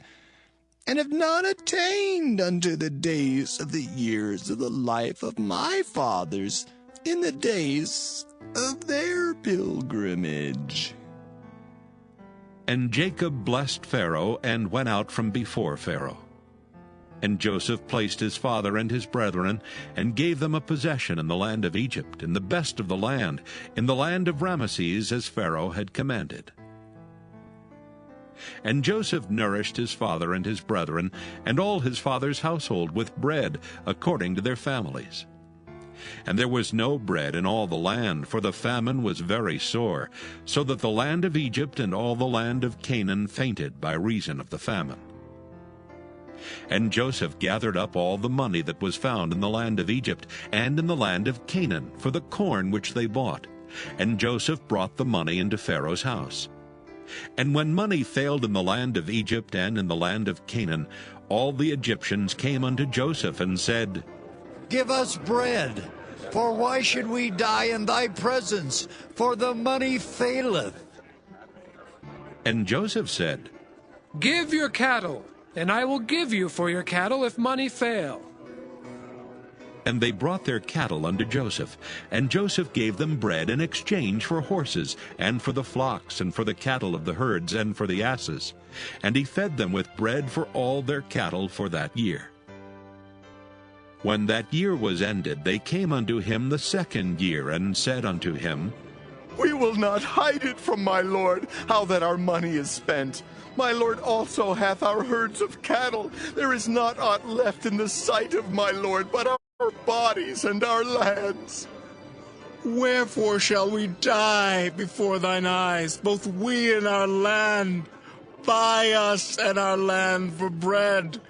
and have not attained unto the days of the years of the life of my fathers in the days of their pilgrimage. And Jacob blessed Pharaoh, and went out from before Pharaoh. And Joseph placed his father and his brethren, and gave them a possession in the land of Egypt, in the best of the land, in the land of Ramesses, as Pharaoh had commanded. And Joseph nourished his father and his brethren, and all his father's household, with bread according to their families. And there was no bread in all the land, for the famine was very sore, so that the land of Egypt and all the land of Canaan fainted by reason of the famine. And Joseph gathered up all the money that was found in the land of Egypt and in the land of Canaan for the corn which they bought. And Joseph brought the money into Pharaoh's house. And when money failed in the land of Egypt and in the land of Canaan, all the Egyptians came unto Joseph and said, Give us bread, for why should we die in thy presence? For the money faileth. And Joseph said, Give your cattle, and I will give you for your cattle if money fail. And they brought their cattle unto Joseph, and Joseph gave them bread in exchange for horses, and for the flocks, and for the cattle of the herds, and for the asses. And he fed them with bread for all their cattle for that year. When that year was ended, they came unto him the 2nd year, and said unto him, We will not hide it from my lord, how that our money is spent. My lord also hath our herds of cattle. There is not aught left in the sight of my lord, but our bodies and our lands. Wherefore shall we die before thine eyes, both we and our land? Buy us and our land for bread,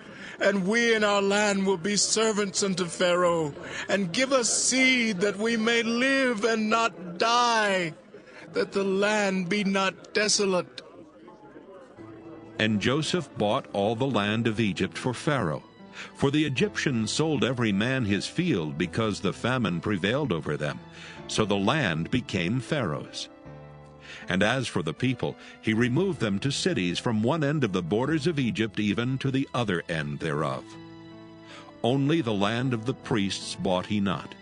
and we and our land will be servants unto Pharaoh, and give us seed that we may live and not die. that the land be not desolate. And Joseph bought all the land of Egypt for Pharaoh. For the Egyptians sold every man his field because the famine prevailed over them. So the land became Pharaoh's. And as for the people, he removed them to cities from one end of the borders of Egypt even to the other end thereof. Only the land of the priests bought he not.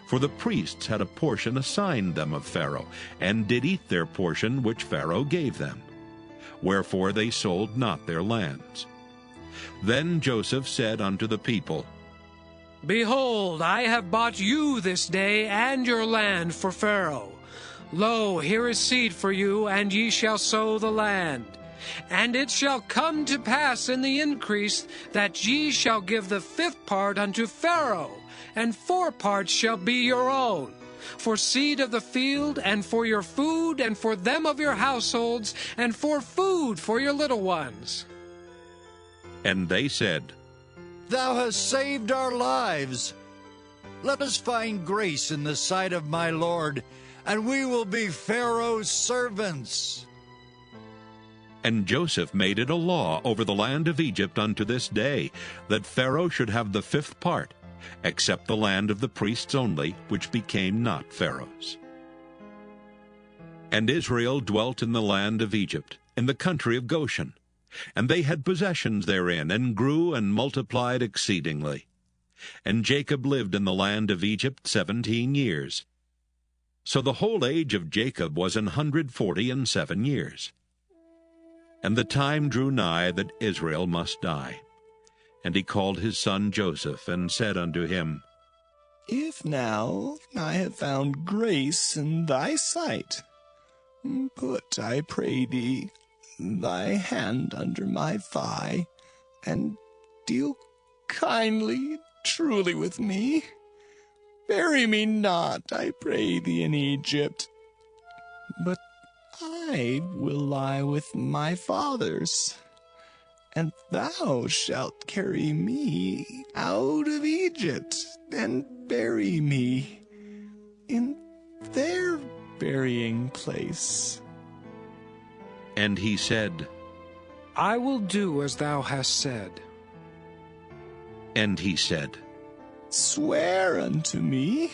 For the priests had a portion assigned them of Pharaoh, and did eat their portion which Pharaoh gave them. Wherefore they sold not their lands. Then Joseph said unto the people, Behold, I have bought you this day and your land for Pharaoh. Lo, here is seed for you, and ye shall sow the land. And it shall come to pass in the increase that ye shall give the 5th part unto Pharaoh, and 4 parts shall be your own, for seed of the field, and for your food, and for them of your households, and for food for your little ones. And they said, Thou hast saved our lives. Let us find grace in the sight of my Lord, and we will be Pharaoh's servants. And Joseph made it a law over the land of Egypt unto this day, that Pharaoh should have the 5th part, except the land of the priests only, which became not Pharaoh's. And Israel dwelt in the land of Egypt, in the country of Goshen. And they had possessions therein, and grew and multiplied exceedingly. And Jacob lived in the land of Egypt 17 years. So the whole age of Jacob was 147 years. And the time drew nigh that Israel must die. And he called his son Joseph, and said unto him, If now I have found grace in thy sight, put, I pray thee, thy hand under my thigh, and deal kindly, truly with me. Bury me not, I pray thee, in Egypt, but I will lie with my fathers, and thou shalt carry me out of Egypt, and bury me in their burying place. And he said, I will do as thou hast said. And he said, Swear unto me.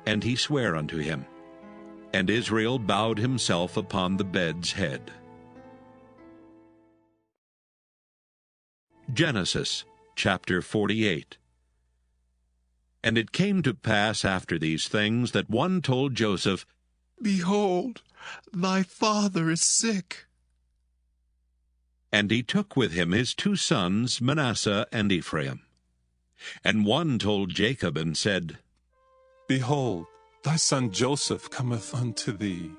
And he sware unto him. And Israel bowed himself upon the bed's head. Genesis chapter 48. And it came to pass after these things that one told Joseph, Behold, thy father is sick. And he took with him his 2 sons, Manasseh and Ephraim. And one told Jacob and said, Behold, thy son Joseph cometh unto thee.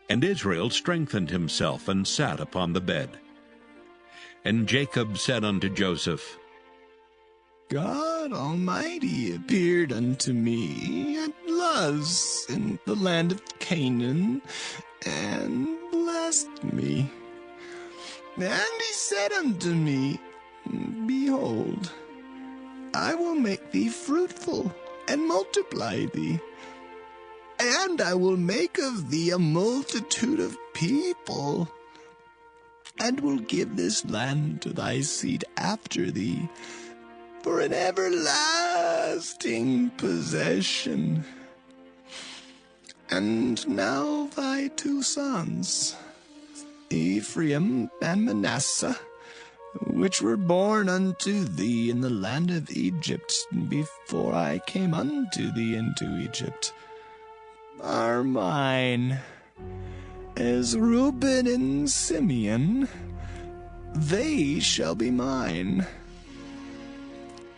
And Israel strengthened himself and sat upon the bed. And Jacob said unto Joseph, God Almighty appeared unto me at Luz in the land of Canaan, and blessed me. And he said unto me, Behold, I will make thee fruitful, and multiply thee, and I will make of thee a multitude of people, and will give this land to thy seed after thee, for an everlasting possession. And now thy 2 sons, Ephraim and Manasseh, which were born unto thee in the land of Egypt, before I came unto thee into Egypt, are mine. As Reuben and Simeon, they shall be mine.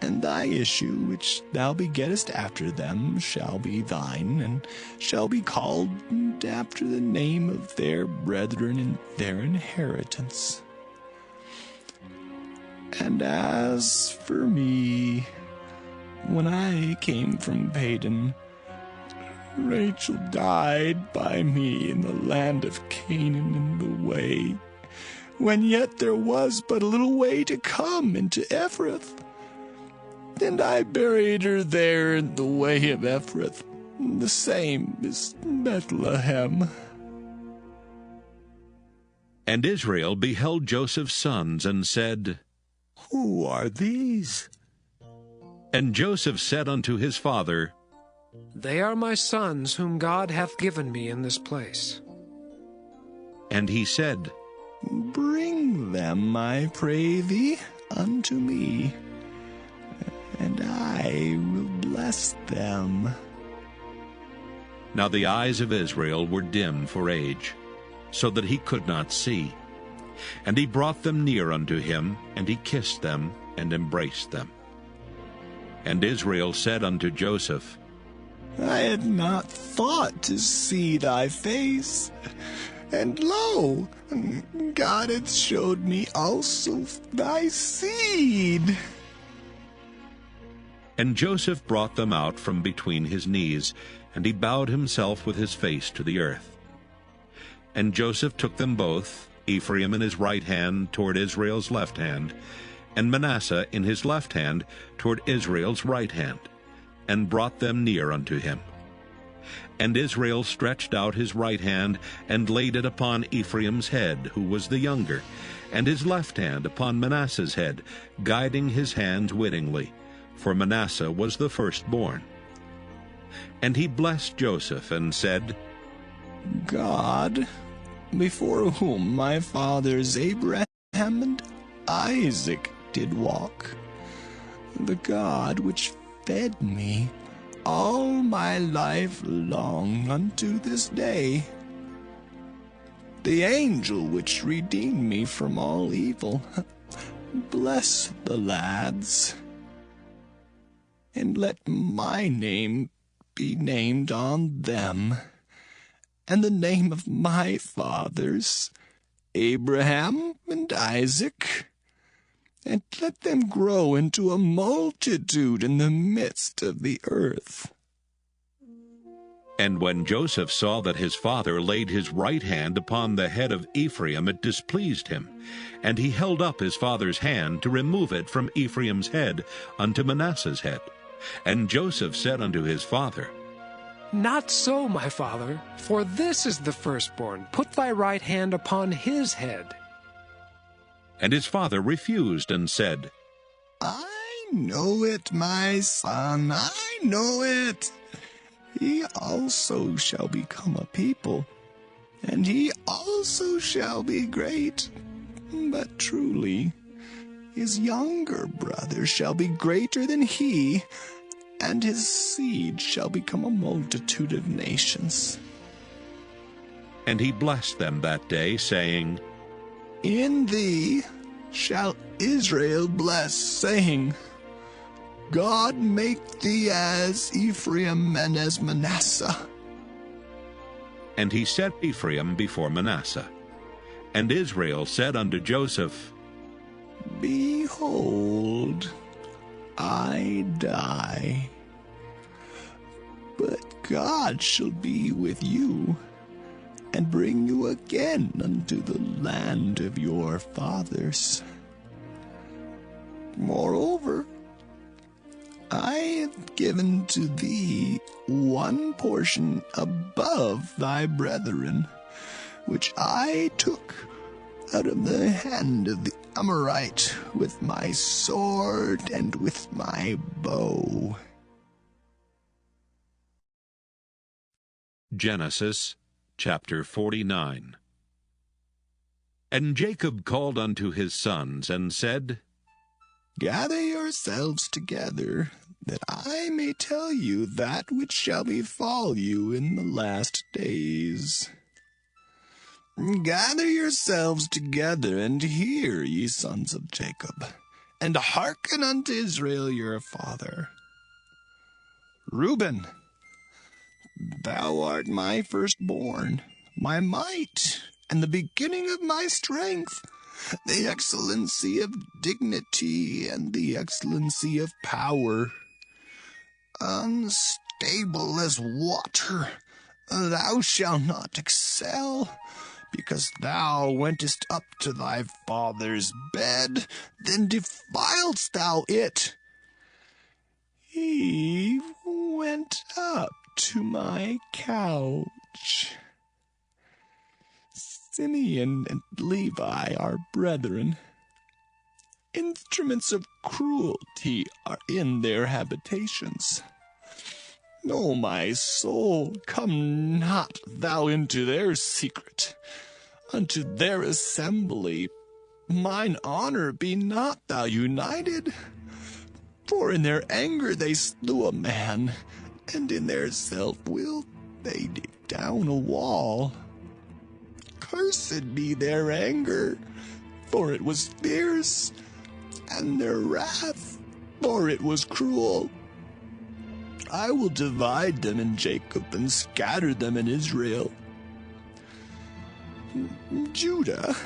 And thy issue, which thou begettest after them, shall be thine, and shall be called after the name of their brethren in their inheritance. And as for me, when I came from Padan, Rachel died by me in the land of Canaan in the way, when yet there was but a little way to come into Ephrath. And I buried her there in the way of Ephrath, The same is Bethlehem. And Israel beheld Joseph's sons, and said, Who are these? And Joseph said unto his father, They are my sons whom God hath given me in this place. And he said, Bring them, I pray thee, unto me, and I will bless them. Now the eyes of Israel were dim for age, so that he could not see. And he brought them near unto him, and he kissed them, and embraced them. And Israel said unto Joseph, I had not thought to see thy face, and lo, God hath showed me also thy seed. And Joseph brought them out from between his knees, and he bowed himself with his face to the earth. And Joseph took them both, Ephraim in his right hand toward Israel's left hand, and Manasseh in his left hand toward Israel's right hand, and brought them near unto him. And Israel stretched out his right hand, and laid it upon Ephraim's head, who was the younger, and his left hand upon Manasseh's head, guiding his hands wittingly, for Manasseh was the firstborn. And he blessed Joseph, and said, God, before whom my fathers Abraham and Isaac did walk, the God which fed me all my life long unto this day, the angel which redeemed me from all evil, bless the lads, and let my name be named on them, and the name of my fathers, Abraham and Isaac, and let them grow into a multitude in the midst of the earth. And when Joseph saw that his father laid his right hand upon the head of Ephraim, it displeased him, and he held up his father's hand to remove it from Ephraim's head unto Manasseh's head. And Joseph said unto his father, Not so, my father, for this is the firstborn. Put thy right hand upon his head. And his father refused, and said, I know it, my son, I know it. He also shall become a people, and he also shall be great. But truly, his younger brother shall be greater than he, and his seed shall become a multitude of nations. And he blessed them that day, saying, In thee shall Israel bless, saying, God make thee as Ephraim and as Manasseh. And he set Ephraim before Manasseh. And Israel said unto Joseph, Behold, I die, but God shall be with you, and bring you again unto the land of your fathers. Moreover, I have given to thee one portion above thy brethren, which I took out of the hand of the Amorite with my sword and with my bow. Genesis chapter 49. And Jacob called unto his sons, and said, Gather yourselves together, that I may tell you that which shall befall you in the last days. Gather yourselves together, and hear, ye sons of Jacob, and hearken unto Israel your father. Reuben, thou art my firstborn, my might, and the beginning of my strength, the excellency of dignity and the excellency of power. Unstable as water, thou shalt not excel, because thou wentest up to thy father's bed, then defiledst thou it. He went up to my couch. Simeon and Levi are brethren. Instruments of cruelty are in their habitations. O my soul, come not thou into their secret, unto their assembly. Mine honor, be not thou united. For in their anger they slew a man, and in their self-will they dig down a wall. Cursed be their anger, for it was fierce, and their wrath, for it was cruel. I will divide them in Jacob and scatter them in Israel. Judah,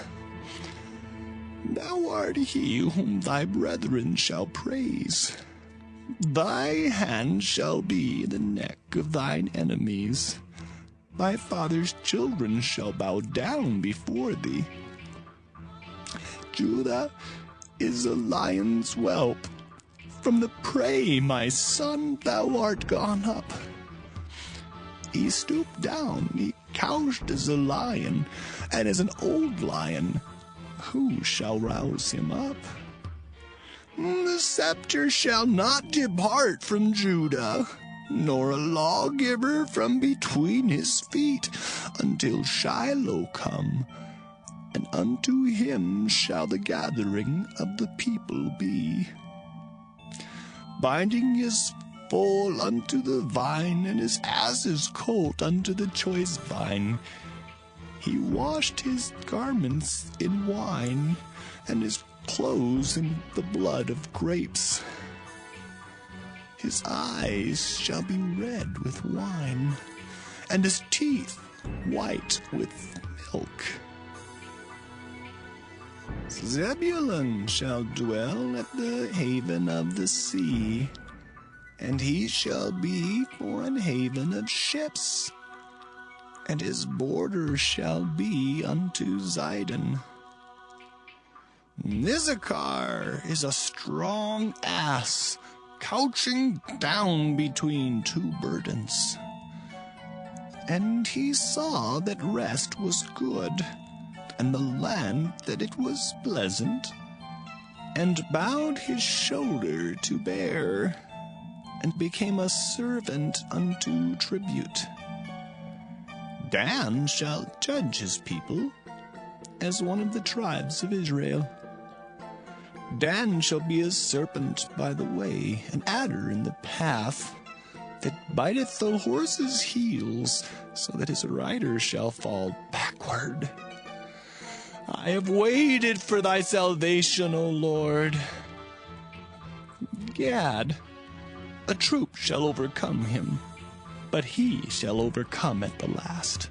thou art he whom thy brethren shall praise. Thy hand shall be in the neck of thine enemies. Thy father's children shall bow down before thee. Judah is a lion's whelp. From the prey, my son, thou art gone up. He stooped down, he couched as a lion, and as an old lion. Who shall rouse him up? The scepter shall not depart from Judah, nor a lawgiver from between his feet, until Shiloh come, and unto him shall the gathering of the people be. Binding his foal unto the vine, and his ass's colt unto the choice vine. He washed his garments in wine, and his clothes in the blood of grapes. His eyes shall be red with wine, and his teeth white with milk. Zebulun shall dwell at the haven of the sea, and he shall be for an haven of ships, and his border shall be unto Zidon. Issachar is a strong ass, couching down between two burdens. And he saw that rest was good, and the land that it was pleasant, and bowed his shoulder to bear, and became a servant unto tribute. Dan shall judge his people as one of the tribes of Israel. Dan shall be a serpent by the way, an adder in the path, that biteth the horse's heels, so that his rider shall fall backward. I have waited for thy salvation, O Lord. Gad, a troop shall overcome him, but he shall overcome at the last.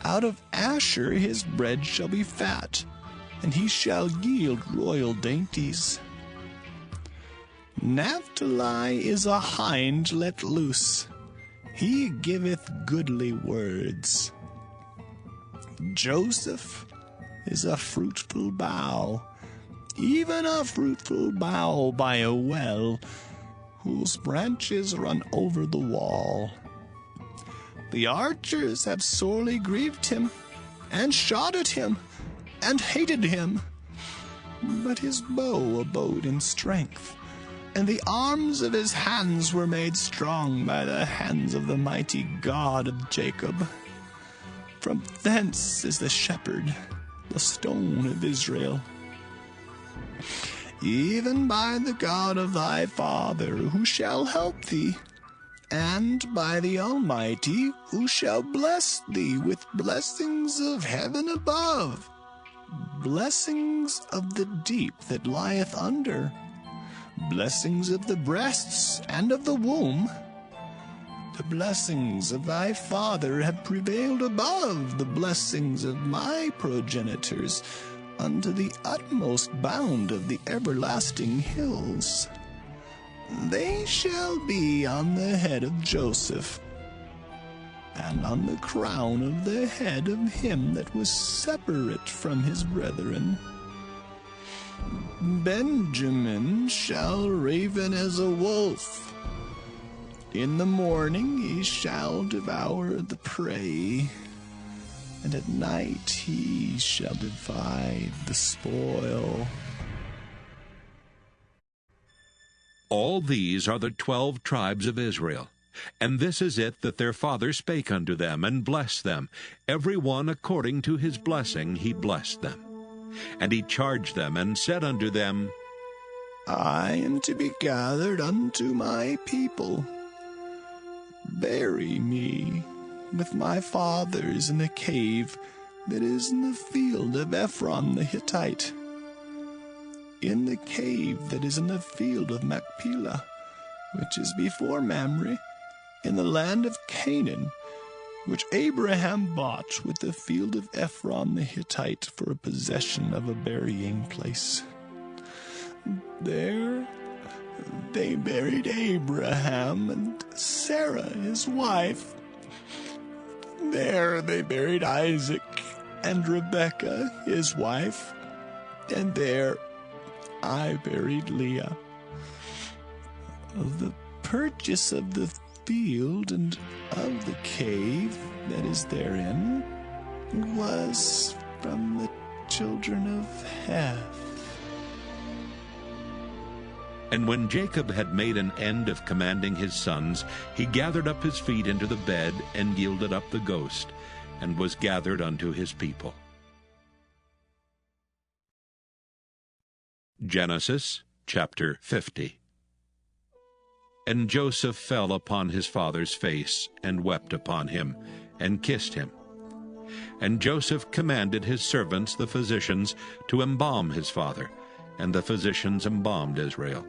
Out of Asher his bread shall be fat, and he shall yield royal dainties. Naphtali is a hind let loose, he giveth goodly words. Joseph is a fruitful bough, even a fruitful bough by a well, whose branches run over the wall. The archers have sorely grieved him, and shot at him, and hated him. But his bow abode in strength, and the arms of his hands were made strong by the hands of the mighty God of Jacob. From thence is the shepherd, the stone of Israel. Even by the God of thy father, who shall help thee, and by the Almighty, who shall bless thee with blessings of heaven above, blessings of the deep that lieth under, blessings of the breasts and of the womb. The blessings of thy father have prevailed above the blessings of my progenitors unto the utmost bound of the everlasting hills. They shall be on the head of Joseph, and on the crown of the head of him that was separate from his brethren. Benjamin shall raven as a wolf. In the morning he shall devour the prey, and at night he shall divide the spoil. All these are the 12 tribes of Israel. And this is it that their father spake unto them, and blessed them. Every one according to his blessing he blessed them. And he charged them, and said unto them, I am to be gathered unto my people. Bury me with my fathers in the cave that is in the field of Ephron the Hittite, in the cave that is in the field of Machpelah, which is before Mamre, in the land of Canaan, which Abraham bought with the field of Ephron the Hittite for a possession of a burying place. There they buried Abraham and Sarah his wife. There they buried Isaac and Rebekah his wife, and there I buried Leah. Of the purchase of the field and of the cave that is therein was from the children of Heth. And when Jacob had made an end of commanding his sons, he gathered up his feet into the bed, and yielded up the ghost, and was gathered unto his people. Genesis chapter 50. And Joseph fell upon his father's face, and wept upon him, and kissed him. And Joseph commanded his servants the physicians to embalm his father, and the physicians embalmed Israel.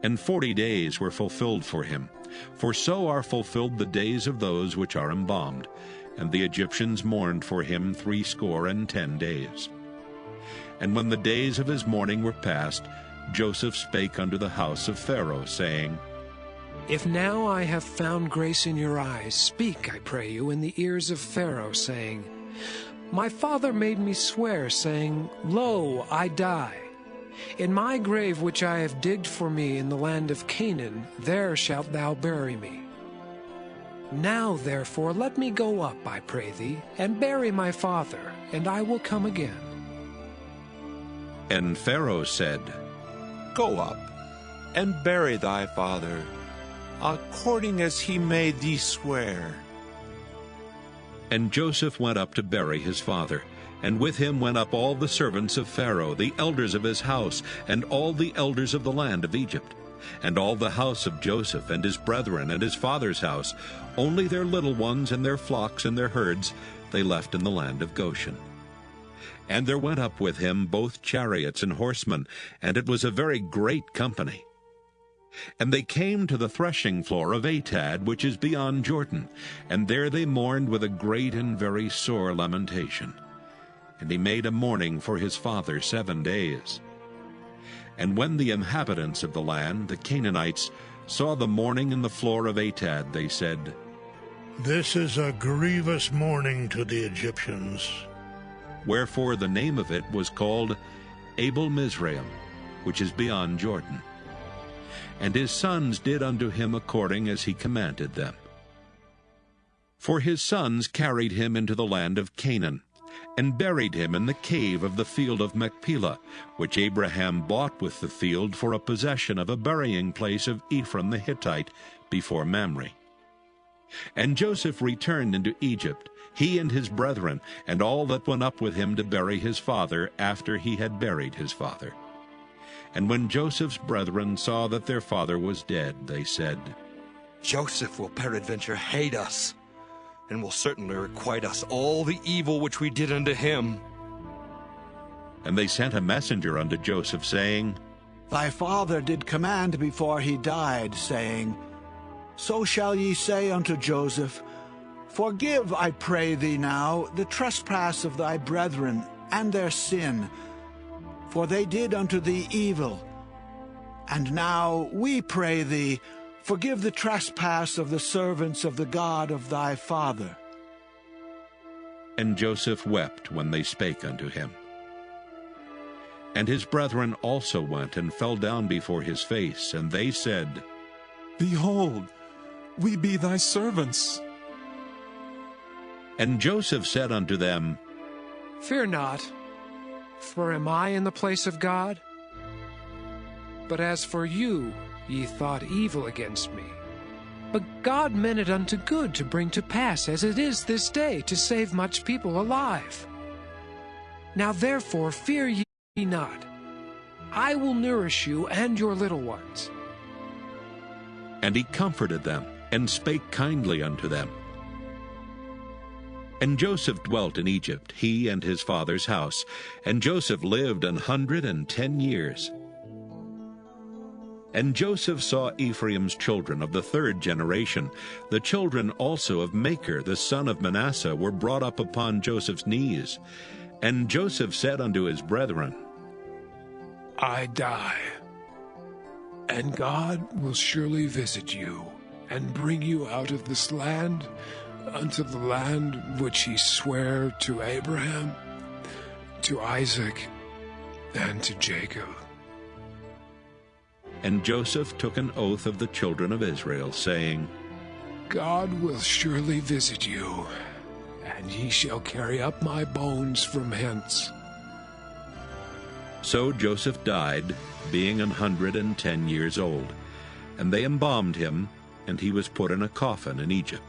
And 40 days were fulfilled for him, for so are fulfilled the days of those which are embalmed. And the Egyptians mourned for him 60 days. And when the days of his mourning were past, Joseph spake unto the house of Pharaoh, saying, If now I have found grace in your eyes, speak, I pray you, in the ears of Pharaoh, saying, My father made me swear, saying, Lo, I die. In my grave which I have digged for me in the land of Canaan, there shalt thou bury me. Now therefore let me go up, I pray thee, and bury my father, and I will come again. And Pharaoh said, Go up, and bury thy father, according as he made thee swear. And Joseph went up to bury his father. And with him went up all the servants of Pharaoh, the elders of his house, and all the elders of the land of Egypt, and all the house of Joseph, and his brethren, and his father's house. Only their little ones, and their flocks, and their herds, they left in the land of Goshen. And there went up with him both chariots and horsemen, and it was a very great company. And they came to the threshing floor of Atad, which is beyond Jordan, and there they mourned with a great and very sore lamentation. And he made a mourning for his father 7 days. And when the inhabitants of the land, the Canaanites, saw the mourning in the floor of Atad, they said, This is a grievous mourning to the Egyptians. Wherefore the name of it was called Abel Mizraim, which is beyond Jordan. And his sons did unto him according as he commanded them. For his sons carried him into the land of Canaan, and buried him in the cave of the field of Machpelah, which Abraham bought with the field for a possession of a burying place of Ephron the Hittite before Mamre. And Joseph returned into Egypt, he and his brethren, and all that went up with him to bury his father after he had buried his father. And when Joseph's brethren saw that their father was dead, they said, Joseph will peradventure hate us, and will certainly requite us all the evil which we did unto him. And they sent a messenger unto Joseph, saying, Thy father did command before he died, saying, So shall ye say unto Joseph, Forgive, I pray thee now, the trespass of thy brethren, and their sin, for they did unto thee evil. And now we pray thee, forgive the trespass of the servants of the God of thy father. And Joseph wept when they spake unto him. And his brethren also went and fell down before his face, and they said, Behold, We be thy servants. And Joseph said unto them, Fear not, for am I in the place of God? But as for you, ye thought evil against me. But God meant it unto good to bring to pass, as it is this day, to save much people alive. Now therefore fear ye not. I will nourish you and your little ones. And he comforted them, and spake kindly unto them. And Joseph dwelt in Egypt, he and his father's house. And Joseph lived 110 years. And Joseph saw Ephraim's children of the third generation. The children also of Machir the son of Manasseh were brought up upon Joseph's knees. And Joseph said unto his brethren, I die, and God will surely visit you, and bring you out of this land unto the land which he sware to Abraham, to Isaac, and to Jacob. And Joseph took an oath of the children of Israel, saying, God will surely visit you, and ye shall carry up my bones from hence. So Joseph died, being 110 years old. And they embalmed him, and he was put in a coffin in Egypt.